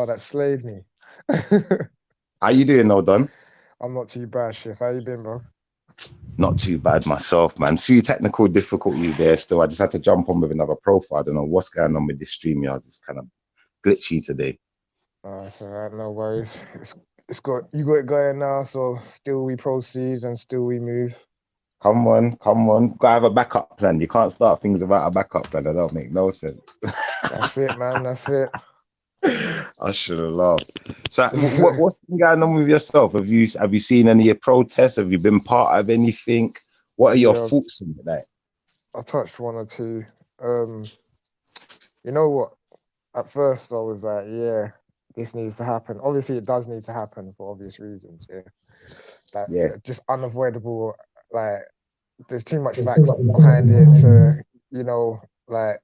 that slayed me. How you doing, though, Don? I'm not too bad, Shiff. How you been, bro? Not too bad myself, man. Few technical difficulties there still. I just had to jump on with another profile. I don't know what's going on with this stream. Yeah, it's kind of glitchy today. It's all right, no worries. It's got you got it going now, so still we proceed and still we move. Come on, come on. Gotta have a backup plan. You can't start things without a backup plan. That don't make no sense. That's it, man. That's it. I should have laughed. So, what's been going on with yourself? Have you seen any protests? Have you been part of anything? What are your Yeah, thoughts on that? I touched one or two. Um, you know what? At first, I was like, yeah, this needs to happen. Obviously, it does need to happen for obvious reasons. Yeah, that Yeah, just unavoidable. Like, there's too much facts behind it to, you know, like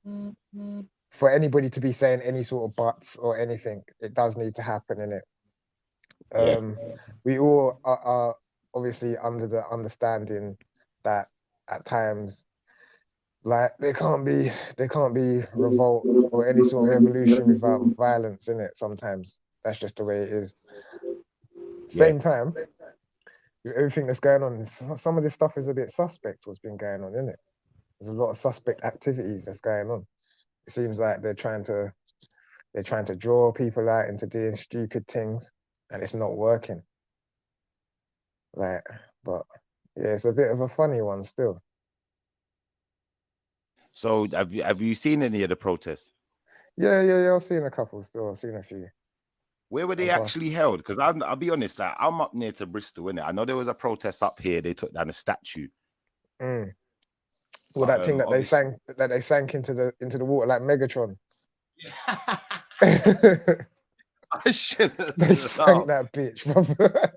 for anybody to be saying any sort of buts or anything. It does need to happen in it. yeah, We all are obviously under the understanding that at times, like there can't be revolt or any sort of revolution without violence in it. Sometimes that's just the way it is. yeah. Same time, with everything that's going on, some of this stuff is a bit suspect. What's been going on in it? There's a lot of suspect activities that's going on. It seems like they're trying to draw people out into doing stupid things, and it's not working. Like, but yeah, it's a bit of a funny one still. So, have you seen any of the protests? Yeah. I've seen a couple still. I've seen a few. Where were they And actually held? Because I'll be honest, like I'm up near to Bristol, innit? I know there was a protest up here. They took down a statue, mm, well, but that thing obviously, that they sank into the water like Megatron. I should have They sank laughed. that bitch, brother.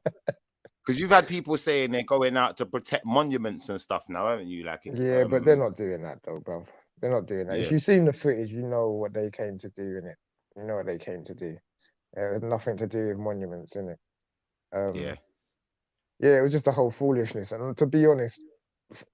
Because you've had people saying they're going out to protect monuments and stuff now, haven't you? Like, Yeah, but they're not doing that though, bro. They're not doing that. If yeah, you've seen the footage, you know what they came to do in it. You know what they came to do. It had nothing to do with monuments in it. yeah, Um, yeah, it was just a whole foolishness. And to be honest,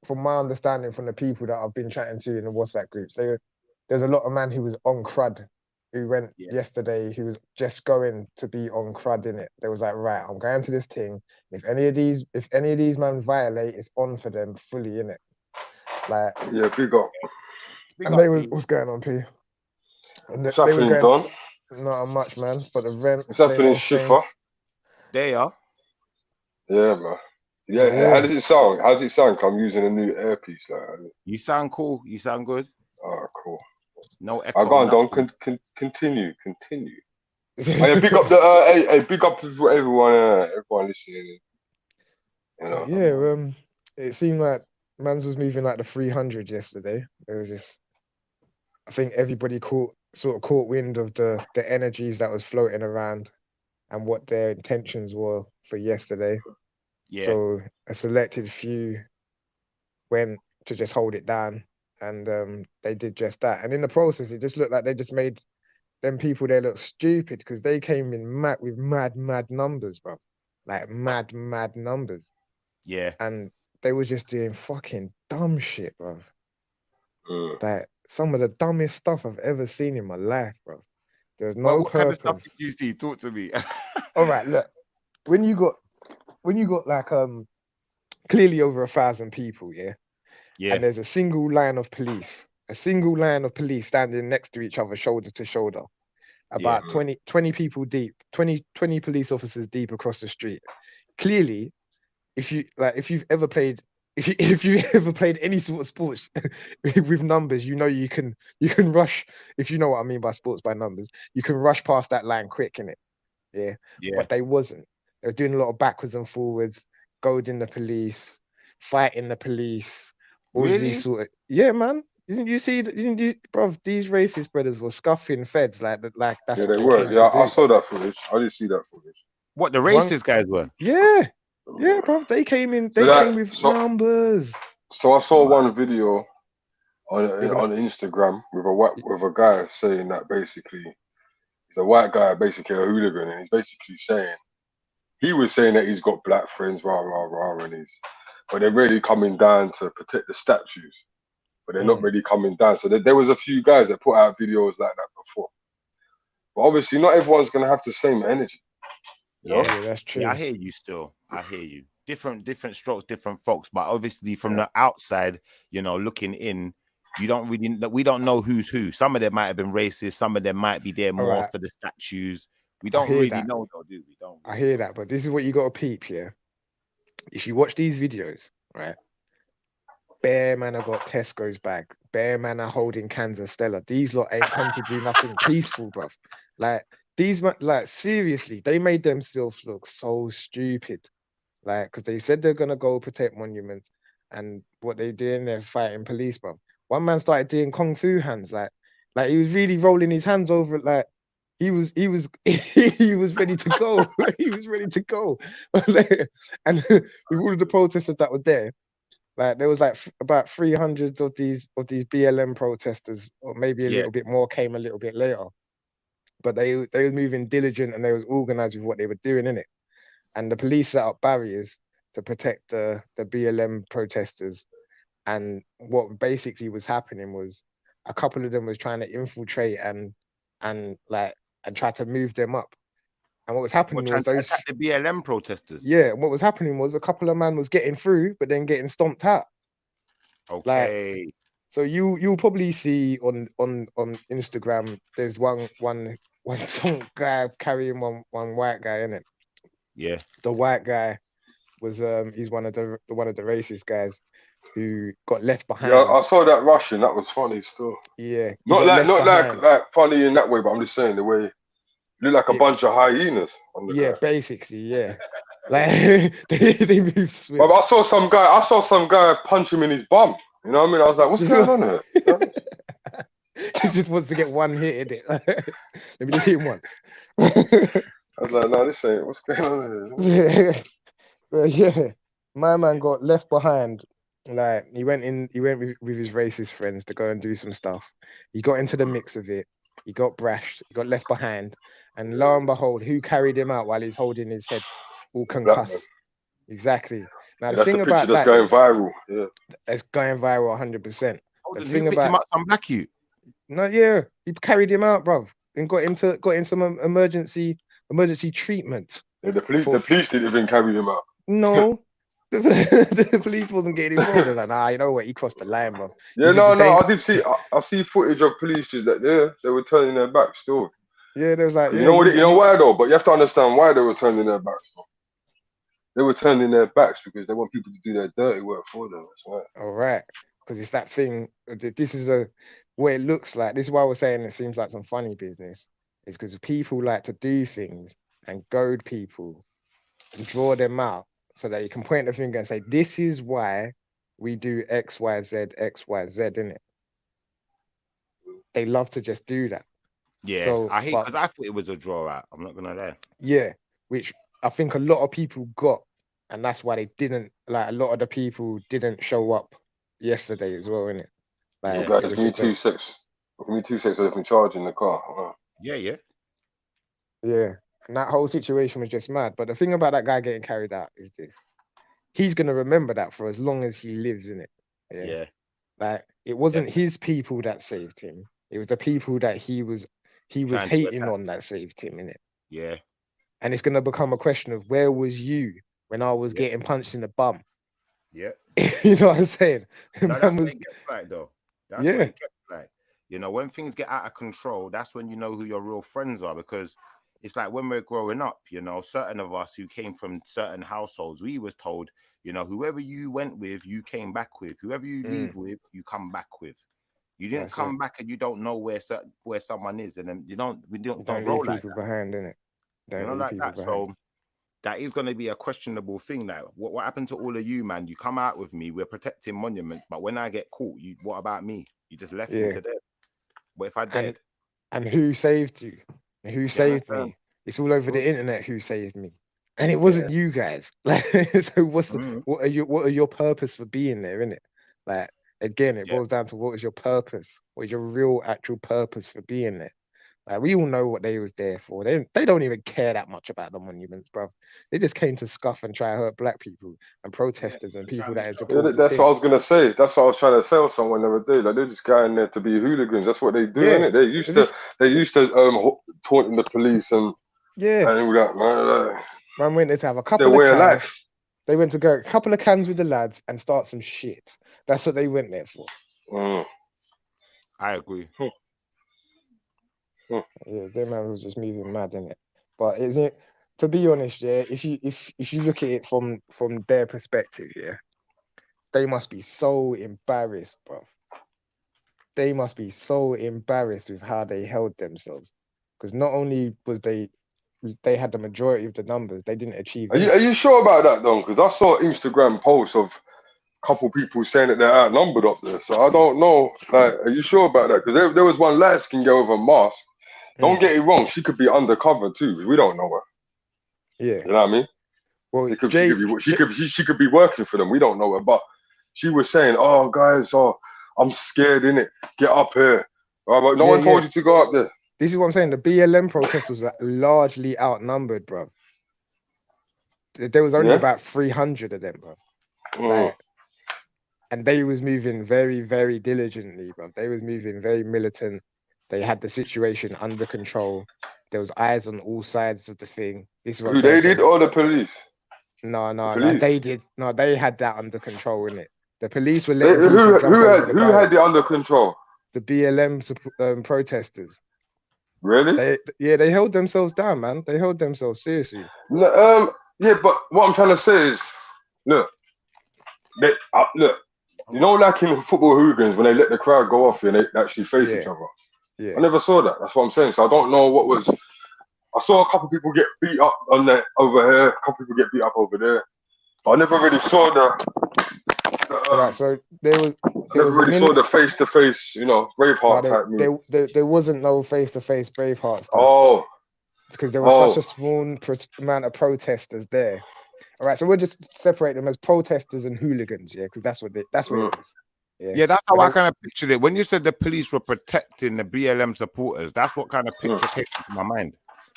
from my understanding from the people that I've been chatting to in the WhatsApp groups, there's a lot of man who was on crud who went yeah, yesterday who was just going to be on crud in it. They was like, right, I'm going to this thing. If any of these man violate, it's on for them fully in it. Like, Yeah, big up. big and they up, was P. what's going on, P? And What's they was happening, going Don? not much, man. But the rent What's same happening, old same. Shiffa? They are. Yeah, man. But Yeah, how yeah, does it sound? How does it sound? I'm using a new earpiece. You sound cool. You sound good. Oh, cool. No I echo, go on, Don. nothing. Continue. Oh, yeah, big up the big up to everyone listening. You but know. yeah, it seemed like Mans was moving like the 300 yesterday. It was just, I think everybody caught wind of the energies that was floating around and what their intentions were for yesterday. Yeah, So a selected few went to just hold it down, and they did just that. And in the process, it just looked like they just made them people there look stupid because they came in mad numbers, bro. Like mad numbers. yeah. And they was just doing fucking dumb shit, bro. Mm. Like some of the dumbest stuff I've ever seen in my life, bro. There's Well, no what kind of stuff purpose. did you see? Talk to me. All right, look, when you got like clearly over 1,000 people, yeah, Yeah, and there's a single line of police standing next to each other, shoulder to shoulder, yeah, about 20 people deep, 20 police officers deep across the street. Clearly, if you've ever played if you ever played any sort of sports with numbers, you can rush, if you know what I mean by sports by numbers, you can rush past that line quick in it. Yeah. yeah. But they wasn't. They were doing a lot of backwards and forwards, goading the police, fighting the police, all of these Really? sort of, yeah, man. Didn't you see that? Didn't you, bro? These racist brothers were scuffing feds like that's Yeah, what they they were. came to Yeah, I do. saw that footage. I didn't see that footage. What the One, racist guys were? yeah, yeah, bro. They came in. So They came with numbers. so I saw Wow. one video on You're gonna. on Instagram with a guy saying that basically he's a white guy, basically a hooligan, and he's basically saying he was saying that he's got black friends, and but they're really coming down to protect the statues, but they're not Mm, really coming down. So there was a few guys that put out videos like that before. But obviously, not everyone's gonna have the same energy. You know? Yeah, that's true. Yeah, I hear you still. I hear you. Different strokes, different folks. But obviously, from the outside, you know, looking in, we don't know who's who. Some of them might have been racist. Some of them might be there more for the statues. We don't really know, though, do we? Don't. I hear that, but this is what you got to peep here. If you watch these videos, right? Bare man have got Tesco's bag. Bare man are holding cans of Stella. These lot ain't come to do nothing peaceful, bruv. Like these, like seriously, they made themselves look so stupid. Like, because they said they're gonna go protect monuments, and what they doing, they're fighting police, bruv. One man started doing kung fu hands, like he was really rolling his hands over it, like he was he was ready to go. He was ready to go. And with all of the protesters that were there. Like there was like about 300 of these BLM protesters, or maybe a little bit more came a little bit later. But they were moving diligent and they was organized with what they were doing in it. And the police set up barriers to protect the BLM protesters. And what basically was happening was a couple of them was trying to infiltrate and try to move them up. And what was happening was those attack the BLM protesters. Yeah, what was happening was a couple of man was getting through, but then getting stomped out. Okay. Like, so you'll probably see on Instagram. There's one guy carrying one white guy in it. Yeah. The white guy was he's one of the racist guys who got left behind. Yeah, I saw that Russian. That was funny still. Yeah. Not like funny in that way, but I'm just saying the way. Look like a bunch of hyenas. Basically, yeah. Like they moved swift. But I saw some guy punch him in his bum. You know what I mean? I was like, what's going on here? He just wants to get one hit in it. Let me just hit him once. I was like, no, this ain't. What's going on here? Yeah. My man got left behind. Like he went with his racist friends to go and do some stuff. He got into the mix of it. He got brashed. He got left behind. And lo and behold, who carried him out while he's holding his head all concussed? Exactly. Now the thing about that, going viral. Yeah, it's going viral 100%. The thing about him up, some black you. No, yeah, he carried him out, bruv, and got in some emergency treatment. Yeah, the police didn't even carry him out. No. The police wasn't getting involved. They're like, nah, you know what? He crossed the line, bro. Yeah, I did see. I see footage of police just that they were turning their backs still. Yeah, there was like, you know why though? But you have to understand why they were turning their backs. They were turning their backs because they want people to do their dirty work for them. That's right. All right, because it's that thing. This is what it looks like. This is why we're saying it seems like some funny business. It's because people like to do things and goad people and draw them out so that you can point the finger and say, "This is why we do X, Y, Z, X, Y, Z." Innit? They love to just do that. Yeah, so, I hate because I thought it was a draw out. I'm not gonna lie. Yeah, which I think a lot of people got, and that's why they didn't. Like a lot of the people didn't show up yesterday as well, innit? Like, guys, give me 2 seconds. Give me 2 seconds so they can charge in the car. Yeah. And that whole situation was just mad. But the thing about that guy getting carried out is this: he's gonna remember that for as long as he lives in it. Yeah. Like it wasn't his people that saved him; it was the people that he was hating on that saved him, innit? Yeah. And it's gonna become a question of where was you when I was getting punched in the bum? Yeah. You know what I'm saying? No, that's what it gets like, though. That's what it gets like. You know, when things get out of control, that's when you know who your real friends are, because it's like when we're growing up, you know, certain of us who came from certain households, we was told, you know, whoever you went with, you came back with. Whoever you leave with, you come back with. You didn't come back and you don't know where someone is, and then we don't roll like people behind, innit? You know, like that. So that is going to be a questionable thing. Now, what happened to all of you, man? You come out with me, we're protecting monuments, but when I get caught, what about me? You just left me to death. What if I did? And who saved you? Who saved me? It's all over the internet. Who saved me? And it wasn't you guys. Like, so what are your purpose for being there, innit? Like, again, it boils down to what is your purpose? What is your real actual purpose for being there? Like, we all know what they was there for. They don't even care that much about the monuments, bro. They just came to scuff and try to hurt black people and protesters and people that is supporting. That's what I was gonna say. That's what I was trying to tell someone the other day. Like, they're just going there to be hooligans. That's what they do, innit? They used to taunting the police and all that, man. Man went there to have a couple of cans. They went to go a couple of cans with the lads and start some shit. That's what they went there for. I agree. Yeah, their man was just moving mad, innit? But isn't it, to be honest, yeah, if you look at it from their perspective, yeah, they must be so embarrassed, bro. They must be so embarrassed with how they held themselves. Because not only was they had the majority of the numbers, they didn't achieve. Are you sure about that, though? Because I saw Instagram posts of a couple people saying that they're outnumbered up there. So I don't know. Like, are you sure about that? Because there was one light-skinned girl with a mask. Don't get it wrong. She could be undercover too. We don't know her. Yeah. You know what I mean? Well, she could be working for them. We don't know her. But she was saying, "Oh, guys, I'm scared, innit? Get up here." But no one told you to go up there. This is what I'm saying. The BLM protesters are largely outnumbered, bro. There was only about 300 of them, bro. Like, and they was moving very, very diligently, bro. They was moving very militant. They had the situation under control. There was eyes on all sides of the thing. This is what they did, or the police? No, they did. No, they had that under control, innit? The police were letting who had it under control? The BLM protesters. Really? They held themselves down, man. They held themselves seriously. No, but what I'm trying to say is, look. You know, like in football hooligans, when they let the crowd go off and they actually face each other. Yeah. I never saw that. That's what I'm saying. So I don't know what was. I saw a couple people get beat up over here, a couple people get beat up over there. But I never really saw right, so there was. Saw the face-to-face, Braveheart type move. There wasn't no face-to-face Braveheart stuff. Oh. Because there was such a small amount of protesters there. All right, so we'll just separate them as protesters and hooligans, yeah, because that's what it is. Yeah, that's how I kind of pictured it. When you said the police were protecting the BLM supporters, that's what kind of picture came to my mind.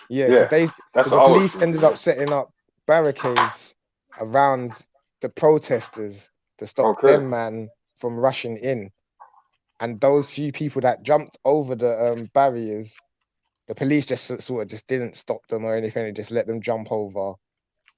Yeah, the police ended up setting up barricades around the protesters to stop them, man, from rushing in. And those few people that jumped over the barriers, the police just sort of just didn't stop them or anything. They just let them jump over.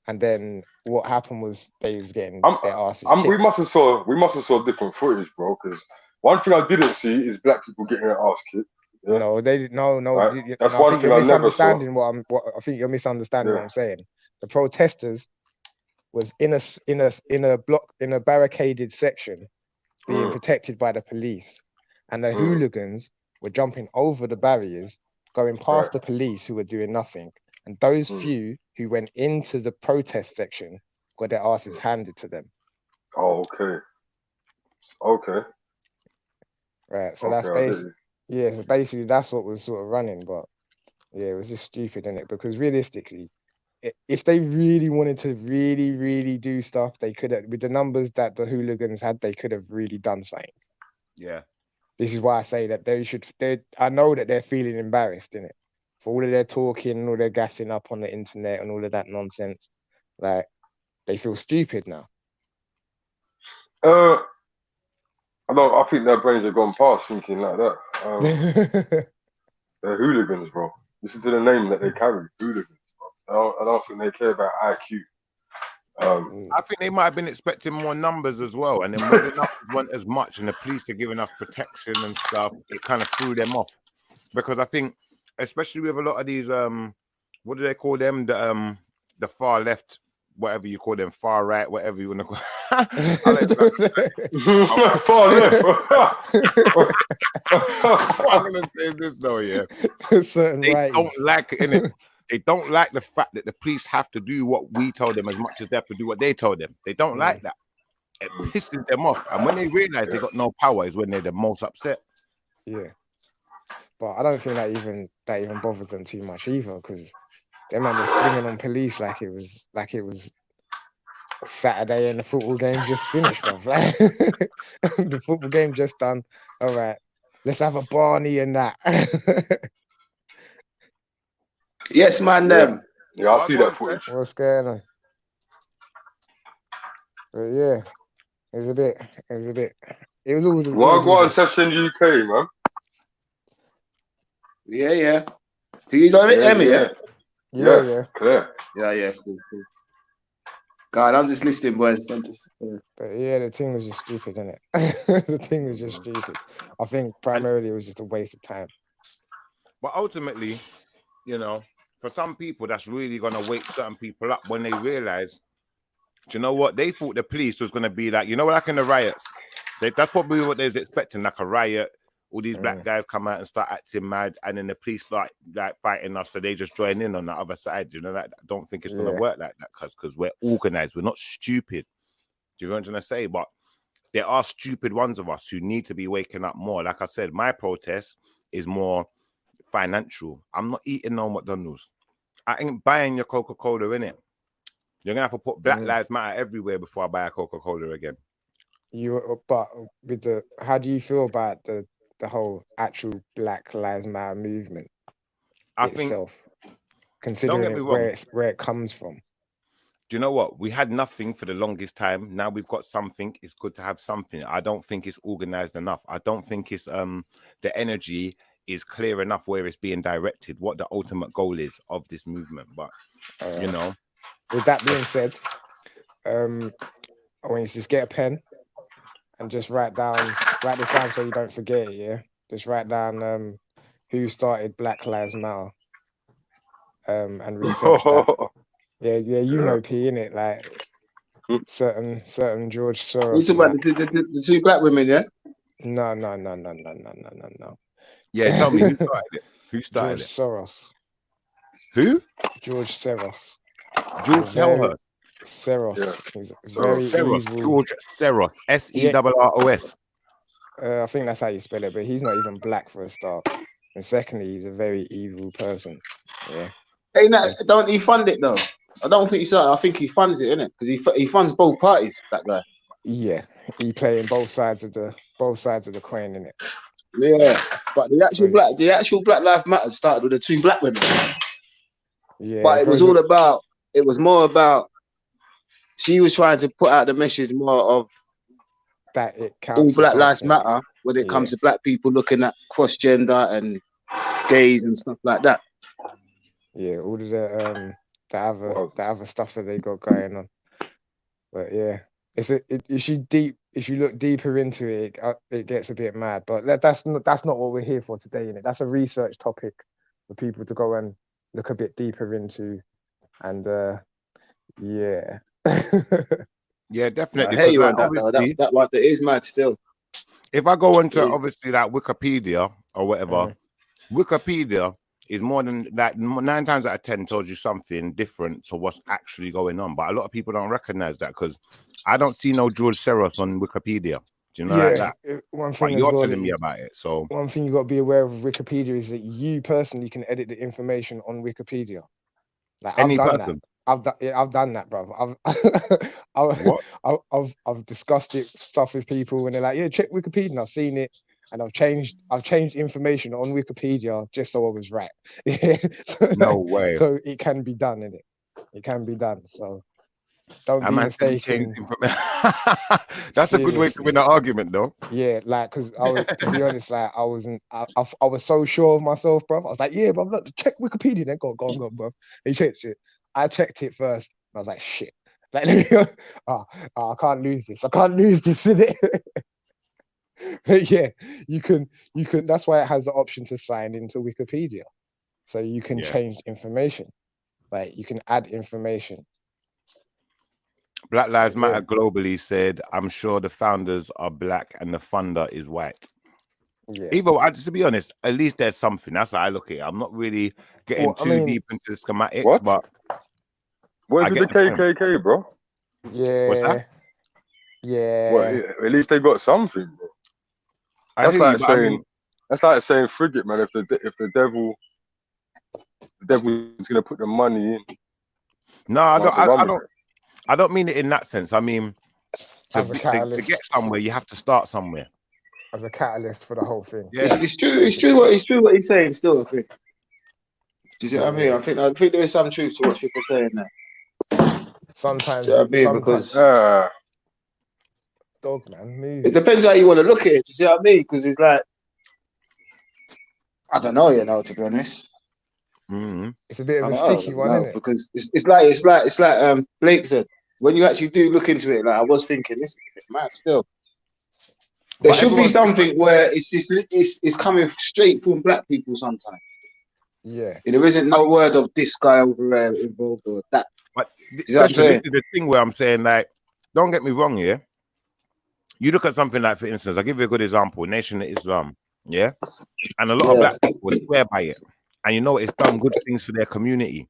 And then what happened was they was getting their asses kicked. We must have saw different footage, bro. Because one thing I didn't see is black people getting their ass kicked. Yeah? No, they didn't. No. Right? That's one thing I never saw. I think you're misunderstanding what I'm saying. The protesters was in a barricaded section, being protected by the police, and the hooligans were jumping over the barriers, going past the police who were doing nothing. And those few who went into the protest section got their asses handed to them. Oh, okay. Right, so that's basically, so basically that's what was sort of running. But yeah, it was just stupid, innit? Because realistically, if they really wanted to really do stuff, they could have, with the numbers that the hooligans had, they could have really done something. Yeah. This is why I say that I know that they're feeling embarrassed, innit? For all of their talking, all their gassing up on the internet and all of that nonsense. Like, they feel stupid now. I think their brains have gone past thinking like that. They're hooligans, bro. Listen to the name that they carry, hooligans, bro. I don't think they care about IQ. I think they might have been expecting more numbers as well, and then when the numbers weren't as much and the police are giving enough protection and stuff, it kind of threw them off. Because I think, especially with a lot of these, what do they call them? The far left, whatever you call them, far right, whatever you want to call. Far left. What I'm gonna say is this though, yeah. They don't like it, innit? They don't like the fact that the police have to do what we told them as much as they have to do what they told them. They don't like that. It pisses them off, and when they realize they got no power, is when they're the most upset. Yeah. But I don't think that even bothered them too much either, because them man was swinging on police like it was Saturday and the football game just finished, bruv. Like, the football game just done. All right, let's have a Barney and that. Yes, man. Them. Yeah, I see that footage. What's going on? But yeah, it was a bit. It was all. Wagwan Session UK, man. Yeah. He's on it, Emmy, yeah? Yeah. Clear. Yeah, cool. God, I'm just listening, boys. But yeah, the thing was just stupid, innit? The thing was just stupid. I think primarily it was just a waste of time. But ultimately, you know, for some people, that's really gonna wake certain people up when they realize, do you know what? They thought the police was gonna be like, you know, like in the riots. That's probably what they was expecting, like a riot. All these black guys come out and start acting mad, and then the police start like fighting us, so they just join in on the other side. You know, that I don't think it's gonna work like that, because we're organized. We're not stupid. Do you know what I'm trying to say? But there are stupid ones of us who need to be waking up more. Like I said, my protest is more financial. I'm not eating no McDonald's. I ain't buying your Coca-Cola, innit? You're gonna have to put Black Lives Matter everywhere before I buy a Coca-Cola again. But with how do you feel about the whole actual Black Lives Matter movement itself, considering where it comes from? Do you know what? We had nothing for the longest time. Now we've got something. It's good to have something. I don't think it's organized enough. I don't think it's the energy is clear enough where it's being directed, what the ultimate goal is of this movement. But you know, with that being said, I want you to just get a pen and just write this down so you don't forget it. Yeah, just write down who started Black Lives Matter, and research that. Yeah, you know, P, innit? Like certain George Soros. You talking about the two black women, yeah? No. Yeah, tell me, who started it? Who started George Soros. Who? George Soros. George Soros. Yeah. He's very evil. George Soros. Seros. I think that's how you spell it, but he's not even black for a start. And secondly, he's a very evil person. Yeah. Hey, don't he fund it though? I don't think so. I think he funds it, innit? Because he funds both parties. That guy. Yeah, he playing both sides of the coin, innit? Yeah, but the actual Black Lives Matter started with the two black women. Yeah, but it was more about. She was trying to put out the message more of that it counts all Black Lives Matter when it comes to black people looking at cross gender and gays and stuff like that. Yeah, all of the other stuff that they got going on. But yeah, if you look deeper into it, it gets a bit mad. But that's not what we're here for today, innit? That's a research topic for people to go and look a bit deeper into. And yeah. Yeah, definitely. I hear you on that though. That one that is mad still. If I go into obviously like Wikipedia or whatever, Wikipedia is more than that. 9 times out of 10 tells you something different to what's actually going on. But a lot of people don't recognize that, because I don't see no George Soros on Wikipedia. Do you know like that? One thing you're telling me about it. So one thing you got to be aware of Wikipedia is that you personally can edit the information on Wikipedia. Like any person. I've done that, bro. I've discussed stuff with people and they're like, yeah, check Wikipedia. And I've seen it, and I've changed information on Wikipedia just so I was right. No way. So it can be done, innit? It can be done. So don't be mistaken. That's a good way to win an argument, though. Yeah, like, because to be honest, like I was so sure of myself, bro. I was like, yeah, bro, look, check Wikipedia. Then go on, bro. He checked it. I checked it first. I was like, shit. Like, I can't lose this. Innit? But yeah, you can. That's why it has the option to sign into Wikipedia, so you can change information. Like, you can add information. Black Lives Matter globally said, I'm sure the founders are black and the funder is white. Yeah. To be honest, at least there's something. That's how I look at it. I'm not really getting too deep into the schematics, but what is the KKK, bro? Yeah. What's that? Yeah. Well, at least they got something, bro. That's like saying frigate, man. If the devil's gonna put the money in. No, I don't mean it in that sense. I mean, to get somewhere, you have to start somewhere. As a catalyst for the whole thing. Yeah, it's true what he's saying. Still, I think. Do you see what I mean? I think there is some truth to what people are saying there. Sometimes, Do you know what I mean? sometimes, Because dog man, move. it depends how you want to look at it. Do you see what I mean? Because it's like, I don't know, to be honest. It's a bit of a sticky one, isn't it? Because it's like Blake said. When you actually do look into it, like I was thinking, this is a bit mad still. There should be something where it's coming straight from black people sometimes. Yeah. There isn't no word of this guy over there involved or that. But this is the thing where I'm saying, like, don't get me wrong here. You look at something like, for instance, I'll give you a good example, Nation of Islam, yeah? And a lot of black people swear by it. And you know, it's done good things for their community.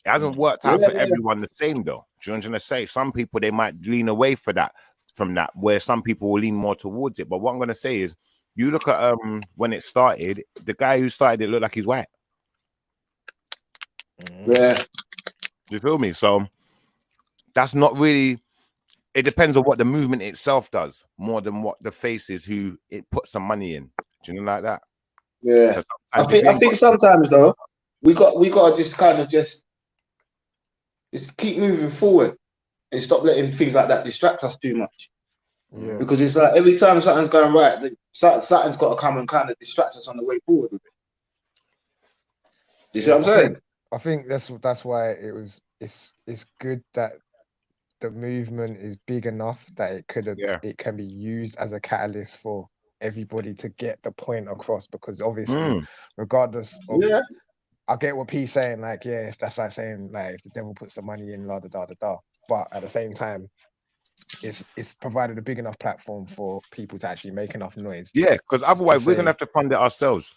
It hasn't worked out for everyone the same, though. Do you know what I'm trying to say? Some people, they might lean away from that, where some people will lean more towards it. But what I'm going to say is, you look at when it started, the guy who started it looked like he's white. Yeah. Do you feel me? So that's not really, it depends on what the movement itself does more than what the face is who it puts some money in. Do you know, like that? Yeah. I think sometimes though, we got to just kind of just keep moving forward and stop letting things like that distract us too much. Yeah. Because it's like every time something's going right, something's got to come and kind of distract us on the way forward with it. You see what I'm saying? I think that's why it's good that the movement is big enough that it can be used as a catalyst for everybody to get the point across, because obviously regardless of I get what P's saying, like, yes, that's like saying, like, if the devil puts the money in, la da da da da. But at the same time, it's provided a big enough platform for people to actually make enough noise. Yeah, because otherwise we're gonna have to fund it ourselves.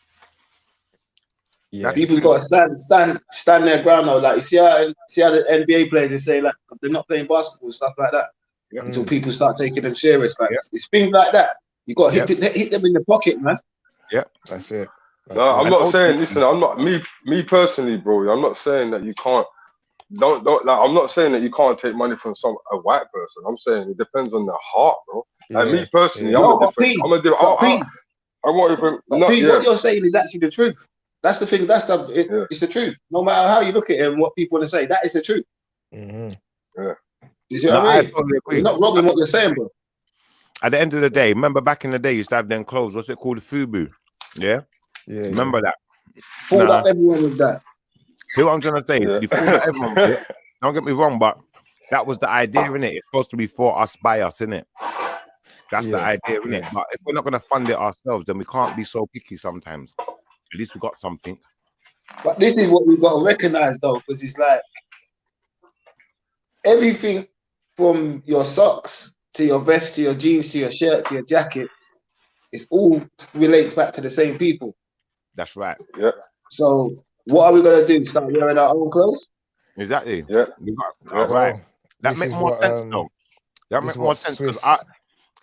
Yeah, people's got to stand their ground though. Like you see how the NBA players, they say like they're not playing basketball, stuff like that, until people start taking them serious. Like it's things like that. You got to hit them in the pocket, man. Yeah, that's it. No, I'm not saying. Listen, I'm not me personally, bro. I'm not saying that you can't. Don't like. I'm not saying that you can't take money from a white person. I'm saying it depends on their heart, bro. Like me personally, I'm a different. I want even. What you're saying is actually the truth. That's the thing. It's the truth. No matter how you look at it and what people want to say, that is the truth. Yeah. You see what I mean? Totally agree. You're not wrong in what you're saying, bro. At the end of the day, remember back in the day, you used to have them clothes. What's it called? Fubu. Yeah. Yeah. Remember that? Fooled up everyone with that. Hear what I'm trying to say? You fooled up everyone with it. Don't get me wrong, but that was the idea, innit? It's supposed to be for us, by us, innit? That's the idea, innit? But if we're not going to fund it ourselves, then we can't be so picky sometimes. At least we got something. But this is what we've got to recognize, though, because it's like everything from your socks to your vest to your jeans to your shirt to your jackets, it all relates back to the same people. That's right. Yeah. So what are we going to do? Start wearing our own clothes? Exactly. Yeah. Right. That makes more sense, though. That makes more sense because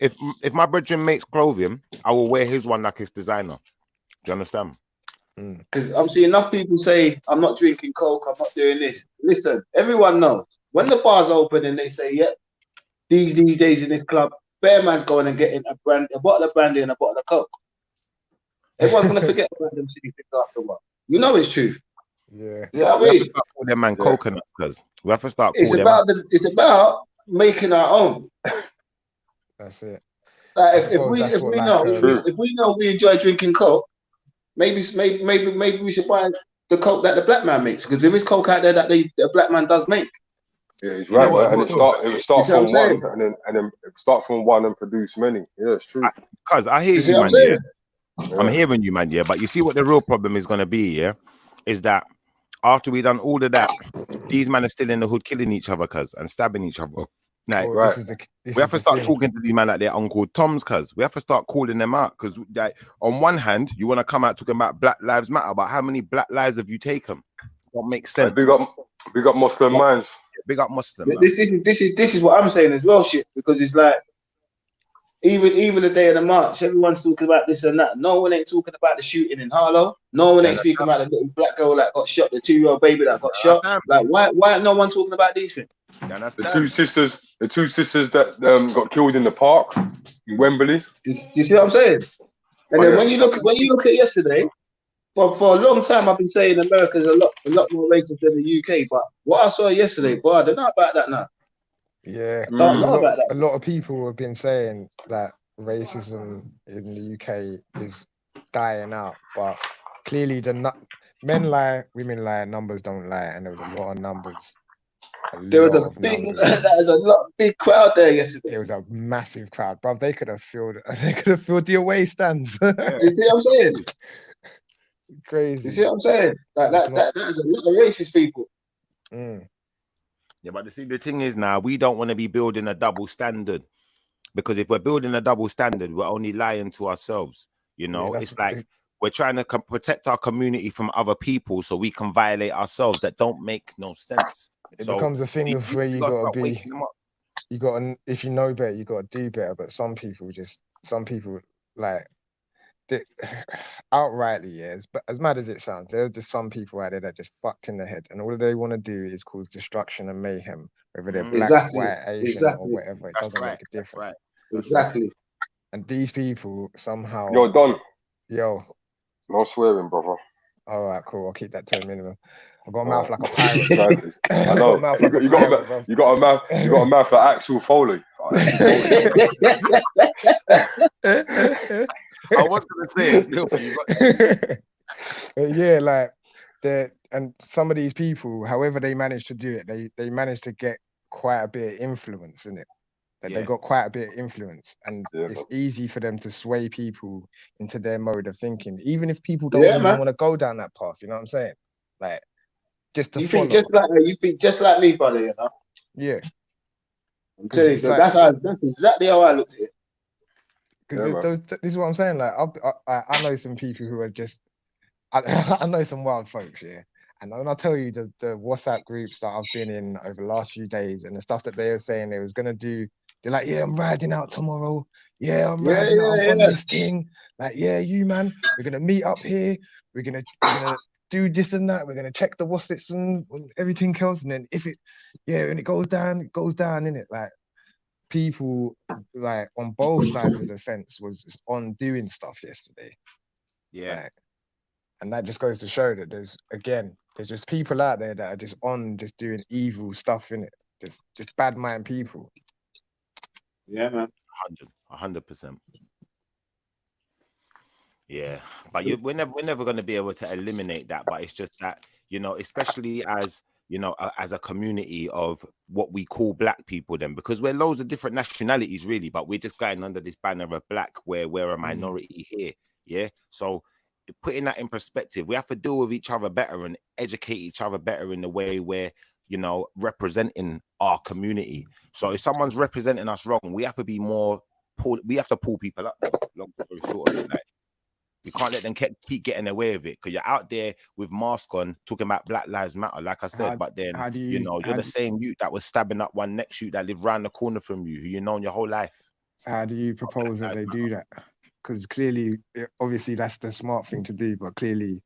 if my brethren makes clothing, I will wear his one like his designer. Do you understand? Because I'm seeing enough people say, I'm not drinking Coke, I'm not doing this. Listen, everyone knows. When the bar's open and they say, these days in this club, bear man's going and getting a bottle of brandy and a bottle of Coke. Everyone's going to forget about them silly things after a while. You know it's true. Yeah. You know what I mean? Call them man coconuts, because we have to start it's about making our own. That's it. Like if we know we enjoy drinking Coke, maybe we should buy the Coke that the black man makes, because there is Coke out there that the black man does make. Yeah, he's right. And it would start from one, and then start from one and produce many. Yeah, it's true. Because I hear you, man. Yeah, I'm hearing you, man. Yeah, but you see what the real problem is going to be? Yeah, is that after we done all of that, these men are still in the hood killing each other, and stabbing each other. Like, we have to start talking to these men like they're Uncle Tom's, we have to start calling them out. Because on one hand, you want to come out talking about Black Lives Matter, but how many black lives have you taken? What makes sense? Big up Mosslands Minds. Big up Mosslands. This is what I'm saying as well, shit. Because it's like even the day of the march, everyone's talking about this and that. No one ain't talking about the shooting in Harlow. No one ain't speaking about the little black girl that got shot, the 2-year-old baby that got shot. Like why no one talking about these things? The two sisters that got killed in the park in Wembley. Do you see what I'm saying? And then when you look at yesterday, for a long time, I've been saying America's a lot more racist than the UK. But what I saw yesterday, boy, I don't know about that now. Yeah, Don't know about that. a lot of people have been saying that racism in the UK is dying out, but clearly men lie, women lie, numbers don't lie, and there was a lot of numbers. There was a big, big crowd there yesterday. It was a massive crowd, bro. They could have filled the away stands. You see what I'm saying? Crazy. You see what I'm saying? Like that is a lot of racist people. Yeah, but the thing is now, we don't want to be building a double standard, because if we're building a double standard, we're only lying to ourselves. You know, it's like we're trying to protect our community from other people so we can violate ourselves. That don't make no sense. It becomes a thing of where you gotta be. You gotta, if you know better, you gotta do better. But some people like, outrightly, yeah, as mad as it sounds, there are just some people out there that just fucked in the head, and all they want to do is cause destruction and mayhem, whether they're black, white, Asian, or whatever. It doesn't make a difference. Exactly. And these people somehow. Yo, Don. Yo. No swearing, brother. All right, cool. I'll keep that to a minimum. I've got a mouth like a pirate. I know. You got a mouth like Axel Foley. I was gonna say it. Yeah, like and some of these people, however they manage to do it, they manage to get quite a bit of influence in it. They got quite a bit of influence, and it's easy for them to sway people into their mode of thinking, even if people don't even want to go down that path. You know what I'm saying? Like, just to follow. You think just like me, buddy. You know? Yeah. I'm telling you, that's exactly how I looked at it. Because this is what I'm saying. Like, I know some people who are just, I know some wild folks, yeah. And when I tell you the WhatsApp groups that I've been in over the last few days, and the stuff that they were saying they was gonna do, they're like, yeah, I'm riding out tomorrow. Yeah, I'm riding out on this thing. Like, yeah, you man, we're gonna meet up here. We're gonna do this and that. We're gonna check the what's and everything else. And then when it goes down, innit? Like, people like on both sides of the fence was on doing stuff yesterday. Yeah. Like, and that just goes to show that there's just people out there that are just doing evil stuff in it. Just bad mind people. Yeah, man. 100%. Yeah, but we're never going to be able to eliminate that. But it's just that, you know, especially as, you know, as a community of what we call black people, then, because we're loads of different nationalities, really, but we're just going under this banner of black, where we're a minority here. Yeah, so putting that in perspective, we have to deal with each other better and educate each other better in the way we're, you know, representing our community. So if someone's representing us wrong, we have to be more we have to pull people up. Long story short of it, like, we can't let them keep getting away with it, because you're out there with mask on talking about Black Lives Matter, like I said, but then you're the same youth that was stabbing up one next youth that lived round the corner from you, who you known your whole life. How do you propose that they do that? Because clearly, obviously, that's the smart thing to do, but clearly,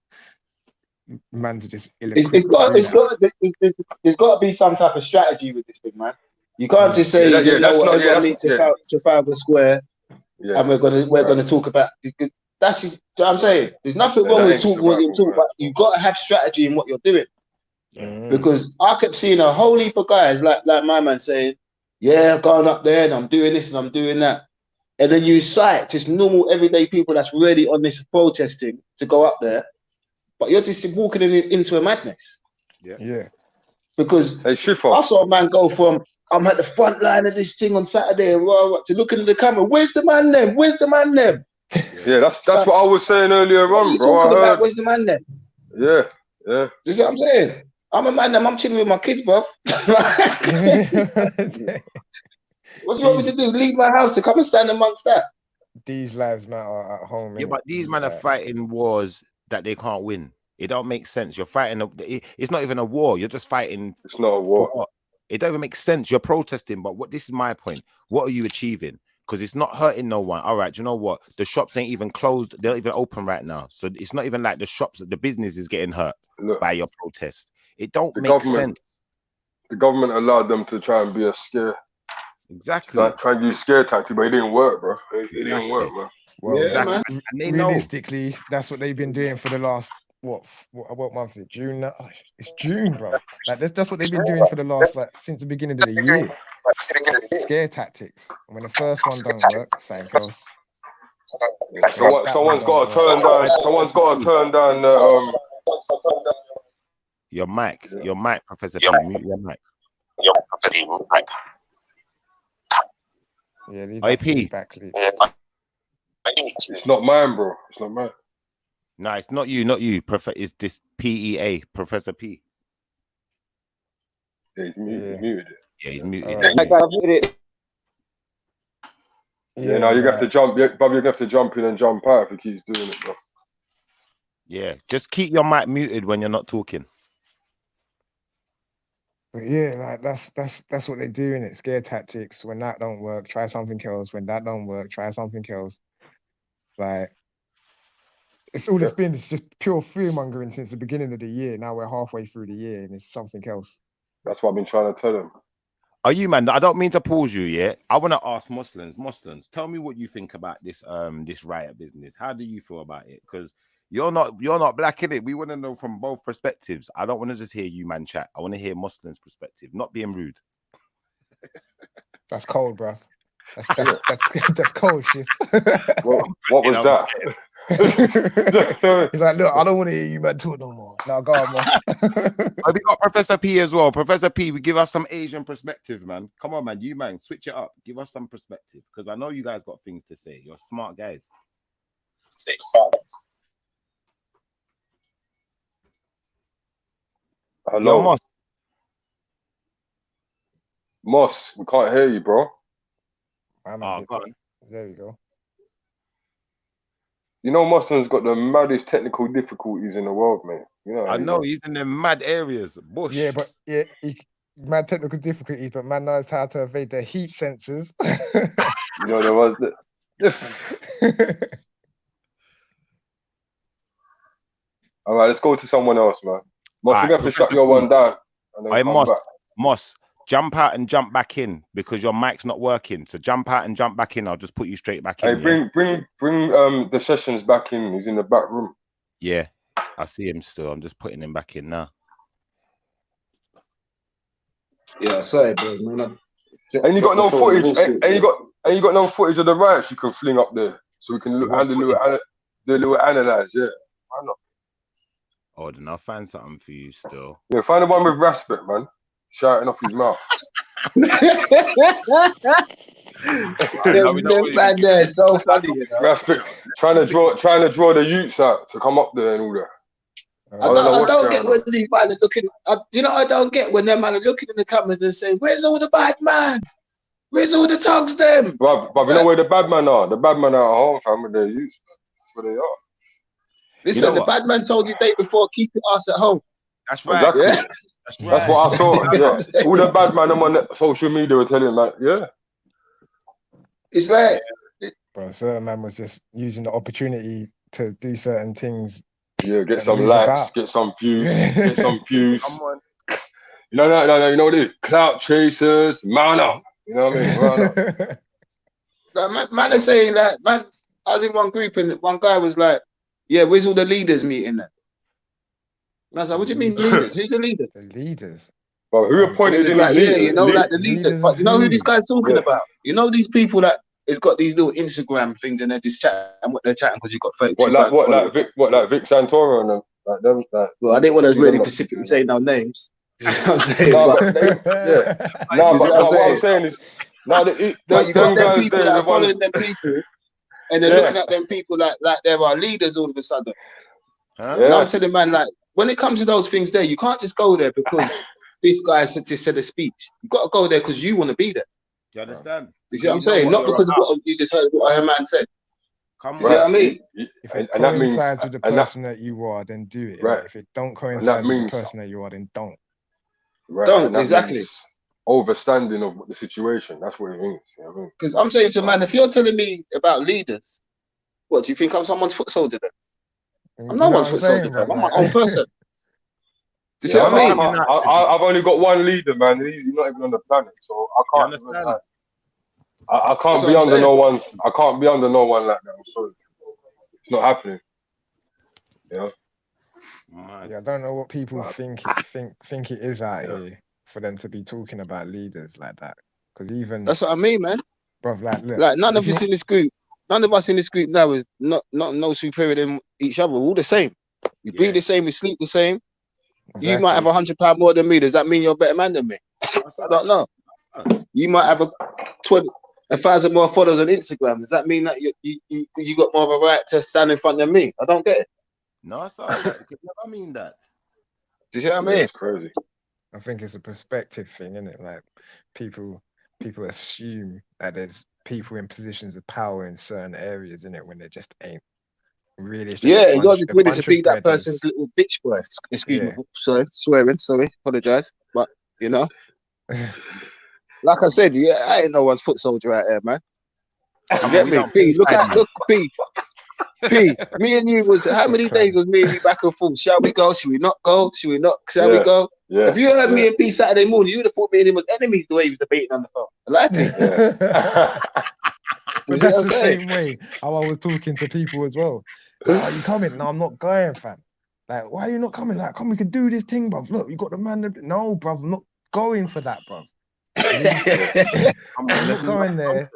man's just there's got to be some type of strategy with this thing, man. You can't just say everyone meet Trafalgar Square, and we're gonna talk about. That's what I'm saying. There's nothing wrong with talking what you talk about. You've got to have strategy in what you're doing. Because I kept seeing a whole heap of guys like my man saying, "Yeah, I'm going up there and I'm doing this and I'm doing that," and then you cite just normal everyday people that's really on this protesting to go up there, but you're just walking into a madness. Yeah. Because I saw a man go from I'm at the front line of this thing on Saturday and to looking at the camera. Where's the man then? Where's the man then? Yeah, that's what I was saying earlier on, bro. Where's the man then? Yeah. You see what I'm saying? I'm a man, I'm chilling with my kids, bro. What do you want me to do? Leave my house to come and stand amongst that? These lives matter at home. Yeah, but these men are fighting wars that they can't win. It don't make sense. You're fighting. It's not even a war. You're just fighting. It's not a war. It don't even make sense. You're protesting, but this is my point. What are you achieving? Because it's not hurting no one. All right, you know what? The shops ain't even closed. They're not even open right now. So it's not even like the shops, the business is getting hurt by your protest. It don't make sense. The government allowed them to try and be a scare. Exactly. Like, try and use scare tactic, but it didn't work, bro. It didn't work, bro. Well, realistically, that's what they've been doing for the last what month is it? June now? Oh, it's June, bro. Like that's what they've been doing for the last since the beginning of the year. Scare tactics. And when the first one don't work, something else. Someone's got to turn down. Someone's got to turn down the Your mic, Professor P. Mute your mic. Yeah, leave IP. that feedback loop. It's not mine, bro. It's not mine. No, it's not you. It's this PEA, Professor P. Yeah, he's muted it. Yeah, he's muted. Right. Yeah, now you have to jump. Bob, you're gonna have to jump in and jump out if he keeps doing it, bro. Yeah, just keep your mic muted when you're not talking. But yeah, like that's what they're doing. It scare tactics. When that don't work, try something else. When that don't work, try something else. Like it's all it's been. It's just pure fear mongering since the beginning of the year. Now we're halfway through the year, and it's something else. That's what I've been trying to tell him. Are you, man? I don't mean to pause you yet. I want to ask Mosslands, tell me what you think about this this riot business. How do you feel about it? Because you're not black in it. We want to know from both perspectives. I don't want to just hear you, man, chat. I want to hear Mosslands' perspective, not being rude. That's cold, bruv. That's cold shit. What was that? He's like, look, I don't want to hear you, man, talk no more. Now go on, man. We got Professor P as well. Professor P, we give us some Asian perspective, man. Come on, man. You, man, switch it up. Give us some perspective. Because I know you guys got things to say. You're smart guys. Hello. Yo, Moss, we can't hear you, bro. There we go. You know, Mossland's got the maddest technical difficulties in the world, mate. You know. I know he's in the mad areas. Bush. Yeah, but mad technical difficulties, but man knows how to evade the heat sensors. You know, there was All right, let's go to someone else, man. Moss, you have to shut your one down. Hey, Moss, jump out and jump back in because your mic's not working. So jump out and jump back in. I'll just put you straight back in. Hey, bring the sessions back in. He's in the back room. Yeah, I see him still. I'm just putting him back in now. Yeah, sorry, bro. Man. And you got no footage. And you got no footage of the riots you can fling up there, so we can do a little analyze. Yeah, why not? Oh, then I'll find something for you still. Yeah, find the one with respect, man. Shouting off his mouth. Them bad there, so funny, you know. Respect, trying to draw the youths out to come up there and all that. I don't get when these men are looking. I don't get when them man are looking in the cameras and saying, "Where's all the bad man? Where's all the thugs?" Them. But you know where the bad men are? The bad men are at home, fam, with their youths. That's where they are. Listen, the bad man told you day before, keep your ass at home. That's right. Exactly. Yeah. That's right. That's what I saw. Yeah. All the bad man on social media were telling like, yeah. It's like, bro, certain man was just using the opportunity to do certain things. Yeah, get some likes, get some views, get some views. Come on. No, you know what it is? Clout chasers, man up. You know what I mean? man are saying that, man, I was in one group and one guy was like, yeah, where's all the leaders meeting then? And I was like, what do you mean leaders? Who's the leaders? The leaders. Well, who appointed in like, the yeah, you know, like the leaders. But you know who this guy's talking about? You know these people that has got these little Instagram things and they're just chatting and what they're chatting because you've got 32. Like Vic Santoro and them? Like them, well, I didn't want to really specifically say no names. You know what I'm saying? What I'm saying is, you got them people that are following them people and they're looking at them people like there are leaders all of a sudden. And I'm telling man, like, when it comes to those things there, you can't just go there because this guy just said a speech. You got to go there because you want to be there. Do you understand? You see what I'm saying? Not because of what you just heard what her man said. Come you see what I mean? If it coincides with the person that you are, then do it. Right. If it don't coincide with the person that you are, then don't. Right. Don't, exactly. Overstanding of the situation. That's what it means. You know what I mean? Because I'm saying to man, if you're telling me about leaders, what do you think I'm someone's foot soldier then? I'm no one's foot soldier, man. I'm my own person. Do you see what I mean? I've only got one leader, man. He's not even on the planet, so I can't. I can't be under no one. I can't be under no one like that. I'm sorry, it's not happening. You know. Yeah, I don't know what people think it is out here for them to be talking about leaders like that. Because even That's what I mean, man. bruv, look, Like none of if us in this group, now is not no superior than each other. We're all the same. We breathe the same, we sleep the same. You might have £100 more than me. Does that mean you're a better man than me? I don't know. You might have 1,000 more followers on Instagram. Does that mean that you got more of a right to stand in front of me? I don't get it. No, sorry, I mean that. Do you see what I mean? It's crazy. I think it's a perspective thing, isn't it? Like people assume that there's people in positions of power in certain areas, innit, when there just ain't. Really, you're just willing to be that person's little bitch boy. Excuse me, sorry, swearing, apologize. But you know, like I said, I ain't no one's foot soldier out there, man. You get me? P, look, P. Me and you was how many days was me and you back and forth? Shall we go? Shall we not go? Shall we not? Shall we go? Yeah. If you heard me and P Saturday morning, you would have thought me and him was enemies the way he was debating on the phone. I like it. But that's the same way how I was talking to people as well. Like, are you coming? No, I'm not going, fam. Like, why are you not coming? Like, come, we can do this thing, bruv. Look, you got the man. No, bruv, I'm not going for that, bruv. I'm not going there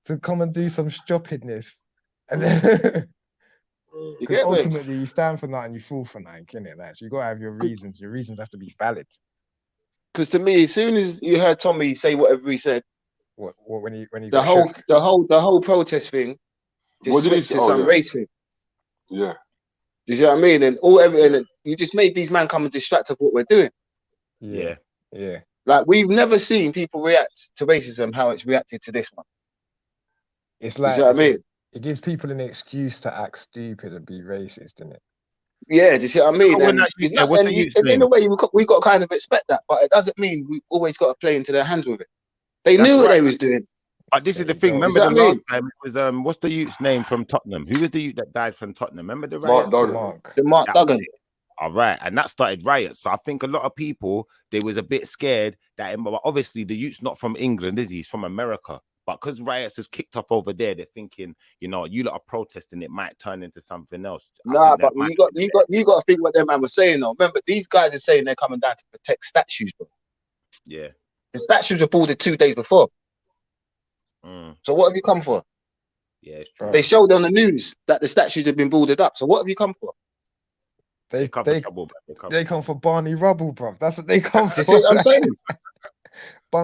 to come and do some stupidness. And then ultimately you stand for that and you fall for that, innit? Like, so you gotta have your reasons. Your reasons have to be valid. Because to me, as soon as you heard Tommy say whatever he said, what when he the whole protest thing, what did he say? Some race thing. Yeah. Do you see what I mean? And you just made these men come and distract of what we're doing. Yeah. Like we've never seen people react to racism how it's reacted to this one. It's like, you see what I mean? It gives people an excuse to act stupid and be racist, doesn't it? Yeah, do you see what I mean? In a way, we got to kind of expect that, but it doesn't mean we always got to play into their hands with it. They knew what they was doing. But this is the thing. Remember the last time it was what's the youth's name from Tottenham? Who was the youth that died from Tottenham? Remember the riots? Mark Duggan. All right, and that started riots. So I think a lot of people they was a bit scared that obviously the youth's not from England, is he? He's from America. But because riots has kicked off over there, they're thinking, you lot are protesting, it might turn into something else. Nah, but you got to think what them man was saying though. Remember, these guys are saying they're coming down to protect statues, bro. Yeah. The statues were boarded 2 days before. So what have you come for? Yeah, it's true. They showed on the news that the statues have been boarded up. So what have you come for? They come for Barney Rubble, bro. That's what they come for. See what I'm saying?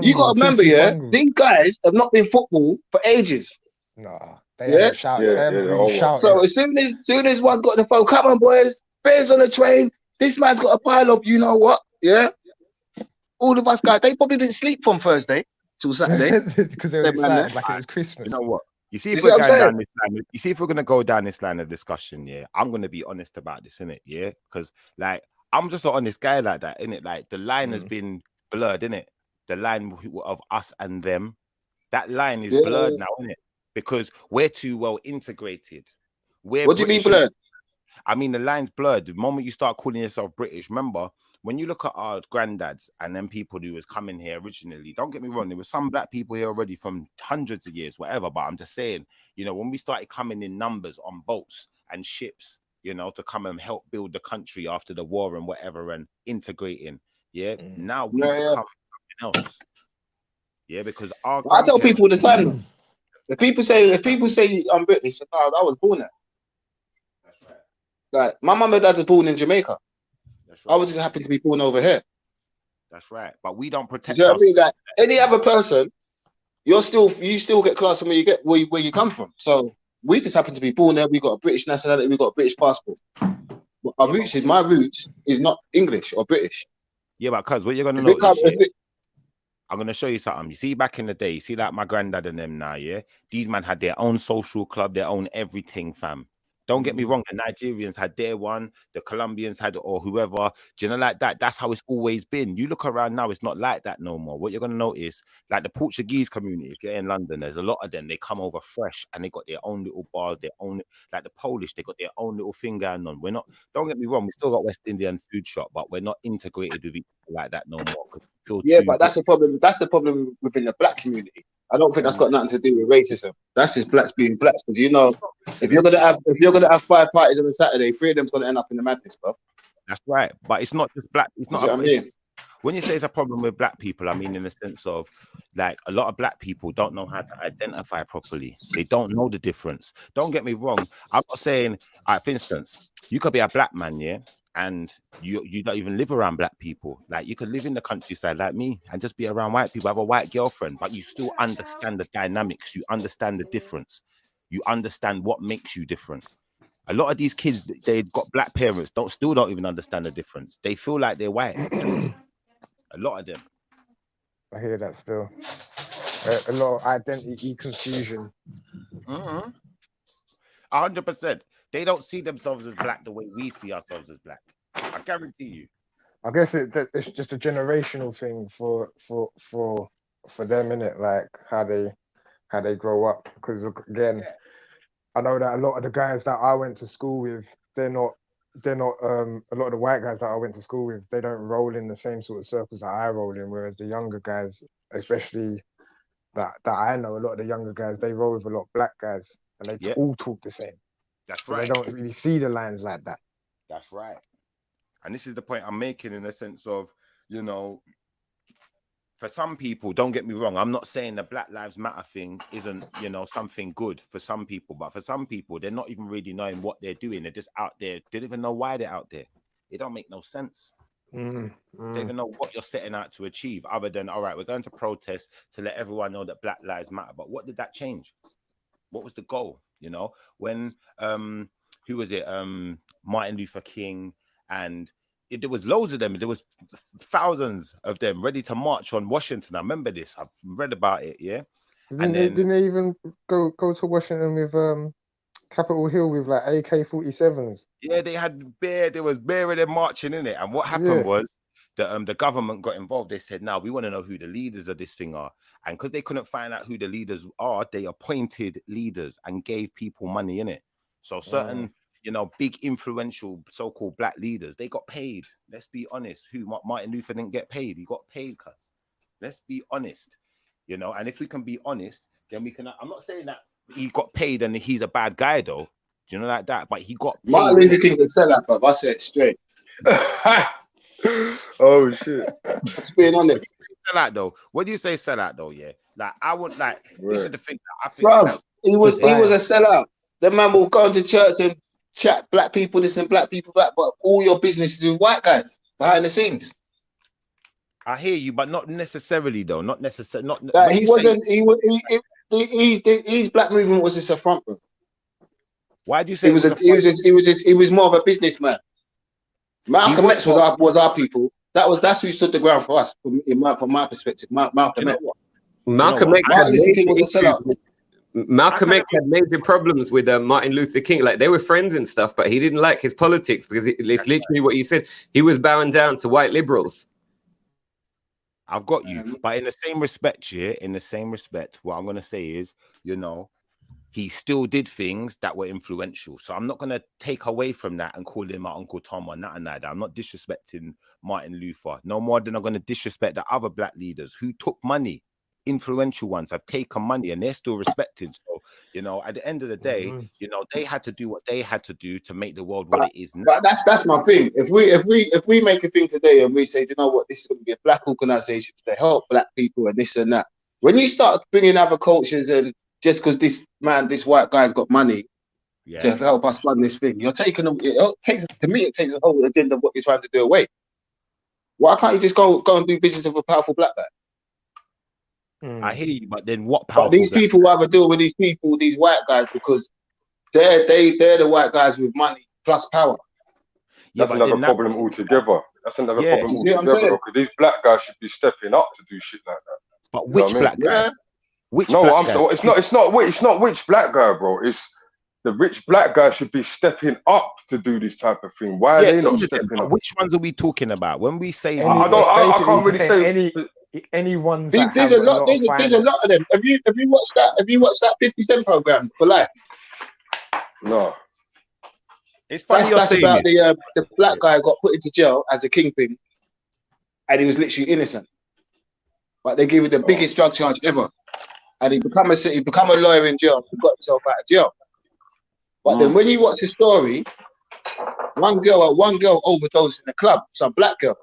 You got to remember, these guys have not been football for ages. Nah, they haven't shouted. So as soon as one's got the phone, come on, boys, Bears on the train. This man's got a pile of, you know what? Yeah, all of us guys. They probably didn't sleep from Thursday till Saturday because they were excited like it was Christmas. You know what? You see, if we're going down this line, if we're gonna go down this line of discussion, I'm gonna be honest about this, innit? Yeah, because like I'm just an honest guy like that, innit? Like the line has been blurred, innit? The line of us and them, that line is blurred now, innit? Because we're too well integrated. What do you mean blurred? I mean, the line's blurred. The moment you start calling yourself British, remember, when you look at our granddads and then people who was coming here originally, don't get me wrong, there was some black people here already from hundreds of years, whatever, but I'm just saying, when we started coming in numbers on boats and ships, to come and help build the country after the war and whatever and integrating, now we become something else. Yeah, because I tell people all the time, if people say I'm British, I was born there. That's right. Like my mum and dad was born in Jamaica. That's right. I was just happy to be born over here. That's right. But we don't protect. You know what I mean? Like any other person, you still get class from where you get where you come from. So we just happen to be born there. We got a British nationality. We got a British passport. But my roots is not English or British. Yeah, but cuz what you're gonna notice. I'm going to show you something. You see, back in the day, you see like my granddad and them now, these men had their own social club, their own everything, fam. Don't get me wrong, the Nigerians had their one, the Colombians had it, or whoever. Do you know, like that? That's how it's always been. You look around now, it's not like that no more. What you're going to notice, like the Portuguese community, if you're in London, there's a lot of them. They come over fresh and they got their own little bars, their own, like the Polish, they got their own little thing going on. We're not, don't get me wrong, we still got West Indian food shop, but we're not integrated with each other like that no more. Yeah, but that's the problem. That's the problem within the black community. I don't think that's got nothing to do with racism. That's just blacks being blacks. Because if you're gonna have 5 parties on a Saturday, 3 of them's gonna end up in the madness, bro. That's right. But it's not just black. It's That's not. what I mean. When you say it's a problem with black people, I mean in the sense of like a lot of black people don't know how to identify properly. They don't know the difference. Don't get me wrong. I'm not saying, for instance, you could be a black man, yeah, and you don't even live around black people. Like you could live in the countryside like me and just be around white people, have a white girlfriend, but you still understand the dynamics. You understand the difference. You understand what makes you different. A lot of these kids, they've got black parents, still don't even understand the difference. They feel like they're white. A lot of them. I hear that still. A lot of identity confusion. 100%. They don't see themselves as black the way we see ourselves as black. I guarantee you. I guess it's just a generational thing for them, innit? Like how they grow up. Because again, I know that a lot of the guys that I went to school with, they're not a lot of the white guys that I went to school with, they don't roll in the same sort of circles that I roll in, whereas the younger guys, especially that I know, a lot of the younger guys, they roll with a lot of black guys and they all talk the same. That's so right. They don't really see the lines like that. That's right. And this is the point I'm making in the sense of, you know, for some people, don't get me wrong, I'm not saying the Black Lives Matter thing isn't, you know, something good for some people, but for some people, they're not even really knowing what they're doing. They're just out there. They don't even know why they're out there. It don't make no sense. They don't even know what you're setting out to achieve other than, all right, we're going to protest to let everyone know that Black Lives Matter. But what did that change? What was the goal? You know, when, who was it? Martin Luther King, and there was loads of them. There was thousands of them ready to march on Washington. I remember this. I've read about it. Yeah. Didn't they even go to Washington with Capitol Hill with like AK-47s? Yeah, they had bear. There was bear of them marching in it. And what happened was the government got involved. They said, "Now we want to know who the leaders of this thing are." And because they couldn't find out who the leaders are, they appointed leaders and gave people money in it. So certain, you know, big influential so-called black leaders, they got paid. Let's be honest. Martin Luther didn't get paid. He got paid, cuz. Let's be honest. You know, and if we can be honest, then we can. I'm not saying that he got paid and he's a bad guy, though. Do you know like that? But he got paid. Martin Luther King's a sellout, but I say it straight. Oh shit! It's being on it. Sellout though. What do you say sellout though? Yeah, like I would like. This is the thing that I think. Bro, he was a sellout. The man will go to church and chat black people this and black people that, but all your business is with white guys behind the scenes. I hear you, but not necessarily though. Not necessarily. Not. That he wasn't. His black movement was just a front, bro. Why do you say he was more of a businessman? Malcolm X was our people. That's who stood the ground for us from my perspective. Malcolm X. Malcolm X had major problems with Martin Luther King. Like they were friends and stuff, but he didn't like his politics because it's literally what he said. He was bowing down to white liberals. I've got you, but in the same respect, what I'm gonna say is, you know, he still did things that were influential. So I'm not going to take away from that and call him my Uncle Tom or nothing like that. I'm not disrespecting Martin Luther no more than I'm going to disrespect the other black leaders who took money. Influential ones have taken money and they're still respected. So, you know, at the end of the day, you know, they had to do what they had to do to make the world what it is now. But that's my thing. If we make a thing today and we say, you know what, this is going to be a black organization to help black people and this and that. When you start bringing other cultures and just because this white guy's got money to help us fund this thing, you're taking it takes a whole agenda of what you're trying to do away. Why can't you just go and do business with a powerful black guy? I hear you, but then what powerful? But these people rather deal with these white guys because they're the white guys with money plus power. That's another problem altogether. That's another problem altogether. Because these black guys should be stepping up to do shit like that. But which black guy? It's not which black guy, bro. It's the rich black guy should be stepping up to do this type of thing. Why are they not stepping up? Which ones are we talking about? When we say I can't really say anyone. There's a lot of them. Have you watched that? Have you watched that 50 Cent program for life? No. It's funny that's about the black guy got put into jail as a kingpin, and he was literally innocent. But they gave him the biggest drug charge ever. And he become a lawyer in jail and got himself out of jail. But then when you watch the story, one girl overdosed in the club, some black girl.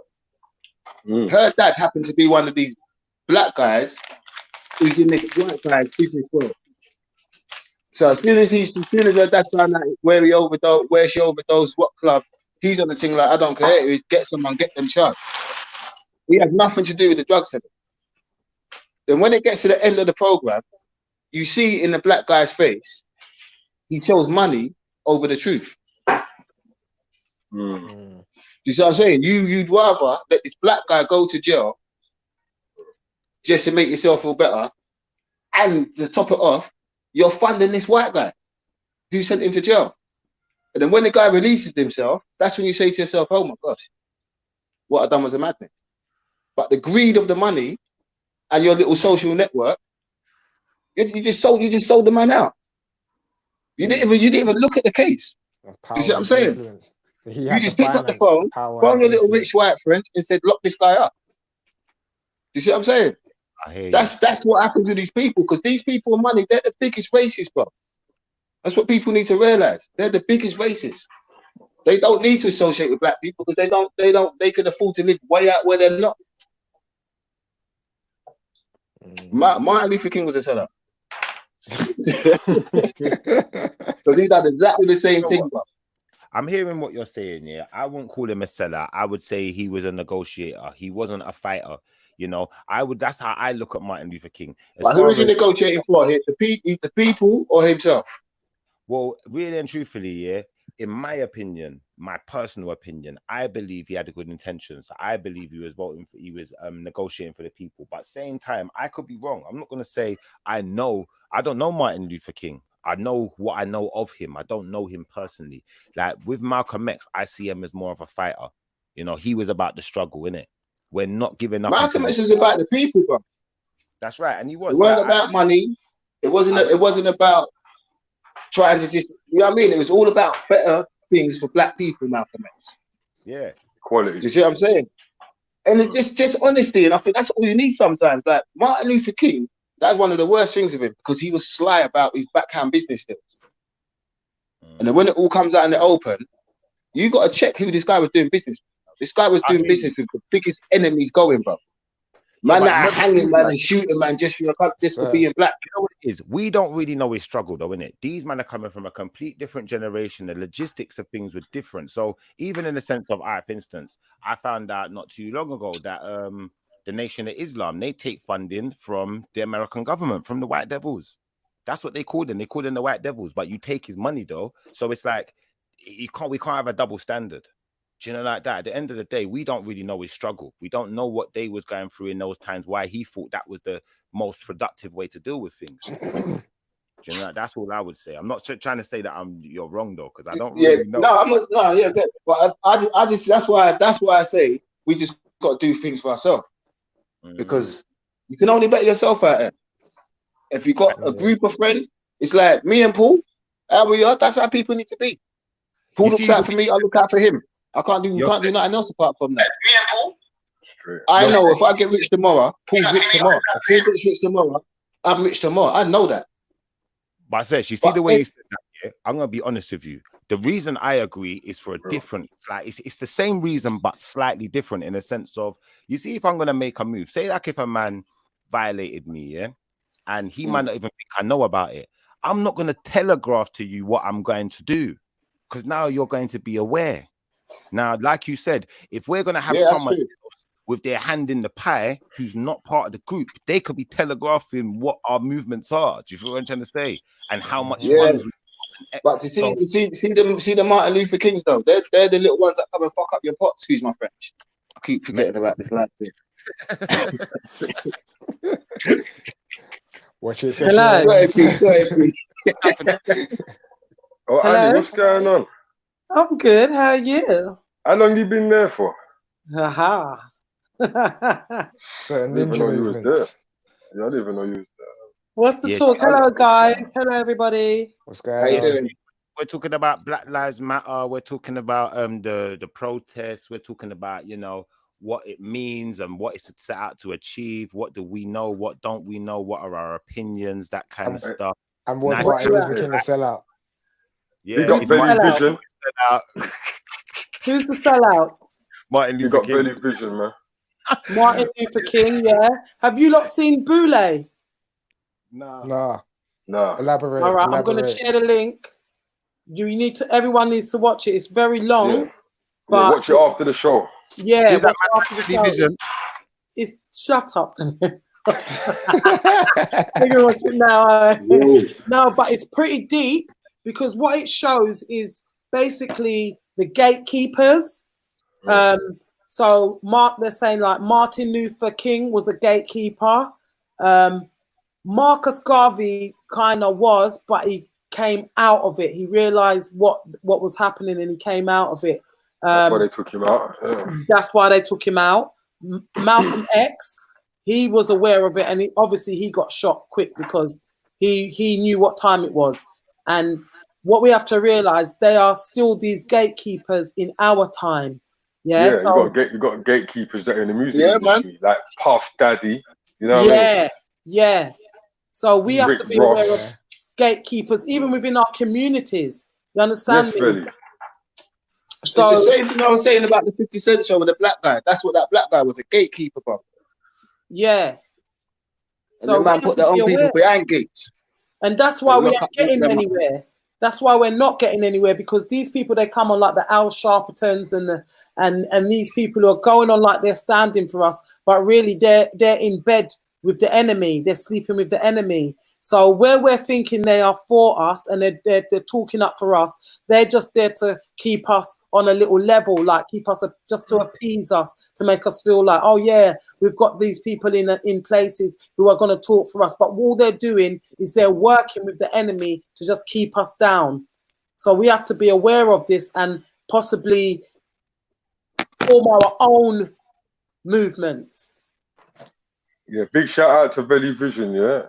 Her dad happened to be one of these black guys who's in this white guy's business world. So as soon as her dad found out where she overdosed, what club, he's on the thing like, I don't care, get them charged. He had nothing to do with the drug selling. Then when it gets to the end of the program, you see in the black guy's face, he chose money over the truth. Do you see what I'm saying? You'd rather let this black guy go to jail just to make yourself feel better, and to top it off, you're funding this white guy who sent him to jail. And then when the guy releases himself, that's when you say to yourself, oh my gosh, what I've done was a madness. But the greed of the money and your little social network, you just sold the man out. You didn't even look at the case. You see what I'm saying? So you just picked up the phone your little rich white friend and said, lock this guy up. You see what I'm saying? That's what happens with these people, because these people with money, they're the biggest racists, bro. That's what people need to realize. They're the biggest racists. They don't need to associate with black people because they can afford to live way out where they're not. Martin Luther King was a sellout. Because he done exactly the same thing, bro. I'm hearing what you're saying, yeah. I wouldn't call him a seller. I would say he was a negotiator. He wasn't a fighter. You know, that's how I look at Martin Luther King. But who is he negotiating for? The people or himself? Well, really and truthfully, yeah, in my opinion, my personal opinion, I believe he had good intentions. I believe he was negotiating for the people. But same time, I could be wrong. I'm not going to say I don't know Martin Luther King. I know what I know of him. I don't know him personally. Like with Malcolm X, I see him as more of a fighter. You know, he was about the struggle, innit? We're not giving up. Malcolm X was about the people, bro. That's right, and he was. It wasn't about money. It wasn't about trying to just, you know what I mean? It was all about better things for black people, Malcolm X. Yeah. Quality. Do you see what I'm saying? And it's just honesty, and I think that's all you need sometimes. Like Martin Luther King, that's one of the worst things of him, because he was sly about his backhand business deals. And then when it all comes out in the open, you got to check who this guy was doing business with. This guy was doing business with the biggest enemies going, bro. Man that are hanging man and shooting man just for being black. You know what it is? We don't really know his struggle, though, innit? These men are coming from a complete different generation. The logistics of things were different. So even in the sense of, for instance, I found out not too long ago that the Nation of Islam, they take funding from the American government, from the White Devils. That's what they call them. They call them the White Devils, but you take his money, though. So it's like we can't have a double standard. Do you know, like that? At the end of the day, we don't really know his struggle. We don't know what they was going through in those times, why he thought that was the most productive way to deal with things. Do you know, that's all I would say. I'm not trying to say that you're wrong, though, because I don't really know. No, I'm not. No, yeah, but I just that's why I say we just got to do things for ourselves, because you can only bet yourself out there. If you got a group of friends, it's like me and Paul. How we are. That's how people need to be. Paul looks out for me. I look out for him. I can't do nothing else apart from that. I know if I get rich tomorrow, Paul's rich tomorrow. If Paul gets rich tomorrow, I'm rich tomorrow. I know that. But Sesh, you see the way you said that, yeah? I'm gonna be honest with you. The reason I agree is for a different, like it's the same reason but slightly different, in a sense of, you see, if I'm gonna make a move, say like if a man violated me, yeah, and he might not even think I know about it, I'm not gonna telegraph to you what I'm going to do, because now you're going to be aware. Now, like you said, if we're going to have someone else with their hand in the pie who's not part of the group, they could be telegraphing what our movements are. Do you feel what I'm trying to say? And how much funds we have. But to see the Martin Luther Kings, though, they're the little ones that come and fuck up your pot. Excuse my French. I keep forgetting about this lad thing. Watch it. Hello. Sorry, please. Oh, Annie, what's going on? I'm good. How are you? How long you been there for? Aha. Certain I didn't even ninja know you was there. movements. Yeah, I didn't even know you was there. What's the talk? Hello, guys. Hello, everybody. What's How going you on? doing? We're talking about Black Lives Matter. We're talking about the protests. We're talking about, you know, what it means and what it's set out to achieve. What do we know? What don't we know? What are our opinions? That kind of stuff. And was Nice. Martin Luther King a sellout? He Yeah, got it's Benny Martin Pigeon. Luther King set out. Who's the sellouts? Martin You Luther got King. Belly Vision, man. Martin Luther King, yeah. Have you lot seen Boule? Nah. Nah. Elaborate. All right, I'm elaborate. going to share the link. Everyone needs to watch it. It's very long, Yeah. but Yeah, watch it after the show. yeah, Is that watch it after the show. Vision? It's shut up. We're gonna watch it now. No, but it's pretty deep because what it shows is basically the gatekeepers. So they're saying like Martin Luther King was a gatekeeper. Marcus Garvey kind of was, but he came out of it. He realized what was happening and he came out of it. That's why they took him out. Yeah. That's why they took him out. Malcolm X, he was aware of it, and obviously he got shot quick because he knew what time it was. And what we have to realize, they are still these gatekeepers in our time. Yeah, so you got gatekeepers that are in the music industry, like Puff Daddy. You know what I mean? Yeah. So we have Rick to be Ross. aware of gatekeepers, even within our communities. You understand me? Belly. So it's the same thing I was saying about the 50 Cent show with the black guy. That's what that black guy was, a gatekeeper, bro. Yeah. And the man put their own people behind gates. And that's why we ain't getting anywhere. That's why we're not getting anywhere, because these people, they come on like the Al Sharptons and these people who are going on like they're standing for us, but really they're in bed with the enemy. They're sleeping with the enemy. So where we're thinking they are for us and they're talking up for us, they're just there to keep us on a little level, like keep us just to appease us, to make us feel like, oh yeah, we've got these people in places who are going to talk for us. But all they're doing is they're working with the enemy to just keep us down. So we have to be aware of this and possibly form our own movements. Yeah, big shout out to Belly Vision, yeah.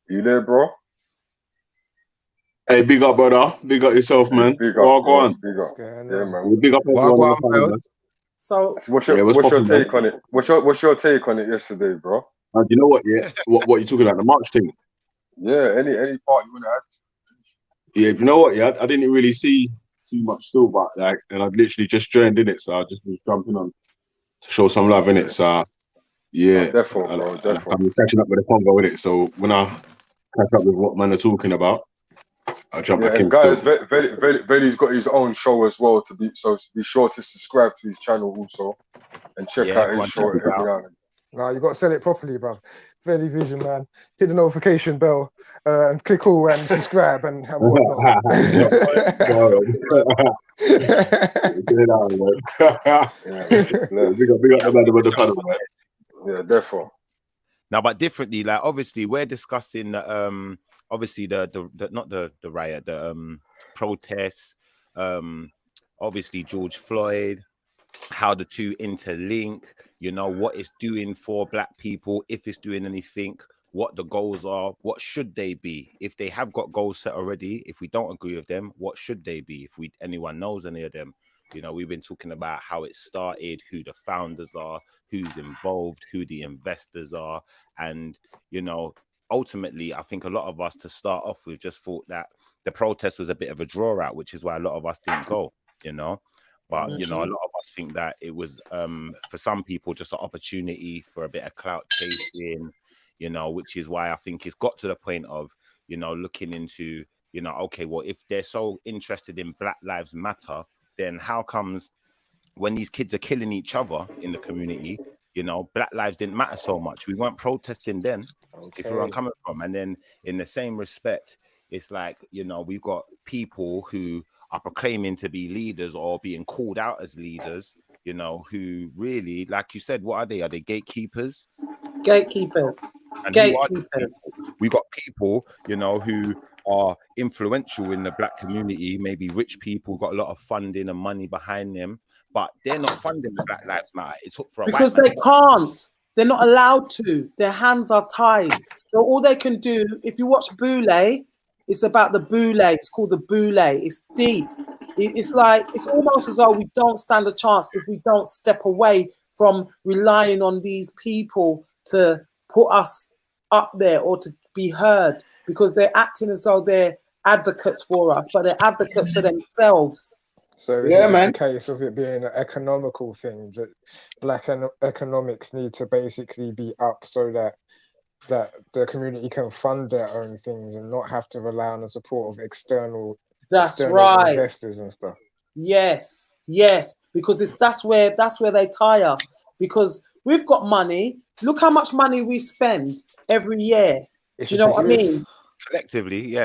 You there, bro? Hey, big up, brother. Big up yourself, man. Big up, go on. Big up. Yeah, man. Big up everyone. So what's your take on it? What's your take on it yesterday, bro? You know what? Yeah, what you talking about, the March thing? Yeah, any part you want to add? Yeah, you know what? Yeah, I didn't really see too much still, but like, and I literally just joined in it, so I just was jumping on to show some love in it. So yeah, definitely, bro. I was catching up with the convo in it. So when I catch up with what man are talking about, I'll jump back in. Guys, Veli's got his own show as well. Be sure to subscribe to his channel also and check out his show every now and then. No, you got to sell it properly, bro. Veli Vision, man. Hit the notification bell and click all and subscribe and whatnot. Yeah, therefore. Now, but differently, like obviously we're discussing obviously the not the riot, the protests, obviously George Floyd, how the two interlink, you know, what it's doing for black people, if it's doing anything, what the goals are, what should they be, if they have got goals set already, if we don't agree with them, what should they be, if anyone knows any of them. You know, we've been talking about how it started, who the founders are, who's involved, who the investors are. And, you know, ultimately, I think a lot of us, to start off with, just thought that the protest was a bit of a draw out, which is why a lot of us didn't go, you know. But, you know, a lot of us think that it was, for some people, just an opportunity for a bit of clout chasing, you know, which is why I think it's got to the point of, you know, looking into, you know, okay, well, if they're so interested in Black Lives Matter, then how comes when these kids are killing each other in the community, you know, Black lives didn't matter so much? We weren't protesting then, if where I'm coming from. And then in the same respect, it's like, you know, we've got people who are proclaiming to be leaders or being called out as leaders, you know, who really, like you said, what are they? Are they gatekeepers? Gatekeepers. And gatekeepers. We got people, you know, who are influential in the black community, maybe rich people, got a lot of funding and money behind them, but they're not funding the Black Lives Matter. It took for a because they can't. They're not allowed to. Their hands are tied. So all they can do, if you watch Boule, it's about the Boule. It's called the Boule. It's deep. It's like, it's almost as though we don't stand a chance if we don't step away from relying on these people to put us up there or to be heard, because they're acting as though they're advocates for us, but they're advocates for themselves. So is Yeah, it man. just a case of it being an economical thing? That black economics need to basically be up so that the community can fund their own things and not have to rely on the support of external investors and stuff. Yes, because that's where they tie us, because we've got money. Look how much money we spend every year. It's Do you know what I mean? Collectively,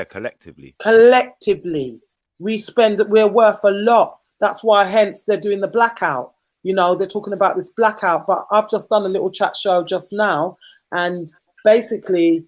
we're worth a lot. That's why, hence, they're doing the blackout. You know, they're talking about this blackout. But I've just done a little chat show just now, and basically,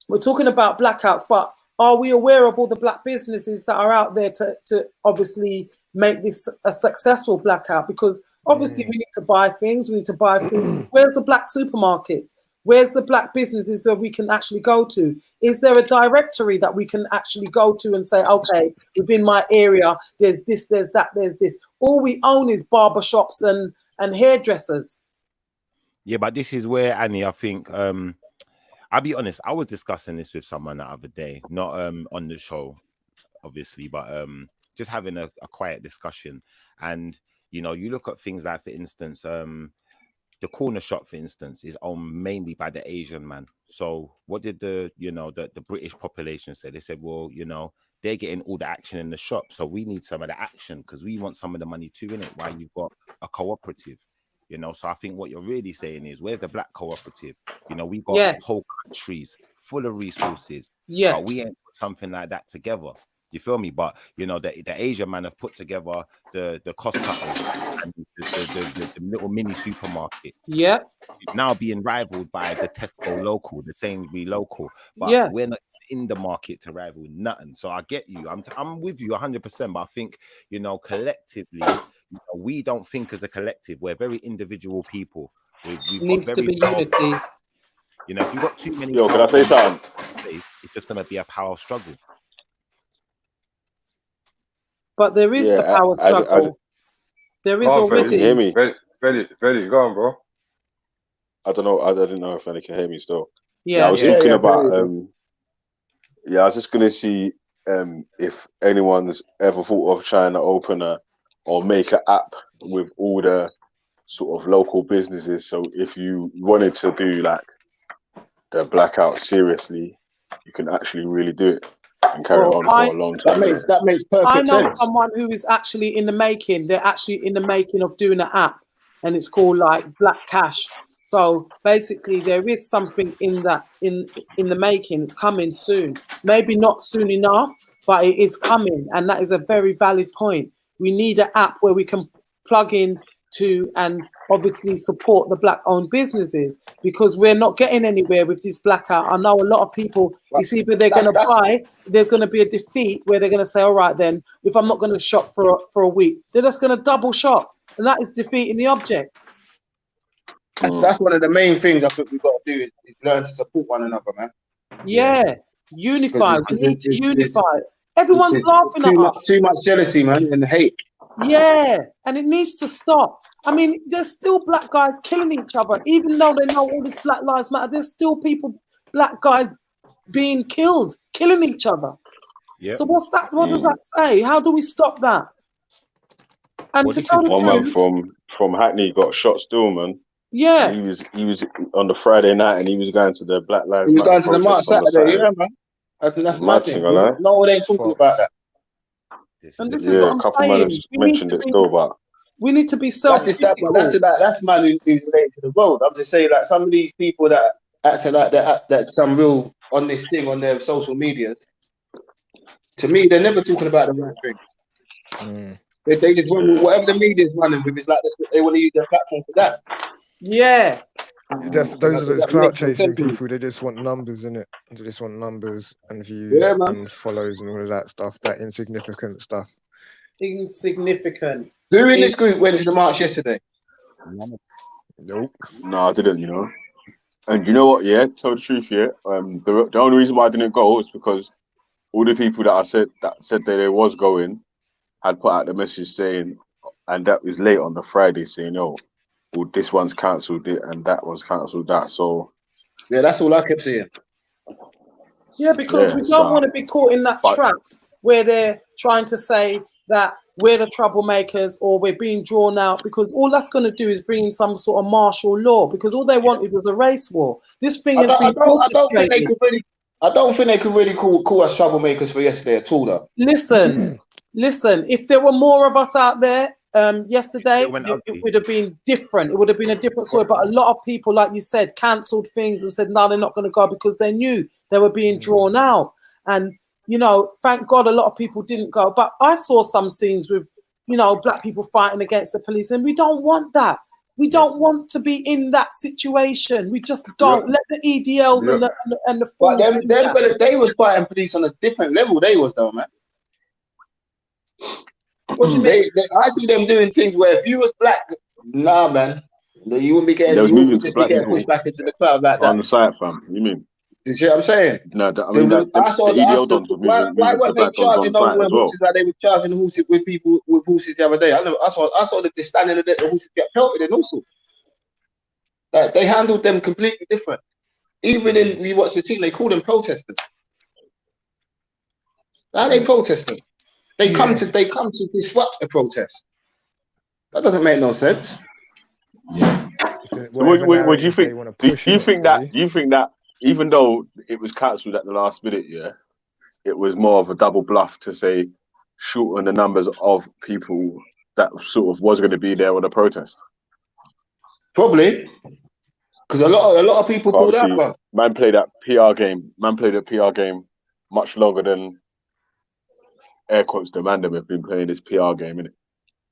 we're talking about blackouts. But are we aware of all the black businesses that are out there to obviously make this a successful blackout? Because obviously we need to buy things. We need to buy things. Where's the black supermarkets? Where's the black businesses where we can actually go to? Is there a directory that we can actually go to and say, okay, within my area, there's this, there's that, there's this. All we own is barbershops and hairdressers. Yeah, but this is where, Annie, I think, I'll be honest, I was discussing this with someone the other day, not on the show, obviously, but just having a quiet discussion. And, you know, you look at things like, for instance, the corner shop, for instance, is owned mainly by the Asian man. So what did the British population say? They said, well, you know, they're getting all the action in the shop, so we need some of the action because we want some of the money too, innit? Why you've got a cooperative, you know? So I think what you're really saying is, where's the black cooperative? You know, we've got whole countries full of resources, but we ain't put something like that together. You feel me? But you know, the Asian man have put together the cost cutters and the little mini supermarket. Yeah. It's now being rivaled by the Tesco local, the Sainsbury's local. But we're not in the market to rival nothing. So I get you. I'm with you 100%. But I think, you know, collectively, you know, we don't think as a collective. We're very individual people. We've needs got to very be unity. You know, if you've got too many, Yo, can I say something? It's just gonna be a power struggle. But there is a power struggle. There is already. Can you hear me? Ready, go on, bro. I don't know. I didn't know if any can hear me still. Yeah, I was talking about. I was just gonna see if anyone's ever thought of trying to open or make an app with all the sort of local businesses. So if you wanted to do like the blackout seriously, you can actually really do it and carry it on for a long time. That makes perfect sense. I know someone who is actually in the making. They're actually in the making of doing an app, and it's called like Black Cash. So basically, there is something in that in the making. It's coming soon. Maybe not soon enough, but it is coming, and that is a very valid point. We need an app where we can plug in to and obviously support the black-owned businesses, because we're not getting anywhere with this blackout. I know a lot of people, it's either they're going to buy, there's going to be a defeat where they're going to say, all right, then, if I'm not going to shop for a week, they're just going to double shop, and that is defeating the object. That's one of the main things I think we've got to do is learn to support one another, man. Yeah, unify. We need to unify. Everyone's laughing at us. Too much jealousy, man, and hate. Yeah, and it needs to stop. I mean, there's still black guys killing each other, even though they know all this Black Lives Matter. There's still black guys being killed, killing each other. Yeah. So what's that? What does that say? How do we stop that? And to tell the truth, one man from Hackney got shot still, man. Yeah, and he was on the Friday night, and he was going to the Black Lives Matter. He was going to the march Saturday, yeah, man. I think that's madness. No one ain't talking about that. And this is what I'm a couple saying. man mentioned it still, but we need to be self-critical. That's man who's related to the road. I'm just saying, like, some of these people that acting like that some real on this thing on their social media. To me, they're never talking about the right things. They just run with whatever the media's running with. It's like they want to use their platform for that. Yeah. Those are those clout chasing people. They just want numbers in it. They just want numbers and views and follows and all of that stuff. That insignificant stuff. Insignificant. Who in this group went to the march yesterday? Nope. No, I didn't. You know. And you know what? Yeah, tell the truth. Yeah. The only reason why I didn't go is because all the people that said that they was going had put out the message saying, and that was late on the Friday saying, "Oh, well, this one's cancelled it and that one's cancelled that." So yeah, that's all I kept saying. Yeah, because we don't want to be caught in that trap where they're trying to say that we're the troublemakers or we're being drawn out, because all that's going to do is bring in some sort of martial law, because all they wanted was a race war. This thing has been I don't think they could really. I don't think they could really call us troublemakers for yesterday at all, though. Listen, if there were more of us out there yesterday, it would have been different. It would have been a different story. But a lot of people, like you said, cancelled things and said, no, they're not going to go, because they knew they were being drawn out. And, you know, thank God a lot of people didn't go. But I saw some scenes with, you know, black people fighting against the police, and we don't want that. We don't want to be in that situation. We just don't. Let the EDLs and the But they was fighting police on a different level. They was, though, man. What do you mean? I see them doing things where if you was black, nah, man, you wouldn't be getting, pushed back into the crowd like that. On the side, fam. You mean? You see what I'm saying? No, I mean, why weren't they charging over horses like they were charging horses with people with horses the other day? I saw that they standing there, the horses get pelted and also. Like, they handled them completely different. Even in we watch the team, they call them protesters. How are they protesting? They come to disrupt a protest. That doesn't make no sense. Yeah. What do you think? Do you think that even though it was cancelled at the last minute, it was more of a double bluff to say shorten the numbers of people that sort of was going to be there on the protest? Probably, because a lot of people pulled out. Bro. Man played that PR game. Man played a PR game much longer than air quotes the man that have been playing this PR game, innit?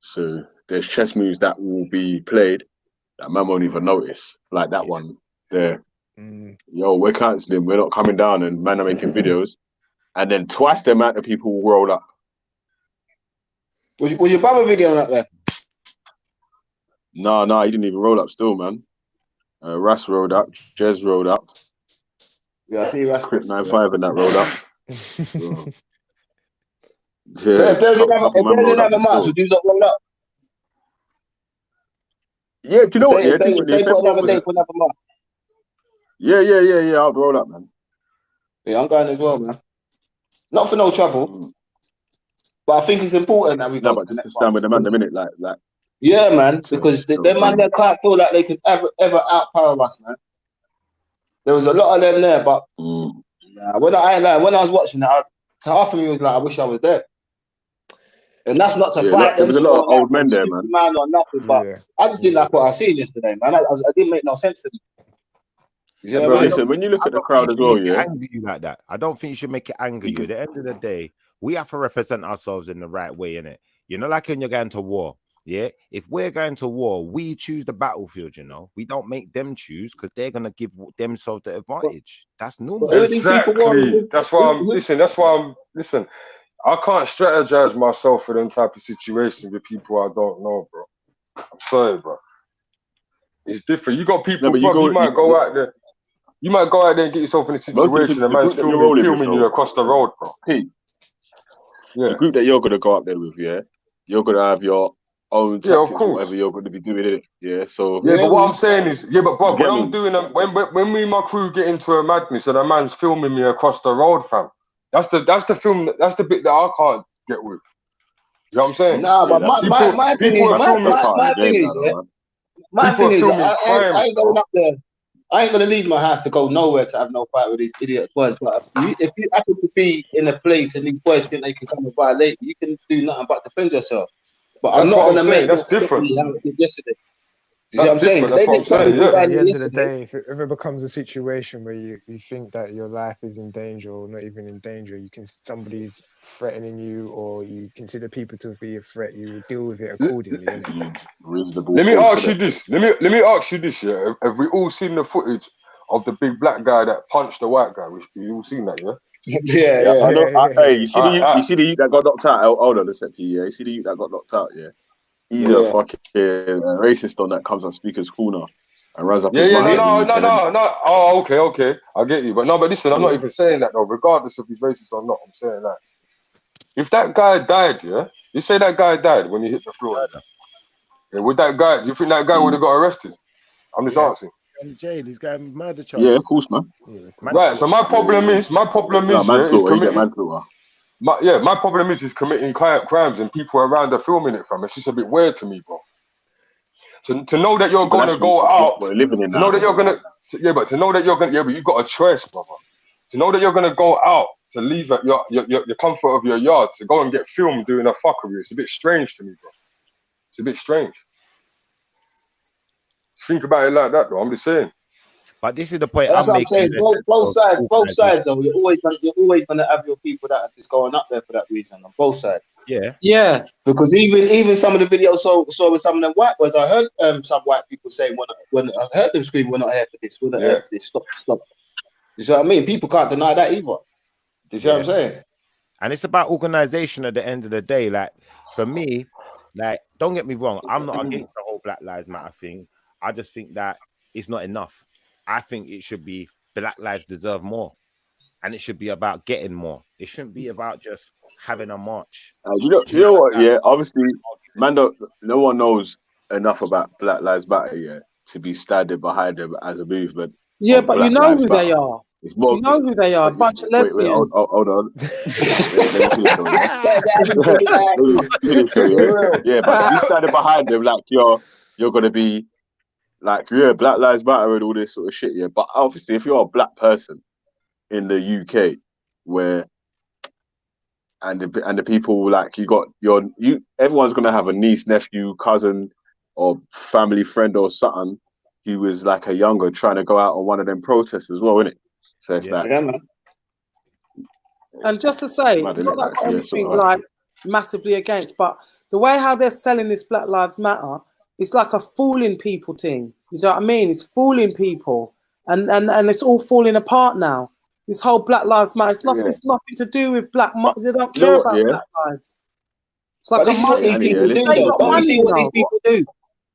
So there's chess moves that will be played that man won't even notice, like that one there. Yo, we're cancelling, we're not coming down, and man are making videos, and then twice the amount of people will roll up. Was your brother video up there? No, he didn't even roll up still, man. Ras rolled up, Jez rolled up. Yeah, I see Ras. Crit 95 in that rolled up. So if there's another match, would you not roll up? Yeah, do you know what? They put another day for another match. Yeah, I'll roll up, man. Yeah, I'm going as well, man. Not for no trouble, but I think it's important that we go. No, but just to stand with the man a minute, like. Yeah, man, because them man that can't feel like they can ever outpower us, man. There was a lot of them there, but when I was watching that, half of me was like, I wish I was there. And that's not to fight them. There was a lot of old men there, man. Man or nothing, but I just didn't like what I seen yesterday, man. I didn't make no sense to me. Yeah, but listen, when you look at the crowd as well, anger you like that. I don't think you should make it anger you. At the end of the day, we have to represent ourselves in the right way, innit? You know, like when you're going to war. Yeah, if we're going to war, we choose the battlefield. You know, we don't make them choose because they're gonna give themselves the advantage. That's normal. Exactly. That's why I'm listen. I can't strategize myself for them type of situations with people I don't know, bro. I'm sorry, bro. It's different. You got people. You might go out there and get yourself in a situation. A man's filming you across the road, bro. Hey, the group that you're gonna go up there with, you're gonna have your own tactics, whatever you're going to be doing it. So but what I'm saying is, but bro, when I'm doing them, when me and my crew get into a madness and a man's filming me across the road, fam, that's the bit that I can't get with. You know what I'm saying? Nah, but my thing is, I ain't going up there. I ain't gonna leave my house to go nowhere to have no fight with these idiot boys. But if you happen to be in a place and these boys think they can come and violate, you can do nothing but defend yourself. But I'm not gonna make that's different. How it did yesterday. You see what I'm saying? At the end of the day, if it becomes a situation where you think that your life is in danger or not even in danger, somebody's threatening you or you consider people to be a threat, you will deal with it accordingly. Let me ask you this. Let me ask you this. Yeah, have we all seen the footage of the big black guy that punched the white guy? You all seen that? Yeah. Hey, you see the youth that got knocked out? Hold on a second. You see the youth that got knocked out? Yeah. He's a fucking racist on that comes on Speaker's Corner and runs up. No. Oh, okay. I get you, but listen, I'm not even saying that though. Regardless if he's racist or not, I'm saying that if that guy died, you say that guy died when he hit the floor. Would that guy? Do you think that guy would have got arrested? I'm just asking. Jail, he's getting murder charges. Yeah, of course, man. Right. So my problem is, manslaughter. my problem is committing crimes and people around are filming it from. It's just a bit weird to me, bro. To know that you're going to go out, to know that you're going to, but to know that you're going to, but you've got a choice, brother. To know that you're going to go out, to leave at your comfort of your yard, to go and get filmed doing a fuckery, it's a bit strange to me, bro. It's a bit strange. Think about it like that, bro. I'm just saying. But this is the point That's I'm what I'm saying. making. Both sides, though. You're always gonna have your people that are just going up there for that reason on both sides. Yeah. Because even some of the videos, so with some of them white boys, I heard some white people saying when I heard them scream, "We're not here for this. We're not here for this. Stop." You see what I mean? People can't deny that either. You see what I'm saying? And it's about organization at the end of the day. Like for me, like don't get me wrong, I'm not against the whole Black Lives Matter thing. I just think that it's not enough. I think it should be Black lives deserve more, and it should be about getting more. It shouldn't be about just having a march. You know what? Yeah, obviously, man, no one knows enough about Black Lives Matter yet to be standing behind them as a movement. Yeah, but you know who they are. It's more, you know who they are. A bunch of lesbians. Hold on. Yeah, but if you standing behind them like you're gonna be like, Black Lives Matter and all this sort of shit, yeah. But obviously, if you're a black person in the UK, where and the people like everyone's gonna have a niece, nephew, cousin, or family friend or something who was like a younger trying to go out on one of them protests as well, innit? So it's like, and just to say, not that I've got anything like massively against, but the way how they're selling this Black Lives Matter, it's like a fooling people thing. You know what I mean? It's fooling people, and it's all falling apart now. This whole Black Lives Matter, it's nothing to do with black. They don't care about Black lives. It's like what these people do. Don't you see what these people do?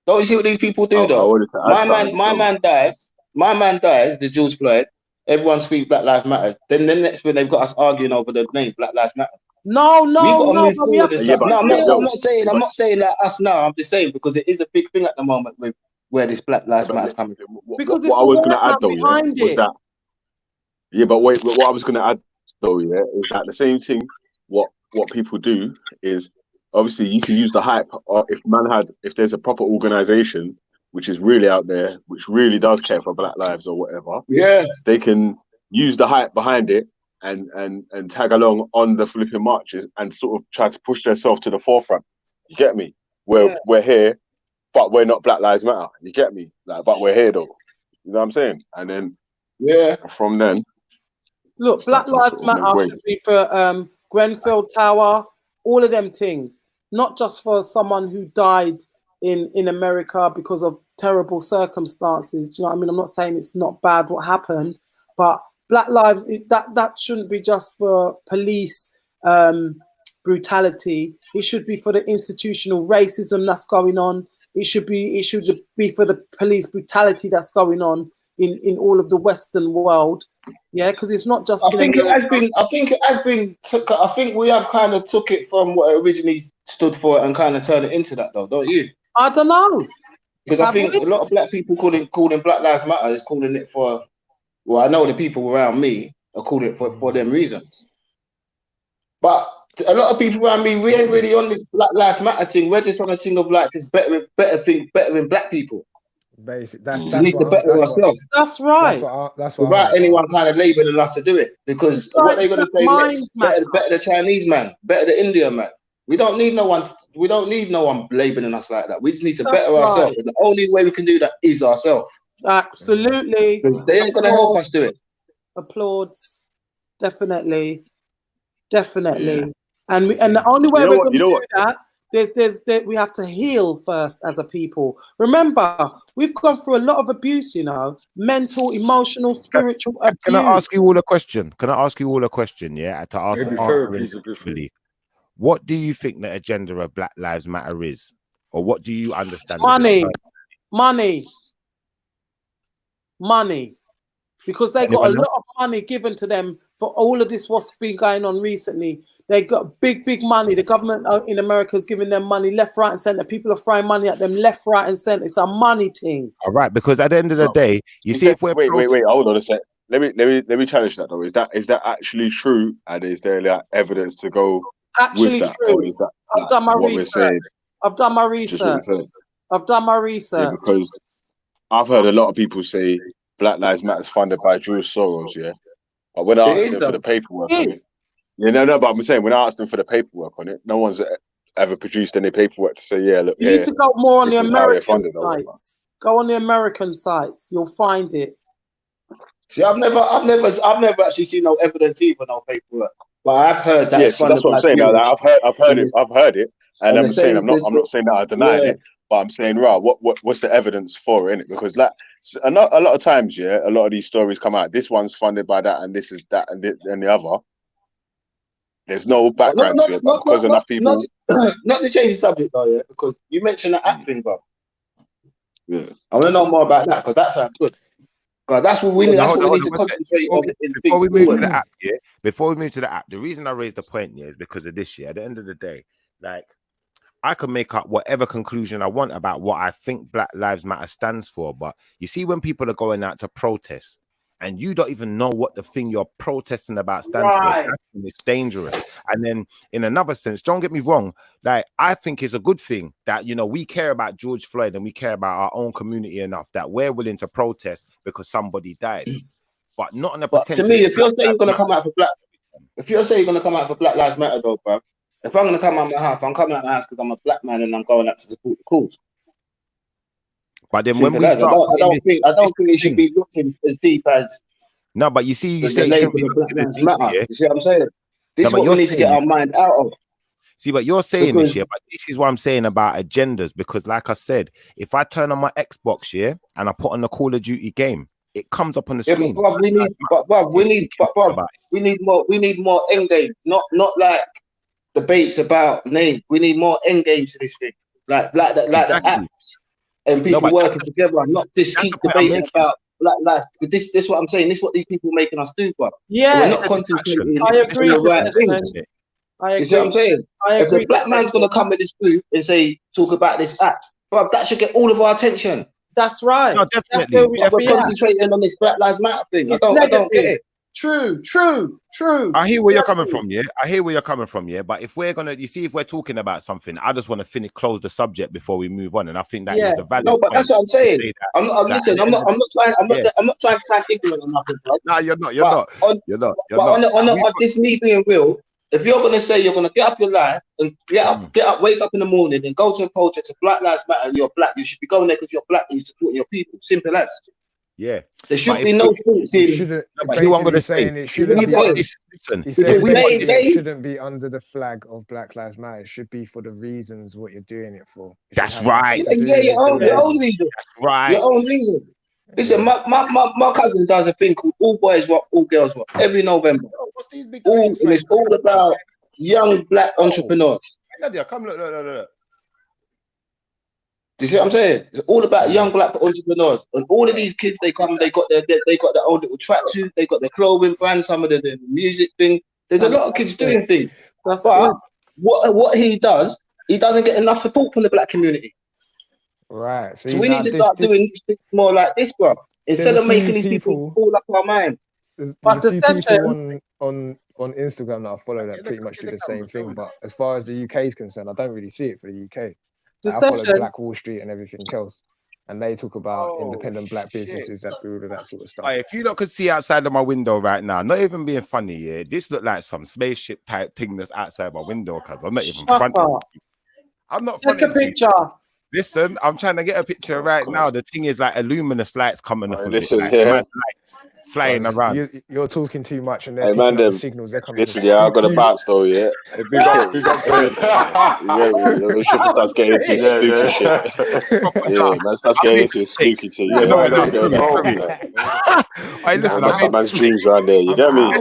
Don't you see what these people do though? My man dies. The George Floyd. Everyone screams Black Lives Matter. Then the next thing they've got us arguing over the name Black Lives Matter. No. I'm not saying that us now. I'm just saying because it is a big thing at the moment with where this Black Lives Matter is coming from. Because what I was going to add though was that. Yeah, but wait. What I was going to add though, is that the same thing. What people do is obviously you can use the hype, or if there's a proper organization which is really out there, which really does care for Black lives or whatever. Yeah, they can use the hype behind it and tag along on the flipping marches and sort of try to push themselves to the forefront. You get me? We're here, but we're not Black Lives Matter. You get me? Like, but we're here though. You know what I'm saying? And then from then, look, Black Lives Matter should be for Grenfell Tower, all of them things, not just for someone who died in America because of terrible circumstances. Do you know what I mean? I'm not saying it's not bad what happened, but Black lives, that shouldn't be just for police brutality. It should be for the institutional racism that's going on. It should be for the police brutality that's going on in all of the Western world. Yeah, because it's not just. I think we have kind of took it from what it originally stood for and kind of turned it into that, though, don't you? I don't know. Because I think a lot of black people calling Black Lives Matter is calling it for. Well, I know the people around me are calling it for them reasons. But a lot of people around me, we ain't really on this Black Lives Matter thing. We're just on a thing of like just better than black people. Basic. We need to better ourselves. That's right. That's what without anyone kind of labeling us to do it. Because what they're going to say next, better the Chinese man, better the Indian man. We don't need no one. We don't need no one labeling us like that. We just need to better ourselves. And the only way we can do that is ourselves. Absolutely. They ain't going to help us do it. Applauds. Definitely. Yeah. And the only way we're going to do that, we have to heal first as a people. Remember, we've gone through a lot of abuse, mental, emotional, spiritual abuse. Can I ask you all a question? Yeah, to ask individually. What do you think the agenda of Black Lives Matter is? Or what do you understand? Money. Because they got a lot of money given to them for all of this what's been going on recently. They got big money. The government in America is giving them money left, right, and center. People are throwing money at them left, right, and center. It's a money thing. All right, because at the end of the day, you see, if we're wait, hold on a sec. let me challenge that though. Is that actually true? And is there like evidence to go Actually with that? true. Or is that I've done my what we're research. saying? I've done my Just what you're research. saying? I've done my Yeah, research. because I've heard a lot of people say Black Lives Matter is funded by George Soros, yeah. But when I It asked is them though. for the paperwork It on it, is. no, but I'm saying when I asked them for the paperwork on it, no one's ever produced any paperwork to say, yeah, look, You need to go more on this the is how they're American funded or whatever. sites. Go on the American sites. You'll find it. See, I've never actually seen no evidence either, no paperwork. But I've heard that Yeah, it's so funded that's what by I'm saying. Now Jews. that I've heard it, and And I'm the saying same I'm not saying that I deny yeah. it, but I'm saying, right, what's the evidence for it? Innit? Because like a lot of times, yeah, a lot of these stories come out. This one's funded by that, and this is that, and the other. There's no background to it, but because enough people. Not to change the subject though, yeah, because you mentioned the app thing, bro. Yeah. I want to know more about that because that sounds good. Because that's what we need. That's what we need to concentrate on. Before we move to the app, yeah. Before we move to the app, the reason I raised the point here is because of this year. At the end of the day, like I can make up whatever conclusion I want about what I think Black Lives Matter stands for, but you see, when people are going out to protest, and you don't even know what the thing you're protesting about stands for, it's dangerous. And then in another sense, don't get me wrong, like I think it's a good thing that, you know, we care about George Floyd and we care about our own community enough that we're willing to protest because somebody died. But not on a But to me, if you're saying you're gonna come out for Black Lives Matter though, bro, if I'm gonna come out of my house, I'm coming out of my house because I'm a black man and I'm going out to support the cause. But then when we start, I don't think it should be looked in as deep as no. But you see, you say the name of the Black Lives Matter. Yeah? You see what I'm saying? This is what we need to get our mind out of. See, but you're saying this year, but this is what I'm saying about agendas, because like I said, if I turn on my Xbox here and I put on the Call of Duty game, it comes up on the screen. But we need more end game, not like debates about name. We need more end games to this thing, like the apps and people working together, not just keep debating about Black lives. This what I'm saying. This what these people making us do, bro. Yeah, so we're not concentrating I agree on the right things. I agree. You see what I'm saying? If agree. a black man's gonna come in this group and say talk about this app, bro, that should get all of our attention. That's right. No, definitely. We're concentrating on this Black Lives Matter thing. I don't get it. True. I hear where you're coming from, yeah. I hear where you're coming from, yeah. But if we're talking about something, I just want to close the subject before we move on, and I think that is a valid. No, but that's what I'm saying. I'm not trying to sound ignorant or nothing, bro. No, you're not. On this me being real, if you're gonna say you're gonna get up your life and get up, wake up in the morning and go to a protest of Black Lives Matter and you're black, you should be going there because you're black and you're supporting your people. Simple as. Yeah, there should be no faults in. I'm going to say it shouldn't be. Listen, it shouldn't be under the flag of Black Lives Matter. It should be for the reasons what you're doing it for. That's right. Yeah, your own reason. That's right. Your own reason. Listen, my cousin does a thing called All Boys Rock, All Girls Rock every November. And it's all about young black entrepreneurs. Come look. Do you see what I'm saying? It's all about young black entrepreneurs, and all of these kids they got their own little tracksuit, they got their clothing brand, some of the music thing. There's a lot of kids doing things, but what he does, he doesn't get enough support from the black community. Right. So we need to start doing things more like this, bro. Instead of making these people fall up our mind. But the people on Instagram that I follow that pretty much do the same thing. But as far as the UK is concerned, I don't really see it for the UK. I follow Black Wall Street and everything else, and they talk about independent black businesses that do all of that sort of stuff. If you lot could see outside of my window right now, not even being funny, yeah, this look like some spaceship type thing that's outside my window. Cause I'm not even fronting. I'm not fronting. Take a picture. Listen, I'm trying to get a picture right now. The thing is like luminous lights coming off of it. Like, lights flying around. You're talking too much, and they're picking up the signals. They're coming. Listen, I got a bounce though, yeah. Big up. The shit starts getting into spooky shit. Yeah, man starts getting into spooky shit. You know what's going on. Hey, listen, that's some man's dreams around there. You get me? Yeah.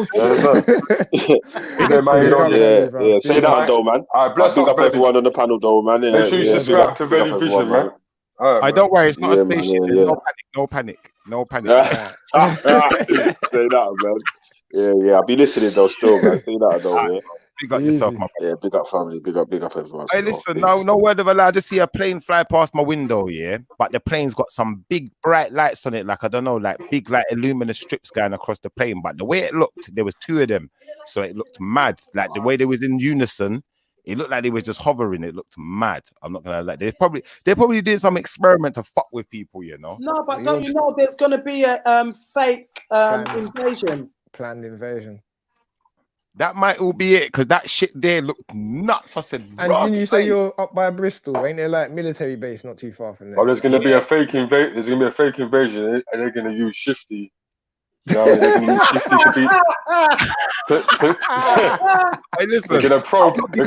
Say that though, man. Big up everyone on the panel though, man. Make sure you subscribe to Valley Vision, man. I don't worry, it's not a spaceship. No panic. Say that, man. Yeah. I'll be listening though, still, man. Say that though, yeah. Big up yourself, Easy. my Yeah, big up family, big up everyone. Hey, listen, no word of a lie. I just see a plane fly past my window, yeah. But the plane's got some big bright lights on it, like I don't know, like big like luminous strips going across the plane. But the way it looked, there was two of them, so it looked mad. Like the way they was in unison, it looked like they was just hovering. It looked mad. I'm not gonna lie. They probably did some experiment to fuck with people, you know. No, but don't you know there's gonna be a fake invasion? Planned invasion. That might all be it, because that shit there looked nuts. I said, And didn't you say you're up by Bristol? Ain't there like military base not too far from there? Oh, there's gonna be a fake invasion. There's gonna be a fake invasion, and they're gonna use Shifty. You know what I mean? They're gonna use Shifty to be. Hey, listen, they're gonna probe you.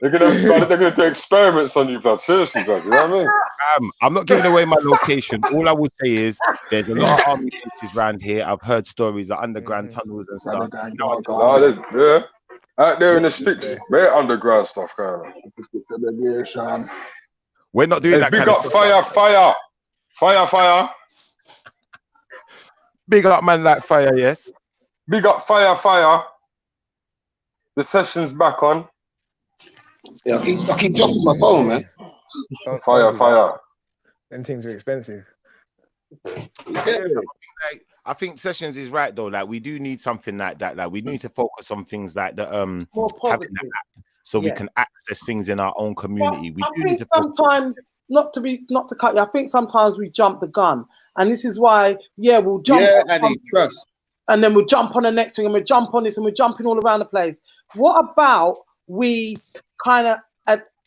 They're gonna do experiments on you, blood. Seriously, blood. You know what I mean? I'm not giving away my location. All I would say is there's a lot of army bases around here. I've heard stories of underground tunnels and stuff. Yeah. Out there in the sticks, very underground stuff going on. We're not doing that. Big kind up of stuff. fire. Big up man like fire, yes. Big up fire. The session's back on. Yeah, I keep dropping my phone, man. Fire. Them things are expensive. I think Sessions is right though. Like we do need something like that. Like we need to focus on things like the More having positive. that app so we can access things in our own community. I think sometimes, not to cut you, I think sometimes we jump the gun, and this is why, we'll jump. Yeah, Annie, trust. And then we'll jump on the next thing, and we'll jump on this, and we're jumping all around the place. What about we kind of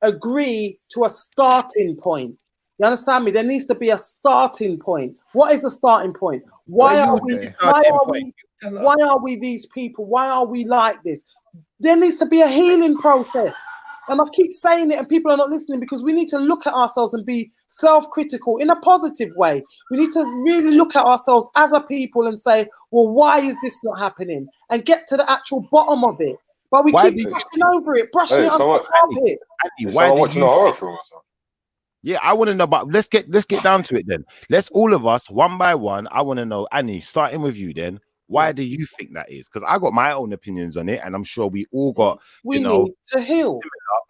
agree to a starting point? You understand me? There needs to be a starting point. What is the starting point? Why are we these people? Why are we like this? There needs to be a healing process. And I keep saying it and people are not listening because we need to look at ourselves and be self-critical in a positive way. We need to really look at ourselves as a people and say, well, why is this not happening? And get to the actual bottom of it. But we keep brushing over it, brushing it under the carpet. Why watching a horror film or something? Yeah, I want to know, but let's get down to it then. Let's all of us, one by one, I want to know, Annie, starting with you then, why do you think that is? Because I got my own opinions on it, and I'm sure we all got, need to heal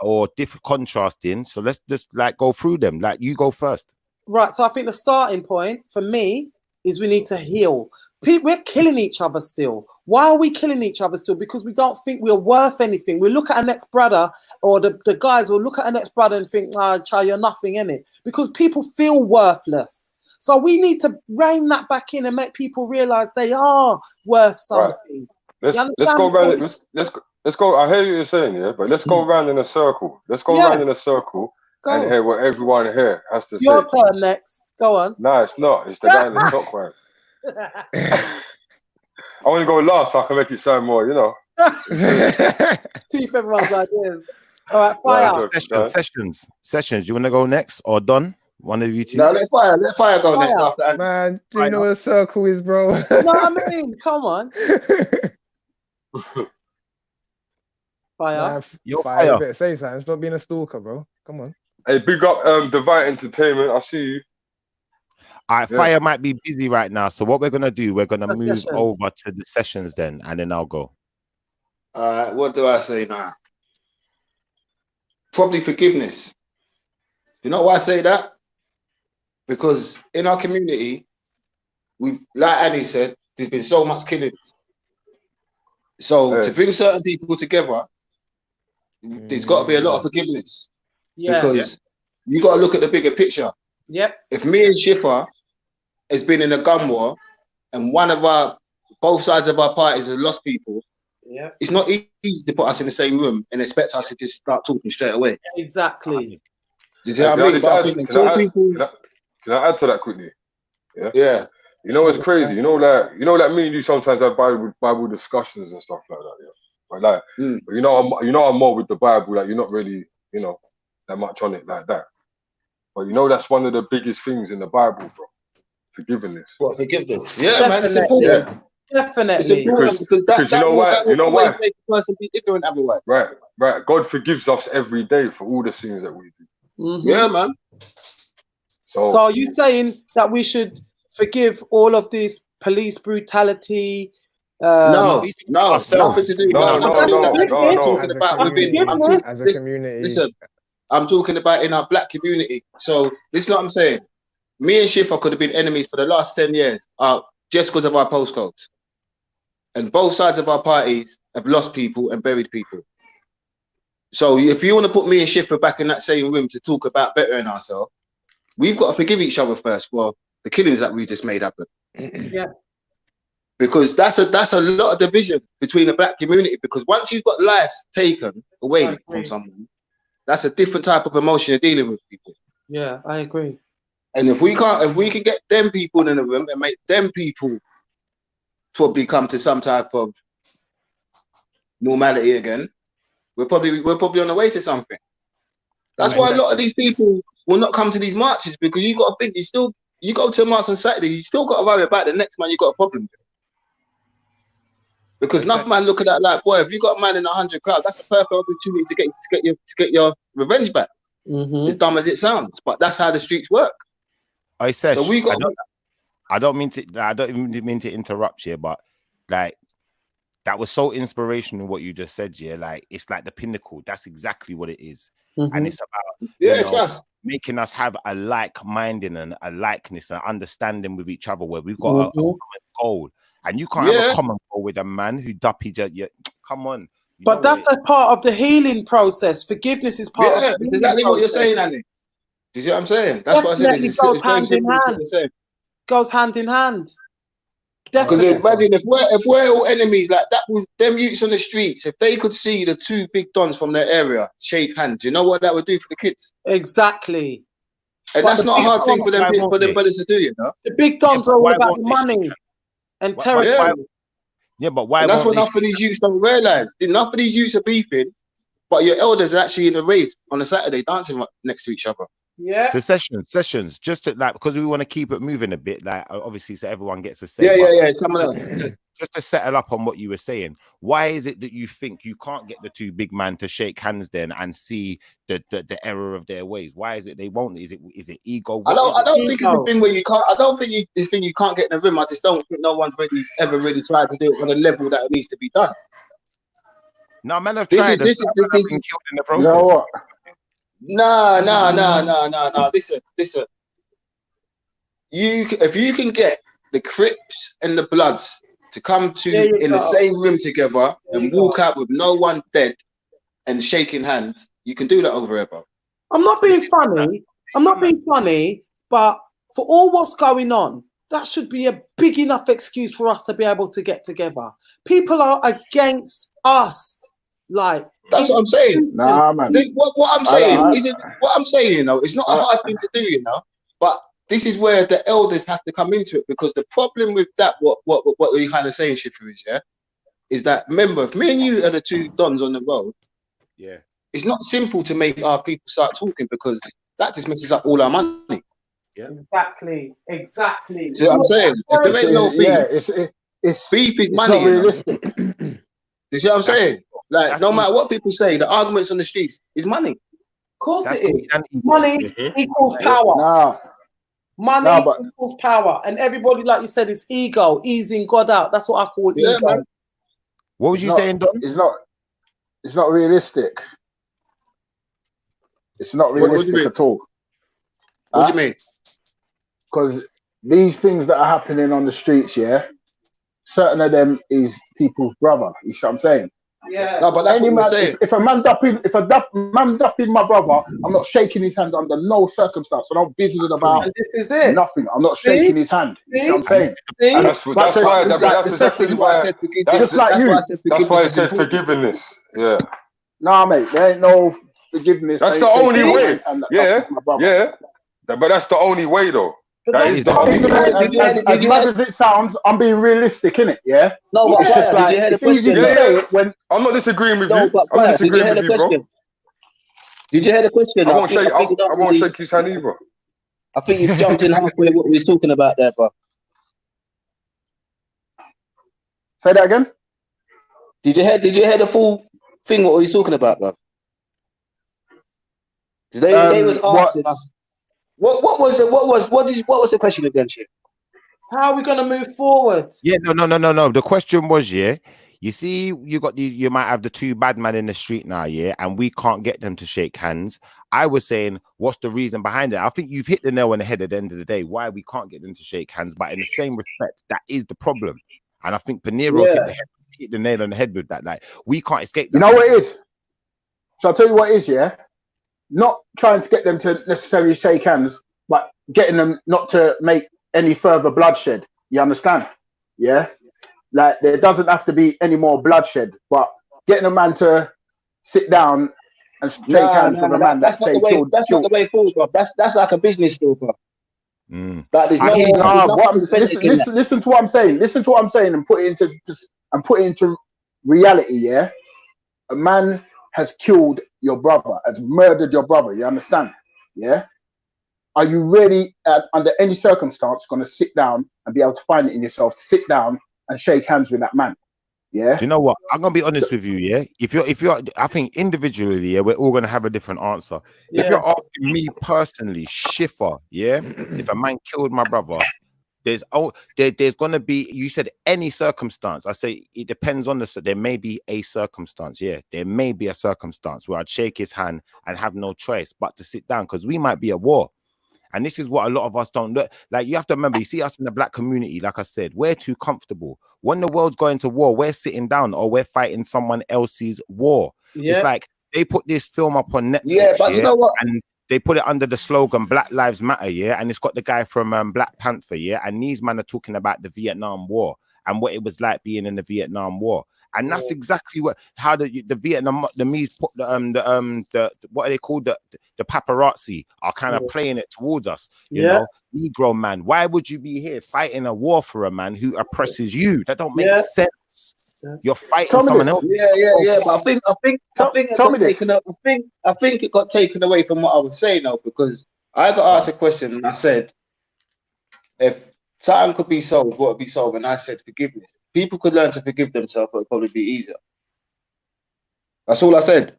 or different contrasting. So let's just like go through them. Like you go first. Right. So I think the starting point for me is we need to heal. We're killing each other still. Why are we killing each other still? Because we don't think we're worth anything. We look at our next brother, or the guys will look at our next brother and think, child, you're nothing, innit? Because people feel worthless. So we need to rein that back in and make people realize they are worth something. Right. Let's go around. Let's go. I hear what you're saying, yeah, but let's go around in a circle. Let's go around in a circle and hear what everyone here has to say. Your turn next. Go on. No, it's not. It's the guy in the clockwise. I want to go last so I can make it sound more, you know. See if everyone's ideas. All right, fire. Sessions. You want to go next or Don? One of you two. No, let fire go next after. Man, do you know what a circle is, bro? You know what I mean? Come on. Fire. Man, fire. You better say something. Stop being a stalker, bro. Come on. Hey, big up Divine Entertainment. I see you. All right, Fire might be busy right now. So what we're gonna do, we're gonna move over to the sessions then, and then I'll go. All right, what do I say now? Probably forgiveness. You know why I say that? Because in our community, like Annie said, there's been so much killing. So to bring certain people together, there's got to be a lot of forgiveness. Yeah. Because you got to look at the bigger picture. Yep. If me and Shiffa has been in a gun war, and both sides of our parties have lost people, it's not easy to put us in the same room and expect us to just start talking straight away. Exactly. Do you see what I mean? But I think until people. Can I add to that quickly? Yeah. You know what's crazy? You know, like me and you sometimes have Bible discussions and stuff like that. Yeah. But like, but you know, I'm more with the Bible. Like, you're not really, that much on it like that. But that's one of the biggest things in the Bible, bro. Forgiveness. What, forgiveness? Yeah, man. It's important. Definitely. It's important because that will always make a person be ignorant otherwise. Right. God forgives us every day for all the sins that we do. Mm-hmm. Yeah, man. So are you saying that we should forgive all of this police brutality, No, nothing to do. No. I'm talking about within. As a community. Listen, I'm talking about in our black community. So this is what I'm saying. Me and Shiffa could have been enemies for the last 10 years, just because of our postcodes. And both sides of our parties have lost people and buried people. So if you want to put me and Shiffa back in that same room to talk about bettering ourselves, we've got to forgive each other first for the killings that we just made happen. Yeah. Because that's a lot of division between the black community. Because once you've got lives taken away from someone, that's a different type of emotion you're dealing with people. Yeah, I agree. And if we can get them people in the room and make them people probably come to some type of normality again, we're probably on the way to something. That's why a lot of these people will not come to these marches, because you got to think you go to a march on Saturday, you still got to worry about the next man you got a problem with. Because enough man look at that like, boy, if you got a man in 100 crowd, that's a perfect opportunity to get your revenge back. As dumb as it sounds, but that's how the streets work. I said, so we got. I don't mean to interrupt you, but like that was so inspirational what you just said. Yeah, like it's like the pinnacle. That's exactly what it is, and it's about making us have a like-minded and a likeness and understanding with each other, where we've got a common goal. And you can't have a common goal with a man who duppy just yet. Come on. But that's a part of the healing process. Forgiveness is part of the healing exactly what you're process. saying, Annie. Do you see what I'm saying? That's what I said. It's hand in hand. Goes hand in hand. Because imagine if we're all enemies like that, with them youths on the streets, if they could see the two big dons from their area shake hands, you know what that would do for the kids? Exactly. And that's not a hard thing for them brothers to do, you know. The big dons are all about money and territory. Yeah, but why? And that's what enough of these youths don't realize. Enough of these youths are beefing, but your elders are actually in the race on a Saturday dancing next to each other. Yeah. So sessions, just to like, because we want to keep it moving a bit, like obviously, so everyone gets a say. Yeah. Just to settle up on what you were saying, why is it that you think you can't get the two big men to shake hands then and see the error of their ways? Why is it they won't? Is it ego? I don't think it's a thing where you can't. I don't think the thing you can't get in the room. I just don't think no one's ever really tried to do it on a level that it needs to be done. No, man, I've tried. This is been killed in the process. You know what? No. Listen. If you can get the Crips and the Bloods to come in the same room together and walk out with no one dead and shaking hands, you can do that over ever. I'm not being funny. But for all what's going on, that should be a big enough excuse for us to be able to get together. People are against us. Like, that's what I'm saying. Nah, man. What I'm saying, you know, it's not a hard thing to do, you know. But this is where the elders have to come into it, because the problem with that, what you're kind of saying, Shiffa, is that, remember, if me and you are the two dons on the road, it's not simple to make our people start talking, because that just messes up all our money. Yeah, exactly. See what I'm saying? If there ain't no beef, beef is money. Realistic. You see what I'm saying? Like, no matter what people say, the arguments on the streets is money. Of course it is. Money equals power. Money equals power. And everybody, like you said, is ego, easing God out. That's what I call ego. Man. What was you saying, Don? It's not realistic. It's not realistic at all. What do you mean? Because these things that are happening on the streets, certain of them is people's brother. You see what I'm saying? Yeah. No, but that's what we're saying. If a man dupping my brother, I'm not shaking his hand under no circumstance. I don't visit about nothing. I'm not shaking his hand. You see what I'm saying? That's why I said forgiveness. Yeah. Nah, mate, there ain't no forgiveness. That's the only way. Yeah. But that's the only way, though. As bad as it sounds, I'm being realistic, innit? Yeah. No, but just like, it's easy to say it when I'm not disagreeing with you. I'm did you hear the question? Did you hear the question? I won't shake his hand either. I think you jumped in halfway what we was talking about there, bro. Say that again. Did you hear the full thing what we was talking about, bro? They was asking us. What was the question again, Chip? How are we going to move forward? Yeah, no. The question was, yeah, you see, you got these, you might have the two bad men in the street now, yeah, and we can't get them to shake hands. I was saying, what's the reason behind it? I think you've hit the nail on the head at the end of the day, why we can't get them to shake hands. But in the same respect, that is the problem. And I think Peniros hit the nail on the head with that. Like, we can't escape that. You know what it is? So I'll tell you what it is, yeah? Not trying to get them to necessarily shake hands, but getting them not to make any further bloodshed. You understand? Yeah? Like, there doesn't have to be any more bloodshed, but getting a man to sit down and shake hands with a man that's not the way. That's not the way forward, bro. That's like a business deal, bro. Like, there's listen to what I'm saying. Listen to what I'm saying, and put it into reality. Yeah, a man has killed your brother, has murdered your brother. You understand? Yeah. Are you really, under any circumstance, going to sit down and be able to find it in yourself to sit down and shake hands with that man? Yeah. Do you know what? I'm gonna be honest with you. Yeah. If you're, I think individually, yeah, we're all gonna have a different answer. Yeah. If you're asking me personally, Shiffa, yeah, if a man killed my brother, there's gonna be. You said any circumstance. I say it depends on the. There may be a circumstance. Yeah, there may be a circumstance where I'd shake his hand and have no choice but to sit down because we might be at war. And this is what a lot of us don't look like. You have to remember, you see us in the black community, like I said, we're too comfortable. When the world's going to war, we're sitting down or we're fighting someone else's war. Yeah. It's like they put this film up on Netflix. Yeah, but you know what? And they put it under the slogan Black Lives Matter, yeah. And it's got the guy from Black Panther, yeah. And these men are talking about the Vietnam War and what it was like being in the Vietnam War. And that's exactly how the Vietnamese put the what are they called, the paparazzi are kind of playing it towards us. You know, Negro man, why would you be here fighting a war for a man who oppresses you? That don't make sense. You're fighting someone else. Yeah. But I think it got taken away from what I was saying though, because I got asked a question and I said, if something could be solved, what would be solved? And I said forgiveness. People could learn to forgive themselves, it would probably be easier. That's all I said.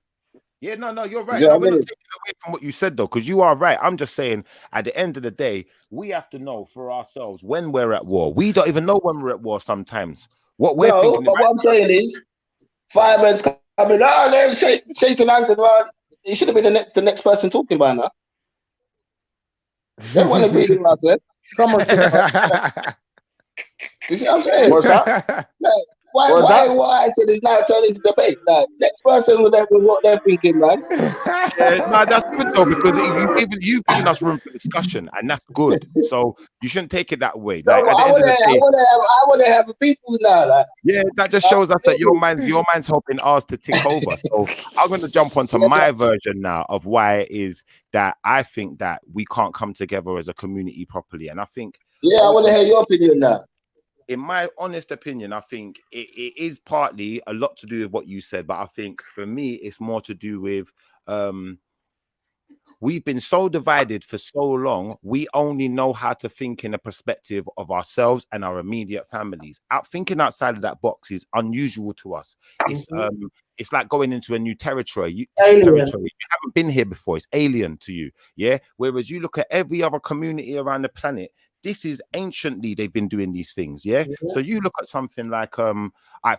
Yeah, no, you're right. No, we're not taking away from what you said though, because you are right. I'm just saying, at the end of the day, we have to know for ourselves when we're at war. We don't even know when we're at war sometimes. What we're thinking. But what I'm saying is, firemen's coming, they're shaking hands and it should have been the next person talking by now. They want to agree with what I said. Come on. You see what I'm saying? What's that? Like, why I said it's now turning into debate? Like, next person with what they're thinking, man. No, that's good though, because you've given us room for discussion, and that's good. So you shouldn't take it that way. Like, I want to have people now. Like, yeah, that just shows us that your man's helping ours to tick over. So I'm going to jump onto my version now of why it is that I think that we can't come together as a community properly, and I think. Yeah, I want to hear your opinion now. In my honest opinion, I think it is partly a lot to do with what you said, but I think for me, it's more to do with we've been so divided for so long. We only know how to think in a perspective of ourselves and our immediate families. Thinking outside of that box is unusual to us. It's like going into a new territory. You haven't been here before. It's alien to you. Yeah. Whereas you look at every other community around the planet, this is anciently they've been doing these things, yeah. So you look at something like for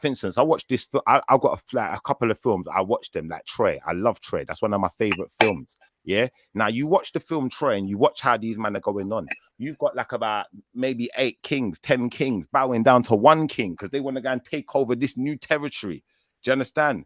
instance, I watched this. I've got a couple of films. I watched them, like Trey. I love Trey. That's one of my favorite films. Yeah. Now you watch the film Trey and you watch how these men are going on. You've got like about maybe 8 kings, 10 kings bowing down to one king because they want to go and take over this new territory. Do you understand?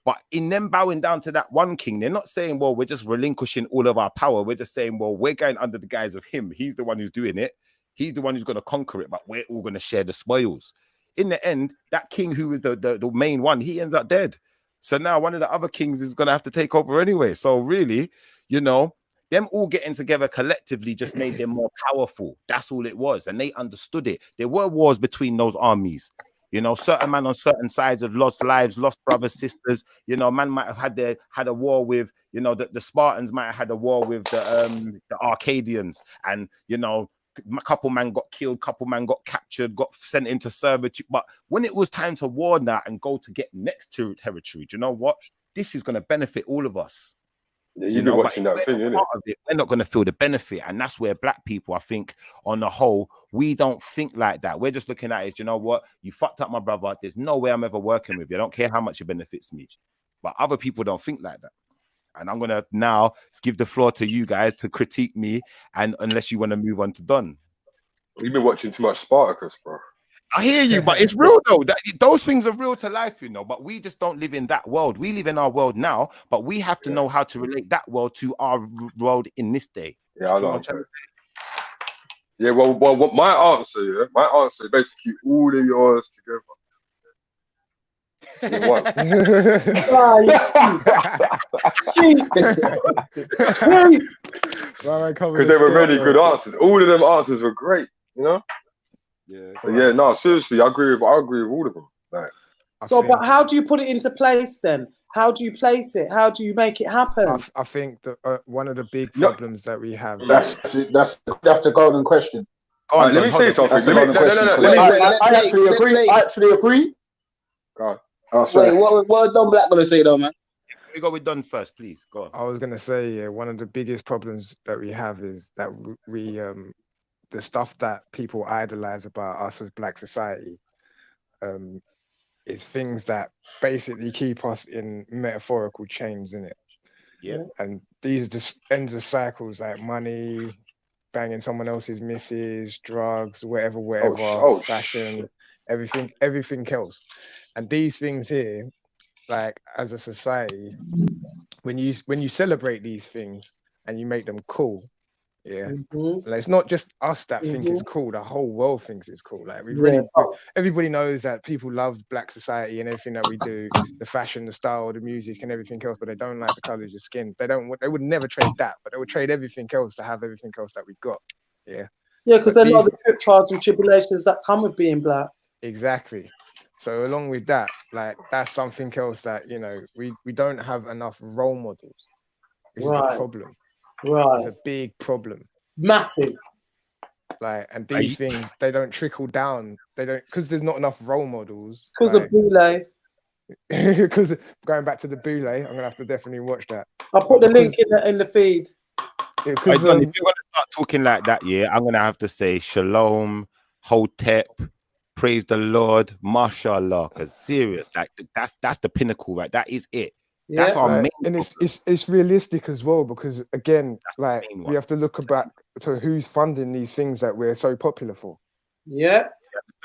But in them bowing down to that one king, they're not saying, well, we're just relinquishing all of our power. We're just saying, well, we're going under the guise of him. He's the one who's doing it. He's the one who's going to conquer it, but we're all going to share the spoils. In the end, that king who is the main one, he ends up dead. So now one of the other kings is going to have to take over anyway. So really, you know, them all getting together collectively just made them more powerful. That's all it was. And they understood it. There were wars between those armies. You know, certain men on certain sides have lost lives, lost brothers, sisters. You know, man might have had a war with, you know, the Spartans might have had a war with the Arcadians, and you know, a couple man got killed, couple man got captured, got sent into servitude. But when it was time to war now and go to get next to territory, do you know what? This is going to benefit all of us. Yeah, you've been watching that thing, innit? We're not going to feel the benefit. And that's where black people, I think, on the whole, we don't think like that. We're just looking at it, you know what? You fucked up my brother. There's no way I'm ever working with you. I don't care how much it benefits me. But other people don't think like that. And I'm going to now give the floor to you guys to critique me, and unless you want to move on to Don. You've been watching too much Spartacus, bro. I hear you, but it's real though. Those things are real to life, you know, but we just don't live in that world. We live in our world now, but we have to know how to relate that world to our world in this day. Yeah, I know. Yeah, well, my answer is basically all of yours together. Because they were really good answers. All of them answers were great, you know. Yeah. So yeah, no, seriously, I agree with all of them. Like, but how do you put it into place then? How do you place it? How do you make it happen? I think that one of the big problems that we have. That's the golden question. Let me say something. I actually agree. Go on. Oh, sorry. Wait, what Don Black gonna say though, man? We go with Don first, please. Go on. I was gonna say, yeah, one of the biggest problems that we have is that we the stuff that people idolize about us as black society is things that basically keep us in metaphorical chains, in it. Yeah. And these just endless cycles like money, banging someone else's missus, drugs, whatever, fashion, everything else. And these things here, like as a society, when you celebrate these things and you make them cool, yeah, like, it's not just us that think it's cool. The whole world thinks it's cool. Like everybody knows that people love black society and everything that we do, the fashion, the style, the music, and everything else. But they don't like the color of your skin. They would never trade that, but they would trade everything else to have everything else that we got. Yeah. Yeah, because they're not the trials and tribulations that come with being black. Exactly. So along with that, like that's something else that, you know, we don't have enough role models, which is a problem. Right. It's a big problem. Massive. Like, and these things, they don't trickle down. They don't, because there's not enough role models. Because of Boule. Because going back to the Boule, I'm gonna have to definitely watch that. I'll put the link in the feed. If you're gonna start talking like that, yeah, I'm gonna have to say Shalom, Hotep, praise the Lord, mashallah. Because serious, like that's the pinnacle, right? That is it. Yeah. That's our main. And it's realistic as well, because again, like we have to look back to who's funding these things that we're so popular for. Yeah.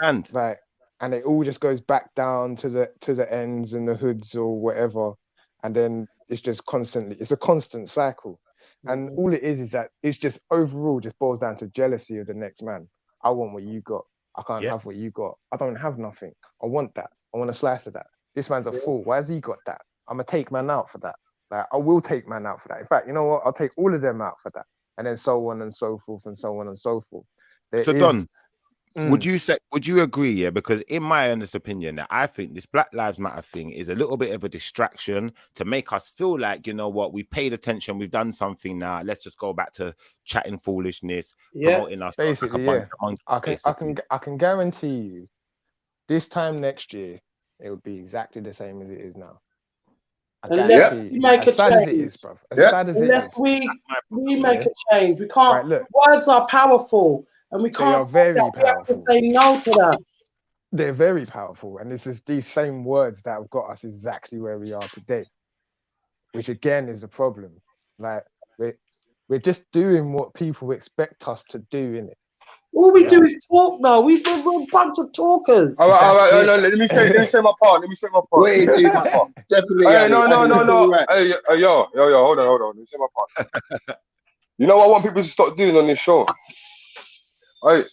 Understand? Like, and it all just goes back down to the ends and the hoods or whatever, and then it's just it's a constant cycle. And all it is that it's just overall just boils down to jealousy of the next man. I want what you got. I can't have what you got. I don't have nothing. I want that. I want a slice of that. This man's a fool. Why has he got that? I'm gonna take man out for that. Like, I will take man out for that. In fact, you know what? I'll take all of them out for that. And then so on and so forth and so on and so forth. Don, would you agree? Yeah, because in my honest opinion, that I think this Black Lives Matter thing is a little bit of a distraction to make us feel like, you know what, we've paid attention, we've done something now. Let's just go back to chatting foolishness, promoting us. Basically, I can guarantee you, this time next year, it would be exactly the same as it is now. Unless we make a change. Unless we make a change. We can't. Right, words are powerful, and we can't. They are very powerful. We have to say no to that. They're very powerful, and this is these same words that have got us exactly where we are today, which again is the problem. Like, we're just doing what people expect us to do, innit? All we do is talk now. We're a bunch of talkers. All right. No, let me say my part. Wait, definitely. No. Hey, yo, hold on. Let me say my part. You know what I want people to stop doing on this show? Hey.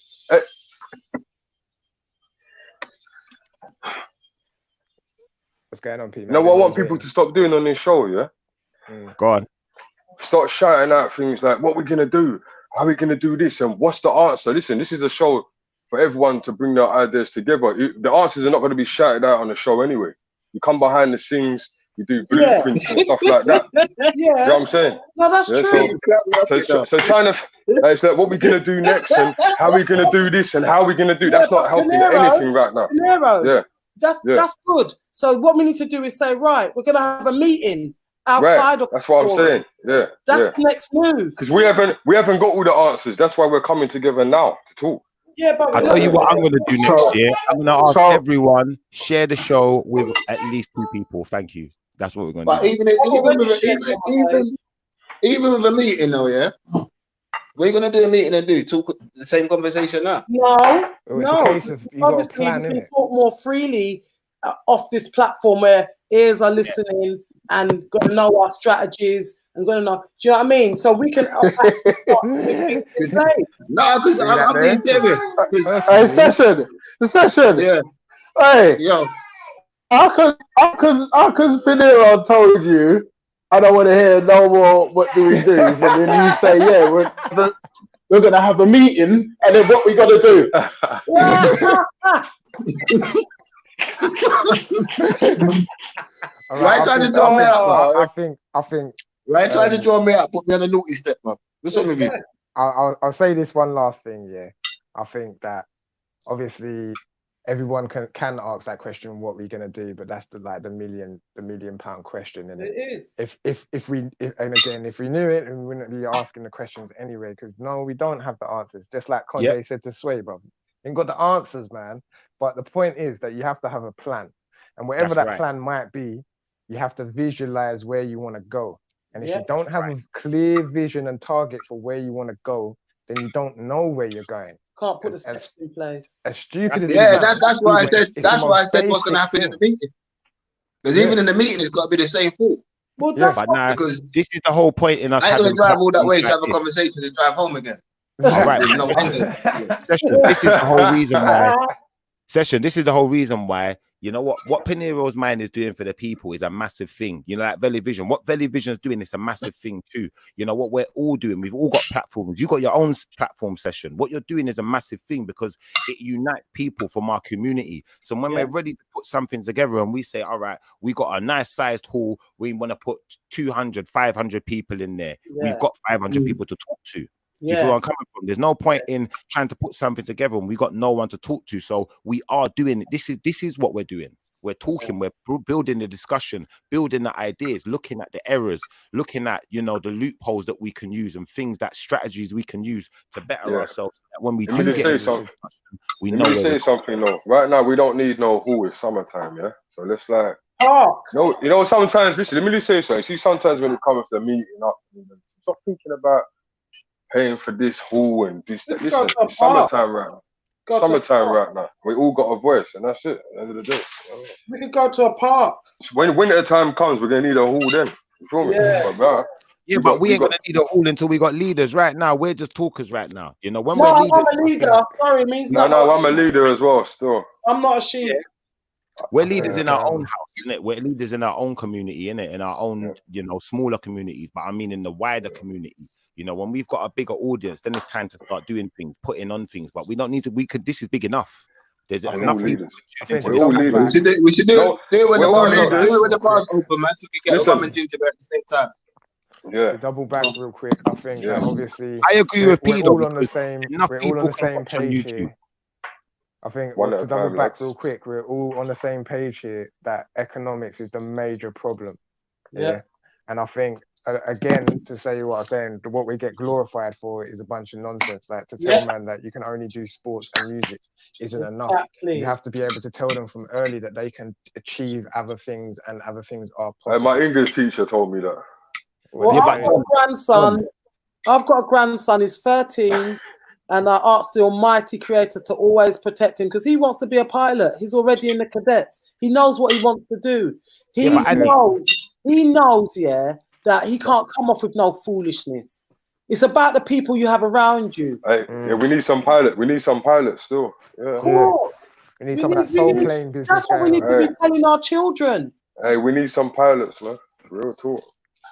What's going on, Pete? You know what I want people to stop doing on this show, yeah? Go on. Start shouting out things like, what we're going to do? How are we going to do this? And what's the answer? Listen, this is a show for everyone to bring their ideas together. The answers are not going to be shouted out on the show anyway. You come behind the scenes, you do blueprints and stuff like that. Yeah. You know what I'm saying? No, that's true. So trying to, it's like, what we're going to do next and how we're going to do this and how we're going to do. That's not helping anything right now. Peniros, that's good. So what we need to do is say, right, we're going to have a meeting outside of that's what I'm saying. Yeah, that's the next move. Because we haven't got all the answers. That's why we're coming together now to talk. Yeah, but I'll tell you what I'm going to do next year. I'm going to ask everyone, share the show with at least 2 people. Thank you. That's what we're going to do. Even with a meeting though, yeah? We're going to do a meeting and talk the same conversation now. No. It's a case of you got a plan, we can talk more freely off this platform where ears are listening and going to know our strategies and going to know. Do you know what I mean? So we can. No, because I'm being serious. Hey, session. Yeah. Hey. Yo. How can Peniros told you I don't want to hear no more what do we do? So then you say, yeah, we're gonna have a meeting and then what we gotta do? Why trying to draw me up? I think. Why trying to draw me up? Put me on the naughty step, man. What's wrong with you? I'll say this one last thing. Yeah, I think that obviously everyone can ask that question, what we're gonna do, but that's the million pound question, and it is. If we knew it, we wouldn't be asking the questions anyway. Because no, we don't have the answers. Just like Conde said to Sway, bro, you ain't got the answers, man. But the point is that you have to have a plan, and whatever plan might be, you have to visualize where you want to go. And if you don't have a clear vision and target for where you want to go, then you don't know where you're going. Can't put the steps in place. As stupid as that's why I said. That's why I said what's going to happen in the meeting. Because even in the meeting, it's got to be the same thought. Well, that's because this is the whole point in us. I ain't going to drive all that way to have a conversation and drive home again. All right. Session. This is the whole reason why. Session. This is the whole reason why. You know what Peniros Mind is doing for the people is a massive thing. You know, like Valley Vision. What Valley Vision is doing is a massive thing too. You know what we're all doing. We've all got platforms. You got your own platform, Session. What you're doing is a massive thing because it unites people from our community. So when we're ready to put something together and we say, all right, we got a nice sized hall. We want to put 200, 500 people in there. We've got 500 people to talk to. Do you feel where I'm coming from? There's no point in trying to put something together and we got no one to talk to. So we are doing it. This is what we're doing. We're talking, we're building the discussion, building the ideas, looking at the errors, looking at, the loopholes that we can use and strategies we can use to better ourselves. When we do get something, we know. Let me say something though. Right now, we don't need no hall. It's summertime, yeah. So let's sometimes listen. Let me just say something. See, sometimes when it comes to meeting up, stop thinking about paying for this hall and this. Listen, it's summertime right now. Right now. We all got a voice, and that's it. At the end of the day, we can go to a park. When winter time comes, we're gonna need a hall then. You feel me? But we ain't gonna need a hall until we got leaders. Right now, we're just talkers. Right now, when we're leaders. I'm a leader. Sorry, means no. I'm a leader as well. Still, I'm not a sheep. We're leaders in our own house, innit? We're leaders in our own community, innit? In our own, smaller communities. But I mean, in the wider community. When we've got a bigger audience, then it's time to start doing things, putting on things. But we don't need to. This is big enough. There's enough leaders. We should do it when the bars open, man. So we can get rum and ginger at the same time. Yeah. To double back real quick, I think obviously I agree with Peter. We're all on the same page here. I think to double back real quick, we're all on the same page here that economics is the major problem. Yeah. And I think again, to say what I'm saying, what we get glorified for is a bunch of nonsense. Like to tell man that you can only do sports and music isn't enough. You have to be able to tell them from early that they can achieve other things and other things are possible. My English teacher told me that. I've got a grandson. He's 13. And I asked the Almighty Creator to always protect him because he wants to be a pilot. He's already in the cadets. He knows what he wants to do. He knows, that he can't come off with no foolishness. It's about the people you have around you. We need some pilot. We need some pilots still. Yeah. Of course. We need some of that soul plane business. That's what we need to be telling our children. Hey, we need some pilots, man. Real talk.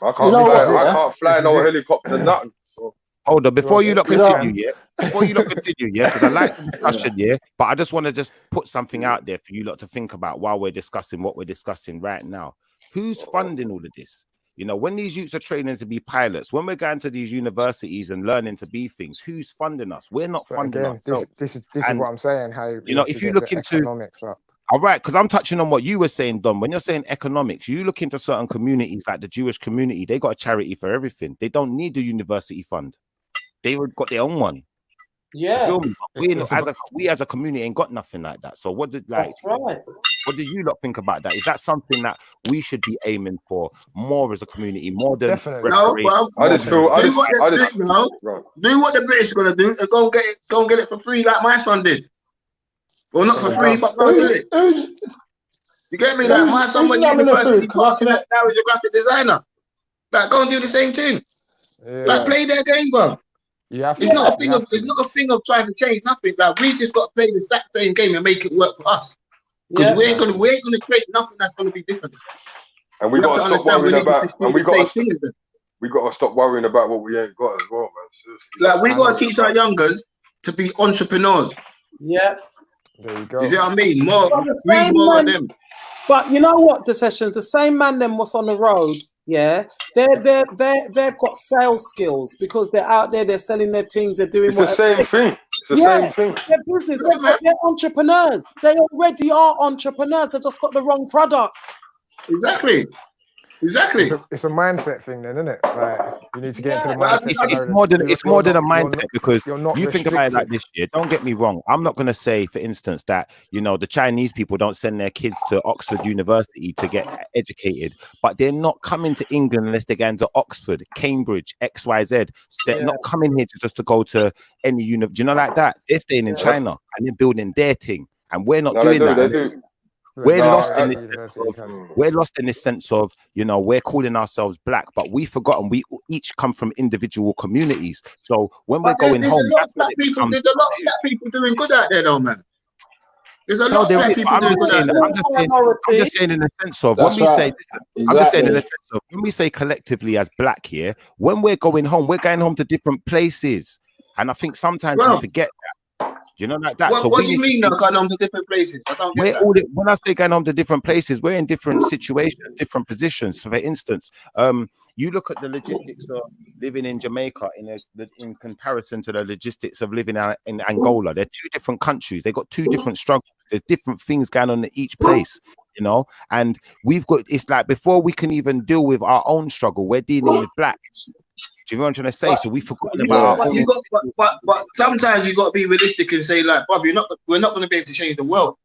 I can't fly no helicopter, nothing. So. Hold on, before you continue, because I like the discussion, but I just want to put something out there for you lot to think about while we're discussing what we're discussing right now. Who's funding all of this? When these youths are training to be pilots, when we're going to these universities and learning to be things, who's funding us? We're not funding ourselves. This is what I'm saying. How if you look into economics up. All right, because I'm touching on what you were saying, Don. When you're saying economics, you look into certain communities like the Jewish community, they got a charity for everything. They don't need the university fund. They got their own one. Yeah. You feel me? We as a community ain't got nothing like that. So what did That's right. What do you lot think about that? Is that something that we should be aiming for more as a community, more than Definitely. No, well, I just feel. do what the British are gonna do and go and get it for free like my son did. Well, not for free, but go do it. You get me? Like my son went to university, passing out now he's a graphic designer. Like go and do the same thing. Yeah. Like play their game, bro. It's not a thing of trying to change nothing. Like we just got to play the same game and make it work for us. Because we ain't gonna create nothing that's gonna be different. And we got to stop worrying about. And we got to stop worrying about what we ain't got as well, man. Seriously. Like we got to teach our youngers to be entrepreneurs. Yeah. There you go. You see what I mean? More of them. But you know what, Dasessions, the same man them was on the road. Yeah, they've got sales skills because they're out there, they're selling their things, they're doing. It's the same thing. It's the same thing. They're business. They're entrepreneurs. They already are entrepreneurs. They just got the wrong product. Exactly. It's a mindset thing, then, isn't it? Like you need to get into the mindset. It's more than a mindset because you think about it like this. Yeah, don't get me wrong. I'm not going to say, for instance, that the Chinese people don't send their kids to Oxford University to get educated, but they're not coming to England unless they're going to Oxford, Cambridge, XYZ. They're not coming here just to go to any university. Like that? They're staying in China and they're building their thing, and we're not doing that. We're lost in this sense of, we're calling ourselves black, but we've forgotten we each come from individual communities. So when we're going home, there's a lot of black people doing good out there, though, man. There's a lot of black people doing good out there. I'm just saying in the sense of when we say collectively as black here, when we're going home to different places, and I think sometimes we forget that. Like that. What do you mean, going home to different places? I don't get that. When I say going home to different places, we're in different situations, different positions. So, for instance, you look at the logistics of living in Jamaica in comparison to the logistics of living in Angola. They're two different countries. They got two different struggles. There's different things going on in each place. And we've got. It's like before we can even deal with our own struggle, we're dealing with black. Do you know what I'm trying to say? So we've forgotten about. But sometimes you got to be realistic and say, like, Bob, we're not going to be able to change the world.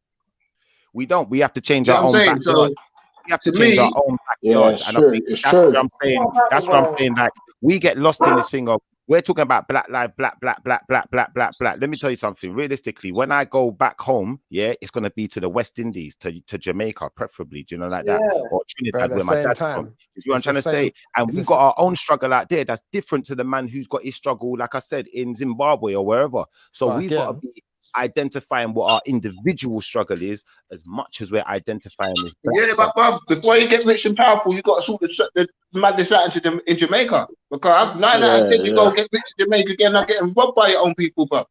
We don't. We have to change our own backyard. So, we have to change our own backyard. And I think that's what I'm saying. That's what I'm saying. Like, we get lost in this thing of we're talking about black life, black. Let me tell you something. Realistically, when I go back home, it's going to be to the West Indies, to Jamaica, preferably. Do you know like that? Or Trinidad, where my dad's from. You know what I'm trying to say? And we've got our own struggle out there that's different to the man who's got his struggle, like I said, in Zimbabwe or wherever. So we've got to be identifying what our individual struggle is as much as we're identifying with. But Bob, before you get rich and powerful, you got to sort the madness out in Jamaica. Because 9 out of 10 you go get rich in Jamaica again, not getting robbed by your own people, bro.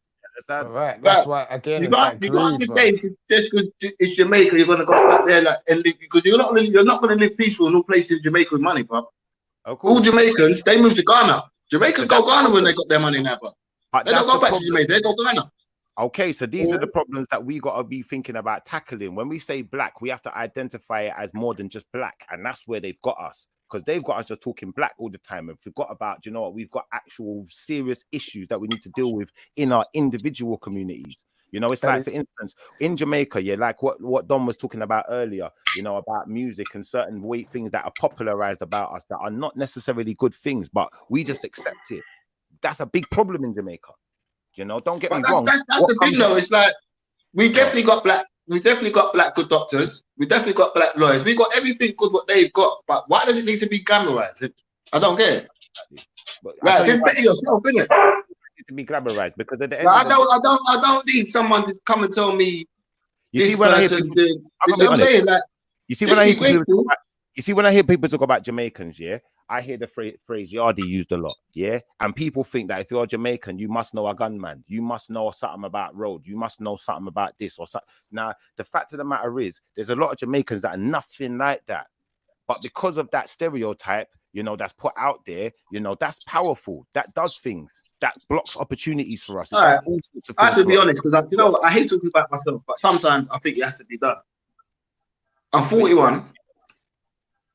Right. That's why again. You can't just say just because it's Jamaica, you're gonna go back there and live, because you're not gonna live peaceful in no place in Jamaica with money, bro. All Jamaicans, they move to Ghana. Jamaicans go Ghana when they got their money now, bro. They don't go back to Jamaica, they go Ghana. Okay, so these are the problems that we got to be thinking about tackling. When we say black, we have to identify it as more than just black. And that's where they've got us, because they've got us just talking black all the time and forgot about, we've got actual serious issues that we need to deal with in our individual communities. It's like, for instance, in Jamaica, like what Don was talking about earlier, about music and certain things that are popularized about us that are not necessarily good things, but we just accept it. That's a big problem in Jamaica. Don't get me wrong. That's the thing, though. It's like we definitely got black good doctors. We definitely got black lawyers. We got everything good what they've got. But why does it need to be glamorized? I don't get it. Right, just better yourself, innit? It needs to be glamorized because at the end, I don't need someone to come and tell me. You see when I hear people, I'm saying, like, you see when I hear people. You see, when I hear people talk about Jamaicans, I hear the phrase Yardie used a lot, and people think that if you're Jamaican, you must know a gunman, you must know something about road, you must know something about this or something. Now, the fact of the matter is, there's a lot of Jamaicans that are nothing like that, but because of that stereotype, that's put out there, that's powerful, that does things, that blocks opportunities for us. I have to be honest, because I hate talking about myself, but sometimes I think it has to be done. I'm 41.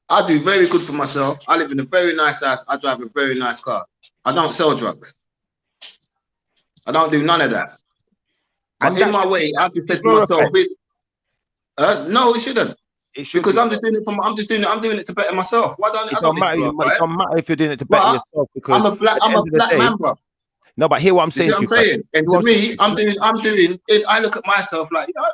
I do very good for myself. I live in a very nice house. I drive a very nice car. I don't sell drugs. I don't do none of that. But in my way, I've just said to myself, no, it shouldn't. Because I'm just doing it I'm doing it to better myself. Why don't it don't matter? It don't matter if you're doing it to better yourself, because I'm a black man, bro. No, but hear what I'm saying. You see what I'm saying? And to me, I'm doing. I look at myself like, you know,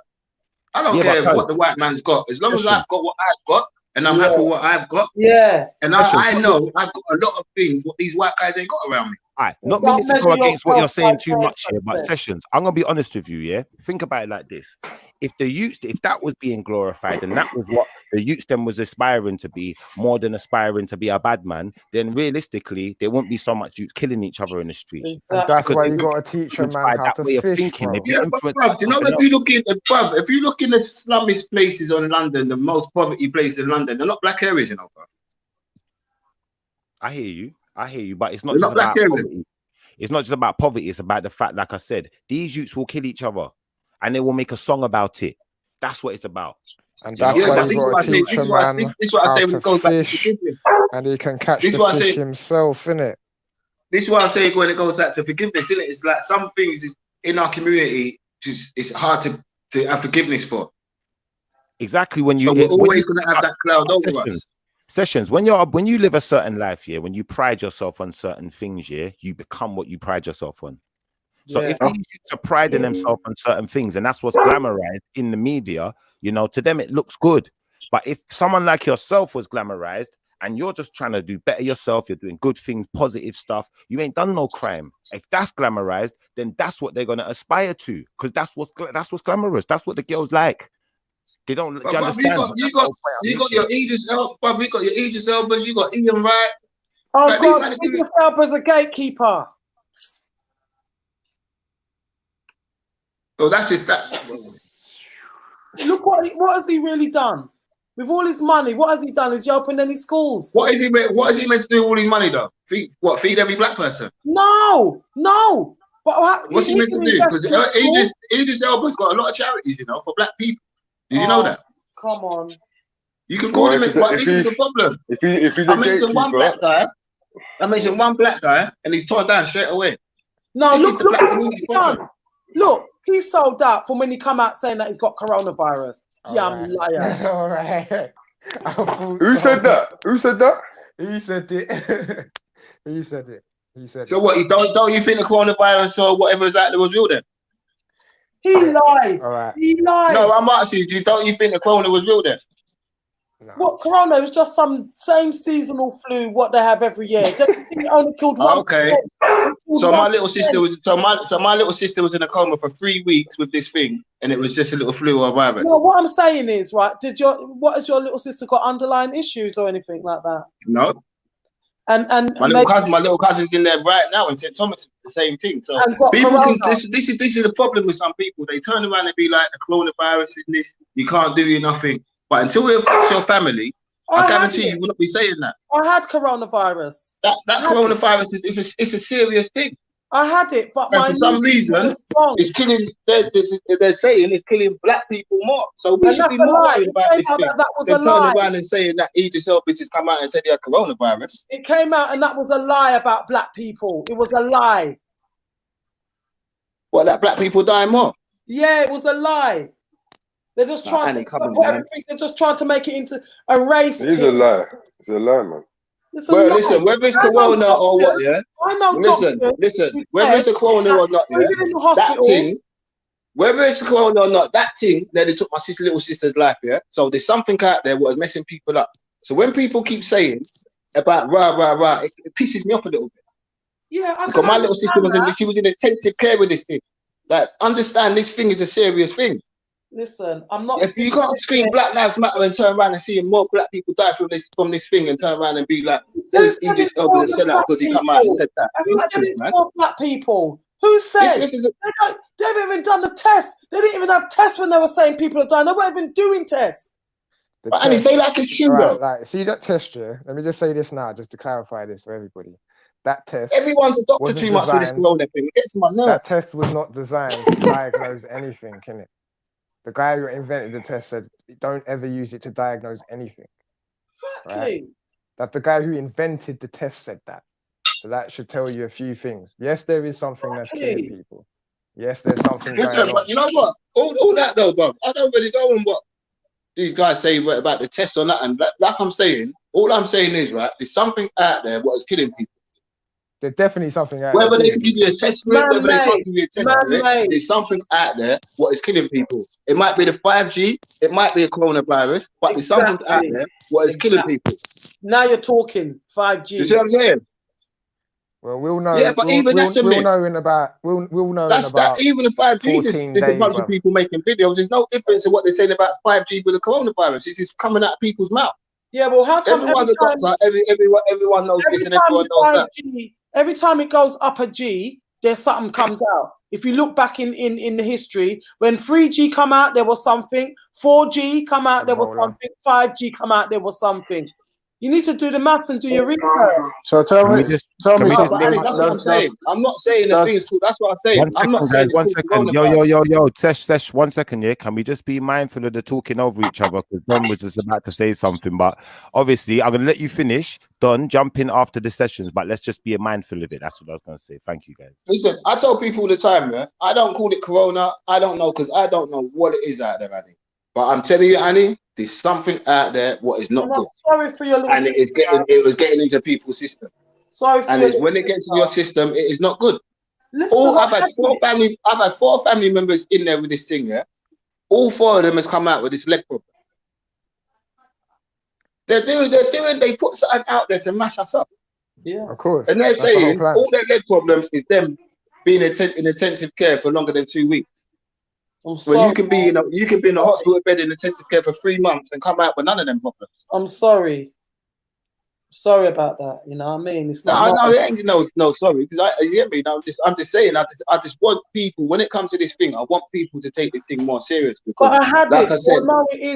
I don't care what the white man's got, as long as I've got what I've got, and I'm happy with what I've got. Yeah. And I know I've got a lot of things what these white guys ain't got around me. All right, not meaning to go against what you're saying too much here, but Sessions, I'm gonna be honest with you, yeah. Think about it like this: if that was being glorified, and that was what the youths then was aspiring to be, more than aspiring to be a bad man, then realistically there won't be so much youth killing each other in the street. Exactly. And that's why you got to teach a man how to fish. Bro. Yeah, but bruv, you know, if you look in the slummiest places in London, the most poverty places in London, they're not black areas, you know, bruv. I hear you, but it's not just about poverty. It's not just about poverty. It's about the fact, like I said, these youths will kill each other, and they will make a song about it. That's what it's about. And that's why you got to teach a man how to fish, and he can catch the fish himself, innit? This is what I say when it goes back to forgiveness, innit? It's like some things in our community, it's hard to have forgiveness for. Exactly. We're always going to have that cloud over us. Sessions, when you live a certain life, yeah, when you pride yourself on certain things, yeah, you become what you pride yourself on. So if these youths are priding themselves on certain things, and that's what's glamorized in the media, you know, to them it looks good. But if someone like yourself was glamorized and you're just trying to do better yourself, you're doing good things, positive stuff, you ain't done no crime. If that's glamorized, then that's what they're gonna aspire to, because that's what's glamorous. That's what the girls like. They don't. Do you understand? You got your Idris Elba, but we got your Idris Elbas. You got Ian Wright. Oh like God, Idris Elba's a gatekeeper. Oh, that's just that. Look what has he really done with all his money? What has he done? Has he opened any schools? What is he meant to do with all his money though? Feed every black person? No. But what's he meant to do? Because Idris Elba's got a lot of charities, you know, for black people. Did you know that? Come on. You can call him it, but this is the problem. If he's I mentioned one black guy, and he's torn down straight away. No, look what he's done. Look, he sold out from when he come out saying that he's got coronavirus. Damn liar. All right. Who said that? Who said that? He said it. He said it. So what? Don't you think the coronavirus or whatever is out there was real then? He lied. All right. He lied. No, I'm asking you, don't you think the corona was real then? No. What corona is just some same seasonal flu what they have every year. They only killed one. Okay. So my little sister was in a coma for 3 weeks with this thing, and it was just a little flu or virus. No, what I'm saying is, right, what has your little sister got underlying issues or anything like that? No. And my little cousin's in there right now, and St. Thomas the same thing. So people can. This is the problem with some people. They turn around and be like, the coronavirus is this. You can't do nothing. But until it affects your family, I guarantee you will not be saying that. I had coronavirus. That coronavirus is a serious thing. I had it, but for some reason it's killing. They're saying it's killing black people more. So we should be more worried about this thing. They turn around and saying that Idris Elba has come out and said he had coronavirus. It came out and that was a lie about black people. It was a lie. What, that black people dying more? Yeah, it was a lie. They're just trying they're just trying to make it into a race. It's a lie. It's a lie, man. Well, listen, whether it's corona or what, yeah. I know. Listen. Whether it's a corona or not, yeah. That thing, whether it's a corona or not, that thing nearly took my little sister's life, yeah. So there's something out there what is messing people up. So when people keep saying about rah, it pisses me off a little bit. Yeah, because my little sister was in intensive care with this thing. Like, understand, this thing is a serious thing. Listen, I'm not. If you can't scream Black Lives Matter and turn around and see more black people die from this thing, and turn around and be like, "Who's Idris Elba and sell out because he come out and said that?" Who said it's for black people? Who said? They haven't even done the test. They didn't even have tests when they were saying people are dying. They weren't even doing tests. And he say like it's true, bro. Like, see that test, yeah? Let me just say this now, just to clarify this for everybody. That test. Everyone's a doctor too much with this corona thing. It gets my nerves. That test was not designed to diagnose anything, can it? The guy who invented the test said, "Don't ever use it to diagnose anything." Exactly. Right? That the guy who invented the test said that. So that should tell you a few things. Yes, there is something that's killing people. Yes, there's something going Listen, on. but you know what? All that though, bro. I don't really go on what these guys say about the test on that. And like I'm saying, all I'm saying is, right, there's something out there what is killing people. There's definitely something out Whether there. they can give you a test for it, whether they can't give you a test for it, Man-made. there's something out there what is killing people. It might be the 5G, it might be a coronavirus, but there's something out there what is killing people. Now you're talking 5G. You see what I'm saying? Well, we'll know. Yeah, but even that's a myth. We'll know in about. We'll know That's in about. that. Even the 5G, there's a bunch of people making videos. There's no difference in what they're saying about 5G with the coronavirus. It's just coming out of people's mouth. Yeah, well, how come everyone's a doctor? Everyone knows this and everyone knows that. Every time it goes up a G, there's something comes out. If you look back in the history, when 3G come out, there was something. 4G come out, there was something. 5G come out, there was something. You need to do the maths and do your research. So tell me. That's what I'm saying. I'm not saying the thing's cool. That's what I'm saying. I'm not saying. 1 second. Yo. Tesh, 1 second. Yeah, can we just be mindful of the talking over each other? Because Don was just about to say something, but obviously I'm gonna let you finish. Don, jump in after the sessions, but let's just be mindful of it. That's what I was gonna say. Thank you, guys. Listen, I tell people all the time, man. I don't call it corona. I don't know because I don't know what it is out there, Annie. But I'm telling you, Annie, there's something out there what is not good. Sorry for your little and it was getting into people's system. Sorry for and when it gets in your system, it is not good. I've had four family members in there with this thing, yeah. All 4 of them has come out with this leg problem. They put something out there to mash us up. Yeah, of course. And they're saying all their leg problems is them being in intensive care for longer than 2 weeks. Well, you can be in a hospital bed in intensive care for 3 months and come out with none of them problems. I'm sorry. Sorry about that. You know what I mean? It's not. No, sorry. Because you get me. I'm just saying. I just want people. When it comes to this thing, I want people to take this thing more serious. Because, but I had like I said,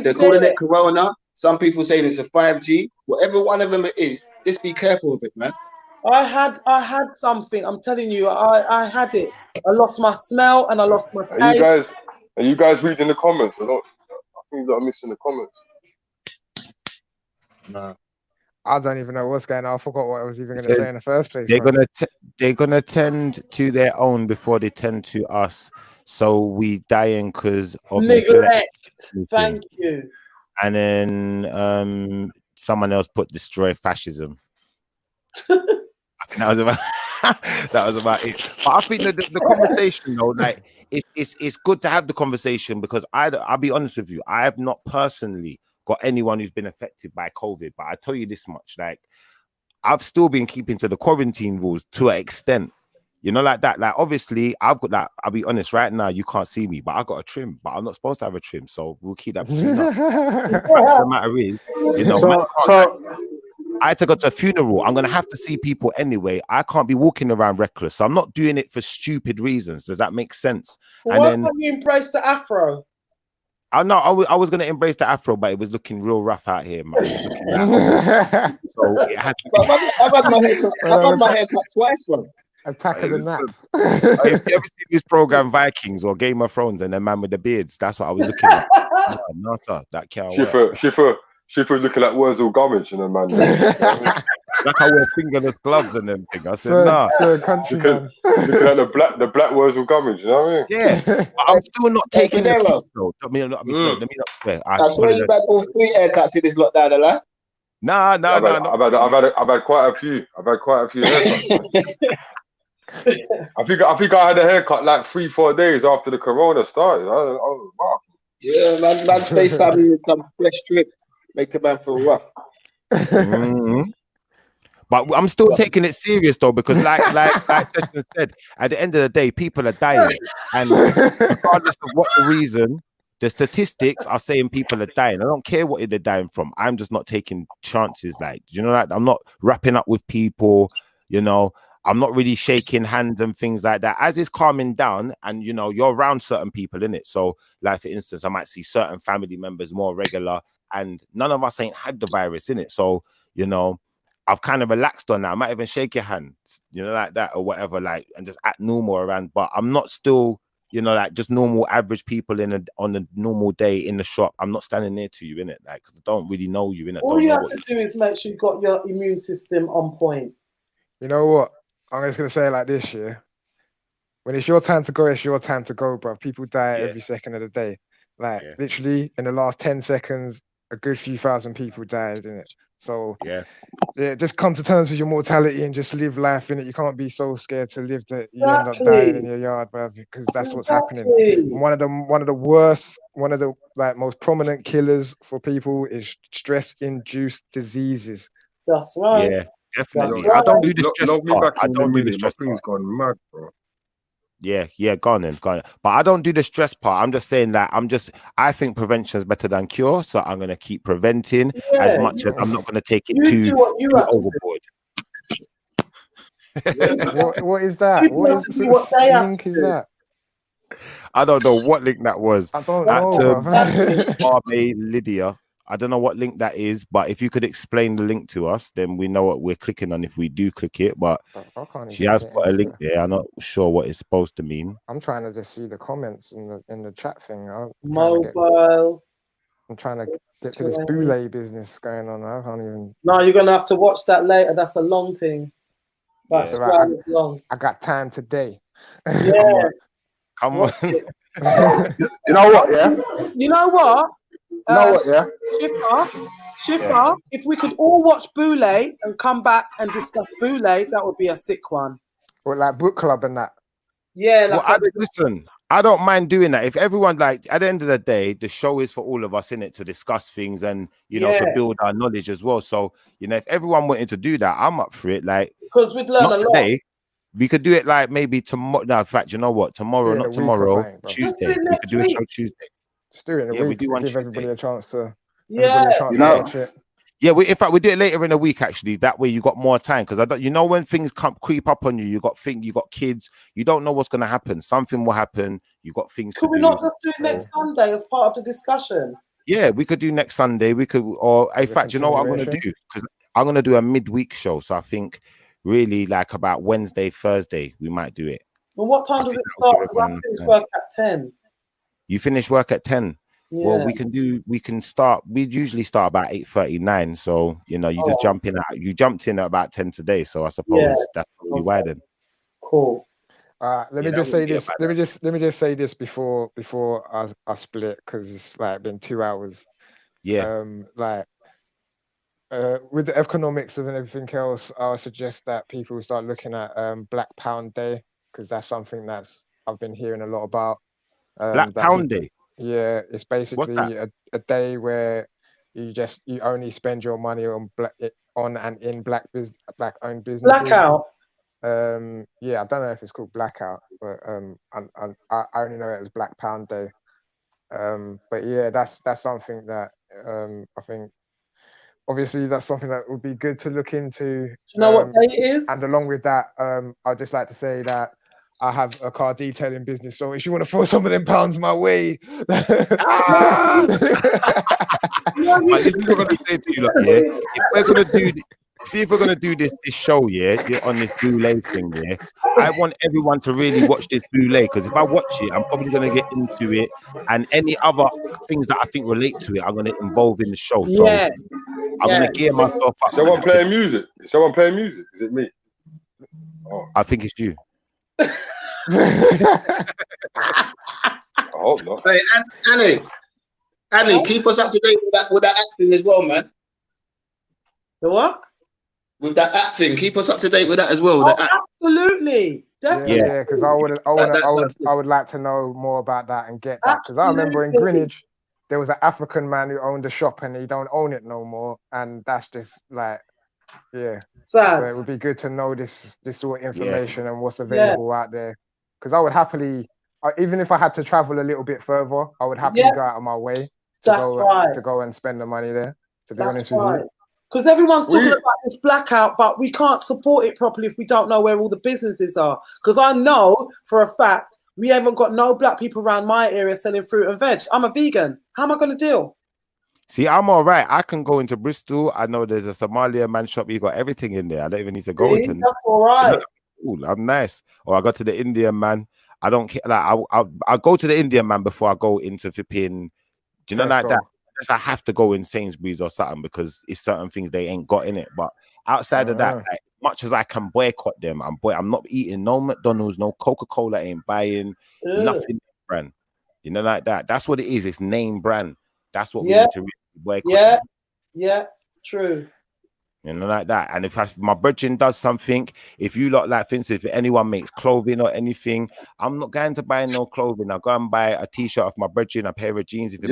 they're calling it corona. Some people saying it's a 5G. Whatever one of them it is, just be careful with it, man. I had something. I'm telling you, I had it. I lost my smell and I lost my taste. Are you guys reading the comments or not? I think that I'm missing the comments. No. I don't even know what's going on. I forgot what I was even going to say in the first place. They're gonna tend to their own before they tend to us. So we dying because of neglect. Thank you. And then someone else put destroy fascism. That was about it. But I think the conversation though, like it's good to have the conversation because I'll be honest with you, I have not personally got anyone who's been affected by COVID, but I tell you this much, like I've still been keeping to the quarantine rules to an extent, you know, like that. Like obviously I've got that. I'll be honest, right now you can't see me, but I got a trim, but I'm not supposed to have a trim, so we'll keep that between us. The matter is, you know, I had to go to a funeral. I'm gonna have to see people anyway. I can't be walking around reckless. So I'm not doing it for stupid reasons. Does that make sense? Well, why can't you embrace the afro? I know I was gonna embrace the afro, but it was looking real rough out here, man. So it had to I've had my hair cut twice, bro. A pack of the nap. Have you ever seen this program Vikings or Game of Thrones and the man with the beards? That's what I was looking at. No, sir, that can't work. Shiffa looking like Wurzel Gummidge, and a man. Like I wear fingerless gloves and them thing. I said, nah. Countryman. Looking at the black Wurzel Gummidge, you know what I mean? Yeah, but I'm still not taking the piss, though. Let me not swear. I swear you've had all 3 haircuts in this lockdown, lah. Nah. I've had quite a few. I've had quite a few haircuts. I think I had a haircut like 3-4 days after the corona started. Yeah, man, space family with some fresh strip. Make a man feel rough. But I'm still taking it serious though, because like Sessions said, at the end of the day, people are dying, and regardless of what the reason, the statistics are saying people are dying. I don't care what they're dying from. I'm just not taking chances. Like, you know, like I'm not wrapping up with people. You know, I'm not really shaking hands and things like that. As it's calming down, and you know, you're around certain people in it. So, like for instance, I might see certain family members more regular. And none of us ain't had the virus in it. So, you know, I've kind of relaxed on that. I might even shake your hand, you know, like that or whatever, like, and just act normal around. But I'm not still you know, like just normal average people on a normal day in the shop, I'm not standing near to you, innit? Like, because I don't really know you, innit? All you have to do is make sure you've got your immune system on point. You know what? I'm just gonna say it like this, yeah. When it's your time to go, it's your time to go, bro. People die every second of the day. Like literally in the last 10 seconds, a good few thousand people died in it. So yeah, just come to terms with your mortality and just live life in it. You can't be so scared to live that you end up dying in your yard, bro, because that's what's happening. And one of the worst, one of the like most prominent killers for people is stress-induced diseases. That's right. Yeah, definitely. I don't do the stress part. I don't do the stress part. My thing's gone mad, bro. Yeah, go on. But I don't do the stress part. I'm just saying that I think prevention is better than cure. So I'm going to keep preventing as much as I'm not going to take it too overboard. What is that? What link is that? I don't know what link that was. I don't know. Barbe Lydia. I don't know what link that is, but if you could explain the link to us, then we know what we're clicking on if we do click it. But she has put a link there. I'm not sure what it's supposed to mean. I'm trying to just see the comments in the chat thing. I'm trying to get to this boule business going on. I can't even. No, you're gonna have to watch that later. That's a long thing. That's long. I got time today. Yeah. Come on. You know what? Yeah. You know what? Yeah. Shiffa, if we could all watch Boule and come back and discuss Boule, that would be a sick one. Or like book club and that. Yeah. Listen, I don't mind doing that. If everyone, like, at the end of the day, the show is for all of us, in it, to discuss things and, you know, to build our knowledge as well. So, you know, if everyone wanted to do that, I'm up for it. Like, because we'd learn a lot. We could do it like maybe tomorrow. No, in fact, you know what? Tomorrow, not tomorrow, Tuesday. We could do it on Tuesday. Just do it in a week. Give everybody a chance to. Watch it. Yeah, in fact, we do it later in the week. Actually, that way you got more time, because you know, when things creep up on you, you got kids. You don't know what's going to happen. Something will happen. You got things. Could we not just do it next Sunday as part of the discussion? Yeah, we could do next Sunday. We could, or in fact, you know what I'm going to do? Because I'm going to do a midweek show. So I think really like about Wednesday, Thursday, we might do it. Well, what time does it start? Because I finish work at 10. You finish work at 10. Yeah. Well, we can start. We usually start about 8:39. So, you know, you just jump in. You jumped in at about 10 today. So I suppose that's probably why then. Cool. Let me just say this. Let me just say this before I split, because it's like been 2 hours. Yeah. With the economics and everything else, I would suggest that people start looking at Black Pound Day, because that's something I've been hearing a lot about. Black Pound Day. Yeah, it's basically a day where you only spend your money on and in black owned businesses. Blackout. Yeah, I don't know if it's called blackout, but I only know it as Black Pound Day. But yeah, that's something that I think. Obviously, that's something that would be good to look into. Do you know what day it is? And along with that, I'd just like to say that I have a car detailing business. So if you want to throw some of them pounds my way. This is what I'm going to say to you, like, if we're going to do if we're going to do this show, on this boule thing, I want everyone to really watch this boule, because if I watch it, I'm probably going to get into it, and any other things that I think relate to it, I'm going to involve in the show. So I'm going to gear myself up. Someone playing music? Is someone playing music? Is it me? Oh. I think it's you. I hope not. Hey, Annie, keep us up to date with that app thing as well, man. The what? With that app thing, keep us up to date with that as well. Absolutely, definitely. Yeah, because I would like to know more about that and get that, because I remember in Greenwich there was an African man who owned a shop and he don't own it no more, and that's just like, sad. So it would be good to know this sort of information and what's available out there, because I would happily, even if I had to travel a little bit further, I would happily go out of my way to go and spend the money there. To be honest with you. Because everyone's talking about this blackout, but we can't support it properly if we don't know where all the businesses are. Because I know for a fact we haven't got no black people around my area selling fruit and veg. I'm a vegan. How am I going to deal? See, I'm all right. I can go into Bristol. I know there's a Somalia man shop. You got everything in there. I don't even need to go into. That's all right. Cool. I'm nice. Or I got to the Indian man. I don't care. Like I'll go to the Indian man before I go into flipping. Do you know like that? Unless I have to go in Sainsbury's or something because it's certain things they ain't got in it. But outside of that, like, much as I can boycott them, I'm not eating no McDonald's, no Coca-Cola, ain't buying nothing brand. You know, like that. That's what it is. It's name brand. That's what we need to really boycott. Yeah, true. You know, like that. And if my brethren does something, if you lot, like, for instance, if anyone makes clothing or anything, I'm not going to buy no clothing. I'll go and buy a t-shirt of my brethren, a pair of jeans. If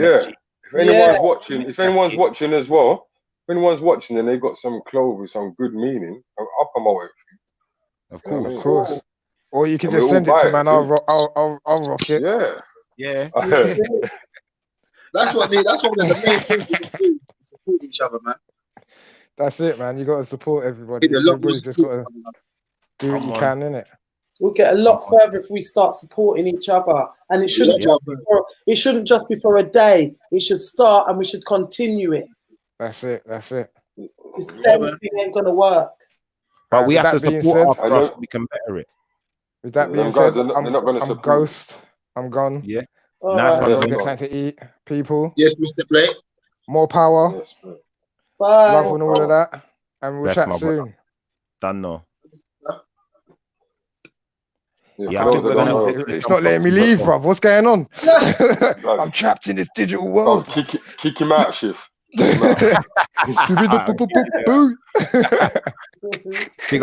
anyone's watching, if anyone's watching as well, if anyone's watching and they've got some clothes with some good meaning, I'll promote it. Of course, of course. Or you can just send it to man. I'll rock it. Yeah. That's what that's one of the main things we do. Support each other, man. That's it, man. You got to support everybody. Everybody's just got to do what you can, innit? We'll get a lot further if we start supporting each other. And it shouldn't just be for a day. It should start and we should continue it. That's it. This thing ain't gonna work. But we have to support our craft. We can better it. With that being said, I'm Ghost. I'm gone. Yeah. Nice one. Get time to eat, people. Yes, Mr. Blake. More power. Yes, bye. Love and all of that. And we'll chat soon. Brother. Done no. Yeah, I think it's not letting me leave, bruv. What's going on? I'm trapped in this digital world. Kick him out, Shift. Big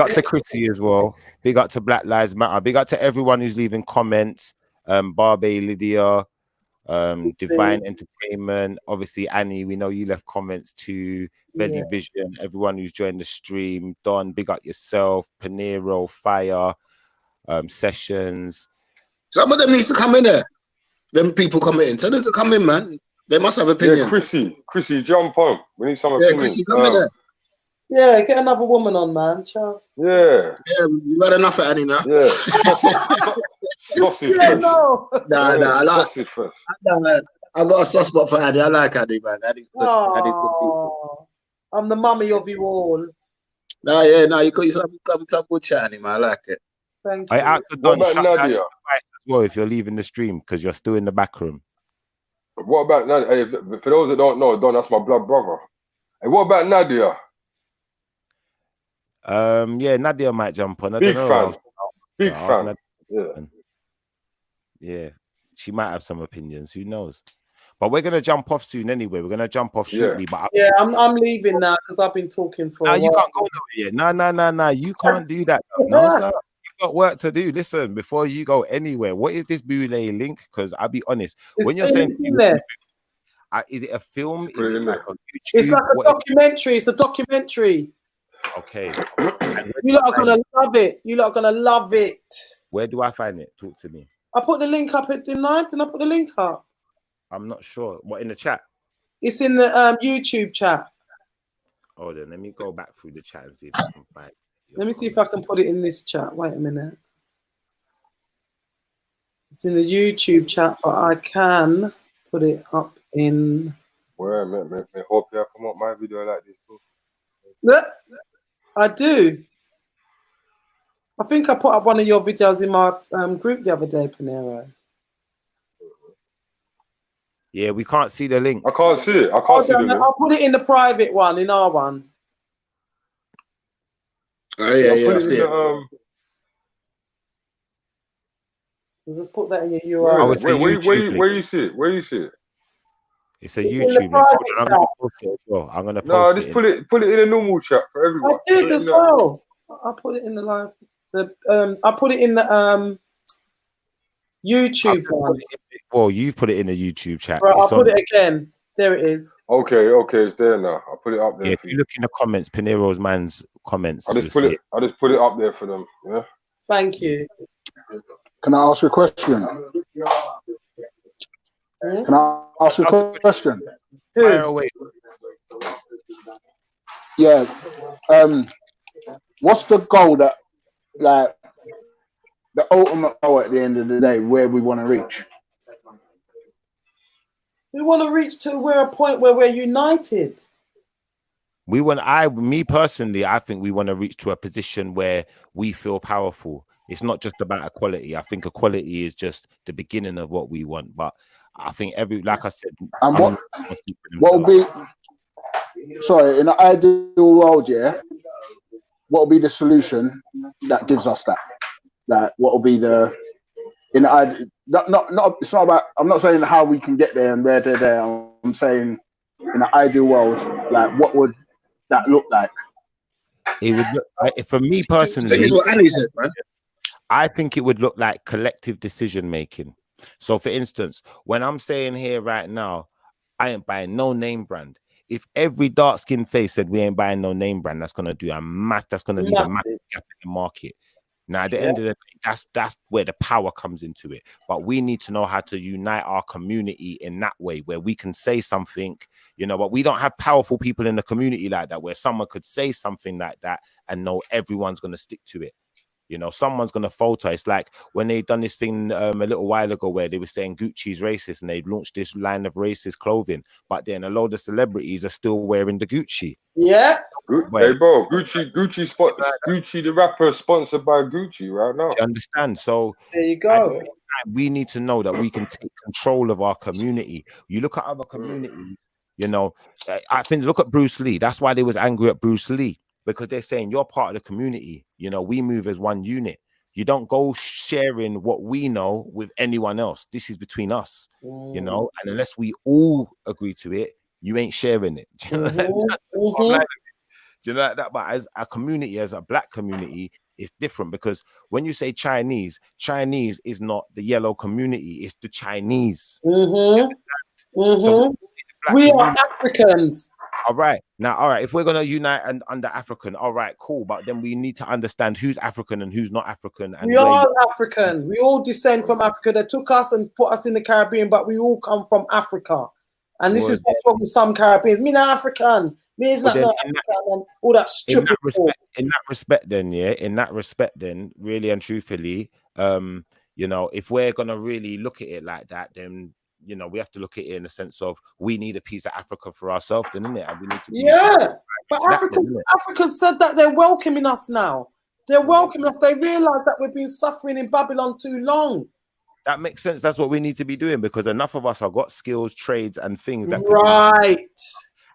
up to Chrissy as well. Big up to Black Lives Matter. Big up to everyone who's leaving comments. Barbe, Lydia, Divine Entertainment. Obviously, Annie, we know you left comments too. Vedi Vision, everyone who's joined the stream. Don, big up yourself. Penero, Fire, Sessions. Some of them needs to come in there. Them people come in. Tell them to come in, man. They must have opinion. Yeah, Chrissy, jump on. We need some opinion. Yeah, Chrissy, come in there. Yeah, get another woman on, man. Ciao. Yeah, you had enough of Annie now. Yeah. Sausage first. No. Nah, I like sausage first. I got a soft spot for Annie. I like Annie, man. Annie's good. I'm the mummy of you all. Nah, you got yourself some good chat, Annie, man. I like it. Thank you. I out to Don, shut down your device as well if you're leaving the stream because you're still in the back room. What about Nadia? Hey, for those that don't know, Don, that's my blood brother. Hey, what about Nadia? Yeah, Nadia might jump on. I Big don't know. Big fan. Yeah, she might have some opinions. Who knows? But we're gonna jump off soon anyway. We're gonna jump off shortly. But I'm leaving now because I've been talking for. No, you can't go nowhere yet. No. You can't do that. No, sir. You got work to do. Listen, before you go anywhere, what is this Boulay link? Because I'll be honest, when you're saying is it a film? Is it like on YouTube? It's like a documentary. It's a documentary. Okay. You lot are gonna love it. You lot are gonna love it. Where do I find it? Talk to me. I put the link up at the night. Didn't I put the link up? I'm not sure. What, in the chat? It's in the YouTube chat. Oh, then let me go back through the chat and see if I can find it. Let me see if I can put it in this chat. Wait a minute. It's in the YouTube chat, but I can put it up in. Where me hope you come up my video like this too. I do. I think I put up one of your videos in my group the other day, Penero. Yeah, we can't see the link. I can't see it. I can't see the link. I'll put it in the private one, in our one. Oh, yeah, I see it. Just put that in your URL. Where you see it? Where you see it? It's a YouTube link. I'm gonna post just put it in a normal chat for everyone. I did as well. I put it in the live. I put it in the YouTube one. Well, you've put it in the YouTube chat. Right, I'll put it again. There it is. Okay, it's there now. I'll put it up there. Yeah, if you look in the comments, Peniros Mind's comments. I just put it up there for them. Yeah. Thank you. Can I ask you a question? Can I ask you a question? Fire away. Yeah. What's the goal that, like, the ultimate goal at the end of the day, where we want to reach? We want to reach to a point where we're united. Me personally, I think we want to reach to a position where we feel powerful. It's not just about equality. I think equality is just the beginning of what we want. But I think like I said, and what will be, sorry, in an ideal world, yeah, what will be the solution that gives us that? Like, what will be the, in the, not it's not about, I'm not saying how we can get there and where they're there. I'm saying in an ideal world, like, what would that look like? It would look, for me personally, I think it's what Annie said, man. I think it would look like collective decision making. So, for instance, when I'm saying here right now, I ain't buying no name brand. If every dark skinned face said we ain't buying no name brand, that's gonna do that's gonna leave a massive gap in the market. Now, at the end of the day, that's where the power comes into it. But we need to know how to unite our community in that way, where we can say something, you know, but we don't have powerful people in the community like that, where someone could say something like that and know everyone's going to stick to it. You know, someone's going to falter. It's like when they done this thing a little while ago where they were saying Gucci's racist and they launched this line of racist clothing, but then a load of celebrities are still wearing the Gucci. Yeah. Hey, bro, Gucci, the rapper, sponsored by Gucci right now. Do you understand? So there you go. We need to know that we can take control of our community. You look at other communities, you know, I think look at Bruce Lee. That's why they was angry at Bruce Lee, because they're saying you're part of the community. You know, we move as one unit. You don't go sharing what we know with anyone else. This is between us, you know, and unless we all agree to it, you ain't sharing it. Do you know that? Do you know that? But as a community, as a black community, it's different, because when you say Chinese is not the yellow community, it's the Chinese. So we are Africans. All right. If we're gonna unite and under African, all right, cool. But then we need to understand who's African and who's not African. And we are African. We all descend from Africa. They took us and put us in the Caribbean, but we all come from Africa. And this is what's wrong with some Caribbeans. Me not African. Me is not African. And all that stupid. In that respect, then, really and truthfully, you know, if we're gonna really look at it like that, then, you know, we have to look at it in the sense of we need a piece of Africa for ourselves, then, isn't it? And we need to but Africa said that they're welcoming us now. They're welcoming us. They realize that we've been suffering in Babylon too long. That makes sense. That's what we need to be doing, because enough of us have got skills, trades, and things that could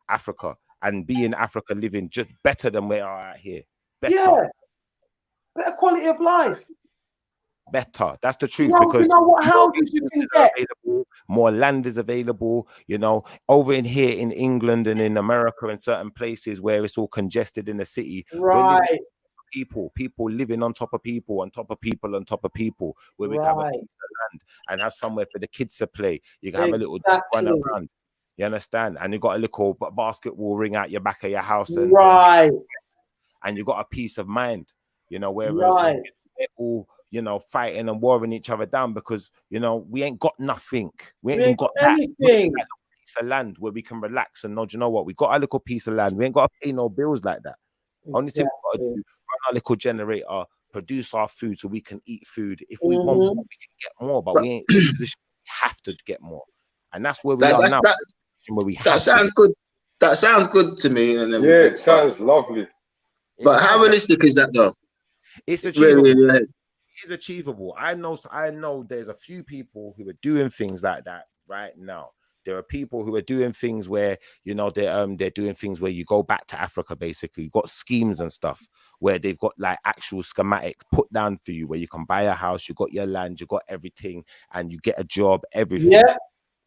Africa and be in Africa living just better than we are out here. Better quality of life. Better. That's the truth. Because you know what houses you can get. Available, more land is available. You know, over in here in England and in America and certain places where it's all congested in the city. Right. People living on top of people, on top of people, on top of people, where we can have a piece of land and have somewhere for the kids to play. You can have a little run around. You understand? And you got a little basketball ring out your back of your house, and you got a peace of mind. You know, whereas we're all, you know, fighting and warring each other down because, you know, we ain't got nothing. We ain't got anything. That piece of land where we can relax and know, you know what? We got a little piece of land. We ain't got to pay no bills like that. Only thing we got to do, run our little generator, produce our food so we can eat food. If we want more, we can get more, but we ain't in a position we have to get more. And that's where we are now. That sounds good. That sounds good to me. And then, it sounds lovely. But how realistic is that, though? It's achievable. It's achievable. I know there's a few people who are doing things like that right now. There are people who are doing things where, you know, they're doing things where you go back to Africa, basically. You've got schemes and stuff where they've got like actual schematics put down for you, where you can buy a house, you got your land, you got everything, and you get a job, everything. Yeah.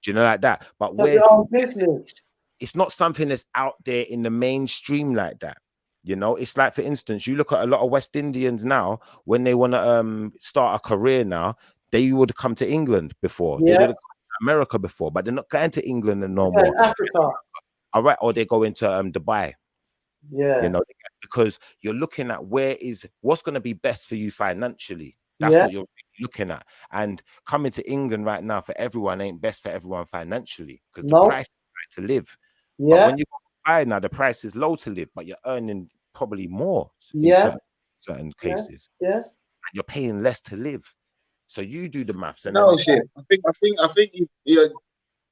Do you know, like that? But where your own business. It's not something that's out there in the mainstream like that. You know, it's like, for instance, you look at a lot of West Indians now, when they want to start a career now, they would come to England before. They would have come to America before, but they're not going to England no more. Africa. All right, or they go into Dubai. Yeah. You know, because you're looking at what's going to be best for you financially. That's what you're looking at. And coming to England right now for everyone ain't best for everyone financially, because the price is high to live. Yeah. But when you go to Dubai now, the price is low to live, but you're earning probably more in certain cases. Yes. And you're paying less to live. So you do the maths. And I think you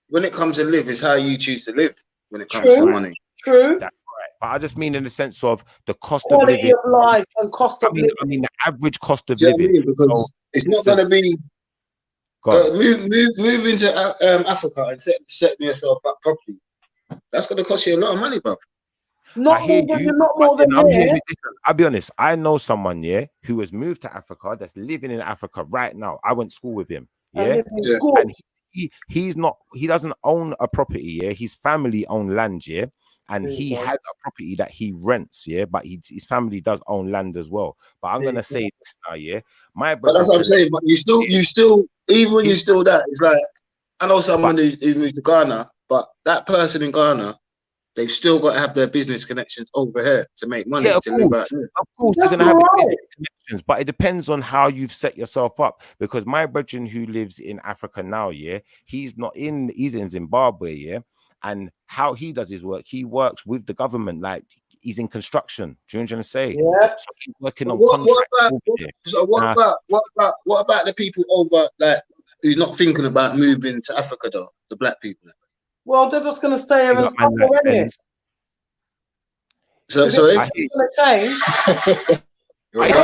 when it comes to live, it's how you choose to live when it comes to money. True. That's right. but I just mean in the sense of the cost of Quality living. of life and cost of living. I mean the average cost of Do you know what I living. mean? Because it's not going to be move into Africa and set yourself up properly. That's going to cost you a lot of money, bro. Not more than here. I'll be honest. I know someone, who has moved to Africa that's living in Africa right now. I went to school with him, and he doesn't own a property, His family own land, and he has a property that he rents, but his family does own land as well. But I'm gonna say this now, my brother. But that's what I'm saying. But you still, even when you still that, it's like I know someone who moved to Ghana, but that person in Ghana, they've still got to have their business connections over here to make money to live out there. Of course, they're gonna have business connections, but it depends on how you've set yourself up. Because my brethren who lives in Africa now, he's in Zimbabwe, and how he does his work, he works with the government, like he's in construction. Do you know what I'm trying to say? Yeah. So he's working on contracts. What about the people over who's not thinking about moving to Africa though? The black people. Well, they're just going to stay here and stop already. So it's going to change. Read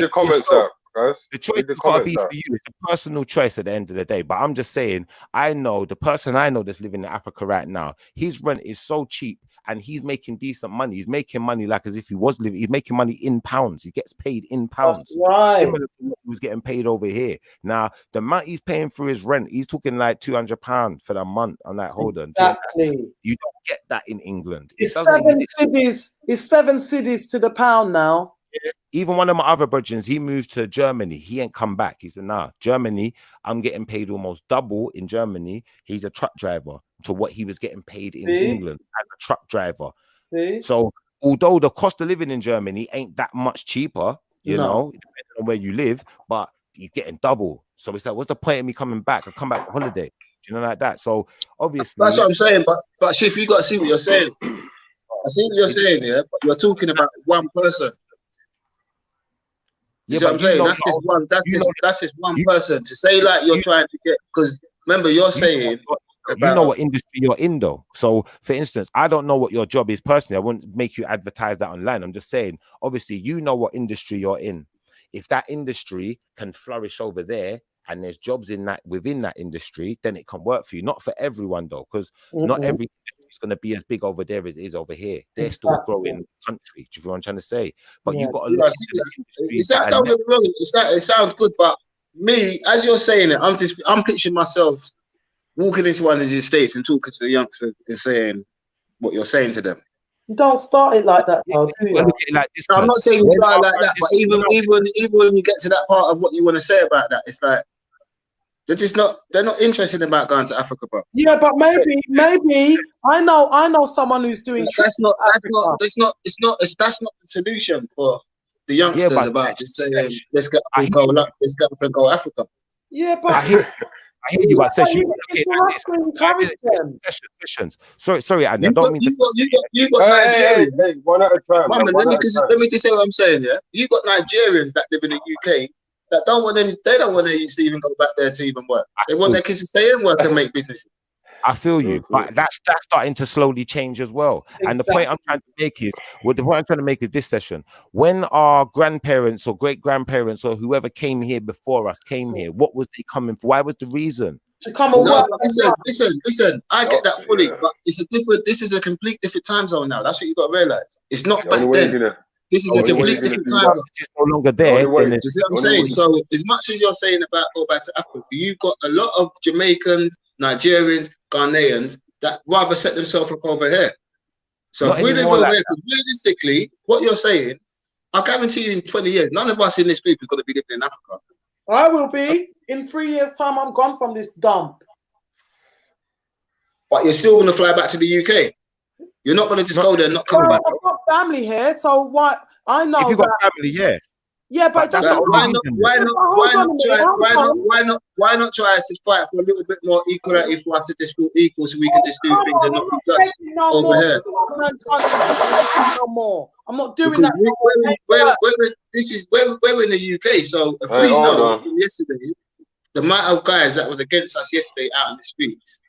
the comments out, guys. The choice has got to be for you. It's a personal choice at the end of the day. But I'm just saying, I know the person I know that's living in Africa right now, his rent is so cheap and he's making decent money. He's making money like as if he was living. He's making money in pounds. He gets paid in pounds. That's right. Similar to what he was getting paid over here. Now, the amount he's paying for his rent, he's talking like £200 for the month. I'm like, hold on. Exactly. You don't get that in England. It's 7 cities. It's 7 cities to the pound now. Even one of my other brethren, he moved to Germany. He ain't come back. He said, nah, Germany, I'm getting paid almost double in Germany. He's a truck driver to what he was getting paid in England as a truck driver. So although the cost of living in Germany ain't that much cheaper, you know, depending on where you live, but he's getting double. So it's like, what's the point of me coming back? I come back for holiday. You know, like that. So obviously that's what I'm saying. But Shif, you got to see what you're saying. I see what you're saying, but you're talking about one person. You know what I'm saying? That's just one person. To say like you're trying to get, because remember you're saying you know what industry you're in though. So for instance, I don't know what your job is personally. I wouldn't make you advertise that online. I'm just saying, obviously, you know what industry you're in. If that industry can flourish over there and there's jobs in that within that industry, then it can work for you. Not for everyone though, because not every industry is going to be as big over there as it is over here. They're still a growing country. Do you know what I'm trying to say? But you've got to look don't get me wrong. It sounds good, but me, as you're saying it, I'm picturing myself walking into one of these states and talking to the youngsters and saying what you're saying to them. You don't start it like that, though, do you? I'm not saying you start like that, but even when you get to that part of what you want to say about that, it's like they're not interested about going to Africa, bro. Yeah, but maybe I know someone who's doing that's not the solution for the youngsters about just saying let's get up and go Africa. Yeah, but I hear you, but sessions. Sorry, Andy. I don't mean to. You got Nigerians. One at a time. Let me just say what I'm saying. Yeah, you got Nigerians that live in the UK that don't want them. They don't want to even go back there to even work. They want their kids to stay and work and make business. I feel you, but that's starting to slowly change as well. Exactly. And the point I'm trying to make is this session. When our grandparents or great grandparents or whoever came here before us came here, what was they coming for? Why was the reason? To come and work. Listen. I get that fully, but this is a complete different time zone now. That's what you got to realize. It's not back then. This is a complete different time zone. It's no longer there. You see what I'm saying? So as much as you're saying about go back to Africa, you've got a lot of Jamaicans, Nigerians, Ghanaians that rather set themselves up over here. So if we live over here, because realistically, what you're saying, I guarantee you in 20 years, none of us in this group is going to be living in Africa. I will be. In 3 years' time, I'm gone from this dump. But you're still going to fly back to the UK. You're not going to just go there and not come back. I've got family here, so what? I know. If you've got family, yeah. Yeah, but why not try to fight for a little bit more equality for us to just feel equal so we can just do things and not be judged over here? No more. I'm not doing because that. We're in the UK, so if we know from yesterday the amount of guys that was against us yesterday out in the streets,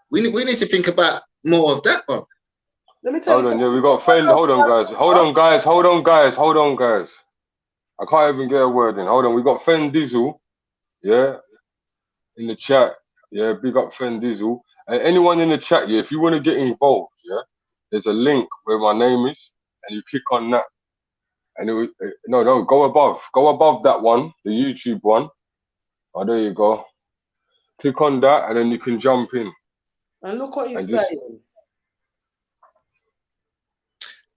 we need to think about more of that, bro. Let me tell Hold you on, something. yeah, we got Fen. Hold on, guys. Hold on, guys. I can't even get a word in. Hold on, we got Fen Diesel, yeah, in the chat. Yeah, big up Fen Diesel. And anyone in the chat, yeah, if you want to get involved, yeah, there's a link where my name is, and you click on that. And no, go above that one, the YouTube one. Oh, there you go. Click on that, and then you can jump in. And look what he's And just- saying.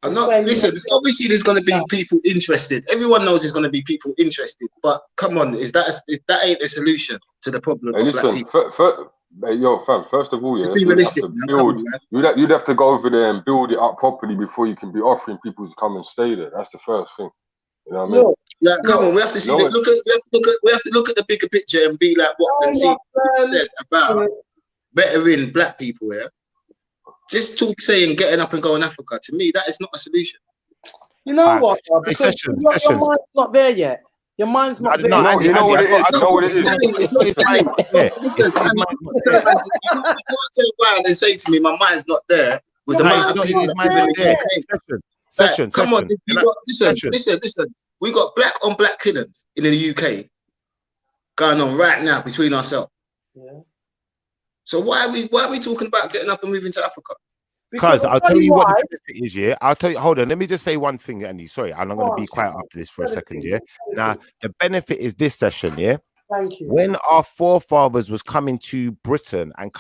I'm not, listen, obviously there's going to be people interested. Everyone knows there's going to be people interested. But come on, that ain't the solution to the problem Hey, of black listen, people. yo, fam. First of all, yeah, Let's be realistic, man. Come on, man. you'd have to go over there and build it up properly before you can be offering people to come and stay there. That's the first thing. You know what I mean? Yeah, come on. We have to see. We have to look at the bigger picture and be like what and see what said about bettering black people. Yeah, just saying getting up and going Africa. To me, that is not a solution. You know what? Because your mind's not there yet. Your mind's not there. You know what it is. You know what it is. It's not there. Listen, you can't turn around and say to me, "My mind's not there." With the amount of people that live come on, listen. We got black on black killings in the UK going on right now between ourselves. Yeah. So why are we talking about getting up and moving to Africa? Because I'll tell you what the benefit is, yeah. I'll tell you, hold on, let me just say one thing, Andy. Sorry, and I'm going to be quiet after this for a second, yeah. Now, the benefit is this session, yeah. Thank you. When our forefathers was coming to Britain and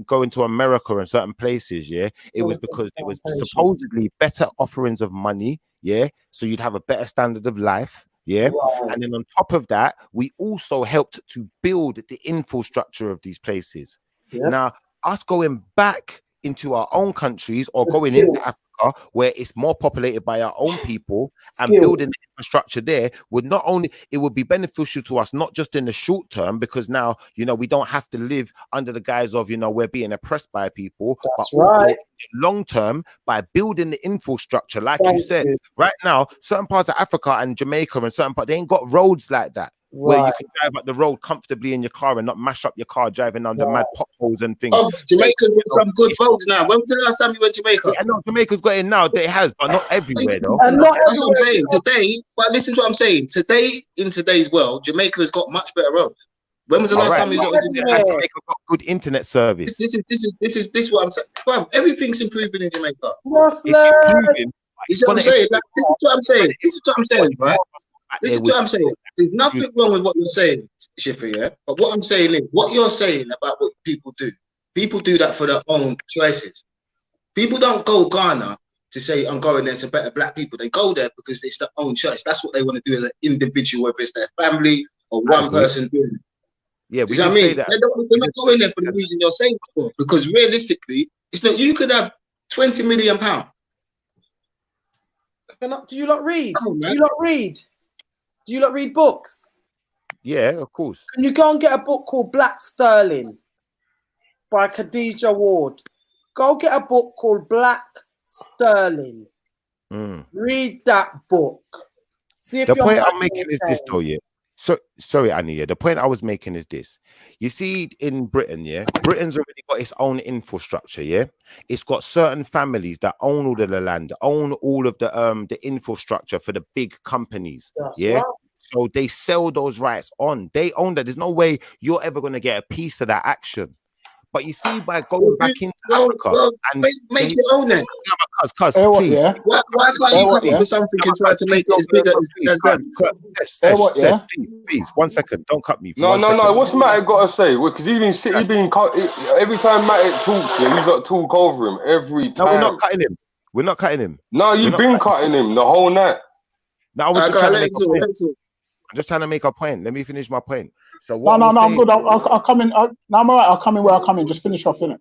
going to America and certain places, yeah, it was because there was supposedly better offerings of money, yeah. So you'd have a better standard of life, yeah. Wow. And then on top of that, we also helped to build the infrastructure of these places. Yep. Now, us going back into our own countries or going into Africa where it's more populated by our own people and building the infrastructure there would not only, it would be beneficial to us, not just in the short term, because now, you know, we don't have to live under the guise of, you know, we're being oppressed by people, but also long term by building the infrastructure. Like you said, right now, certain parts of Africa and Jamaica and certain parts, they ain't got roads like that. Where you can drive up the road comfortably in your car and not mash up your car driving under mad potholes and things. Oh, Jamaica's got some good roads now. When was the last time you went to Jamaica? Yeah, no, Jamaica's got it now. It has, but not everywhere though. And not that's what I'm saying. Today, but listen to what I'm saying. Today, in today's world, Jamaica has got much better roads. When was the last time you went to Jamaica? Jamaica got good internet service. This is what I'm saying. Well, everything's improving in Jamaica. It's improving. This is what I'm saying. Like, this is what I'm saying. This is what I'm saying, right? This is what I'm saying. There's nothing wrong with what you're saying, Shiffa, yeah? But what I'm saying is, what you're saying about what people do that for their own choices. People don't go Ghana to say, I'm going there to better black people. They go there because it's their own choice. That's what they want to do as an individual, whether it's their family or one person doing it. Yeah, we can say that. They're not going there for the reason you're saying for, because realistically, it's not, you could have £20 million. Do you not read? Do you not read? Do you not read books? Yeah, of course. Can you go and get a book called Black Sterling by Khadijah Ward? Go get a book called Black Sterling. Read that book. See if the point I'm making is this, though, yeah. So sorry, Annie. Yeah, the point I was making is this. You see, in Britain, yeah, Britain's already got its own infrastructure. Yeah, it's got certain families that own all of the land, own all of the infrastructure for the big companies. That's right. So they sell those rights on. They own that. There's no way you're ever going to get a piece of that action. But you see, by going back into Africa and make it own it. Cuz, please. Yeah. Why can't you come up with something and try to make it as big as them? Please, 1 second. Don't cut me. No. What's Matt got to say? Because he's been every time Matt talks, yeah, you got to talk over him every time. No, we're not cutting him. We're not cutting him. No, you've been cutting him the whole night. No, I was just trying to make a point. I'm just trying to make a point. Let me finish my point. So what I'm good. I'll come in. I'm all right. I'll come in where I come in. Just finish off, innit?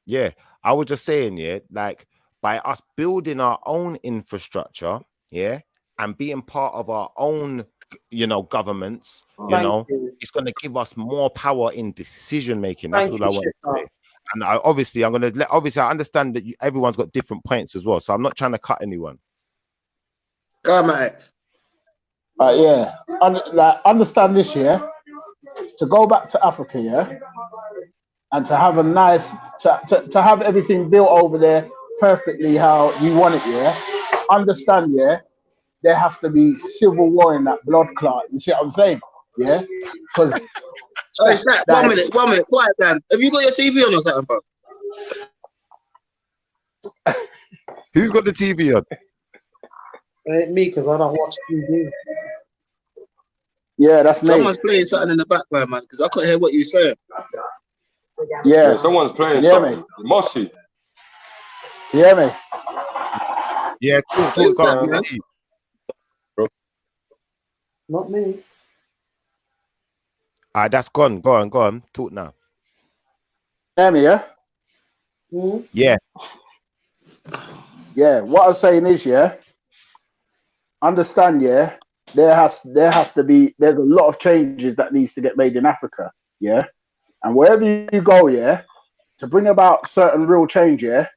Yeah, I was just saying, yeah, like by us building our own infrastructure, yeah, and being part of our own, you know, governments, it's going to give us more power in decision making. That's all I want to say. And obviously, I understand that everyone's got different points as well. So I'm not trying to cut anyone. Go on, mate. Yeah, understand this, yeah. To go back to Africa, yeah, and to have a nice, to have everything built over there perfectly how you want it, yeah. Understand, yeah. There has to be civil war in that blood clot. You see what I'm saying? Yeah, because Oh, it's that. 1 minute, quiet down. Have you got your TV on or something, bro? Who's got the TV on? It ain't me, because I don't watch TV. yeah, that's me. Someone's playing something in the background, man, because I couldn't hear what you were saying. Yeah, someone's playing yeah, something. mate. Mossy. Yeah, mate. Yeah, talk. Who's that, Go man? on. Not me. That's gone. Go on. Talk now. Hear me, yeah. Yeah. Yeah, what I'm saying is, yeah, understand, yeah, there's a lot of changes that needs to get made in Africa, yeah, and wherever you go, yeah, to bring about certain real change, yeah,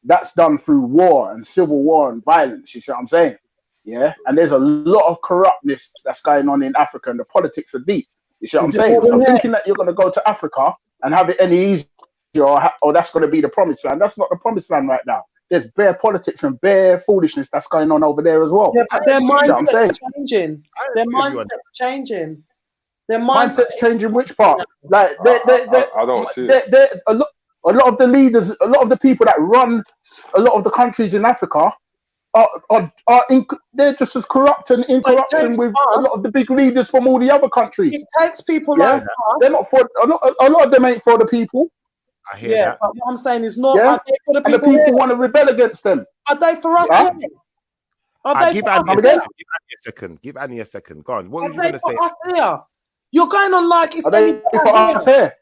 that's done through war and civil war and violence. You see what I'm saying? Yeah, and there's a lot of corruptness that's going on in Africa, and the politics are deep. You see what I'm saying? So thinking that you're going to go to Africa and have it any easier, or that's going to be the promised land, that's not the promised land right now. There's bare politics and bare foolishness that's going on over there as well. Yeah, but their mindset's changing. Their Everyone. mindset's changing. Their Mindset's changing. Which part? Like I don't see it. a lot of the leaders, a lot of the people that run a lot of the countries in Africa they're just as corrupt and in corruption with a lot of the big leaders from all the other countries. It takes people like us. They're not for a lot of them ain't for the people. I hear that. But what I'm saying is not. Yeah? Are they for the And people? the people want to rebel against them. Are they for us? Yeah? Here? Are they Give for Annie us a here? second. Give Annie a second. Go on. What Are were you they going to for say? us here? You're going on like it's Are any they better for us here. here?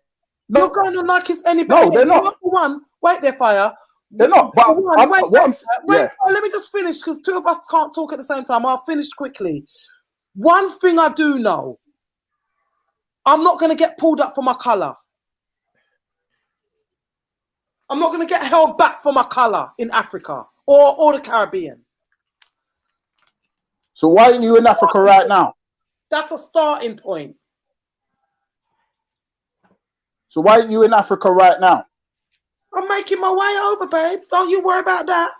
No, You're going on like it's any better. no, they're not. Number one, wait there, fire. They're not. But Wait, let me just finish because two of us can't talk at the same time. I'll finish quickly. One thing I do know, I'm not going to get pulled up for my color. I'm not going to get held back for my color in Africa or the Caribbean. So why aren't you in Africa right now? That's a starting point. So why aren't you in Africa right now? I'm making my way over, babes. Don't you worry about that.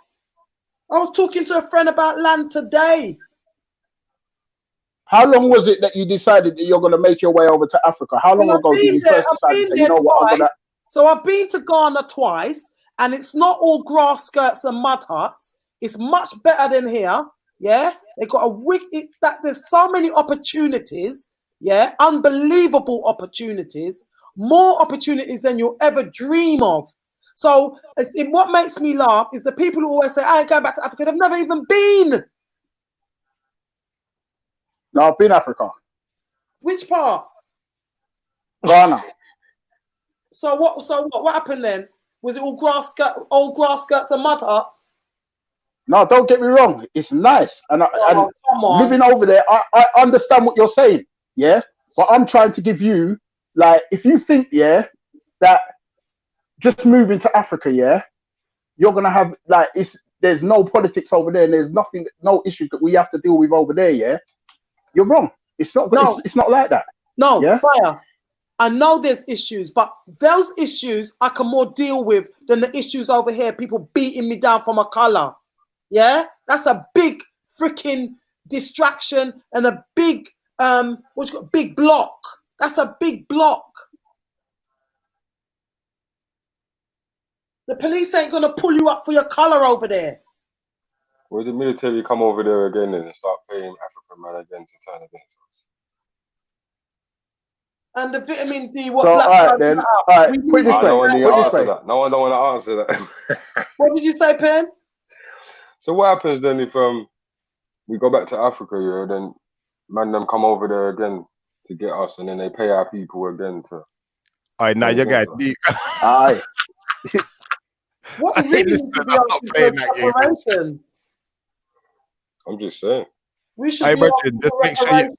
I was talking to a friend about land today. How long was it that you decided that you're going to make your way over to Africa? How long ago did you first decide to say, you know what, I'm going to... So I've been to Ghana twice, and it's not all grass skirts and mud huts. It's much better than here. Yeah, they got a wicked that there's so many opportunities. Yeah, unbelievable opportunities, more opportunities than you'll ever dream of. So what makes me laugh is the people who always say, I ain't going back to Africa. They've never even been. No, I've been Africa. Which part? Ghana. So what happened then? Was it all grass skirts and mud huts? No, don't get me wrong. It's nice. And living over there, I understand what you're saying. Yeah. But I'm trying to give you, like, if you think, yeah, that just moving to Africa, yeah, you're going to have, like, there's no politics over there and there's nothing, no issues that we have to deal with over there, yeah, you're wrong. It's not, it's not like that. No, yeah? Fire. I know there's issues, but those issues I can more deal with than the issues over here. People beating me down for my color. Yeah, that's a big freaking distraction and a big big block. That's a big block. The police ain't gonna pull you up for your color over there. Will the military come over there again and start paying African man again to turn against us? And the vitamin D, what? So, all right, then. All right, put it this way. No one don't want to answer that. What did you say, Pen? So what happens then if we go back to Africa, yeah, then man them come over there again to get us, and then they pay our people again to... All right, now you got deep. All right. What really listen, to be I'm not playing that game. I'm just saying. We should just make sure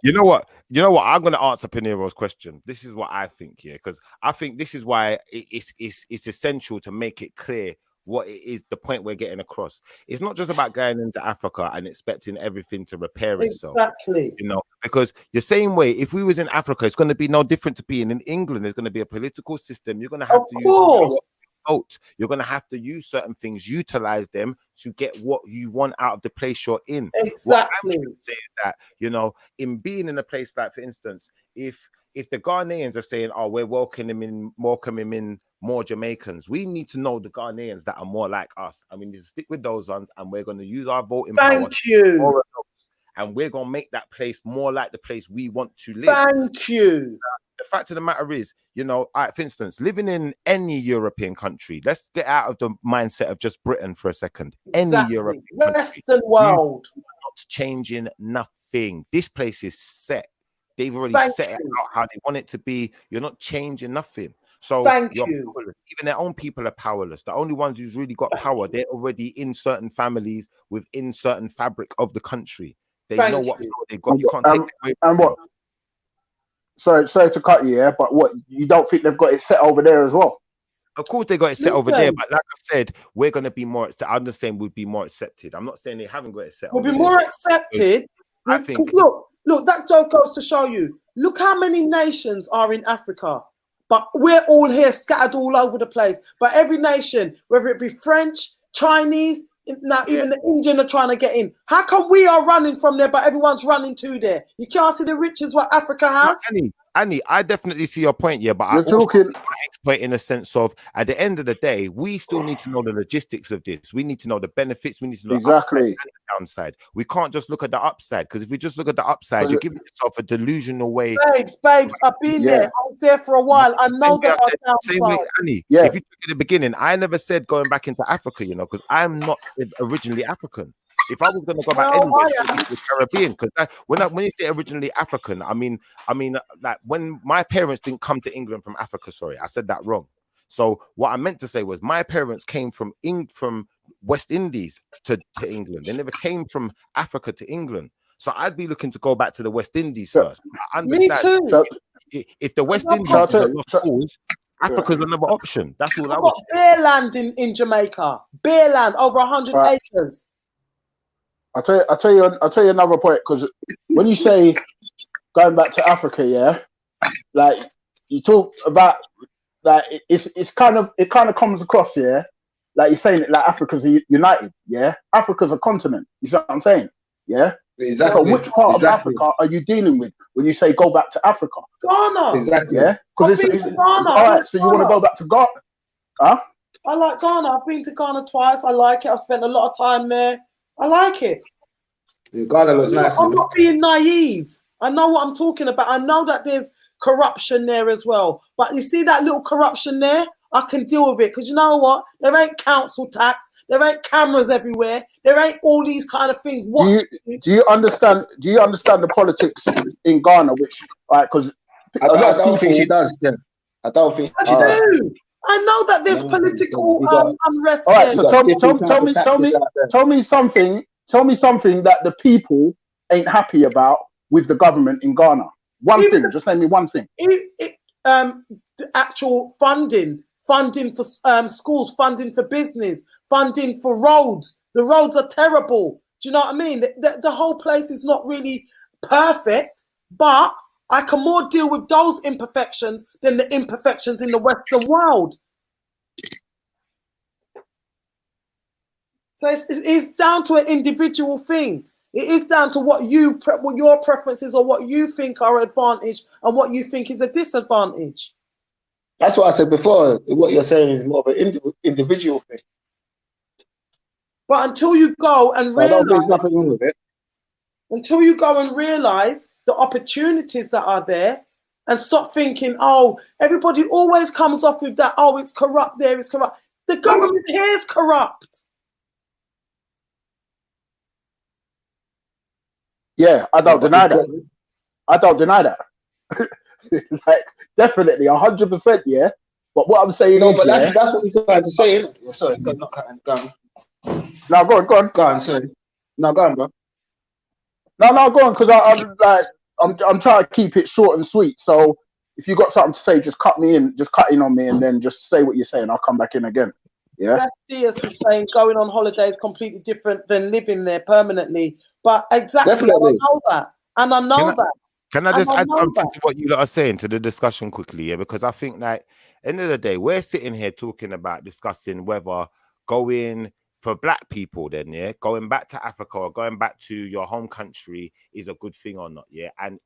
you know what? I'm going to answer Peniros' question. This is what I think, yeah, because I think this is why it's essential to make it clear what it is, the point we're getting across. It's not just about going into Africa and expecting everything to repair itself. Exactly. You know, because the same way, if we was in Africa, it's going to be no different to being in England. There's going to be a political system. You're going to have to use vote. You're going to have to use certain things, utilize them to get what you want out of the place you're in. Exactly. What I'm trying to say is that, you know, in being in a place like, for instance, if the Ghanaians are saying, oh, we're welcoming in more Jamaicans, we need to know the Ghanaians that are more like us, and we need to stick with those ones, and we're going to use our voting power. Thank you. And we're going to make that place more like the place we want to live. Thank you. The fact of the matter is, you know, for instance, living in any European country, let's get out of the mindset of just Britain for a second. Exactly. Any European Western country, world. you're not changing nothing. This place is set. They've already set it out how they want it to be. You're not changing nothing. So you're powerless. Even their own people are powerless. The only ones who's really got power, they're already in certain families within certain fabric of the country. They know what power they've got. You can't take it away from them. Sorry to cut you, but what, you don't think they've got it set over there as well? Of course they got it set over there, but like I said, we're going to be more. I'm just saying we'd be more accepted. I'm not saying they haven't got it set. We'll be more accepted. I think. Look, that joke goes to show you. Look how many nations are in Africa, but we're all here scattered all over the place. But every nation, whether it be French, Chinese, now even the Indian are trying to get in. How come we are running from there, but everyone's running to there? You can't see the riches what Africa has. Annie, I definitely see your point, but You're talking my point in a sense of, at the end of the day, we still need to know the logistics of this. We need to know the benefits. We need to know the upside and the downside. We can't just look at the upside, because if we just look at the upside, you're giving yourself a delusional way. Babes, I've been there. I was there for a while. I know that same way, Annie. If you took it at the beginning, I never said going back into Africa, because I'm not originally African. If I was going to go back anywhere, to the Caribbean, because when you say originally African, I mean, like when my parents didn't come to England from Africa. Sorry, I said that wrong. So what I meant to say was my parents came from West Indies to England. They never came from Africa to England. So I'd be looking to go back to the West Indies first. I understand. Me too. If the West Indies are lost cause, Africa's another option. That's all I was. Beer land in Jamaica. Beer land, over 100 acres. I'll tell you another point, because when you say going back to Africa, like you talk about that, it kind of comes across, like you're saying it like Africa's united, Africa's a continent. You see what I'm saying? Exactly. So which part of Africa are you dealing with when you say go back to Africa? Ghana. Exactly. Yeah, because it's Ghana. All right. So you want to go back to Ghana? Huh? I like Ghana. I've been to Ghana twice. I like it. I've spent a lot of time there. I like it. Ghana looks nice. I'm not being naive. I know what I'm talking about. I know that there's corruption there as well. But you see that little corruption there? I can deal with it, because you know what? There ain't council tax. There ain't cameras everywhere. There ain't all these kind of things. Do you understand? Do you understand the politics in Ghana? Which, because I don't think she does. Yeah, I don't think she does. I know that there's political unrest. All right, so tell me something. Tell me something that the people ain't happy about with the government in Ghana. One thing. Just name me one thing. The actual funding for schools, funding for business, funding for roads. The roads are terrible. Do you know what I mean? The whole place is not really perfect, but I can more deal with those imperfections than the imperfections in the Western world. So it's down to an individual thing. It is down to what your preferences or what you think are an advantage and what you think is a disadvantage. That's what I said before. What you're saying is more of an individual thing. But until you go and realize, there's nothing wrong with it. Until you go and realize the opportunities that are there, and stop thinking, oh, everybody always comes off with that. Oh, it's corrupt there. It's corrupt. The government here is corrupt. Yeah, I don't deny that. I don't deny that. Like, definitely, 100%, yeah. But what I'm saying is, but that's what you're trying to say, isn't it? Sorry, not cutting. Go on. No, go on. Go on, sorry. No, go on, bro. No, go on, because I'm trying to keep it short and sweet. So if you got something to say, just cut in on me, and then just say what you're saying. I'll come back in again. Yeah. Diaz is saying going on holiday is completely different than living there permanently. But exactly, definitely. I know that, and I know that. Can I just add something to what you lot are saying to the discussion quickly? Yeah, because I think that End of the day, we're sitting here discussing whether going for black people, then going back to Africa or going back to your home country is a good thing or not. And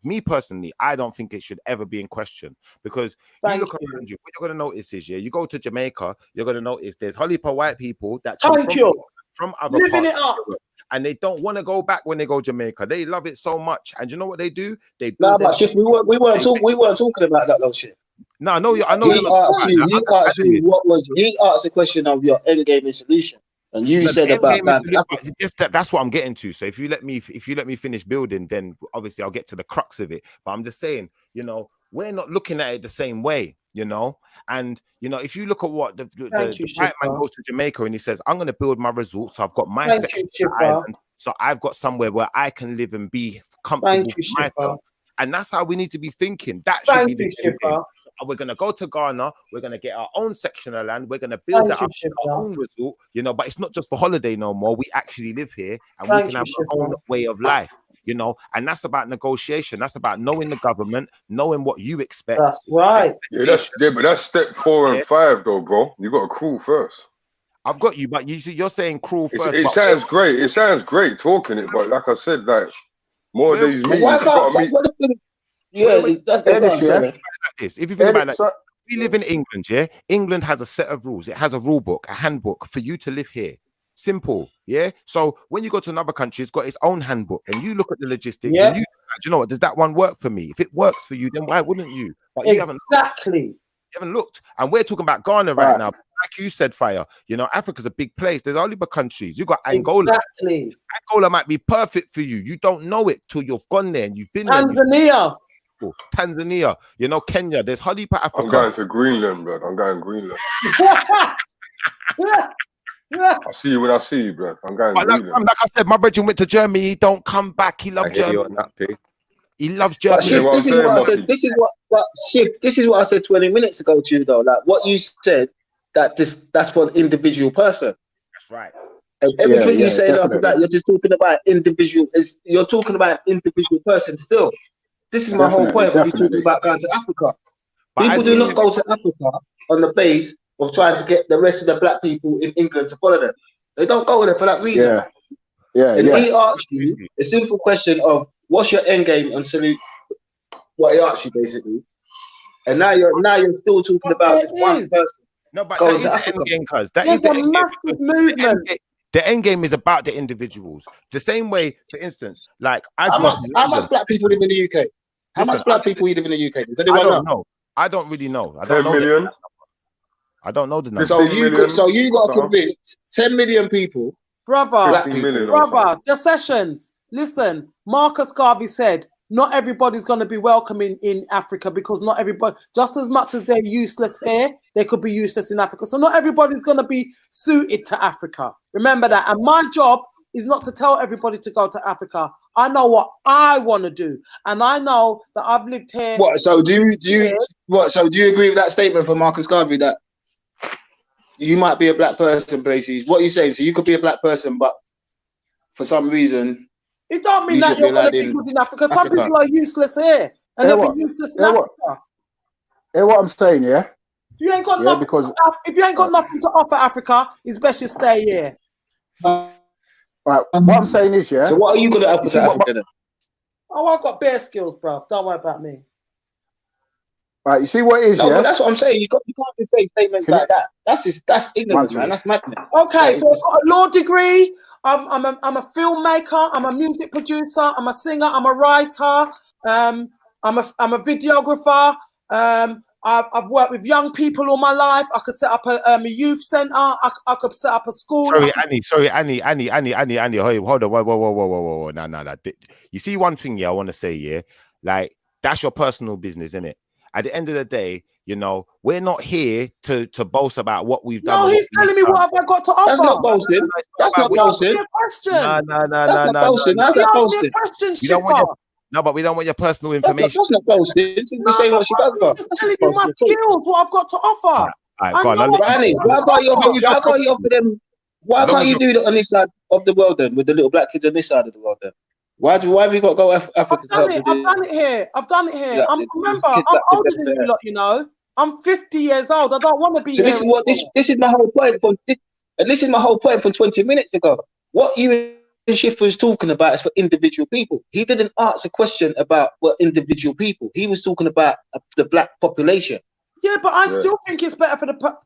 me personally, I don't think it should ever be in question, because you look around you, what you're going to notice is you go to Jamaica, you're going to notice there's whole heap of white people that from other living parts it up, and they don't want to go back when they go Jamaica. They love it so much, and you know what they do? They build but Shift, we weren't talking about that though, shit. No, I know. He asked the question of your end game and solution, and you said about that. That's what I'm getting to. So if you let me finish building, then obviously I'll get to the crux of it. But I'm just saying, we're not looking at it the same way, And if you look at what the white man goes to Jamaica and he says, "I'm going to build my resort, so I've got my section of the island, so I've got somewhere where I can live and be comfortable with myself." And that's how we need to be thinking. That should be the thing. So we're going to go to Ghana. We're going to get our own section of land. We're going to build our own resort, But it's not just for holiday no more. We actually live here, and we can have our own way of life, And that's about negotiation. That's about knowing the government, knowing what you expect. That's right. But that's step 4 and 5, though, bro. You got to cruel first. I've got you, but you're saying cruel first. It sounds great. It sounds great talking it, but like I said, more of these meetings. If you think about it, we live in England, England has a set of rules. It has a rule book, a handbook for you to live here. Simple, So when you go to another country, it's got its own handbook, and you look at the logistics. And do you know what? Does that one work for me? If it works for you, then why wouldn't you? But you haven't looked, and we're talking about Ghana right now. Like you said, Fire. Africa's a big place. There's only countries. You got Angola. Exactly. Angola might be perfect for you. You don't know it till you've gone there and you've been Tanzania. Tanzania. Kenya. There's Hadi for Africa. I'm going to Greenland, bro. I'm going Greenland. I'll see you when I see you, bro. I'm going to Greenland. Like I said, my brother went to Germany. He don't come back. He loves Germany. He loves Germany. This is what I said. This is what I said 20 minutes ago to you, though. Like what you said, that's for an individual person. That's right. And everything you say after that, you're just talking about individual. You're talking about an individual person still. This is my whole point when you're talking about going to Africa. People do not go to Africa on the base of trying to get the rest of the black people in England to follow them. They don't go there for that reason. And he asked you a simple question of what's your end game and salute what he asked you basically. And now you're still talking about this one person. No, but that is the end game, cuz. That is the massive movement. The end game is about the individuals. The same way, for instance, like how much black people live in the UK? How much black people live in the UK? Does anyone know? I don't really know. I 10 million. I don't know the number. So you got to convince 10 million people, brother. Dasessions. Listen, Marcus Garvey said, not everybody's going to be welcome in Africa, because not everybody, just as much as they're useless here, they could be useless in Africa. So not everybody's going to be suited to Africa. Remember that. And my job is not to tell everybody to go to Africa. I know what I want to do, and I know that I've lived here. What? So do you agree with that statement from Marcus Garvey that you might be a black person, basically? What are you saying? So you could be a black person, but for some reason. It don't mean that you're going to be good enough, because some people are useless here and they'll be useless in Africa. Hear what I'm saying, If you ain't got nothing, if you ain't got nothing to offer Africa, it's best you stay here. Right. What I'm saying is, So what are you going to offer to Africa then? Oh, I've got bare skills, bro. Don't worry about me. Right. You see what it is, but that's what I'm saying. You can't just say statements like that. That's ignorance, man. That's madness. Okay, so I've got a law degree. I'm a filmmaker. I'm a music producer. I'm a singer. I'm a writer. I'm a videographer. I've worked with young people all my life. I could set up a youth center. I could set up a school. Sorry, Annie. Hold on. Whoa. No. You see one thing, I want to say, like that's your personal business, isn't it? At the end of the day, we're not here to boast about what we've done. No, he's telling me what have I got to offer. That's not boasting. That's not boasting. No. That's not boasting. That's not boasting. No, but we don't want your personal information. That's not boasting. We're saying what she does got. He's telling me my skills, what I've got to offer. Annie, why can't you do that on this side of the world then, with the little black kids on this side of the world then? Why have you got to go Africa? I've done it here. Remember, I'm older than you lot, I'm 50 years old. I don't want to be. So this is what this is my whole point from this is my whole point from 20 minutes ago. What you and Shiffa was talking about is for individual people. He didn't ask a question about what individual people. He was talking about the black population. Yeah, but I still think it's better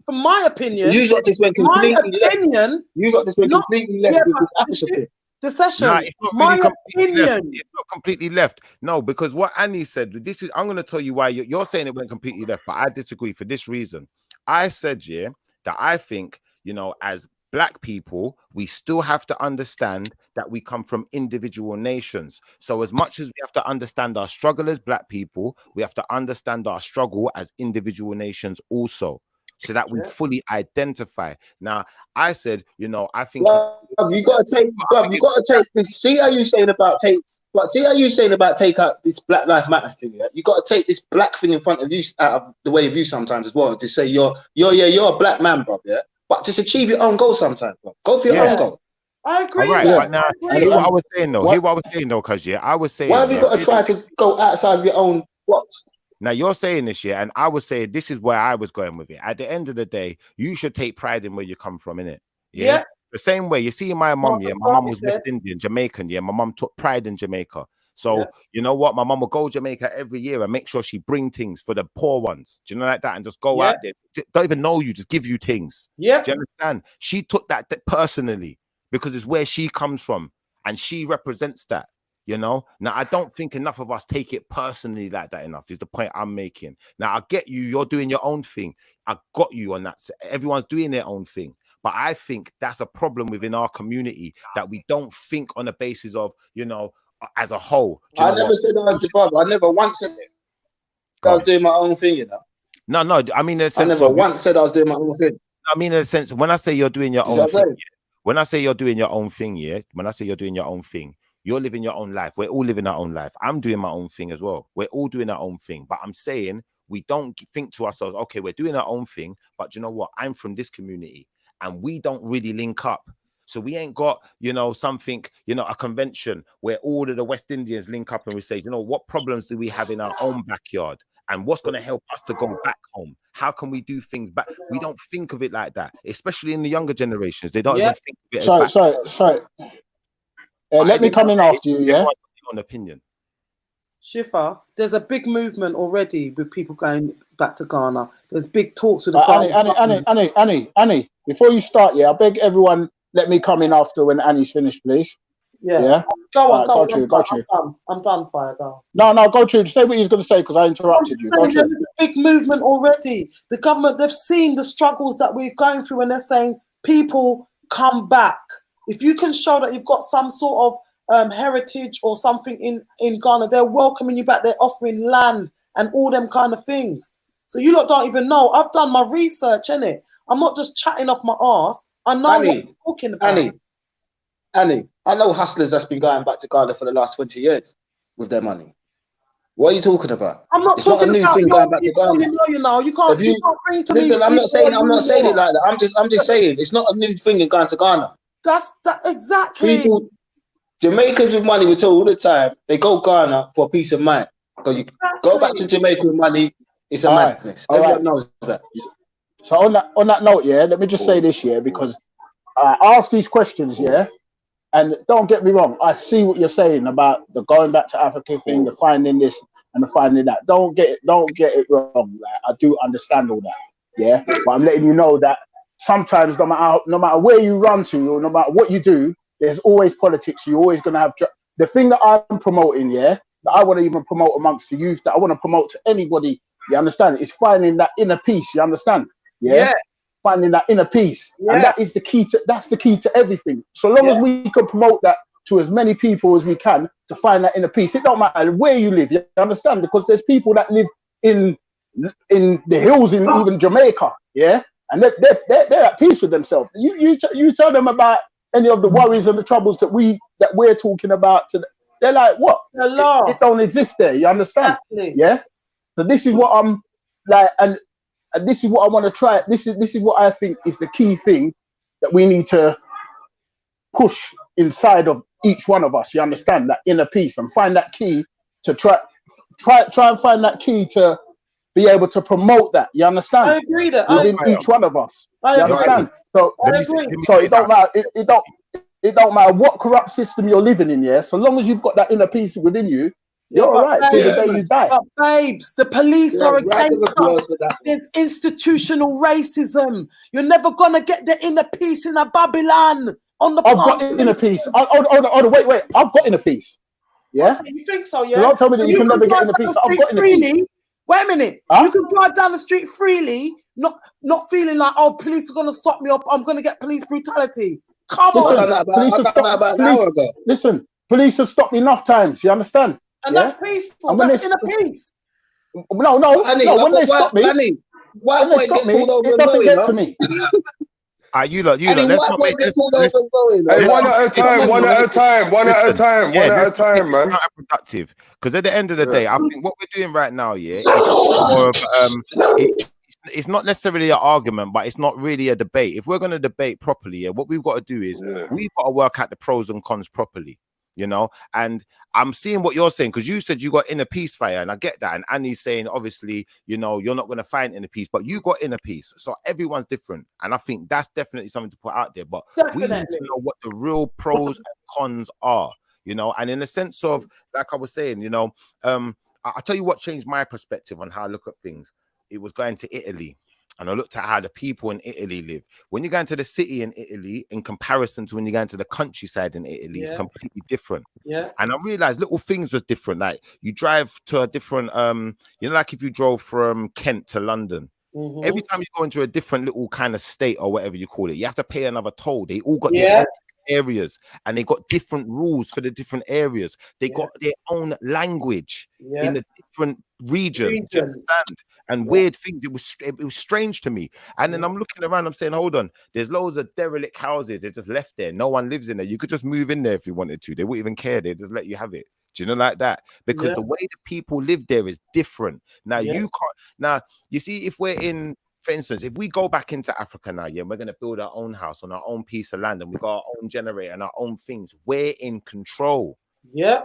for my opinion. You lot just went completely left. You lot just went completely left with this Africa. The session. Nah, it's not really completely left. It's not completely left. No, because what Annie said, this is, I'm going to tell you why you're saying it went completely left, but I disagree for this reason. I said, yeah, that I think, you know, as black people, we still have to understand that we come from individual nations. So as much as we have to understand our struggle as black people, we have to understand our struggle as individual nations also, so that we fully identify. Now, I said, you know, I think you got to take this. See how you saying about take out this Black Lives Matter thing. Yeah, you got to take this black thing in front of you out of the way of you sometimes as well. To say you're a black man, bro. Yeah, but just achieve your own goal sometimes, bro. Go for your own goal. I agree. All right, right now, hear what I was saying though. Hear what I was saying though, because I was saying. Why have you got to try to go outside of your own box? Now you're saying this, and I was saying this is where I was going with it. At the end of the day, you should take pride in where you come from, innit? Yeah. The same way you see my mom, my mom was West Indian, Jamaican, my mom took pride in Jamaica. So you know what? My mom will go Jamaica every year and make sure she bring things for the poor ones. Do you know like that? And just go out there. Don't even know you, just give you things. Yeah. Do you understand? She took that personally because it's where she comes from and she represents that. You know, now I don't think enough of us take it personally like that enough is the point I'm making. Now I get you, you're doing your own thing. I got you on that. Everyone's doing their own thing. But I think that's a problem within our community that we don't think on the basis of, you know, as a whole. I never said I was the brother. I never once said I was doing my own thing, you know. No, I mean, in a sense I never once said I was doing my own thing. I mean, in a sense, when I say you're doing your own thing, when I say you're doing your own thing, when I say you're doing your own thing, you're living your own life. We're all living our own life. I'm doing my own thing as well. We're all doing our own thing. But I'm saying we don't think to ourselves, okay, we're doing our own thing. But you know what? I'm from this community and we don't really link up. So we ain't got, you know, something, you know, a convention where all of the West Indians link up and we say, you know, what problems do we have in our own backyard? And what's going to help us to go back home? How can we do things back? We don't think of it like that, especially in the younger generations. They don't even think of it as sorry. Let me come in after you, yeah? On opinion. Shiffa, there's a big movement already with people going back to Ghana. There's big talks with the Annie, before you start, I beg everyone, let me come in after when Annie's finished, please. Yeah. Go on, go through. I'm done, fire, go. No, go through. Say what you're going to say because I interrupted you. There's a big movement already. The government, they've seen the struggles that we're going through and they're saying, people come back. If you can show that you've got some sort of heritage or something in Ghana, they're welcoming you back. They're offering land and all them kind of things. So you lot don't even know. I've done my research, innit? I'm not just chatting off my arse. I know what I'm talking about. Annie, I know hustlers that's been going back to Ghana for the last 20 years with their money. What are you talking about? I'm not talking about thing going back to Ghana. You know, you can't bring to me. Listen, I'm not saying it like that. I'm just saying it's not a new thing in going to Ghana. That's exactly. People, Jamaicans with money, we tell all the time, they go Ghana for peace of mind. Because you go back to Jamaica with money, it's a madness. Everyone knows that. So on that note, let me just say this, because I ask these questions, and don't get me wrong, I see what you're saying about the going back to Africa thing, the finding this and the finding that. Don't get it wrong. Like, I do understand all that, but I'm letting you know that sometimes no matter where you run to or no matter what you do, there's always politics. You're always going to have the thing that I'm promoting, that I want to even promote amongst the youth, that I want to promote to anybody, you understand? It's finding that inner peace, you understand? Finding that inner peace. And that is the key to everything. So long as we can promote that to as many people as we can to find that inner peace. It don't matter where you live, you understand? Because there's people that live in the hills in even Jamaica, and they're at peace with themselves. You tell them about any of the worries and the troubles that we're talking about. They're like, what? It don't exist there. You understand? Exactly. So this is what I'm like, and this is what I want to try. This is what I think is the key thing that we need to push inside of each one of us. You understand? That inner peace, and find that key to try and find that key to be able to promote that. You understand? I agree that within each one of us. I You agree. understand? So, I agree. so it don't matter. It don't matter what corrupt system you're living in. Yeah. So long as you've got that inner peace within you, you're all right till the day you die. But babes, the police are right against us. There's institutional racism. You're never gonna get the inner peace in a Babylon on the I've got inner peace. Hold on, wait. I've got inner peace. Yeah. Okay, you think so? Yeah. So don't tell me that you can never get inner peace. I've got inner peace. Wait a minute. Huh? You can drive down the street freely, not feeling like, oh, police are gonna stop me up. I'm gonna get police brutality. Come on. Listen, police have stopped me enough times. You understand? And that's peaceful. And that's inner peace. No. When they stop me, it doesn't get to me. You lot, let's not make this. Hey, one at a time, man. It's counterproductive because at the end of the day, I think what we're doing right now, is more of it's not necessarily an argument, but it's not really a debate. If we're going to debate properly, what we've got to do is we've got to work out the pros and cons properly. And I'm seeing what you're saying because you said you got inner peace, Fire, and I get that. And Annie's saying, obviously, you're not going to find inner peace, but you got inner peace. So everyone's different, and I think that's definitely something to put out there. But we need to know what the real pros and cons are, And in the sense of, like I was saying, I'll tell you what changed my perspective on how I look at things. It was going to Italy. And I looked at how the people in Italy live. When you go into the city in Italy, in comparison to when you go into the countryside in Italy, it's completely different. Yeah. And I realized little things was different. Like you drive to a different, like if you drove from Kent to London, every time you go into a different little kind of state or whatever you call it, you have to pay another toll. They all got their own areas and they got different rules for the different areas. They got their own language in the different regions. Do you understand? And weird things. It was strange to me. And then I'm looking around, I'm saying, hold on, there's loads of derelict houses. They're just left there. No one lives in there. You could just move in there if you wanted to. They wouldn't even care. They just let you have it. Do you know, like that? Because the way the people live there is different. Now you can't. Now you see, if we're in, for instance, if we go back into Africa now, and we're going to build our own house on our own piece of land, and we got our own generator and our own things, we're in control. Yeah.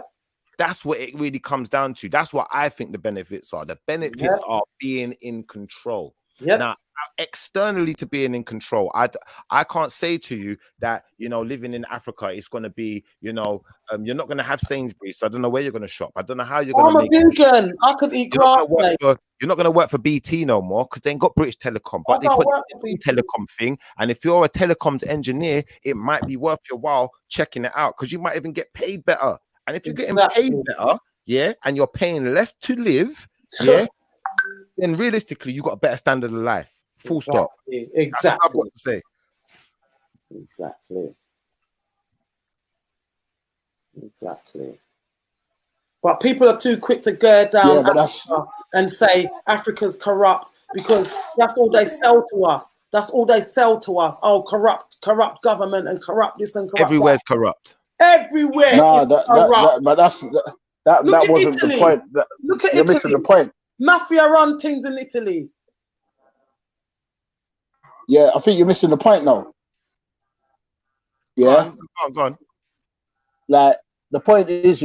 That's what it really comes down to. That's what I think the benefits are. The benefits are being in control. Now, externally to being in control, I can't say to you that, living in Africa is going to be, you're not going to have Sainsbury's. So I don't know where you're going to shop. I don't know how you're going to make it. I'm a vegan. I could eat grass. You're not going to work for BT no more because they ain't got British Telecom. But they put the telecom thing. And if you're a telecoms engineer, it might be worth your while checking it out because you might even get paid better. And if you're getting paid better, and you're paying less to live, then realistically, you got a better standard of life. Full stop. Exactly. That's what I've got to say. Exactly. But people are too quick to gird down Africa and say Africa's corrupt because that's all they sell to us. That's all they sell to us. Oh, corrupt government and corrupt this and corrupt everywhere's that. Corrupt. Everywhere. No, that wasn't the point. Look at you're Italy. missing the point. Mafia run things in Italy. Yeah, I think you're missing the point now. Yeah. Go on. Like the point is,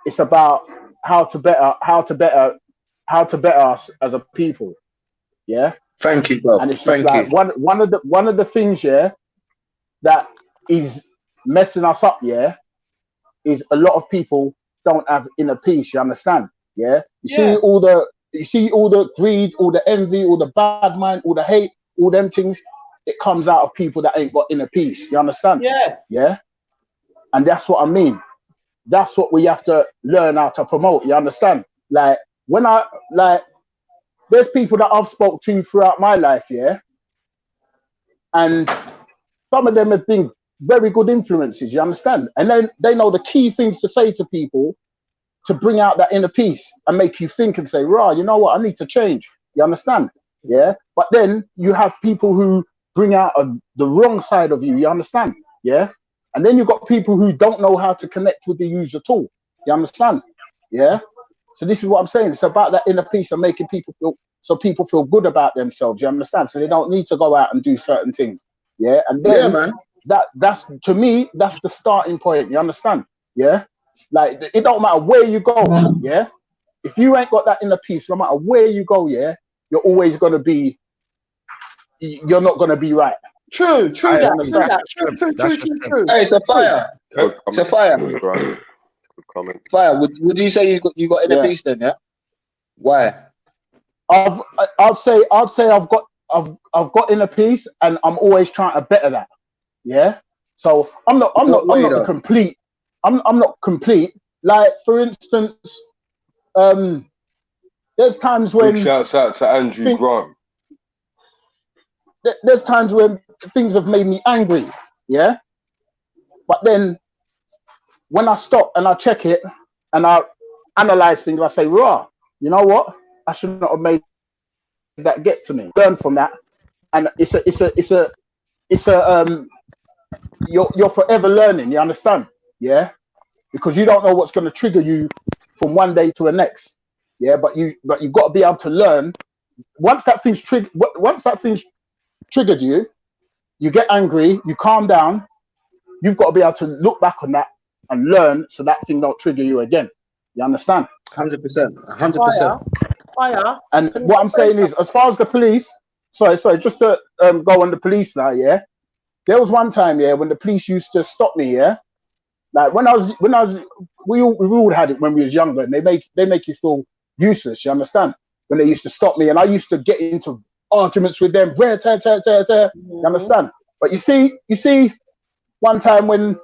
it's about how to better us as a people. Yeah. Thank you, bro. And it's just like one of the things, that is messing us up, is a lot of people don't have inner peace. You understand? Yeah. You see all the greed, all the envy, all the bad mind, all the hate, all them things. It comes out of people that ain't got inner peace. You understand? Yeah. Yeah. And that's what I mean. That's what we have to learn how to promote. You understand? Like there's people that I've spoke to throughout my life, and some of them have been very good influences. You understand? And then they know the key things to say to people to bring out that inner peace and make you think and say, "Rah, you know what? I need to change." You understand? Yeah. But then you have people who bring out the wrong side of you. You understand? Yeah. And then you've got people who don't know how to connect with the user at all. You understand? Yeah. So this is what I'm saying. It's about that inner peace and making people feel good about themselves. You understand? So they don't need to go out and do certain things. Yeah. And then that's to me, that's the starting point. You understand? Yeah. Like it don't matter where you go. Yeah. if you ain't got that inner peace, no matter where you go, yeah, you're always gonna be. You're not gonna be right. True. True. Hey, it's a fire. It's a fire. Good comment. Fire. Would you say you got inner peace then? Yeah. Why? I'd say I've got inner peace, and I'm always trying to better that. Yeah. So I'm not complete. I'm not complete. Like for instance, there's times when big shouts out to Andrew Grant. There's times when things have made me angry. Yeah. But then when I stop and I check it and I analyze things, I say, "Raw, you know what? I should not have made that get to me." Learn from that, and you're forever learning. You understand? Yeah, because you don't know what's going to trigger you from one day to the next. Yeah, but you've got to be able to learn. Once that thing's triggered you, you get angry, you calm down. You've got to be able to look back on that and learn so that thing don't trigger you again. You understand? 100%. 100%. Fire. And what I'm saying is, as far as the police, sorry, just to go on the police now, yeah. There was one time, yeah, when the police used to stop me, yeah. Like we all had it when we was younger, and they make you feel useless. You understand? When they used to stop me, and I used to get into arguments with them. You understand? But you see, one time when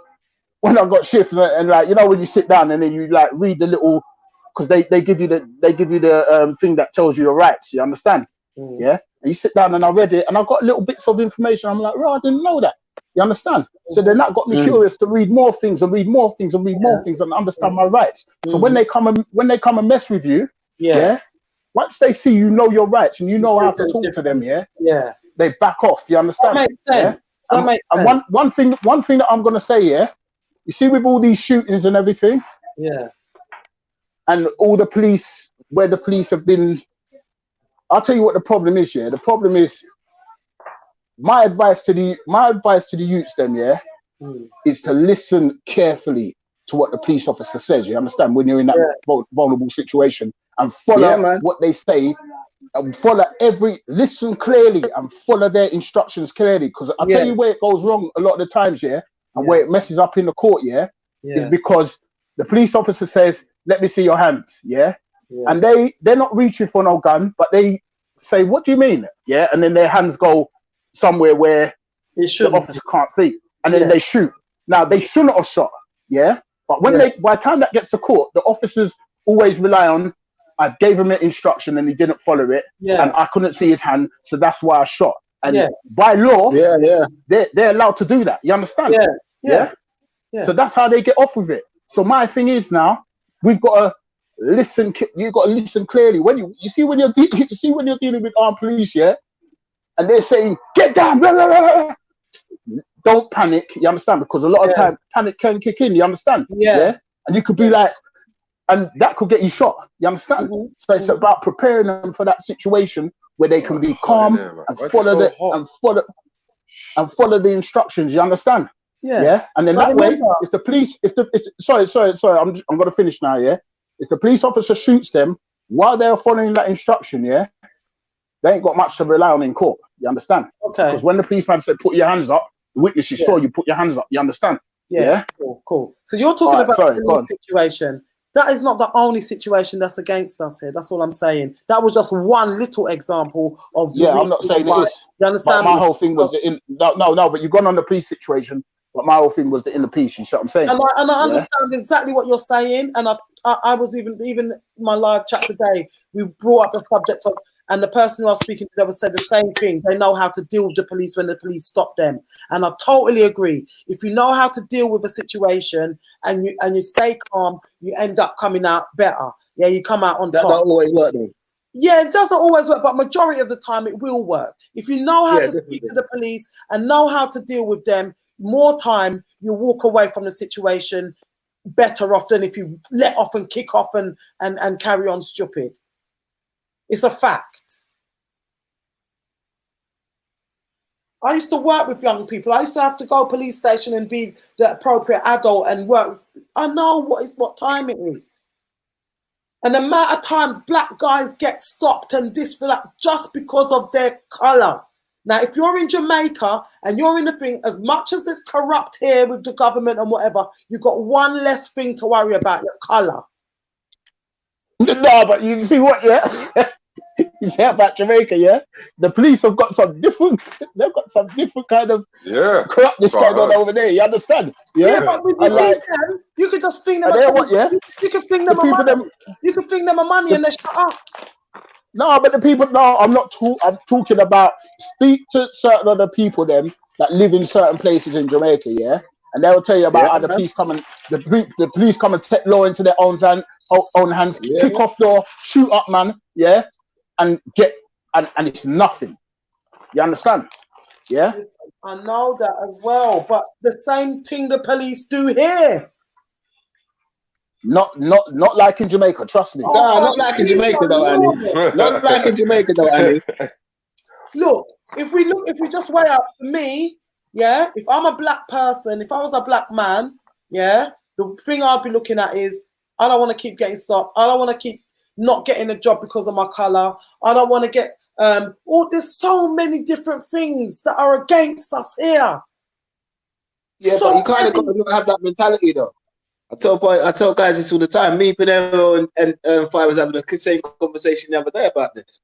I got shift and like, you know, when you sit down and then you like read the little, because they give you the thing that tells you your rights. You understand? Yeah. And you sit down and I read it and I got little bits of information. I'm like, I didn't know that. You understand? So then that got me curious to read more things and read more things and read more things and understand my rights. So when they come and mess with you, yeah, once they see you know your rights and you know how to talk to them, yeah, they back off. You understand? That makes sense. Yeah? That makes sense. And one thing that I'm gonna say, yeah, you see with all these shootings and everything, yeah, and all the police, where the police have been, I'll tell you what the problem is. Yeah, the problem is my advice to the youths, them, yeah, is to listen carefully to what the police officer says. You understand? When you're in that vulnerable situation, and follow what they say, and listen clearly and follow their instructions clearly. Because I'll tell you where it goes wrong a lot of the times, yeah, and where it messes up in the court, is because the police officer says, "Let me see your hands," and they're not reaching for no gun, but they say, "What do you mean?" Yeah, and then their hands go somewhere where the officer can't see, and then they shoot. Now they shouldn't have shot, but when by the time that gets to court, the officers always rely on, I gave him an instruction and he didn't follow it, and I couldn't see his hand, so that's why I shot. And by law, they're allowed to do that. You understand? Yeah. So that's how they get off with it. So my thing is now, we've got to listen. You've got to listen clearly. When you see when you're dealing with armed police, and they're saying, "Get down," blah, blah, blah. Don't panic. You understand? Because a lot of time panic can kick in. You understand? Yeah. And you could be like, and that could get you shot. You understand? So it's about preparing them for that situation where they can be calm and follow the instructions. You understand? Yeah. And then that way, if the police, sorry, I'm gonna finish now. Yeah. If the police officer shoots them while they're following that instruction, they ain't got much to rely on in court. You understand? Okay. Because when the policeman said, "Put your hands up," the witnesses saw you put your hands up. You understand? Yeah. Cool. So you're talking about the situation. That is not the only situation that's against us here. That's all I'm saying. That was just one little example of. I'm not saying it is. You understand? But my whole thing was no. But you've gone on the police situation. But my whole thing was the inner peace. You see what I'm saying? And I understand exactly what you're saying. And I was even my live chat today. We brought up the subject of, and the person who I was speaking to, they would say the same thing. They know how to deal with the police when the police stop them. And I totally agree. If you know how to deal with a situation and you stay calm, you end up coming out better. Yeah, you come out on top. That don't always work though. Yeah, it doesn't always work, but majority of the time it will work. If you know how to speak to the police and know how to deal with them, more time you walk away from the situation better off than if you let off and kick off and carry on stupid. It's a fact. I used to work with young people. I used to have to go police station and be the appropriate adult and work. I know what time it is. And the amount of times black guys get stopped and this for that just because of their color. Now, if you're in Jamaica and you're in the thing, as much as this corrupt here with the government and whatever, you've got one less thing to worry about, your color. No, but you see what, yeah? You say about Jamaica, yeah? The police have got some different, they've got some different kind of corruptness going on over there, you understand? Yeah, but with you see them, you could just fling them a what, yeah? You could fling them a money. You could fling them a money and they shut up. No, but the people, no, I'm not I'm talking about, speak to certain other people them that live in certain places in Jamaica, yeah? And they'll tell you about how the police come and the police come and take law into their own hands, kick off door, shoot up, man, yeah, and and it's nothing. You understand? Yeah. I know that as well, but the same thing the police do here. Not like in Jamaica, trust me. No, not like in Jamaica though, Annie. Not like in Jamaica though, Annie. Look, if we just weigh up for me, yeah, if I'm a black person, if I was a black man, yeah, the thing I'd be looking at is I don't want to keep getting stopped. I don't want to keep not getting a job because of my color. I don't want to get there's so many different things that are against us here. Yeah, so but you kind of got to have that mentality though. I tell guys this all the time. Me, Peniros, and Floyd was having the same conversation the other day about this.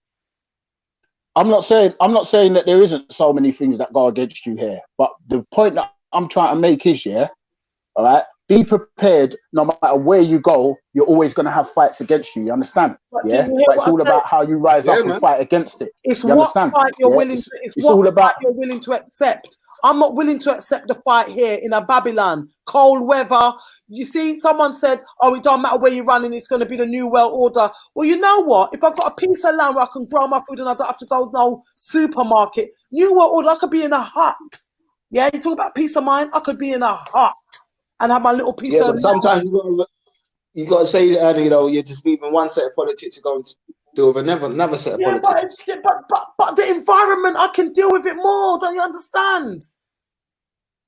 I'm not saying that there isn't so many things that go against you here, but the point that I'm trying to make is, yeah, all right, be prepared. No matter where you go, you're always going to have fights against you. You understand? But yeah, but it's all about how you rise up and fight against it. It's what fight you're willing to. It's all about you're willing to accept. I'm not willing to accept the fight here in a Babylon, cold weather. You see, someone said, oh, it don't matter where you're running, it's going to be the new world order. Well, you know what? If I've got a piece of land where I can grow my food and I don't have to go to no supermarket, new world order, I could be in a hut. Yeah, you talk about peace of mind, I could be in a hut and have my little piece of but sometimes you got to say, Annie, you know, you're just leaving one set of politics to go and deal with another set of politics. But the environment, I can deal with it more. Don't you understand?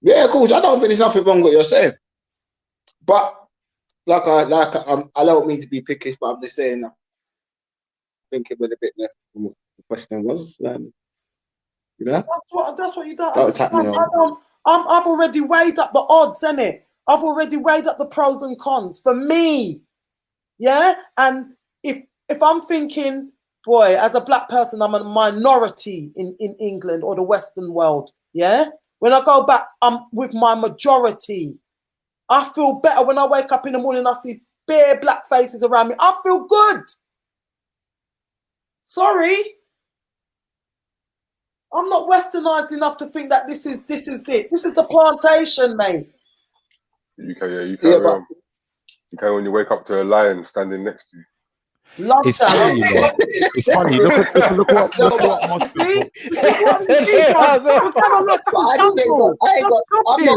Yeah, cool. I don't think there's nothing wrong with what you're saying. But I don't mean to be pickish, but I'm just saying. I think it went a bit left from what the question was. You know, that's what you don't understand. I've already weighed up the odds, innit? I've already weighed up the pros and cons for me. Yeah, and if I'm thinking, boy, as a black person, I'm a minority in England or the Western world. Yeah. When I go back, I'm with my majority. I feel better when I wake up in the morning. I see bare black faces around me. I feel good. Sorry, I'm not westernized enough to think that this is it. This is the plantation, mate. You can when you wake up to a lion standing next to you. It's funny, you know. It's funny. Look what I've not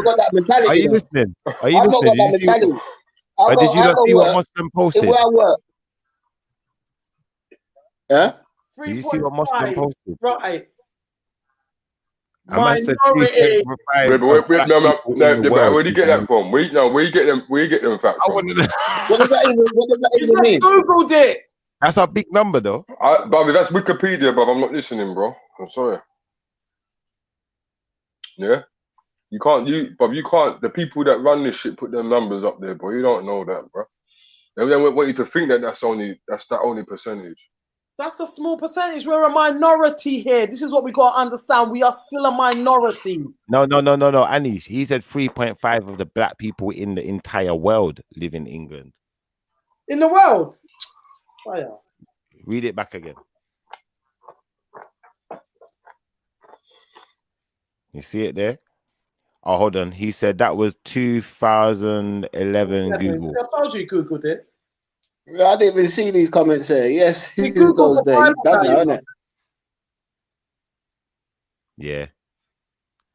got that mentality. Are you listening? Are you listening? Did you not see what Muslim posted? Where I work. Yeah? Did you see what Muslim posted? Right. Where do you get that from? Where you get them facts from? What does that even mean? Googled it. That's a big number, though. Bobby, that's Wikipedia, bro. I'm not listening, bro. I'm sorry. Yeah, you can't. The people that run this shit put their numbers up there, bro. You don't know that, bro. They want you to think that that's that only percentage. That's a small percentage. We're a minority here. This is what we got to understand. We are still a minority. No. Anish, he said 3.5 of the black people in the entire world live in England. In the world? Oh, yeah. Read it back again. You see it there? Oh, hold on. He said that was 2011 Google. I told you Googled it. I didn't even see these comments here. Yes, who goes there? You've done that, innit? Yeah.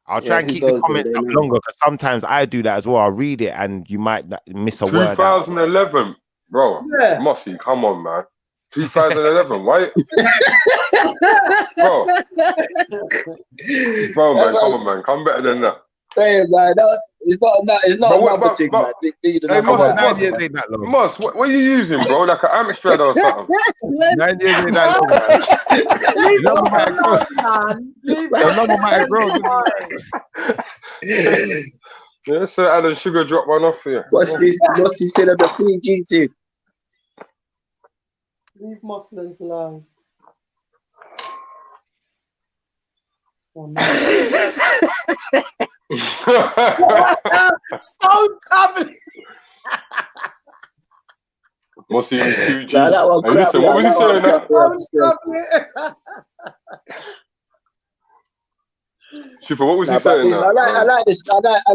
I'll try and keep the comments up longer because sometimes I do that as well. I'll read it and you might miss a word. 2011, bro. Yeah. Mossy, come on, man. 2011, why? Bro, man, come on, man. Come better than that. Hey, man, it's not another thing, man. Hey, Moss, what are you using, bro? Like an Amstrad or something? 9 years ain't that long, man. The number might have grown. Yeah, so Alan Sugar drop one off here. What's this? What's he said of the PG team? Leave Mosslands alone. Oh, no. Stone coming. Mossy in the 2G. Nah, that one Hey, listen, what was he saying now? Shiffa, what was he saying now? I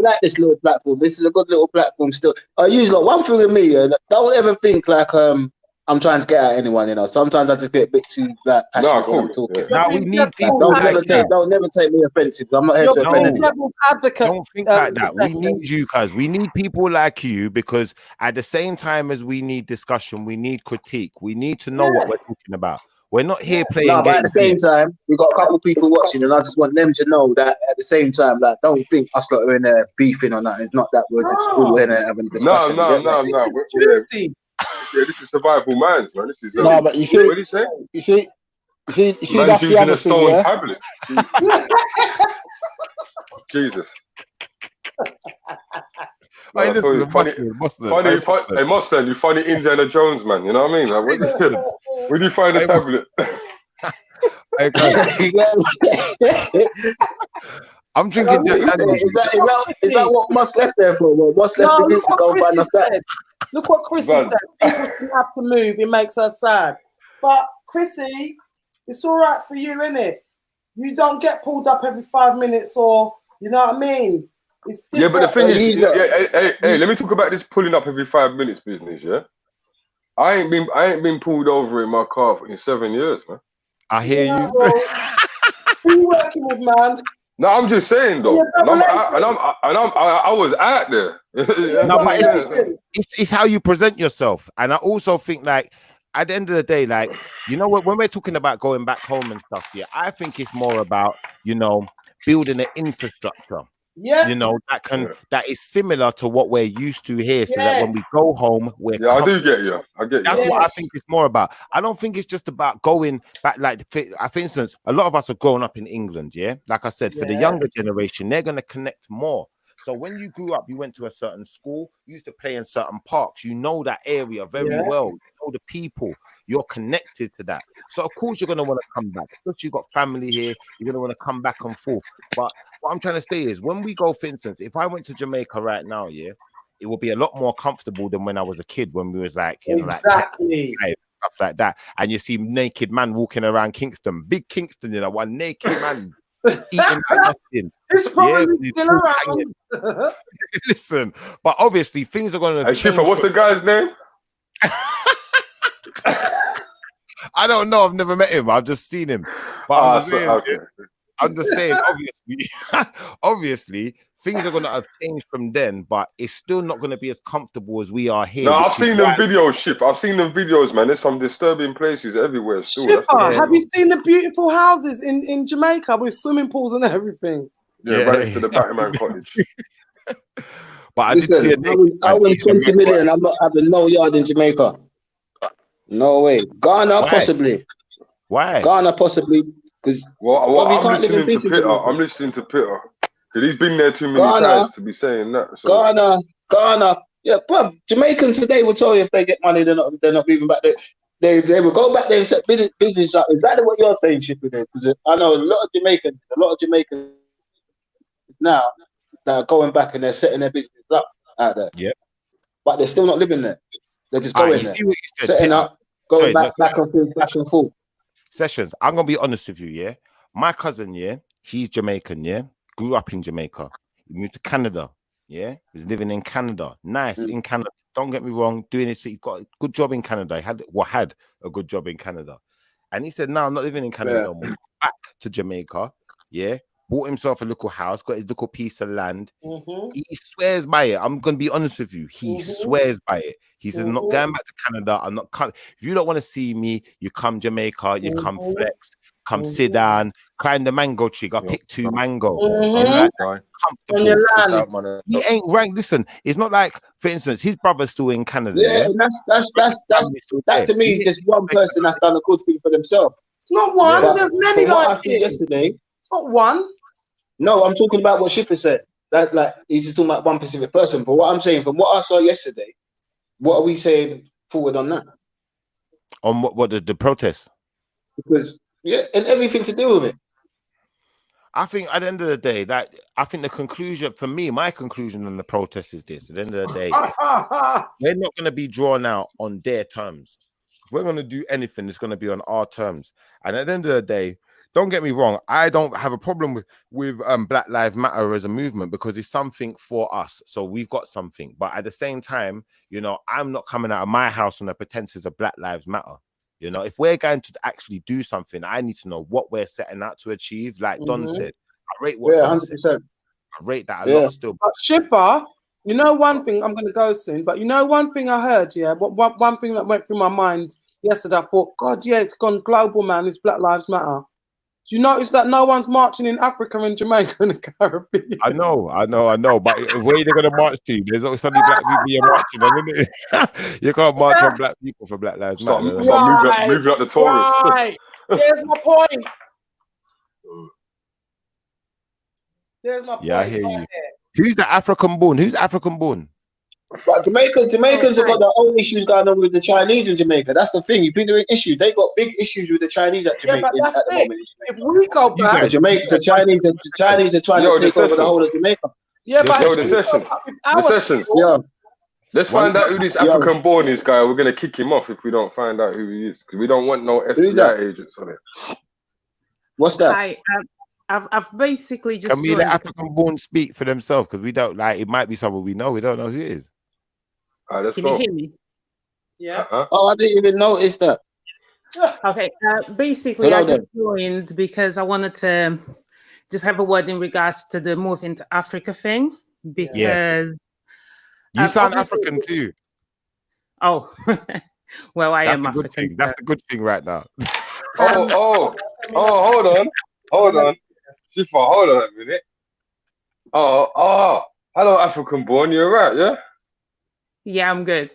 like this little platform. This is a good little platform still. I use like one thing with me. Don't ever think like I'm trying to get at anyone. You know, sometimes I just get a bit too like passionate when I'm talking. Yeah. Now we need people. Don't never take me offensive. I'm not here to offend anyone. Don't think like that. We need you, cuz we need people like you, because at the same time as we need discussion, we need critique. We need to know what we're talking about. We're not here playing games. But at the same time, we've got a couple people watching, and I just want them to know that at the same time, like, don't think us lot are in there beefing or nothing. It's not that we're just all in there having a discussion. No. Juicy. Yeah, this is survival minds, man. This is no, but you see, what did he say? You see, man's that's the using other a thing, stone yeah? tablet. Hey, listen, funny, hey, Mossland, you funny Indiana Jones, man. You know what I mean? Like, where do you find the tablet? I'm drinking. Is that what Moss left there for? Well, Moss left the group to go and find us that. Look what Chrissy said. People shouldn't have to move. It makes her sad. But Chrissy, it's all right for you, innit? You don't get pulled up every 5 minutes, or you know what I mean? It's different. Yeah, but the thing is, hey, let me talk about this pulling up every 5 minutes business. Yeah, I ain't been pulled over in my car in 7 years, man. I hear you. Who you working with, man? No, I'm just saying though, I was out there. No, but it's how you present yourself, and I also think like at the end of the day, like, you know what, when we're talking about going back home and stuff, yeah, I think it's more about, you know, building an infrastructure. Yeah, you know, that is similar to what we're used to here, so that when we go home, we're I do get you. I get you. That's what I think it's more about. I don't think it's just about going back. Like, for instance, a lot of us are growing up in England. Yeah, like I said, for the younger generation, they're gonna connect more. So when you grew up, you went to a certain school, you used to play in certain parks. You know that area very well. You know the people. You're connected to that. So of course you're gonna want to come back. Because you've got family here, you're gonna want to come back and forth. But what I'm trying to say is, when we go, for instance, if I went to Jamaica right now, yeah, it would be a lot more comfortable than when I was a kid, when we was like, you know, like stuff like that. And you see naked man walking around Kingston, big Kingston, you know, one naked man eating nothing. It's probably still around. Listen, but obviously things are going to change. Shiffa, what's the guy's name? I don't know. I've never met him. I've just seen him. But I'm just saying, obviously, things are going to have changed from then, but it's still not going to be as comfortable as we are here. No, I've seen them videos, Ship. I've seen them videos, man. There's some disturbing places everywhere still. Shiffa, have you seen the beautiful houses in Jamaica with swimming pools and everything? Yeah, right next to the Batman cottage. But Listen, I win 20 million. I'm not having no yard in Jamaica. No way. Ghana, possibly. Why? Ghana, possibly. Because I'm listening to Peter. Because he's been there too many times to be saying that. So. Ghana. Yeah, bro. Jamaicans today will tell you if they get money, they're not moving back there. They will go back there and set business up. Exactly what you're saying, Shiffa. Because I know a lot of Jamaicans now that are going back and they're setting their business up out there. Yeah. But they're still not living there. They're just going there, setting up, going back and forth. Sessions, I'm gonna be honest with you, yeah. My cousin, yeah, he's Jamaican, yeah, grew up in Jamaica. He moved to Canada, yeah. He's living in Canada, nice in Canada. Don't get me wrong, doing this, he got a good job in Canada. He had a good job in Canada, and he said, "No, I'm not living in Canada no more." Back to Jamaica, yeah. Bought himself a little house, got his little piece of land. He swears by it. I'm gonna be honest with you. He swears by it. He says, "I'm not going back to Canada. I'm not coming. If you don't want to see me, you come Jamaica. You come flex. come sit down, climb the mango tree, I pick 2 mango. On your land. He ain't ranked. Listen, it's not like, for instance, his brother's still in Canada. Yeah, and that to me is just one person that's done a good thing for themselves. It's not one. But There's many from what I like see it. yesterday. It's not one. No, I'm talking about what Shiffa said. That like he's just talking about one specific person. But what I'm saying, from what I saw yesterday, what are we saying forward on that? On what the protest? Because and everything to do with it. I think at the end of the day, that I think the conclusion for me, my conclusion on the protest is this: at the end of the day, we're not going to be drawn out on their terms. If we're going to do anything, it's going to be on our terms. And at the end of the day, don't get me wrong, I don't have a problem with Black Lives Matter as a movement because it's something for us. So we've got something. But at the same time, you know, I'm not coming out of my house on the pretenses of Black Lives Matter. You know, if we're going to actually do something, I need to know what we're setting out to achieve. Like Don said, I rate what Don 100%. said. I rate that a lot still. But Shiffa, you know one thing, I'm going to go soon, but you know one thing I heard, one thing that went through my mind yesterday, I thought, God, it's gone global, man, it's Black Lives Matter. Do you notice that no one's marching in Africa and Jamaica and the Caribbean? I know. But where are they going to march to? There's always suddenly black people you're marching on, isn't it? You can't march on black people for Black Lives Matter. Moving up the tourists. Right. There's my point. There's my point. Yeah, I hear you. Who's the African born? Who's African born? But Jamaicans have got their own issues going on with the Chinese in Jamaica. That's the thing. You think they're an issue? They got big issues with the Chinese at Jamaica but that's at the it. moment. If we go back, the Chinese are trying to take over the whole of Jamaica. Yeah, but the sessions. Yeah. Let's find out who this African born is, guy. We're gonna kick him off if we don't find out who he is, because we don't want no FBI agents on it. What's that? I've basically just. Can we let African born speak for themselves? Because we don't like. It might be someone we know. We don't know who it is. Let's Can go. you hear me? Yeah. Oh, I didn't even notice that. Okay. Basically, I just joined because I wanted to just have a word in regards to the Moving to Africa thing. Because you sound African too. Oh, well, I am African. African. That's the good thing right now. Hold on. Shiffa, hold on a minute. Hello, African born. You're right, yeah? Yeah, I'm good.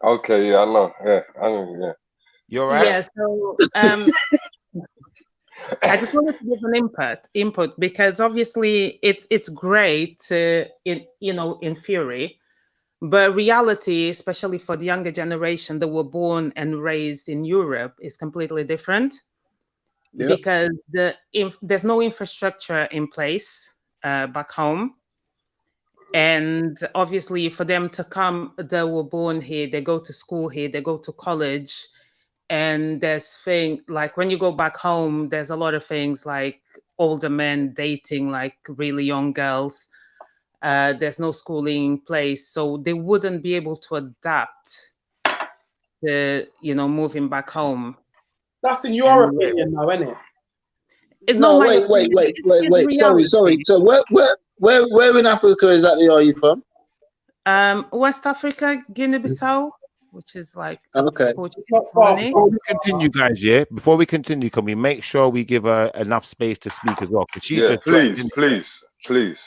Okay, yeah, I know. Yeah. You're right. Yeah, so I just wanted to give an input because obviously it's great in theory, but reality, especially for the younger generation that were born and raised in Europe, is completely different. Yep. Because there's no infrastructure in place back home. And obviously for them to come, they were born here, they go to school here, they go to college. And there's things like when you go back home, there's a lot of things like older men dating like really young girls. There's no schooling in place. So they wouldn't be able to adapt to, moving back home. That's in your opinion now, isn't it? It's no, not wait. Sorry. So where in Africa exactly are you from? West Africa, Guinea-Bissau, which is like okay. Before we continue, guys, before we continue, can we make sure we give her enough space to speak as well? Please.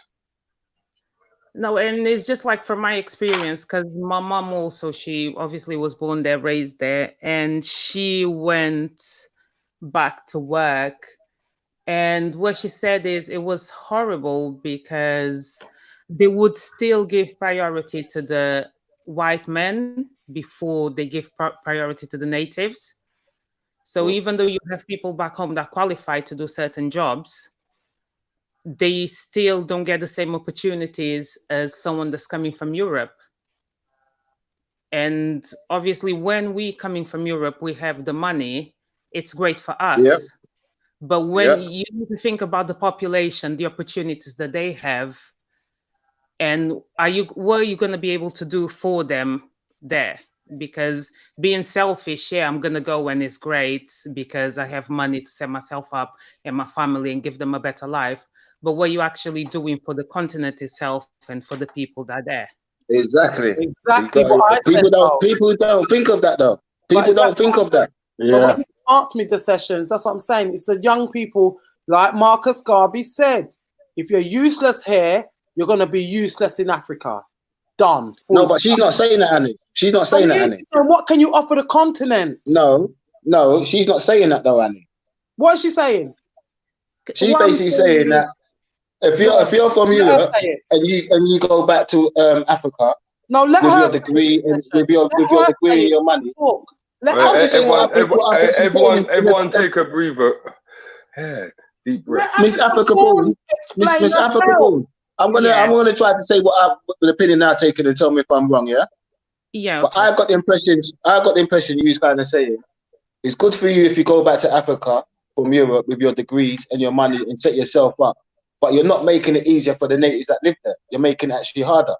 No, and it's just like from my experience, because my mom also, she obviously was born there, raised there, and she went back to work. And what she said is it was horrible because they would still give priority to the white men before they give priority to the natives. So even though you have people back home that qualify to do certain jobs, they still don't get the same opportunities as someone that's coming from Europe. And obviously when we coming from Europe, we have the money, it's great for us. Yep. But when you need to think about the population, the opportunities that they have, and what are you going to be able to do for them there? Because being selfish, I'm going to go when it's great because I have money to set myself up and my family and give them a better life. But what are you actually doing for the continent itself and for the people that are there? Exactly. People don't think of that though. People don't think of that. Yeah. Ask me the sessions. That's what I'm saying. It's the young people, like Marcus Garvey said. If you're useless here, you're going to be useless in Africa. Done. No, but she's not saying that, Annie. She's not saying that, Annie. So what can you offer the continent? No, she's not saying that though, Annie. What is she saying? She's basically saying that if you're from Europe and you go back to Africa, no, let with her your degree and with your degree and your money. Everyone take a breather. Yeah, deep breath. Miss Africa Boone, Miss Africa Boone. I'm gonna try to say what the opinion I've taken and tell me if I'm wrong. Yeah. Yeah. But I got the impression you was kind of saying it's good for you if you go back to Africa from Europe with your degrees and your money and set yourself up. But you're not making it easier for the natives that live there. You're making it actually harder.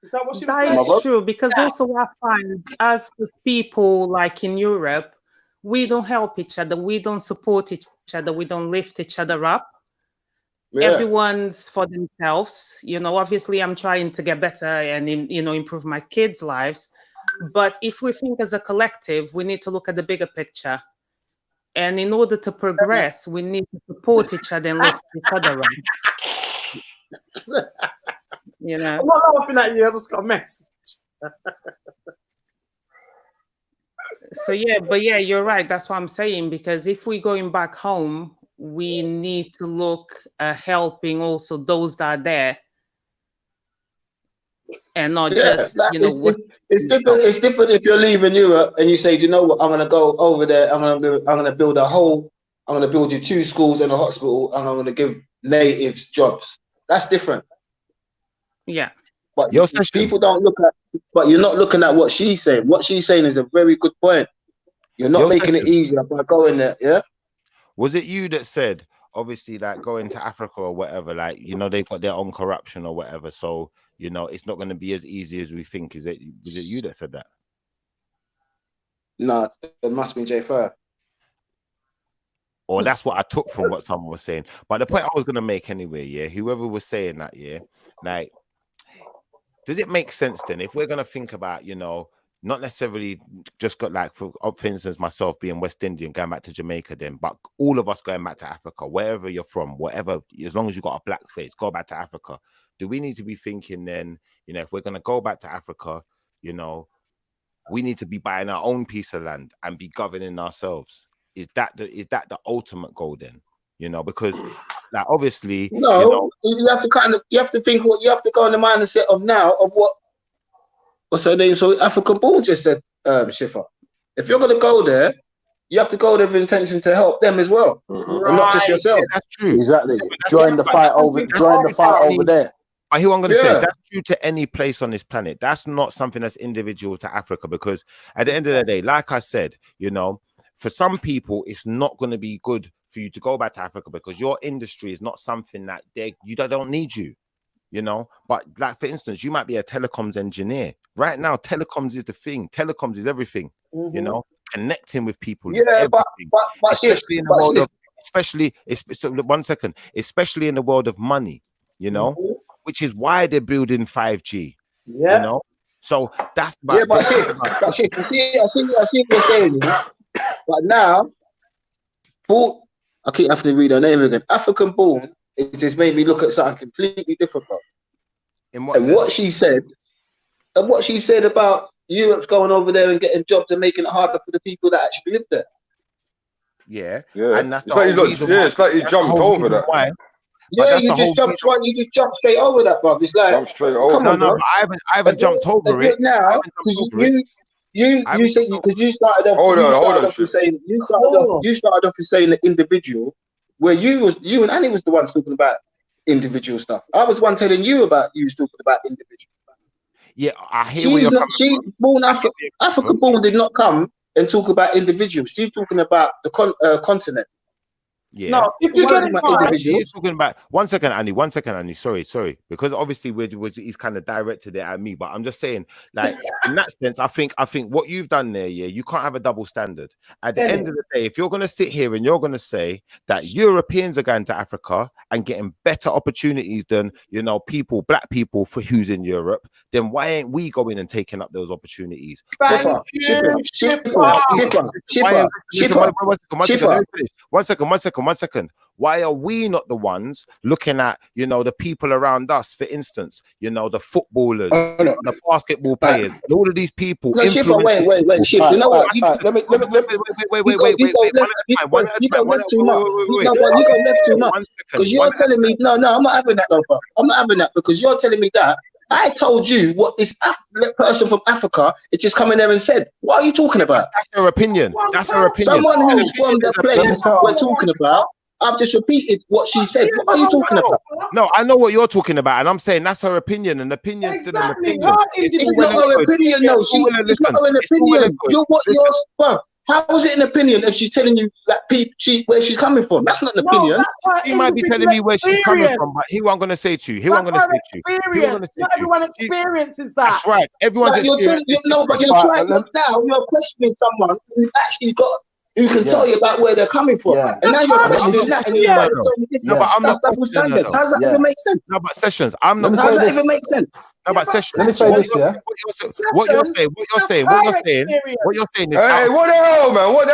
Is that what she that was saying? is true, because also I find as people like in Europe, we don't help each other, we don't support each other, we don't lift each other up. Yeah. Everyone's for themselves. You know, obviously I'm trying to get better and improve my kids' lives. But if we think as a collective, we need to look at the bigger picture. And in order to progress, we need to support each other and lift each other up. You know, I'm not laughing at you. I just got a message. So yeah, you're right. That's what I'm saying. Because if we're going back home, we need to look at helping also those that are there, and not just It's different. It's different if you're leaving Europe and you say, do you know what? I'm gonna go over there. I'm gonna build you 2 schools and a hospital, and I'm gonna give natives jobs. That's different. Yeah. But people don't look at. But you're not looking at what she's saying. What she's saying is a very good point. You're not making it easier by going there. Yeah. Was it you that said, obviously, like going to Africa or whatever, like, you know, they've got their own corruption or whatever, so, you know, it's not going to be as easy as we think. Was it you that said that? No, it must be J Fur. Or that's what I took from what someone was saying. But the point I was going to make anyway, yeah, whoever was saying that, yeah, like, does it make sense then if we're going to think about, you know, not necessarily just got like, for instance, myself being West Indian, going back to Jamaica then, but all of us going back to Africa, wherever you're from, whatever, as long as you got a black face, go back to Africa. Do we need to be thinking then, you know, if we're going to go back to Africa, you know, we need to be buying our own piece of land and be governing ourselves? Is that the ultimate goal then? You know, because like obviously, no, you know, you have to think what you have to go in the mindset of now of what's her name? So African Bull just said, Shiffa. If you're gonna go there, you have to go there with intention to help them as well, and not just yourself. Yeah, that's true. Exactly. Join the fight over there. I hear what I'm going to say. That's true to any place on this planet. That's not something that's individual to Africa, because at the end of the day, like I said, you know, for some people, it's not going to be good for you to go back to Africa because your industry is not something that they don't need you, you know. But like, for instance, you might be a telecoms engineer. Right now, telecoms is the thing. Telecoms is everything, you know, connecting with people. Yeah, but especially in the world of, especially in the world of money, you know, which is why they're building 5G, you know. So that's about, I see what you're saying. But now, I keep having to read her name again. African Born, it just made me look at something completely different, bro. What she said about Europe's going over there and getting jobs and making it harder for the people that actually live there. Yeah. And that's it's like you jumped over that. Why? Yeah, you just jumped straight over that, bro. It's like, jump straight over. Come on, no, I haven't jumped over it now. You said because you started off with saying you started off with saying the individual, where you and Annie was the ones talking about individual stuff. I was one telling you about you was talking about individual. Yeah, I hear. Africa Born did not come and talk about individuals. She's talking about the continent. Yeah. No, if you get it right, He's talking about 1 second, Annie. 1 second, Annie. Sorry, because obviously he's kind of directed it at me, but I'm just saying, like in that sense, I think what you've done there, yeah, you can't have a double standard. At the end of the day, if you're gonna sit here and you're gonna say that Europeans are going to Africa and getting better opportunities than black people for who's in Europe, then why ain't we going and taking up those opportunities? Shiffa. One second. Why are we not the ones looking at, the people around us, for instance, the footballers, the basketball players, all of these people? No, Shiffa, wait, Shiffa. You know what? Let me. Wait. You go left too much. You go left too much. Because you're telling me, no, I'm not having that, bro. I'm not having that because you're telling me that. I told you what this person from Africa is just coming there and said. What are you talking about? That's her opinion. Someone who's from the place we're talking about. I've just repeated what she said. What are you talking about? No, I know what you're talking about, and I'm saying that's her opinion, and opinion's still an opinion. It's not her opinion, no. It's not her opinion. Bro. How is it an opinion if she's telling you that where she's coming from? That's not an opinion. She might be telling me where she's coming from, but here's what I'm going to say to you. Not everyone experiences that. That's right. Everyone's experiencing. But you're trying now. You're questioning someone who's actually who can tell you about where they're coming from. Yeah. And now you're questioning that, and you're trying to tell me this. No, but I'm that's double standards. How does that even make sense? No, but Sessions, I'm not. How does that even make sense? No, but Sessions, let me say this, yeah. What you're saying is. Hey, what the hell, man? What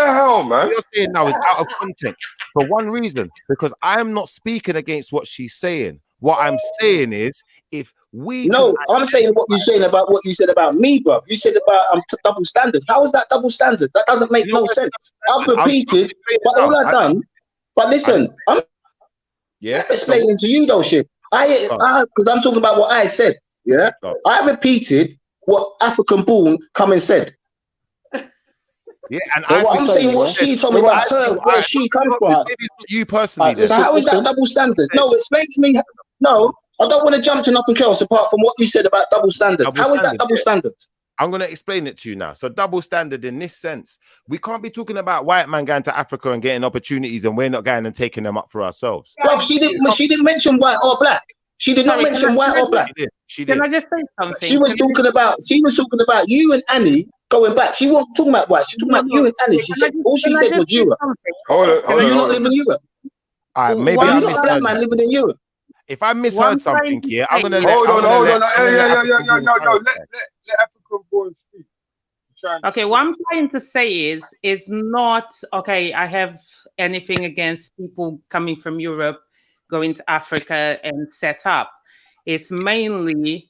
you're saying now is out of context for one reason, because I'm not speaking against what she's saying. What I'm saying is, if we I'm saying what you're saying about what you said about me, bro. You said about double standards. How is that double standard? That doesn't make no sense. I've repeated, but all I've done. But listen, I'm explaining to you though, shit. Because I'm talking about what I said. Yeah, I repeated what African Born come and said. Yeah, and I'm saying what she told me about her, where she comes from. You personally. So how is that double standards? No, explain to me. No, I don't want to jump to nothing else apart from what you said about double standards. How is that double standards? I'm going to explain it to you now. So double standard in this sense, we can't be talking about white man going to Africa and getting opportunities and we're not going and taking them up for ourselves. Well, she didn't mention white or black. She did not mention white or black. She did. Can I just say something? She was talking about you and Annie going back. She wasn't talking about white. She was talking about you and Annie. She said all she said was Europe. Hold on. Do you not live in Europe? Maybe you're not a black man living in Europe. If I misheard something here, I'm gonna hold on. No. Let African Born speak. Okay, what I'm trying to say is not okay. I have anything against people coming from Europe going to Africa and set up. It's mainly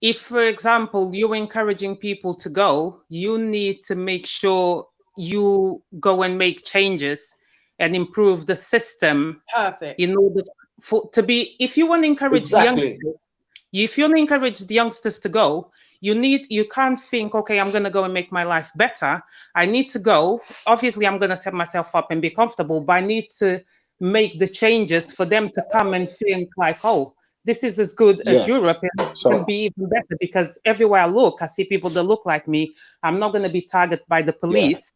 if, for example, you're encouraging people to go, you need to make sure you go and make changes and improve the system. Perfect. In order if you want to encourage the youngsters to go, you can't think, okay, I'm going to go and make my life better. I need to go. Obviously, I'm going to set myself up and be comfortable, but I need to make the changes for them to come and think like, oh, this is as good as Europe and can be even better, because everywhere I look, I see people that look like me. I'm not going to be targeted by the police,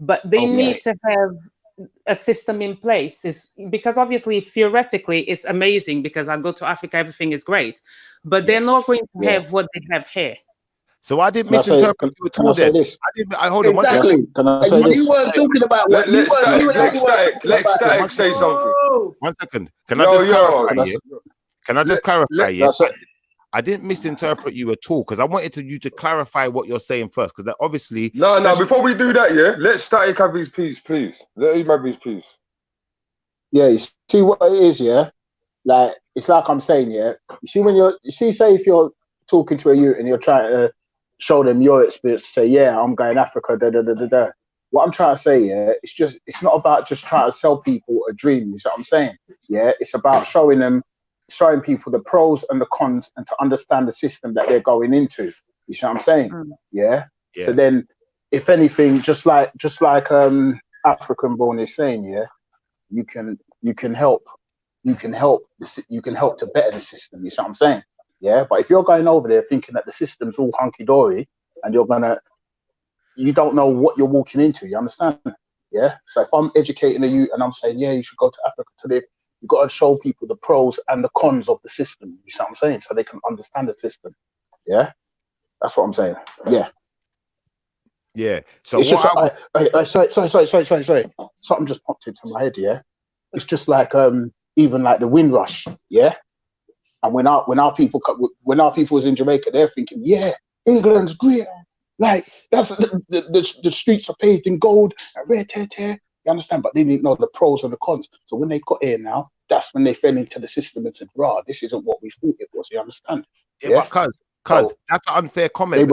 but they need to have a system in place, because obviously theoretically it's amazing because I go to Africa, everything is great, but they're not going to have what they have here. So I didn't misinterpret you at all then. Hold on one second. You weren't talking about what you were. Let Static say something. 1 second. Can I just clarify? I didn't misinterpret you at all, because I wanted you to clarify what you're saying first, because obviously. No. Before we do that, let Static have his piece, please. Let him have his piece. Yeah, you see what it is, yeah. Like it's like I'm saying, yeah. You see, say if you're talking to a youth and you're trying to show them your experience, say, yeah, I'm going Africa, da. What I'm trying to say, yeah, it's not about just trying to sell people a dream. You see what I'm saying? Yeah, it's about showing people the pros and the cons and to understand the system that they're going into. You see what I'm saying? Yeah. So then, if anything, just like African Born is saying, yeah, you can help to better the system. You see what I'm saying? Yeah. But if you're going over there thinking that the system's all hunky dory and you don't know what you're walking into, you understand? Yeah. So if I'm educating the youth and I'm saying, yeah, you should go to Africa to live, you've got to show people the pros and the cons of the system. You see what I'm saying? So they can understand the system. Yeah. That's what I'm saying. Yeah. Yeah. So It's what just sorry. Something just popped into my head. Yeah. It's just like even like the Windrush. Yeah. And when our people was in Jamaica, they're thinking, yeah, England's great. Like that's the streets are paved in gold and red tear. You understand? But they didn't know the pros and the cons. So when they got here now, that's when they fell into the system and said, "Rah, this isn't what we thought it was." You understand? Yeah, but cuz that's an unfair comment. They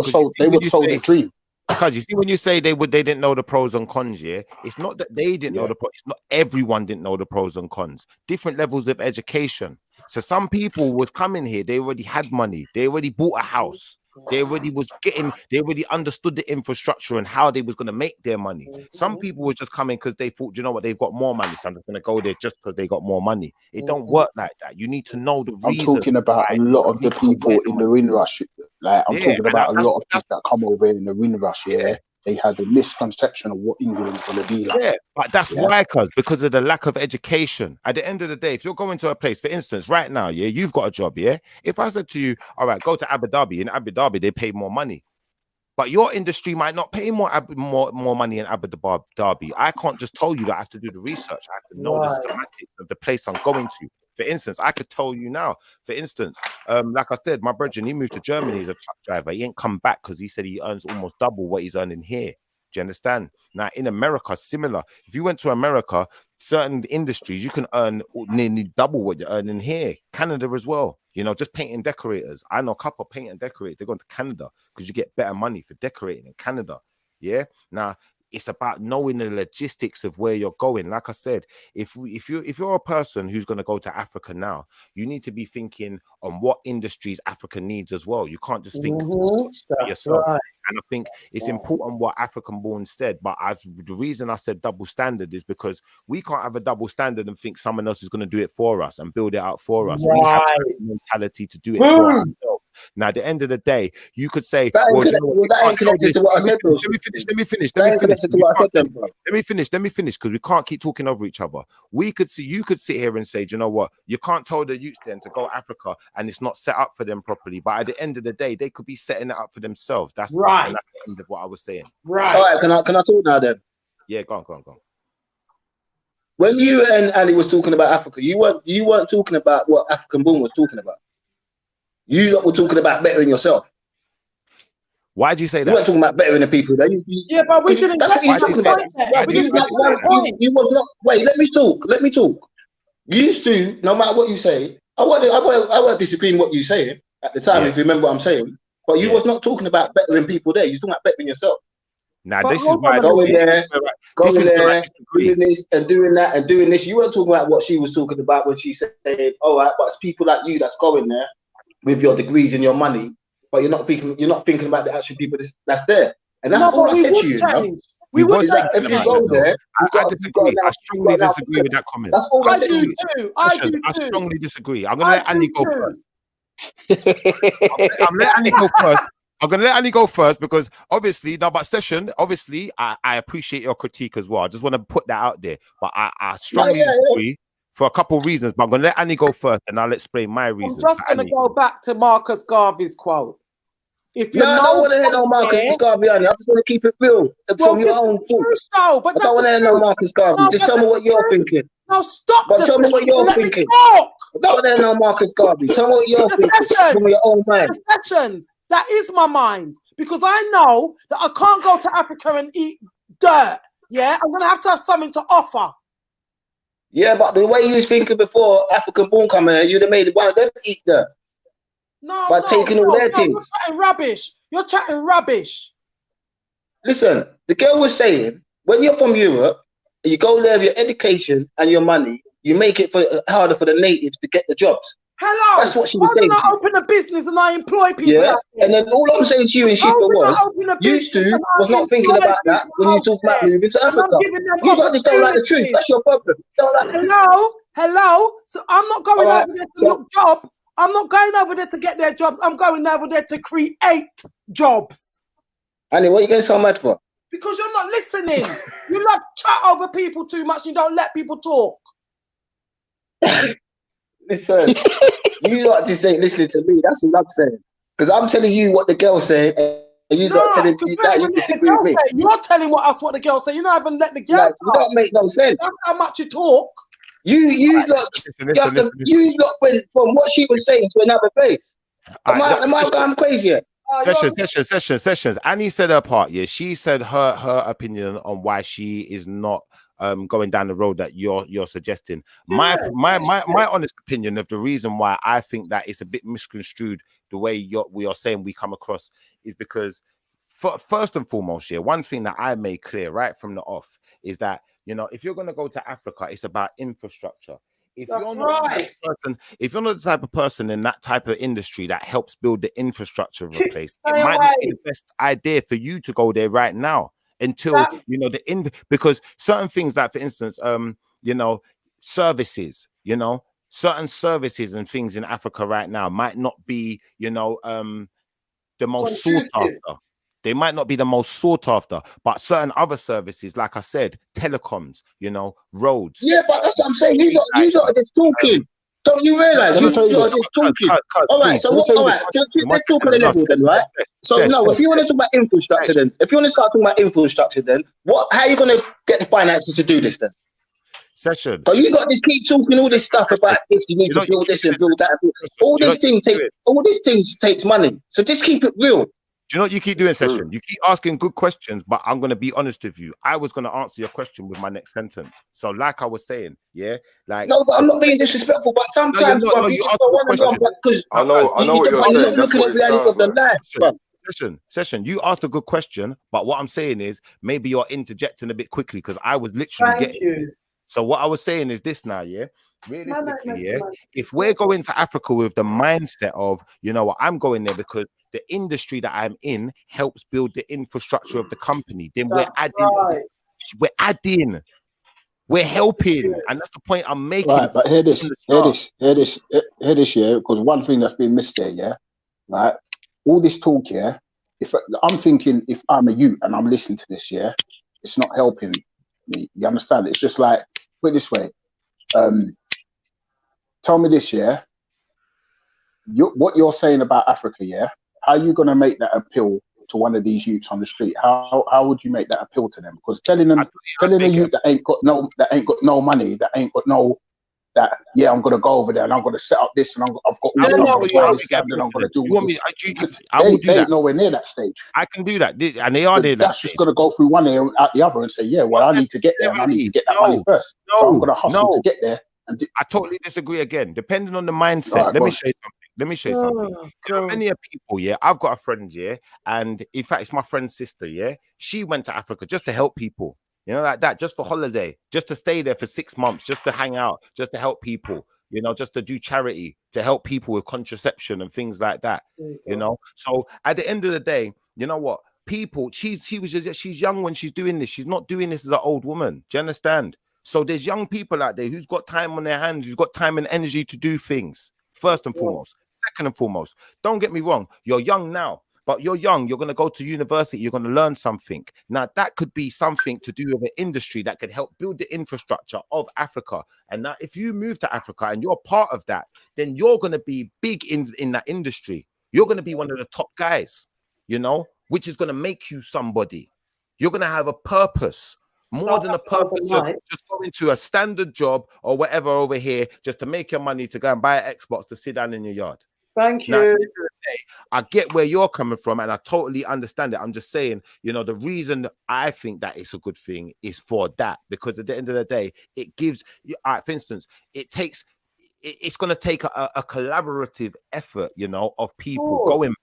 were sold a dream. Because you see, when you say they didn't know the pros and cons, yeah, it's not that they didn't know the pros. It's not everyone didn't know the pros and cons. Different levels of education. So some people was coming here, they already had money, they already bought a house, they already understood the infrastructure and how they was going to make their money. Some people was just coming because they thought, you know what, they've got more money, so I'm just going to go there just because they got more money. It don't work like that. You need to know the reason. I'm talking about a lot of the people in the Windrush. Like I'm talking about a lot of people that come over in the Windrush. Yeah. They had a misconception of what England's going to be like. Yeah, but that's why, because of the lack of education. At the end of the day, if you're going to a place, for instance, right now, yeah, you've got a job, yeah. If I said to you, all right, go to Abu Dhabi. In Abu Dhabi, they pay more money, but your industry might not pay more money in Abu Dhabi. I can't just tell you that. I have to do the research. I have to know the schematics of the place I'm going to. For instance, I could tell you now, for instance, like I said, my brother, he moved to Germany as a truck driver. He ain't come back because he said he earns almost double what he's earning here. Do you understand? Now, in America, similar. If you went to America, certain industries, you can earn nearly double what you're earning here. Canada as well. You know, just painting decorators. I know a couple of painting decorators. They're going to Canada because you get better money for decorating in Canada. Yeah. Now, it's about knowing the logistics of where you're going. Like I said, if you're a person who's going to go to Africa now, you need to be thinking on what industries Africa needs as well. You can't just think for yourself. Right. And I think it's important what African born said. But the reason I said double standard is because we can't have a double standard and think someone else is going to do it for us and build it out for us. Right. We have the mentality to do it for ourselves. Now, at the end of the day, you could say, that ain't connected to what I said. Let me finish. Let me finish because we can't keep talking over each other. You could sit here and say, do you know what? You can't tell the youth then to go Africa and it's not set up for them properly. But at the end of the day, they could be setting it up for themselves. That's right. That's the end of what I was saying. Right. All right. Can I talk now then? Yeah, go on. When you and Ali was talking about Africa, you weren't talking about what African Boom was talking about. You were talking about bettering yourself. Why did you say that? You weren't talking about bettering the people. Yeah, but we didn't. That's what you're talking about. You was not. Wait, let me talk. You used to, no matter what you say, I won't disagree what you say at the time, if you remember what I'm saying. But you was not talking about bettering people there. You're talking about bettering yourself. Now, this is why going there, doing this and doing that and doing this. You weren't talking about what she was talking about when she said, "All right, but it's people like you that's going there with your degrees and your money, but you're not thinking about the actual people that's there." And that's all I said to you. We would say if you go there, I disagree. I strongly disagree with that comment. That's all I do too. I strongly disagree. I'm gonna let Annie go first. I'm letting Annie go first. I'm gonna let Annie go first because obviously, I appreciate your critique as well. I just want to put that out there. But I strongly disagree for a couple of reasons. But I'm gonna let Annie go first and I'll explain my reasons. I'm just gonna go back to Marcus Garvey's quote. If you I don't want to hear no Marcus Garvey on it. I just want to keep it real from your own thoughts. I don't want to hear no Marcus Garvey. Just tell me what you're thinking. No, stop. But tell me what you're thinking. I don't want to hear no Marcus Garvey. Tell me what you're thinking from your own mind. Sessions. That is my mind because I know that I can't go to Africa and eat dirt. Yeah, I'm gonna have to have something to offer. Yeah, but the way you was thinking before African Born coming here, you'd have made one of them eat dirt. By taking all their things. You're chatting rubbish. Listen, the girl was saying, when you're from Europe, you go there with your education and your money, you make it harder for the natives to get the jobs. Hello. That's what she was saying. I open a business and I employ people. Yeah, and then all I'm saying to you in Shiffa was not thinking about that when you talk about moving to Africa. You guys just don't like the truth. That's your problem. Hello. So I'm not going over there to look job. I'm not going over there to get their jobs. I'm going over there to create jobs. Annie, what are you getting so mad for? Because you're not listening. You love chat over people too much. You don't let people talk. Listen, you lot just ain't listening to me. That's what I'm saying. Because I'm telling you what the girl's saying, and you lot telling me that you disagree with me. You're telling us what the girl say. You're not even letting the girl talk. You don't make no sense. That's how much you talk. You lot went from what she was saying to another place. Am I going crazy yet? Sessions. Annie said her part. Yeah, she said her opinion on why she is not going down the road that you're suggesting. My honest opinion of the reason why I think that it's a bit misconstrued the way we are saying we come across is because first and foremost, yeah, one thing that I made clear right from the off is that, you know, if you're going to go to Africa, it's about infrastructure. If you're not the type of person in that type of industry that helps build the infrastructure of a place, it might not be the best idea for you to go there right now until you know because certain things, like for instance, you know, services, you know, certain services and things in Africa right now might not be, you know, the most sought after. They might not be the most sought after, but certain other services, like I said, telecoms, you know, roads. Yeah, but that's what I'm saying. You lot are just talking. Don't you realize you are just talking? All right, so what? All right, let's talk on a level then, right? So no, if you want to talk about infrastructure, then if you want to start talking about infrastructure, then what? How are you going to get the finances to do this then? Session. So you got to keep talking all this stuff about this. You need to build this and build that. All this thing takes money. So just keep it real. Do you know what you keep doing, Session? You keep asking good questions, but I'm going to be honest with you. I was going to answer your question with my next sentence. So like I was saying, yeah? Like, no, but I'm not being disrespectful, but sometimes you ask a question. I know what you're saying. You're not looking at the reality of the life. Session, you asked a good question, but what I'm saying is maybe you're interjecting a bit quickly because I was literally getting you. So what I was saying is this now, yeah? Realistically, yeah, if we're going to Africa with the mindset of, you know what, I'm going there because the industry that I'm in helps build the infrastructure of the company, then we're adding, we're helping, and that's the point I'm making. Right, but hear this, yeah, because one thing that's been missed there, yeah, right, all this talk, yeah, if I'm thinking, if I'm a youth and I'm listening to this, yeah, it's not helping me. You understand? It's just like, put it this way, tell me this, yeah, what you're saying about Africa, yeah, how are you going to make that appeal to one of these youths on the street? How would you make that appeal to them? Because telling a youth that ain't got no money, that ain't got no, that, yeah, I'm going to go over there and I'm going to set up this and I've got all this and then I'm going to do this. They ain't nowhere near that stage. I can do that, and they are there. That's just going to go through one ear and out the other and say, yeah, well, I need to get there and I need to get that money first. So I'm going to hustle to get there. I totally disagree again. Depending on the mindset, let me show you something. You know, many people, yeah, I've got a friend, yeah, and in fact, it's my friend's sister, yeah. She went to Africa just to help people, you know, like that, just for holiday, just to stay there for 6 months, just to hang out, just to help people, you know, just to do charity, to help people with contraception and things like that, you know. So at the end of the day, you know what? People, she's young when she's doing this. She's not doing this as an old woman. Do you understand? So there's young people out there who's got time on their hands, who's got time and energy to do things. First and foremost. Second and foremost, don't get me wrong. You're young now, but you're young. You're going to go to university. You're going to learn something. Now, that could be something to do with an industry that could help build the infrastructure of Africa. And now, if you move to Africa and you're part of that, then you're going to be big in that industry. You're going to be one of the top guys, you know, which is going to make you somebody. You're going to have a purpose. More than a purpose to just go into a standard job or whatever over here just to make your money to go and buy an Xbox to sit down in your yard. Thank you. Now, at the end of the day, I get where you're coming from and I totally understand it. I'm just saying, you know, the reason that I think that it's a good thing is for that, because at the end of the day, it gives, for instance, it's going to take a collaborative effort, you know, of people going back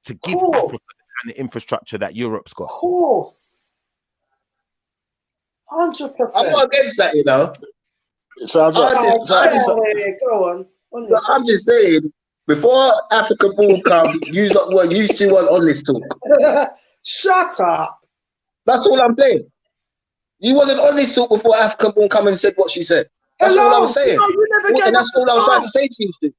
to give Africa the kind of infrastructure that Europe's got. Of course. 100%. I'm not against that, you know. So go on. I'm just saying, before Africa Boom come, you used to on this talk. Shut up. That's all I'm saying. You wasn't on this talk before Africa Boom come and said what she said. That's all I was saying. No, you never and that's all I was trying to say to you.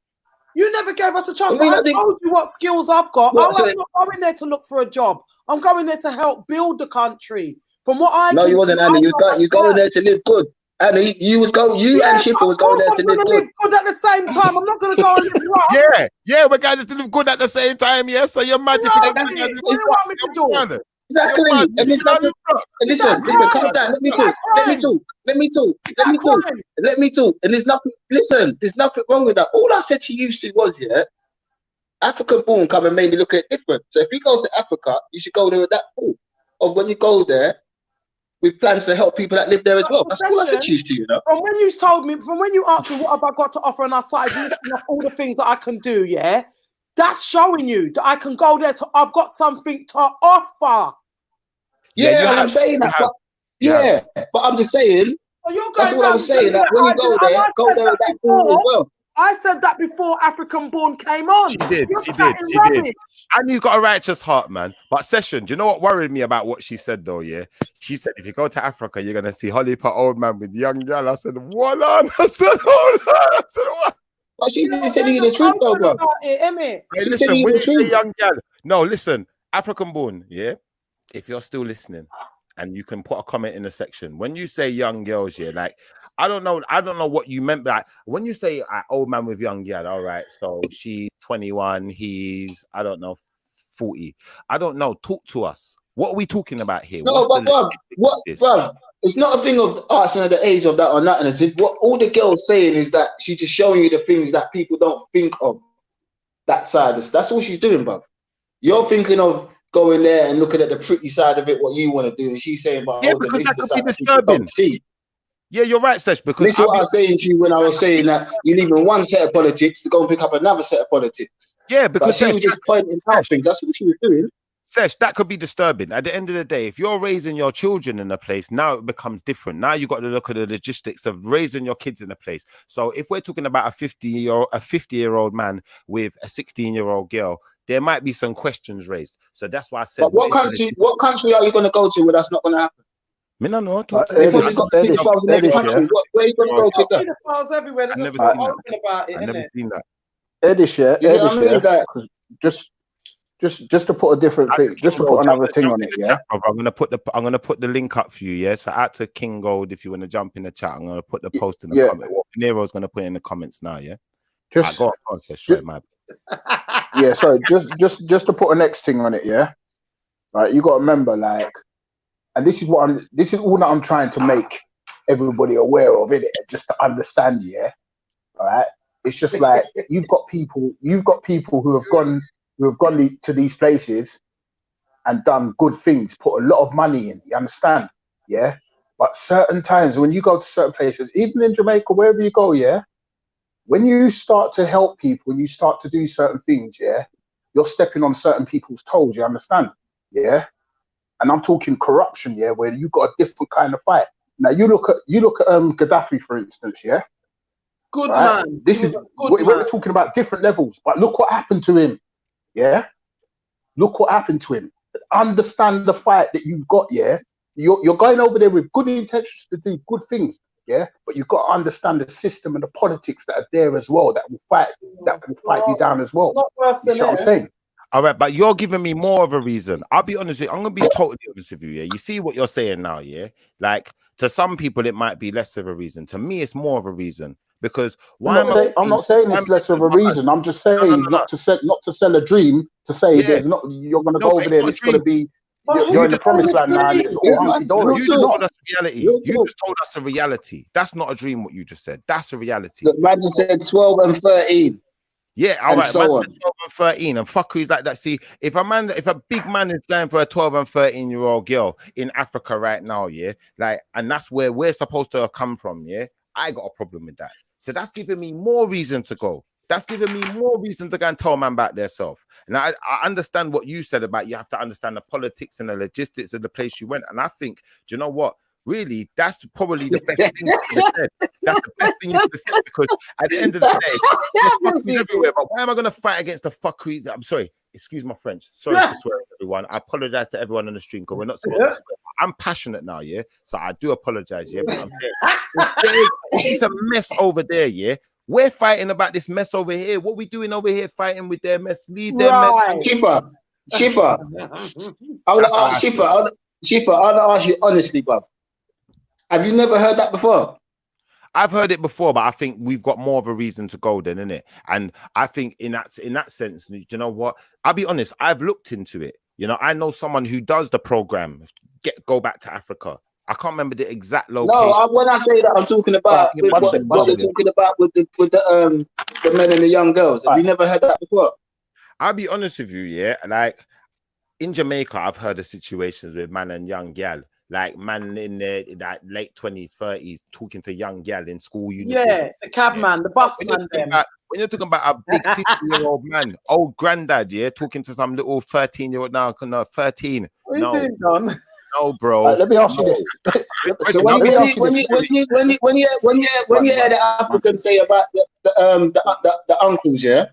You never gave us a chance. I mean, I I think- told you what skills I've got. What, so- I'm not going there to look for a job. I'm going there to help build the country. From what I No, can you wasn't, do, Annie. I You know you going there to live good. Annie, you and Shiffa was going there to I'm live gonna good. live good at the same time. I'm not going to go and live rough. Yeah, we're going to live good at the same time. Yeah, so you're mad. What do you want me to do? Exactly. And there's nothing. Listen, calm down. Let me talk. And there's nothing. Listen, there's nothing wrong with that. All I said to you was, yeah, African born come and made me look at it different. So if you go to Africa, you should go there with that thought of when you go there with plans to help people that live there as well. That's all I said to you know. From when you told me, from when you asked me what have I got to offer, and I started listing off all the things that I can do, yeah, that's showing you that I can go there. I've got something to offer. Yeah, I'm saying that. But I'm just saying. So you're that's what I was saying. That when you go there with that thought as well. I said that before African Born came on. She did. And you've got a righteous heart, man. But Session, do you know what worried me about what she said, though? Yeah, she said if you go to Africa, you're gonna see Holly Pot old man with young girl. I said, what on? I said, hold on. I said, what? But she's telling you the truth, though, bro. Hey, listen, when you say young girl, no, listen, African Born, yeah. If you're still listening, and you can put a comment in the section when you say young girls, yeah, like I don't know what you meant, like when you say old man with young girl, all right, so she's 21, he's I don't know 40, I don't know. Talk to us. What are we talking about here? No, but bruv, it's not a thing of asking the age of that or nothing. As if what all the girls saying is that she's just showing you the things that people don't think of. That side, that's all she's doing, bruv. You're thinking of going there and looking at the pretty side of it, what you want to do, and she's saying, "But yeah, because that could be disturbing." See, yeah, you're right, Sesh. Because this is what I was saying to you when I was saying that you're leaving one set of politics to go and pick up another set of politics. Yeah, because she was just pointing out things. That's what she was doing. Sesh, that could be disturbing. At the end of the day, if you're raising your children in a place, now it becomes different. Now you got to look at the logistics of raising your kids in a place. So if we're talking about a 50-year-old man with a 16-year-old girl, there might be some questions raised. So that's why I said. But what country are you going to go to where that's not going to happen? Me no know. Where are you going to go to? Everywhere. I've never seen that. Edish, just to put a different thing, just to put another thing on it, yeah. I'm gonna put the link up for you, yeah. So out to King Gold, if you want to jump in the chat, I'm gonna put the post in the comment. Nero's gonna put it in the comments now, yeah. Go on, yeah, sorry, just to put a next thing on it, yeah. Right, you got to remember, like, and this is all that I'm trying to make everybody aware of, innit? Just to understand, yeah. All right, it's just like you've got people who have gone to these places and done good things, put a lot of money in. You understand, yeah. But certain times when you go to certain places, even in Jamaica, wherever you go, yeah. When you start to help people, when you start to do certain things, yeah, you're stepping on certain people's toes, you understand? Yeah. And I'm talking corruption, yeah, where you got a different kind of fight. Now you look at Gaddafi, for instance, yeah. Good right? Man. We're talking about different levels, but look what happened to him. Yeah. Look what happened to him. Understand the fight that you've got, yeah. You're going over there with good intentions to do good things. Yeah, but you've got to understand the system and the politics that are there as well. That will fight you down as well. You see what I'm saying? All right, but you're giving me more of a reason. I'll be honest with you. I'm gonna be totally honest with you. Yeah, you see what you're saying now. Yeah, like to some people it might be less of a reason. To me, it's more of a reason because I'm not saying it's less of a reason. I'm just saying not to sell a dream. To say there's not you're gonna go over there and it's gonna be. You're in the promised land now. It's all hunky-dory. You just told us reality. You just told us a reality. That's not a dream. What you just said. That's a reality. The man just said 12 and 13. Yeah, all right. So 12 and 13 and fuckeries like that. See, if a big man is going for a 12 and 13-year-old girl in Africa right now, yeah, like, and that's where we're supposed to have come from, yeah. I got a problem with that. So that's giving me more reason to go. That's giving me more reason to go and tell man about themselves. And I understand what you said about you have to understand the politics and the logistics of the place you went. And I think, do you know what? Really, that's probably the best thing you could have said. That's the best thing you could have said because at the end of the day, there's fuckeries everywhere. But why am I going to fight against the fuckeries? I'm sorry. Excuse my French. Sorry for swearing, everyone. I apologize to everyone on the stream because we're not supposed to swear. I'm passionate now, yeah? So I do apologize, yeah? But I'm saying, it's a mess over there, yeah? We're fighting about this mess over here. What we doing over here fighting with their mess? Leave their mess. Shiffa. I want to ask Shiffa. Shiffa, I want to ask you honestly, bruv. Have you never heard that before? I've heard it before, but I think we've got more of a reason to go then, innit? And I think in that sense, you know what? I'll be honest, I've looked into it. You know, I know someone who does the program, Go Back to Africa. I can't remember the exact location. No, when I say that, I'm talking about what they're talking about with the men and the young girls. Have you never heard that before? I'll be honest with you, yeah. Like in Jamaica, I've heard of situations with man and young gal. Like man in their late 20s, 30s, talking to young gal in school uniform. Yeah, the cabman, the bus man. When you're talking about a big 50-year-old man, old granddad, yeah, talking to some little 13-year-old now, 13. What are you doing, Don? No, bro. Let me ask you this. So when you hear the Africans say about the uncles, yeah,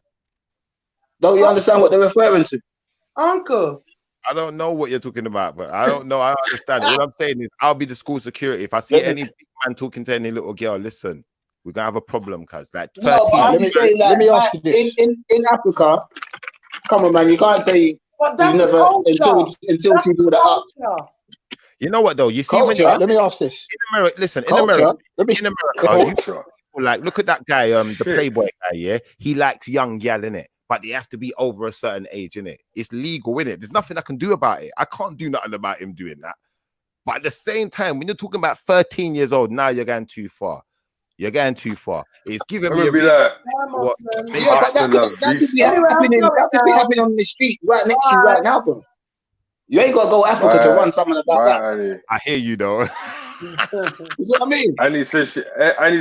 don't you understand what they're referring to? Uncle. I don't know what you're talking about, but I don't know. I understand. What I'm saying is, I'll be the school security. If I see any big man talking to any little girl, listen, we're gonna have a problem, cuz. Like, 13. No, but I'm just saying that. Let me ask you this. In Africa, come on, man, you can't say you've never until you do that up. You know what though? You see, let me ask this. In America, listen, in America, like, look at that guy, the Playboy guy, yeah. He likes young gal, innit? But they have to be over a certain age, innit? It's legal, innit? There's nothing I can do about it. I can't do nothing about him doing that. But at the same time, when you're talking about 13 years old, now you're going too far. You're going too far. It's giving me a but that could be happening. That could be happening on the street right next to you right now, bro. You ain't got to go Africa to run something about that. I hear you though. You know what I mean? Annie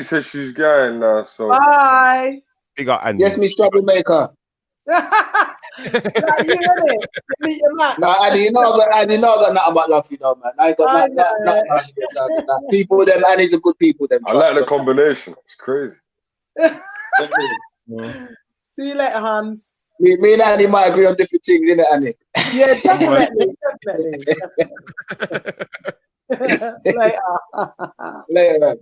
said she's going now. So bye. Big up Annie. Yes, Miss Troublemaker. No, Annie, you know I got nothing but love for you, though, man. I ain't got nothing. People, them Annie's are good people. Them. I like the combination. It's crazy. See you later, Hans. Me and Annie might agree on different things, innit, Annie? Yeah, definitely. Later, man.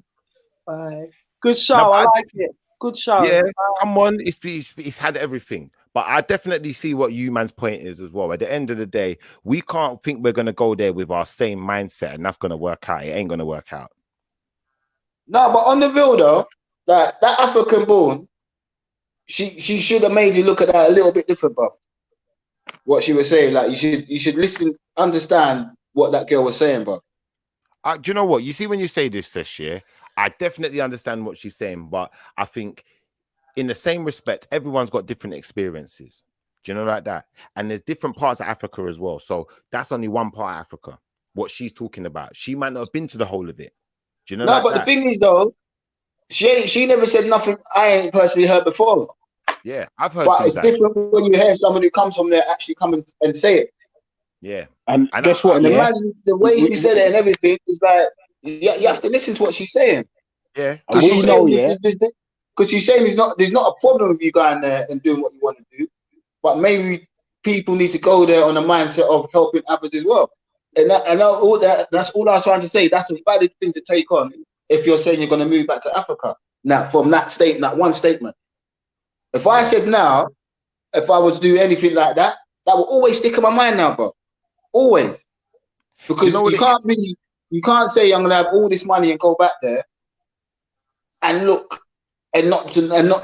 Bye. Good show. I like it. Good show. Yeah, come on. It's had everything. But I definitely see what you man's point is as well. At the end of the day, we can't think we're going to go there with our same mindset and that's going to work out. It ain't going to work out. No, but on the real though, like that African born, she should have made you look at that a little bit different, bro. What she was saying, like you should listen, understand what that girl was saying, bro. Do you know what? You see when you say this, Sesh, yeah, I definitely understand what she's saying, but I think in the same respect, everyone's got different experiences. Do you know like that? And there's different parts of Africa as well. So that's only one part of Africa, what she's talking about. She might not have been to the whole of it. Do you know? No, like but that? The thing is though, she never said nothing I ain't personally heard before. Yeah, I've heard. But it's different when you hear someone who comes from there actually come and say it. Yeah. And guess what? And imagine the way she said it and everything is like you have to listen to what she's saying. Yeah. Because she's saying there's not a problem with you going there and doing what you want to do, but maybe people need to go there on a mindset of helping others as well. And that's all I was trying to say. That's a valid thing to take on if you're saying you're going to move back to Africa. Now, from that one statement. If I said now, if I was to do anything like that, that will always stick in my mind now, bro. Always. Because you can't say I'm going to have all this money and go back there and look and not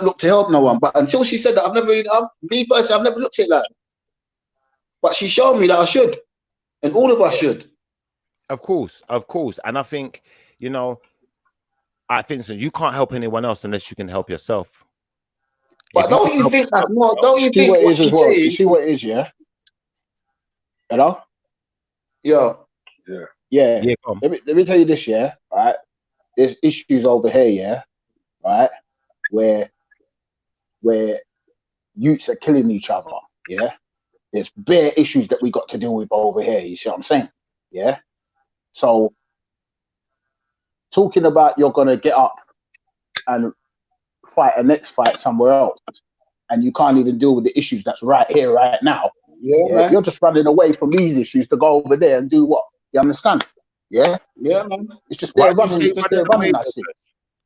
look to help no one. But until she said that, I've never looked at it like that. But she showed me that I should. And all of us should. Of course. And I think, you can't help anyone else unless you can help yourself. But don't you think that's more? Don't you think what she's saying? You see what it is, yeah? Hello? Yeah. Let me tell you this, yeah? Right? There's issues over here, yeah? Right? Where youths are killing each other, yeah? There's bare issues that we got to deal with over here, you see what I'm saying? Yeah? So, talking about you're going to get up and fight a next fight somewhere else, and you can't even deal with the issues that's right here, right now. Yeah, you're just running away from these issues to go over there and do what? You understand? Yeah, man. It's just they're running. That's it.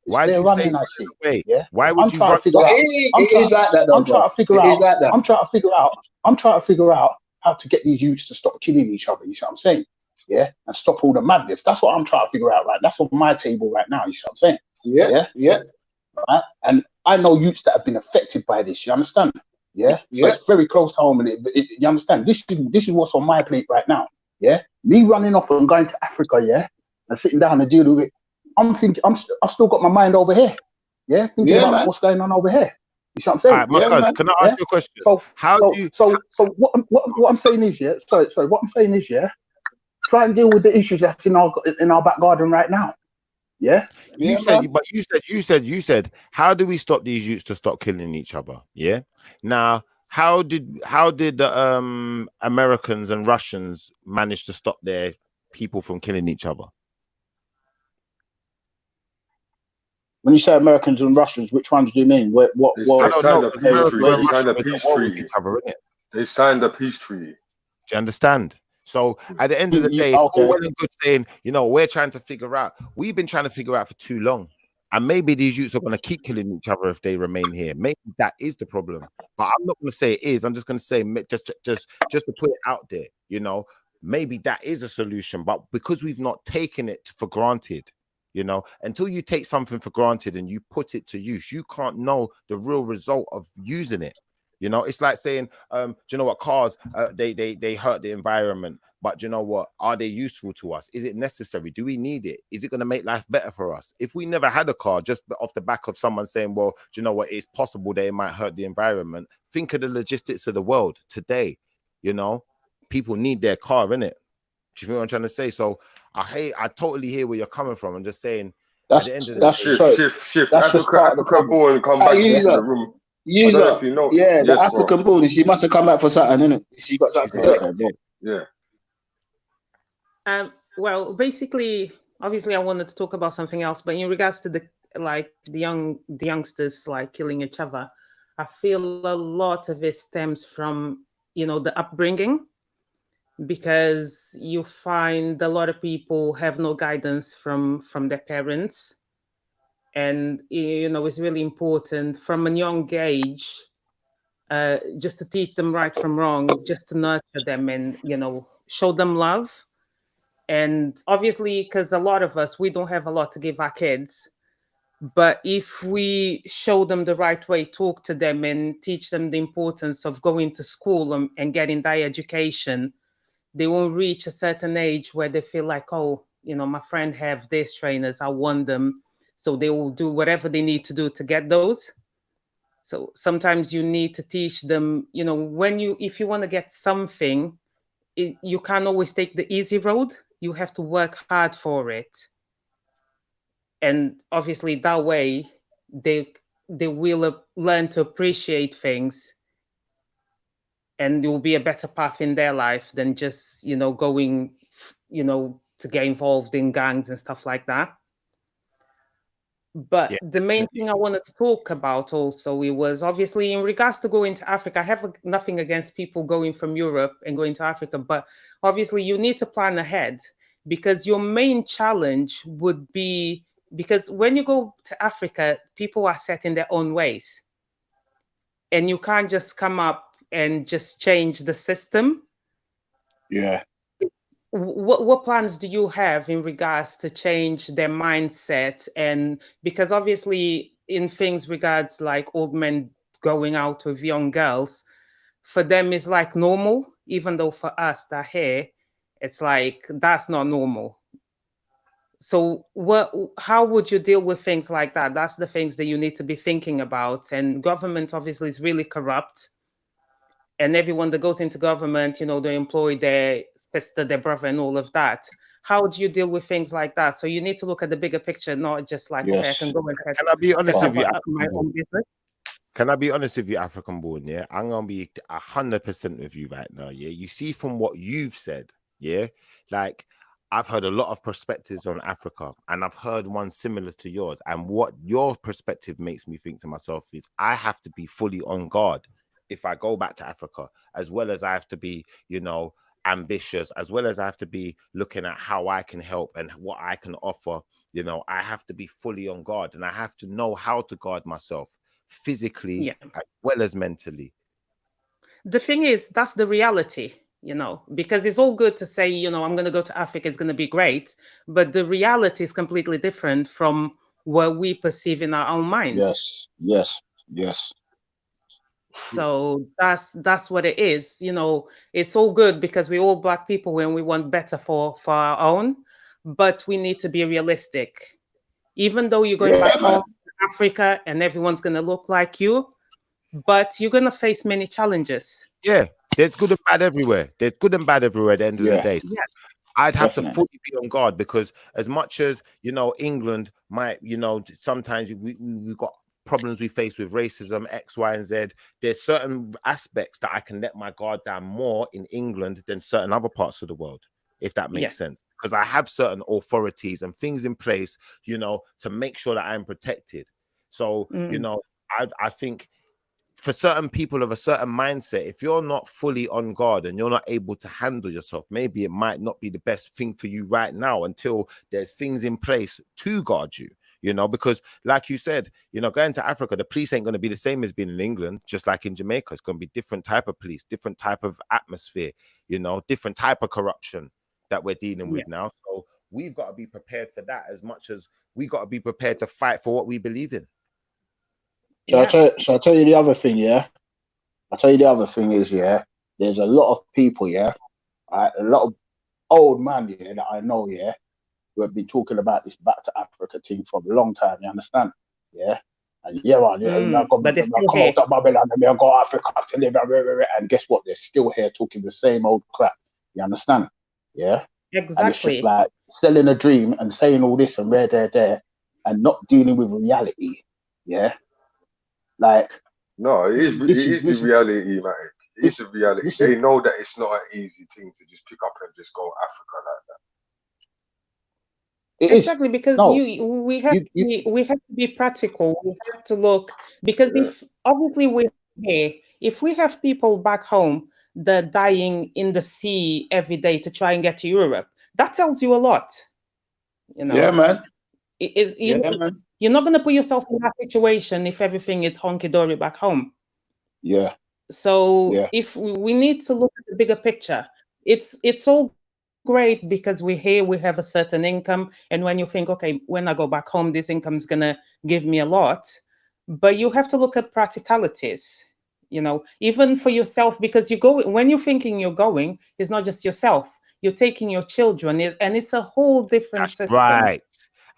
Why do they're you say running, I see. away? Yeah. Why would I'm you trying run? to figure out. It is like that, though. I'm trying to figure It is out. like that. I'm trying to figure out how to get these youths to stop killing each other. You see what I'm saying? Yeah, and stop all the madness. That's what I'm trying to figure out. Right, that's on my table right now. You see what I'm saying? Yeah. Right? And I know youths that have been affected by this. You understand? Yeah. So it's very close to home, and you understand? This is what's on my plate right now. Yeah. Me running off and going to Africa. Yeah, and sitting down and dealing with it. I'm thinking. I've still got my mind over here. Yeah, thinking about what's going on over here. You see what I'm saying? All right, Marcus, can I ask you a question? So what I'm saying is, yeah. Sorry. What I'm saying is, yeah. Try and deal with the issues that's in our back garden right now. Yeah. You said, how do we stop these youths to stop killing each other? Yeah. Now, how did the Americans and Russians manage to stop their people from killing each other? When you say Americans and Russians, which ones do you mean? They signed a peace treaty. They signed a peace treaty. Do you understand? So at the end of the day, all well and good saying, we're trying to figure out. We've been trying to figure out for too long. And maybe these youths are going to keep killing each other if they remain here. Maybe that is the problem. But I'm not going to say it is. I'm just going to say, just to put it out there, maybe that is a solution. But because we've not taken it for granted, until you take something for granted and you put it to use, you can't know the real result of using it. It's like saying, do you know what, cars, they hurt the environment, but do you know what, are they useful to us? Is it necessary? Do we need it? Is it going to make life better for us? If we never had a car, just off the back of someone saying, well, do you know what, it's possible that it might hurt the environment. Think of the logistics of the world today. People need their car, innit? Do you feel what I'm trying to say? So I totally hear where you're coming from. I'm just saying, at the end of the day, Shift. Africa born and come back into the room. The African born. She must have come back for something, innit? She got something to say. Yeah. Well, basically, obviously, I wanted to talk about something else, but in regards to the youngsters like killing each other, I feel a lot of it stems from the upbringing, because you find a lot of people have no guidance from their parents. And, it's really important from a young age, just to teach them right from wrong, just to nurture them and, show them love. And obviously, because a lot of us, we don't have a lot to give our kids. But if we show them the right way, talk to them and teach them the importance of going to school and getting that education, they won't reach a certain age where they feel like, oh, my friend have these trainers, I want them. So they will do whatever they need to do to get those. So sometimes you need to teach them, if you want to get something, you can't always take the easy road. You have to work hard for it. And obviously that way they will learn to appreciate things, and it will be a better path in their life than just, going, to get involved in gangs and stuff like that. But the main thing I wanted to talk about also, it was obviously in regards to going to Africa. I have nothing against people going from Europe and going to Africa, but obviously you need to plan ahead, because your main challenge would be, because when you go to Africa, people are set in their own ways, and you can't just come up and just change the system. Yeah. What plans do you have in regards to change their mindset? And because obviously in things regards like old men going out with young girls, for them is like normal, even though for us that here, it's like, that's not normal. So how would you deal with things like that? That's the things that you need to be thinking about. And government obviously is really corrupt. And everyone that goes into government, they employ their sister, their brother, and all of that. How do you deal with things like that? So you need to look at the bigger picture, not just like, okay, I can go and can I be honest with you? Can I be honest with you, African born? Yeah, I'm gonna be 100% with you right now. Yeah, you see from what you've said, yeah, like I've heard a lot of perspectives on Africa, and I've heard one similar to yours. And what your perspective makes me think to myself is, I have to be fully on guard if I go back to Africa, as well as I have to be, ambitious, as well as I have to be looking at how I can help and what I can offer. You know, I have to be fully on guard, and I have to know how to guard myself physically as well as mentally. The thing is, that's the reality, you know, because it's all good to say, you know, I'm going to go to Africa, it's going to be great. But the reality is completely different from what we perceive in our own minds. Yes. So that's what it is. You know, it's all good because we're all Black people when we want better for our own, but we need to be realistic. Even though you're going back home to Africa and everyone's going to look like you, but you're going to face many challenges. Yeah, there's good and bad everywhere. There's good and bad everywhere at the end of the day. Yeah. I'd have to fully be on guard, because as much as, you know, England might, you know, sometimes we've got problems we face with racism, X, Y, and Z. There's certain aspects that I can let my guard down more in England than certain other parts of the world, if that makes sense. Because I have certain authorities and things in place, you know, to make sure that I'm protected. So, you know, I think for certain people of a certain mindset, if you're not fully on guard and you're not able to handle yourself, maybe it might not be the best thing for you right now until there's things in place to guard you, you know, because like you said, you know, going to Africa, the police ain't going to be the same as being in England, just like in Jamaica. It's going to be different type of police, different type of atmosphere, you know, different type of corruption that we're dealing with now. So we've got to be prepared for that as much as we got to be prepared to fight for what we believe in. So I'll tell you the other thing, I'll tell you the other thing is, there's a lot of people, a lot of old man, that I know, who have been talking about this back to Africa thing for a long time, you understand? And but they're still come here. out to Babylon and I go to Africa to live, and guess what? They're still here talking the same old crap, you understand? Yeah? Exactly. And it's just like selling a dream and saying all this and there, and not dealing with reality, Like, no, it is the reality, man. It's a reality. They know that it's not an easy thing to just pick up and just go Africa like that. Exactly, because we have to be practical. We have to look, because if obviously we're here, if we have people back home that are dying in the sea every day to try and get to Europe, that tells you a lot. You know, yeah, man. Man. You're not going to put yourself in that situation if everything is honky-dory back home. Yeah. So if we need to look at the bigger picture, it's all great because we're here, we have a certain income. And when you think, okay, when I go back home, this income is going to give me a lot. But you have to look at practicalities, you know, even for yourself, because when you're thinking you're going, it's not just yourself. You're taking your children, and it's a whole different system. Right.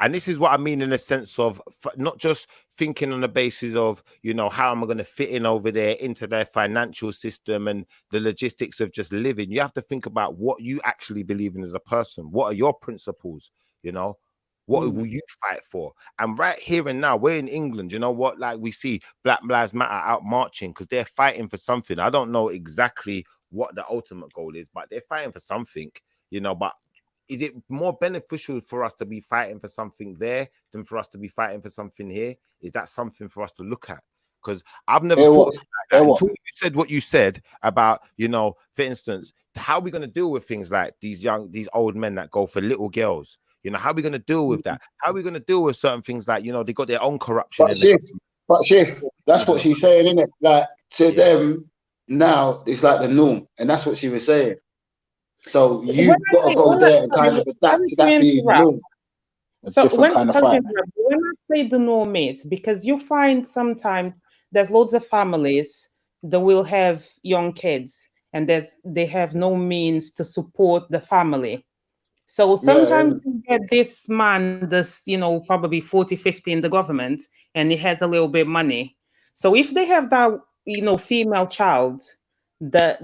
And this is what I mean in the sense of not just thinking on the basis of, you know, how am I going to fit in over there into their financial system and the logistics of just living. You have to think about what you actually believe in as a person. What are your principles? You know, what will you fight for? And right here and now, we're in England. You know what? Like we see Black Lives Matter out marching because they're fighting for something. I don't know exactly what the ultimate goal is, but they're fighting for something, you know, but is it more beneficial for us to be fighting for something there than for us to be fighting for something here? Is that something for us to look at? Because I've never thought like that. Until you said what you said about, you know, for instance, how are we going to deal with things like these old men that go for little girls? You know, how are we going to deal with that? How are we going to deal with certain things like, you know, they got their own corruption? But Shiff, that's what she's saying, isn't it? Like to them now, it's like the norm, and that's what she was saying. So you've got to go there and kind of adapt to that being the norm. So when I say the norm is, because you find sometimes there's loads of families that will have young kids and they have no means to support the family. So sometimes you get this man, this, you know, probably 40, 50 in the government, and he has a little bit of money. So if they have that, you know, female child that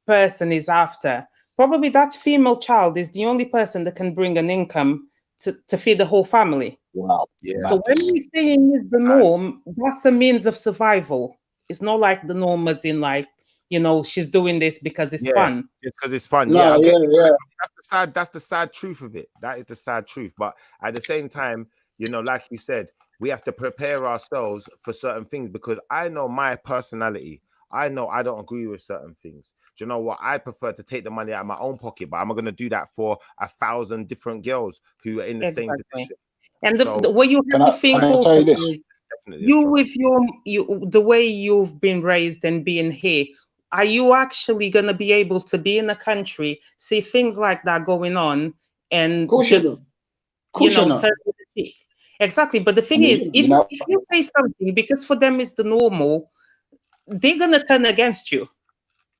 person is after, probably that female child is the only person that can bring an income to feed the whole family. Wow. Yeah. So when we say is the norm, that's a means of survival. It's not like the norm as in like, you know, she's doing this because it's fun. It's because it's fun. No, That's the sad truth of it. That is the sad truth. But at the same time, you know, like you said, we have to prepare ourselves for certain things because I know my personality. I know I don't agree with certain things. do you know what? I prefer to take the money out of my own pocket, but I'm going to do that for 1,000 different girls who are in the same position. And So, what you have to think can I also tell you this? is definitely you with the way you've been raised and being here, are you actually going to be able to be in a country, see things like that going on, and just turn the cheek? Exactly. But the thing is, if you say something, because for them it's the normal, they're going to turn against you.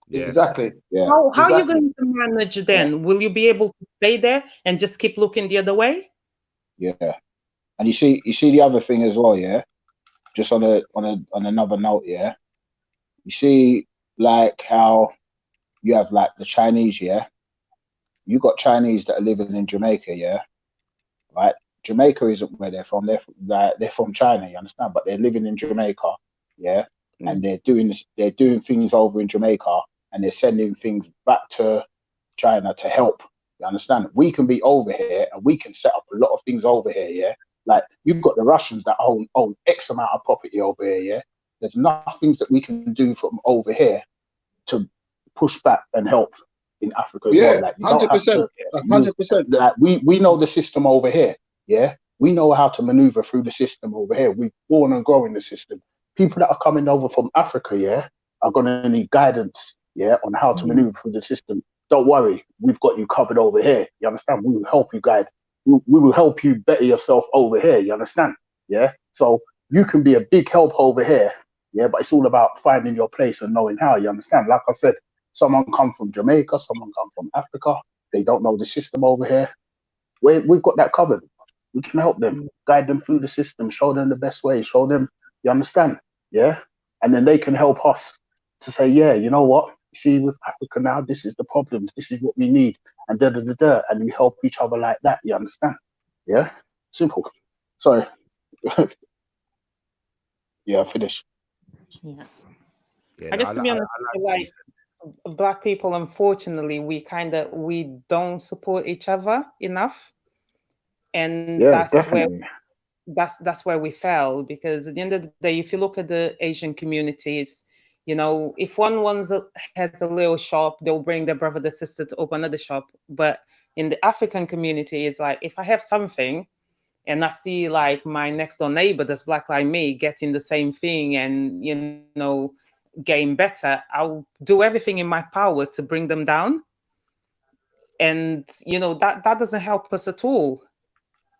Yeah. Exactly. Yeah. How are you going to manage then? Yeah. Will you be able to stay there and just keep looking the other way? Yeah. And you see the other thing as well, yeah. Just on another note, yeah. You see, like how you have like the Chinese, yeah. You got Chinese that are living in Jamaica, yeah. Right. Jamaica isn't where they're from. They're from China, you understand? But they're living in Jamaica, yeah. And they're doing things over in Jamaica, and they're sending things back to China to help. You understand? We can be over here and we can set up a lot of things over here, yeah. Like you've got the Russians that own X amount of property over here, yeah. There's nothing that we can do from over here to push back and help in Africa as well. Like 100%, 100%. Like we know the system over here, yeah. We know how to maneuver through the system over here. We've born and grown in the system. People that are coming over from Africa, yeah, are gonna need guidance, yeah, on how to maneuver through the system. Don't worry, we've got you covered over here. You understand? We will help you guide. We will help you better yourself over here. You understand? Yeah. So you can be a big help over here. Yeah. But it's all about finding your place and knowing how. You understand? Like I said, someone come from Jamaica, someone come from Africa. They don't know the system over here. We've got that covered. We can help them, guide them through the system, show them the best way, show them. You understand? Yeah. And then they can help us to say, yeah, you know what? See, with Africa now, this is the problems. This is what we need, and and we help each other like that. You understand? Yeah, simple. Sorry. Yeah, finish. Yeah. I guess to be honest, like Black people, unfortunately, we don't support each other enough, and that's where we fell. Because at the end of the day, if you look at the Asian communities, if one has a little shop, they'll bring their brother, their sister to open another shop. But in the African community, it's like, if I have something and I see like my next door neighbor that's Black like me getting the same thing and, getting better, I'll do everything in my power to bring them down. And, that doesn't help us at all.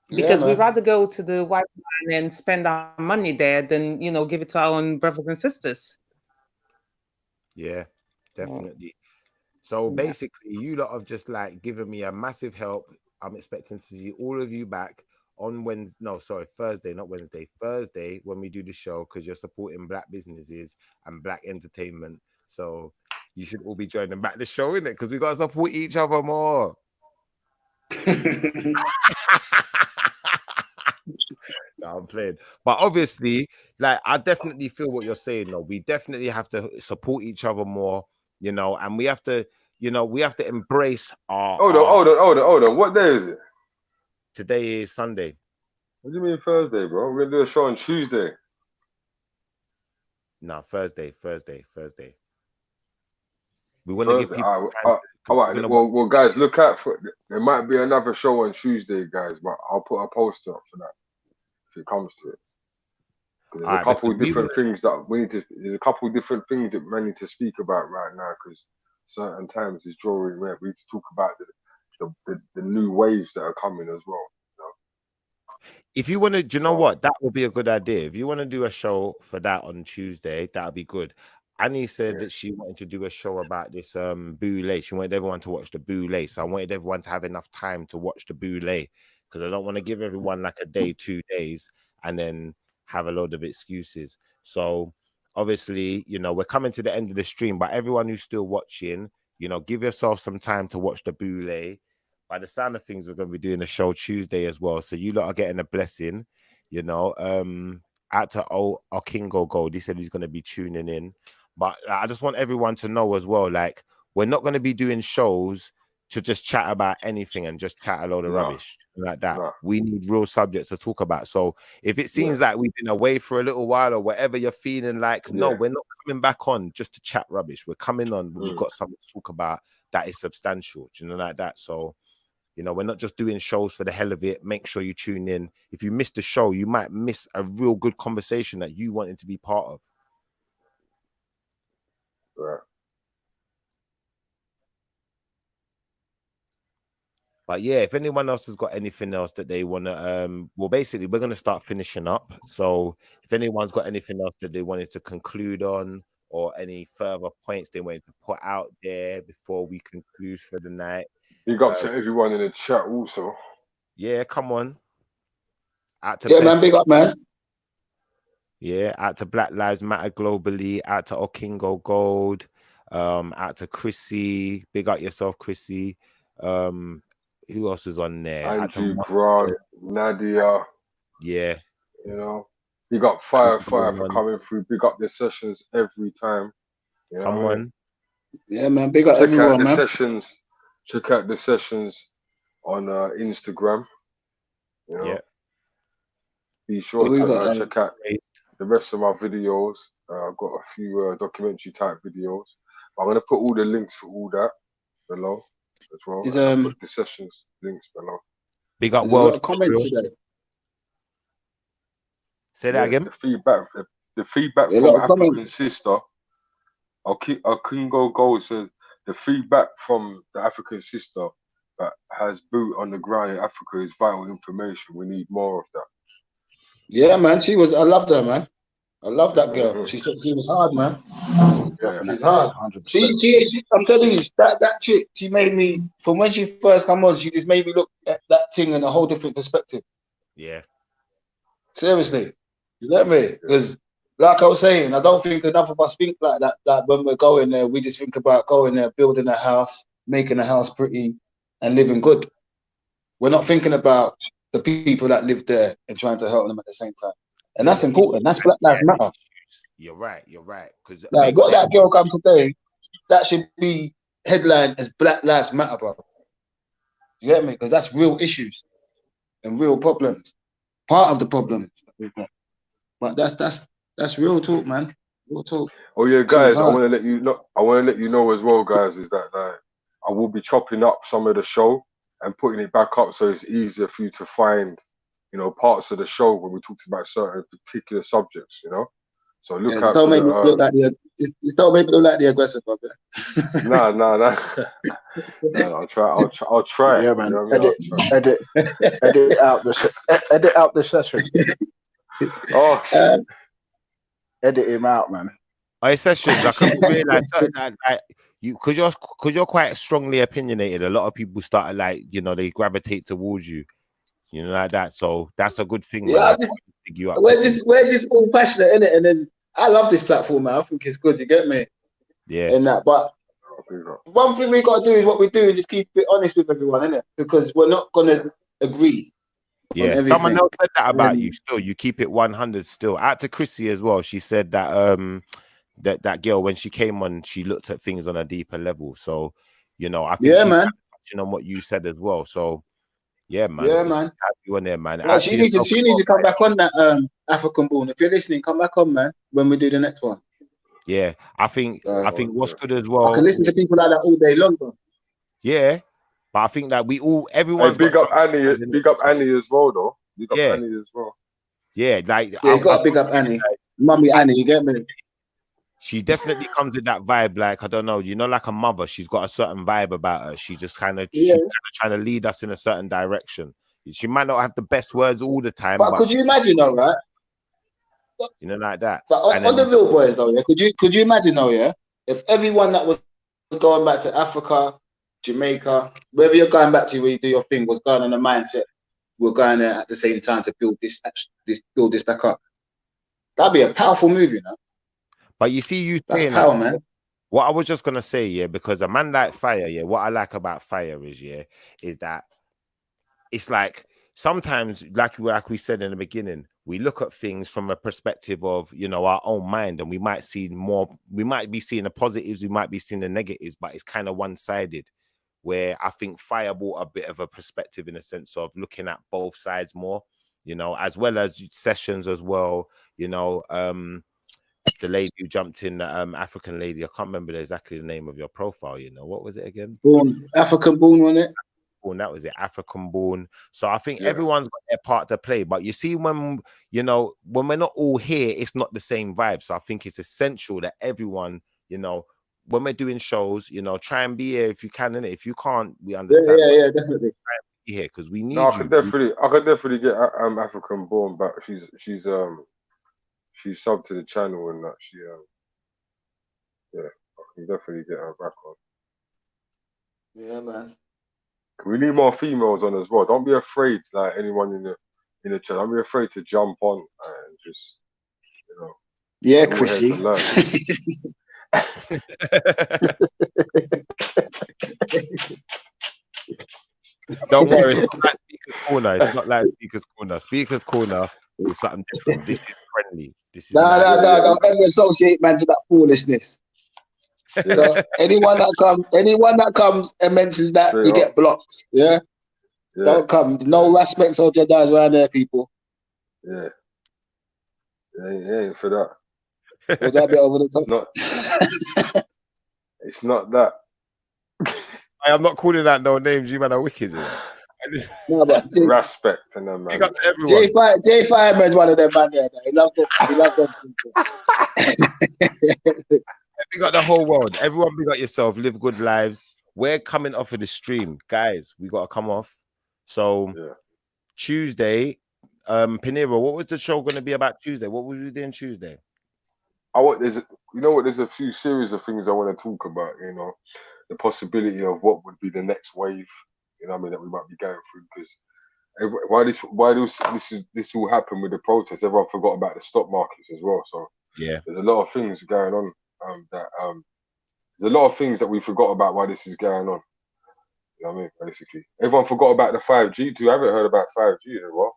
Because we'd rather go to the white man and spend our money there than, give it to our own brothers and sisters. Yeah, definitely. So basically, you lot have just like given me a massive help. I'm expecting to see all of you back on Thursday, not Wednesday. Thursday when we do the show, because you're supporting Black businesses and Black entertainment. So you should all be joining back the show, innit? Because we got to support each other more. No, I'm playing. But obviously, like, I definitely feel what you're saying, though. We definitely have to support each other more, and we have to, embrace our... Hold on. What day is it? Today is Sunday. What do you mean Thursday, bro? We're going to do a show on Tuesday. No, Thursday. We want to give people all right. Well, guys, look out for... There might be another show on Tuesday, guys, but I'll put a poster up for that. If it comes to it, there's a couple of different things that we need to. There's a couple of different things that we need to speak about right now, because certain times is drawing near. We need to talk about the new waves that are coming as well. If you want to, do you know what? That would be a good idea. If you want to do a show for that on Tuesday, that would be good. Annie said that she wanted to do a show about this boule. She wanted everyone to watch the boule. So I wanted everyone to have enough time to watch the boule, because I don't want to give everyone like a day, 2 days, and then have a load of excuses. So obviously, we're coming to the end of the stream, but everyone who's still watching, give yourself some time to watch the boule. By the sound of things, we're going to be doing a show Tuesday as well. So you lot are getting a blessing, out to Okingo Gold. He said he's going to be tuning in. But I just want everyone to know as well, like, we're not going to be doing shows to just chat about anything and just chat a load of No. rubbish like that. No. We need real subjects to talk about. So if it seems like we've been away for a little while or whatever you're feeling like, no, we're not coming back on just to chat rubbish. We're coming on when we've got something to talk about that is substantial, you know, like that. So, you know, we're not just doing shows for the hell of it. Make sure you tune in. If you miss the show, you might miss a real good conversation that you wanted to be part of. Right. But yeah, if anyone else has got anything else that they want to, well, basically, we're going to start finishing up. So if anyone's got anything else that they wanted to conclude on or any further points they wanted to put out there before we conclude for the night. Big up to everyone in the chat also. Yeah, come on. Out to man, big up, man. Yeah, out to Black Lives Matter globally, out to Okingo Gold, out to Chrissy. Big up yourself, Chrissy. Who else is on there? Andrew Grant, Nadia. Yeah. You know, big up Fire for coming through. Big up the sessions every time. You know Come on. Yeah, man. Big up everyone, man. Check out the sessions on Instagram. You know? Yeah. Be sure to check out the rest of my videos. I've got a few documentary type videos. I'm going to put all the links for all that below as well. I'll put the sessions links below. Big up World. Comments today. Say that again. The feedback from African Sister. Kingo Gold says the feedback from the African Sister that has boot on the ground in Africa is vital information. We need more of that. Yeah, man. I loved her, man. I love that girl. She was hard, man. Yeah. She's hard. She, I'm telling you, that chick, she made me, from when she first come on, she just made me look at that thing in a whole different perspective. Yeah. Seriously. You get me? Because, like I was saying, I don't think enough of us think like that. That when we're going there, we just think about going there, building a house, making a house pretty, and living good. We're not thinking about the people that live there and trying to help them at the same time. And that's important. That's Black Lives Matter. You're right. Because like, what that girl come today, that should be headlined as Black Lives Matter, bro. You get me? Because that's real issues and real problems. Part of the problem. But that's real talk, man. Real talk. Oh yeah, guys, I want to let you know. I want to let you know as well, guys, is that I will be chopping up some of the show and putting it back up so it's easier for you to find, you know, parts of the show when we talked about certain particular subjects, you know. So look out. Don't make me look like the aggressive, brother. No. I'll try. Yeah, man. You know Edit out the session. Edit him out, man. Sessions, I can realize that you, because you're quite strongly opinionated. A lot of people started they gravitate towards you, like that. So that's a good thing. Yeah, we're just all passionate in it, and then I love this platform, man. I think it's good. You get me? Yeah. In that, but one thing we got to do is what we do, and just keep it honest with everyone, innit? Because we're not gonna agree. Yeah, someone else said that about you. Still, you keep it 100. Still, out to Chrissy as well. She said that that girl, when she came on, she looked at things on a deeper level. So, I think she's man, touching on what you said as well. So, yeah, man. Yeah, man. You on there, man. Well, she needs to come back on that African Born. If you're listening, come back on, man. When we do the next one. Yeah, I think what's good as well. I can listen to people like that all day long, bro. Yeah. But I think that everyone's big up Annie. Big up Annie as well, though. Big up Annie as well. Yeah, you got to big up Annie. Mummy Annie, you get me? She definitely comes with that vibe, like, I don't know, like a mother. She's got a certain vibe about her. She just kind of trying to lead us in a certain direction. She might not have the best words all the time. But could you imagine, though, right? Like that. But on the real boys, though, yeah, could you imagine, though, yeah, if everyone that was going back to Africa, Jamaica, wherever you're going back to where you do your thing, was going on the mindset, we're going there at the same time to build this back up. That'd be a powerful move, you know. But you see, that's power, man. What I was just gonna say, because a man like Fire, what I like about Fire is that it's like sometimes, like we said in the beginning, we look at things from a perspective of our own mind, and we might be seeing the positives, we might be seeing the negatives, but it's kind of one-sided. where I think Fire brought a bit of a perspective in a sense of looking at both sides more, you know, as well as Sessions as well, you know, the lady who jumped in, African lady, I can't remember exactly the name of your profile, you know, what was it again? African born, wasn't it? Born, that was it, African born. So I think everyone's got their part to play, but you see, when, you know, when we're not all here, it's not the same vibe. So I think it's essential that everyone, you know, when we're doing shows, you know, try and be here if you can, innit? If you can't, we understand. Yeah, definitely. Try and be here because we need No, I you. could definitely get African born back. She's subbed to the channel and that. She yeah, I can definitely get her back on. Yeah, man. We need more females on as well. Don't be afraid, like anyone in the channel. Don't be afraid to jump on and just, you know. Yeah, we're all here to Chrissy. learn. Don't worry, it's not like Speaker's Corner. It's not like Speaker's Corner. Speaker's Corner is something different. This is friendly. This is nice. No. Don't associate man to that foolishness. You know, anyone that comes and mentions that, Straight you up. get blocked. Yeah? Don't come. No respect or Jedi's around there, people. Yeah. Yeah, ain't for that. Was that a bit over the top? It's not that. I'm not calling out no names. You man are wicked. You know? No, but Respect and them, man. Big up to everyone. J Fireman's one of them man there. He loves them. Big up the whole world. Everyone big up yourself. Live good lives. We're coming off of the stream, guys. We gotta come off. So Tuesday, Peniro, what was the show going to be about Tuesday? What was we doing Tuesday? There's a few series of things I want to talk about. You know, the possibility of what would be the next wave. You know what I mean, that we might be going through, because why this all happened with the protests. Everyone forgot about the stock markets as well. So there's a lot of things going on. There's a lot of things that we forgot about why this is going on. You know what I mean? Basically, everyone forgot about the 5G too. I haven't heard about 5G as well.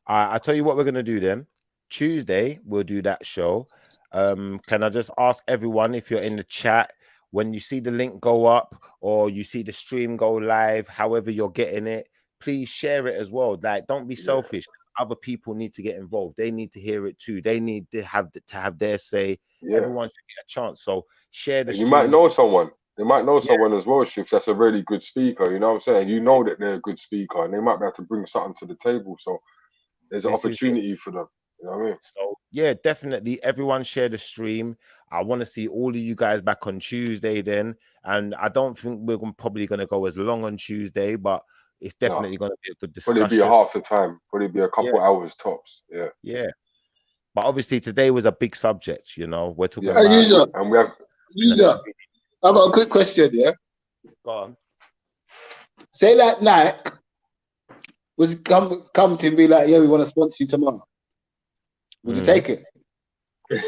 I'll tell you what we're gonna do then. Tuesday we'll do that show. Can I just ask everyone, if you're in the chat, when you see the link go up or you see the stream go live, however you're getting it, please share it as well. Like, don't be selfish. Other people need to get involved. They need to hear it too. They need to have their say. Everyone should get a chance. So share the stream. You might know someone. They might know someone as well, Shift, that's a really good speaker. You know what I'm saying? You know that they're a good speaker and they might be able to bring something to the table. So there's an opportunity for them. You know what I mean? So yeah, definitely everyone share the stream. I want to see all of you guys back on Tuesday then. And I don't think we're probably going to go as long on Tuesday, but it's definitely going to be a good discussion. Probably be a half the time. Probably be a couple hours tops. Yeah. Yeah. But obviously today was a big subject, you know. We're talking about... And we have... I got a quick question, yeah? Go on. Say like Nike was come to be like, yeah, we want to sponsor you tomorrow. Would you take it? Do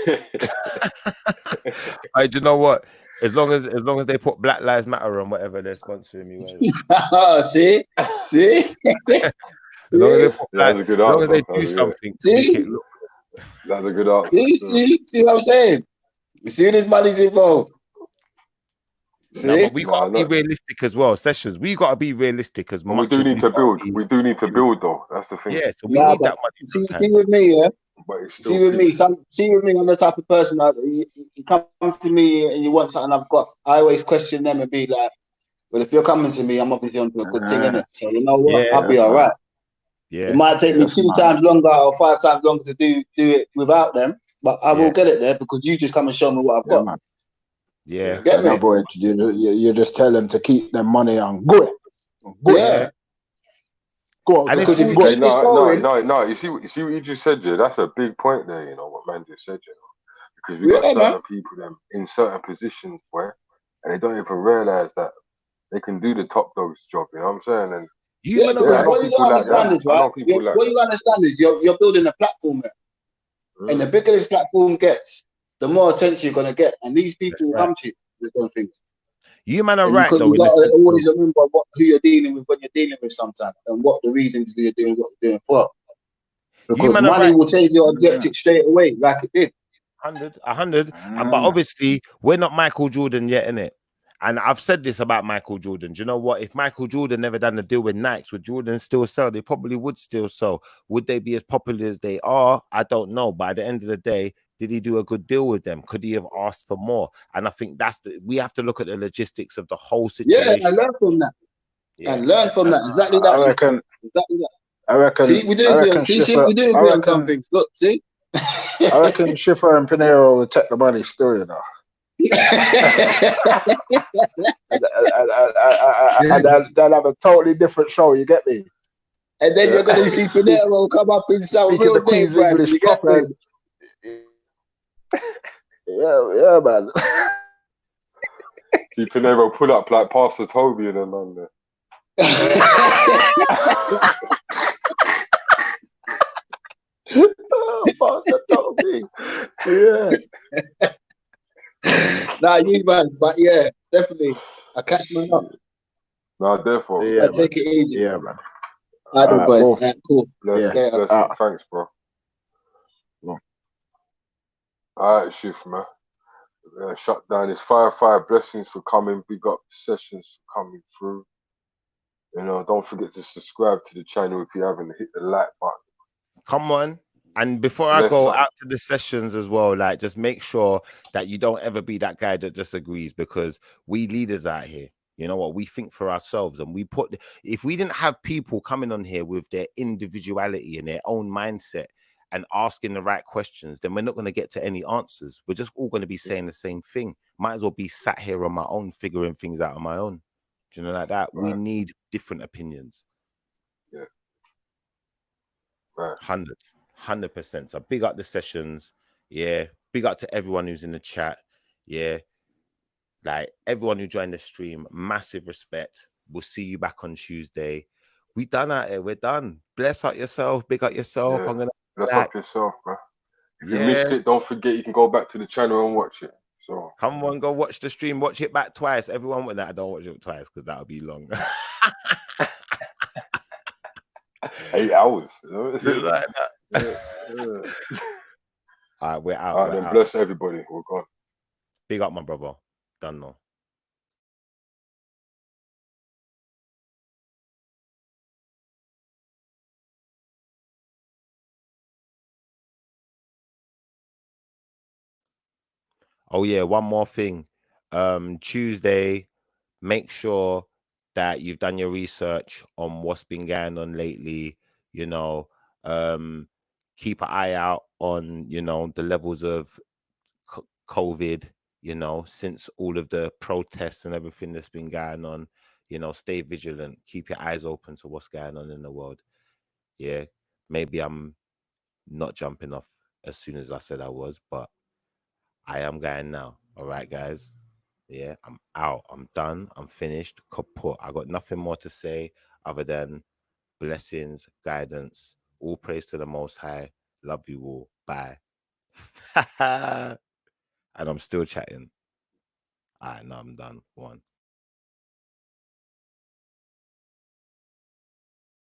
you know what? As long as they put Black Lives Matter on whatever they're sponsoring me with. See? As long as they put that's a good as long answer. as they do something. That's a good answer. See what I'm saying? As soon as money's involved. No, but we gotta be realistic as well. Sessions, we gotta be realistic as much. We do need to build. We do need to build, though. That's the thing. Yeah, so we need that money. See with me, yeah. But see with me, I'm the type of person that you comes to me and you want something I've got. I always question them and be like, well, if you're coming to me, I'm obviously onto a good thing, innit? So you know what? I'll be all right. Yeah. It might take me 2 times longer or 5 times longer to do it without them, but I will get it there because you just come and show me what I've got. Man. Yeah. Get me? Boy, you just tell them to keep their money on. Go yeah. Go and because if you keep this going, no. You see what you just said, yeah. That's a big point there. You know what man just said, you know, because we got certain people them in certain positions where, and they don't even realize that they can do the top dog's job. You know what I'm saying? And what you understand is right. What you understand is you're building a platform there, and the bigger this platform gets, the more attention you're gonna get, and these people will come to you with those things. You man are right though. You got to always remember who you're dealing with when you're dealing with sometimes, and what the reasons you're doing what you're doing for. Because money will change your objective straight away, like it did. 100. But obviously, we're not Michael Jordan yet, innit? And I've said this about Michael Jordan. Do you know what? If Michael Jordan never done the deal with Nike, would Jordan still sell? They probably would still sell. Would they be as popular as they are? I don't know. But at the end of the day, did he do a good deal with them? Could he have asked for more? And I think we have to look at the logistics of the whole situation. Yeah, I learned from that. Yeah. And learn from that. Exactly that. I reckon. Exactly that. I reckon. See, we do agree on. See, Shif, we do agree on some things. Look, see. I reckon Shiffa and Peniros will take the money still, you know. and they'll have a totally different show. You get me? And then you're gonna see Peniros come up in some real name brands. You get me? Yeah, man. See Peniros pull up like Pastor Toby and them on there. Yeah. Nah, you man, but yeah, definitely. I catch man up. Nah, therefore. Yeah, take it easy. Yeah, man. I don't boys. Cool. Bless, Yeah. bless thanks, bro. No. All right, Shift, man. Shut down. It's fire. Blessings for coming. Big up Sessions for coming through. You know, don't forget to subscribe to the channel if you haven't. Hit the like button. Come on. And before I go out to the sessions as well, like, just make sure that you don't ever be that guy that disagrees, because we leaders out here, you know what, we think for ourselves, and we put, if we didn't have people coming on here with their individuality and their own mindset and asking the right questions, then we're not going to get to any answers. We're just all going to be saying the same thing. Might as well be sat here on my own, figuring things out on my own. Do you know, like that? Right. We need different opinions. Yeah. Right. 100%. So big up the sessions. Yeah. Big up to everyone who's in the chat. Yeah. Like everyone who joined the stream, massive respect. We'll see you back on Tuesday. We done out here. We're done. Bless up yourself. Big up yourself. Yeah. I'm gonna bless up yourself, bro. If you missed it, don't forget you can go back to the channel and watch it. So come on, go watch the stream. Watch it back twice. Everyone with that, I don't watch it twice because that'll be long. 8 hours. You know? Like that. All right, we're out. All right, then bless everybody. We're gone. Big up, my brother. Done now. Oh yeah, one more thing. Tuesday, make sure that you've done your research on what's been going on lately. You know, keep an eye out on, you know, the levels of COVID, you know, since all of the protests and everything that's been going on. You know, stay vigilant, keep your eyes open to what's going on in the world. Yeah, maybe I'm not jumping off as soon as I said I was, but I am going now. All right, guys. Yeah, I'm out. I'm done. I'm finished. Kaput. I got nothing more to say other than blessings, guidance, all praise to the Most High. Love you all. Bye. And I'm still chatting. All right, now I'm done. One.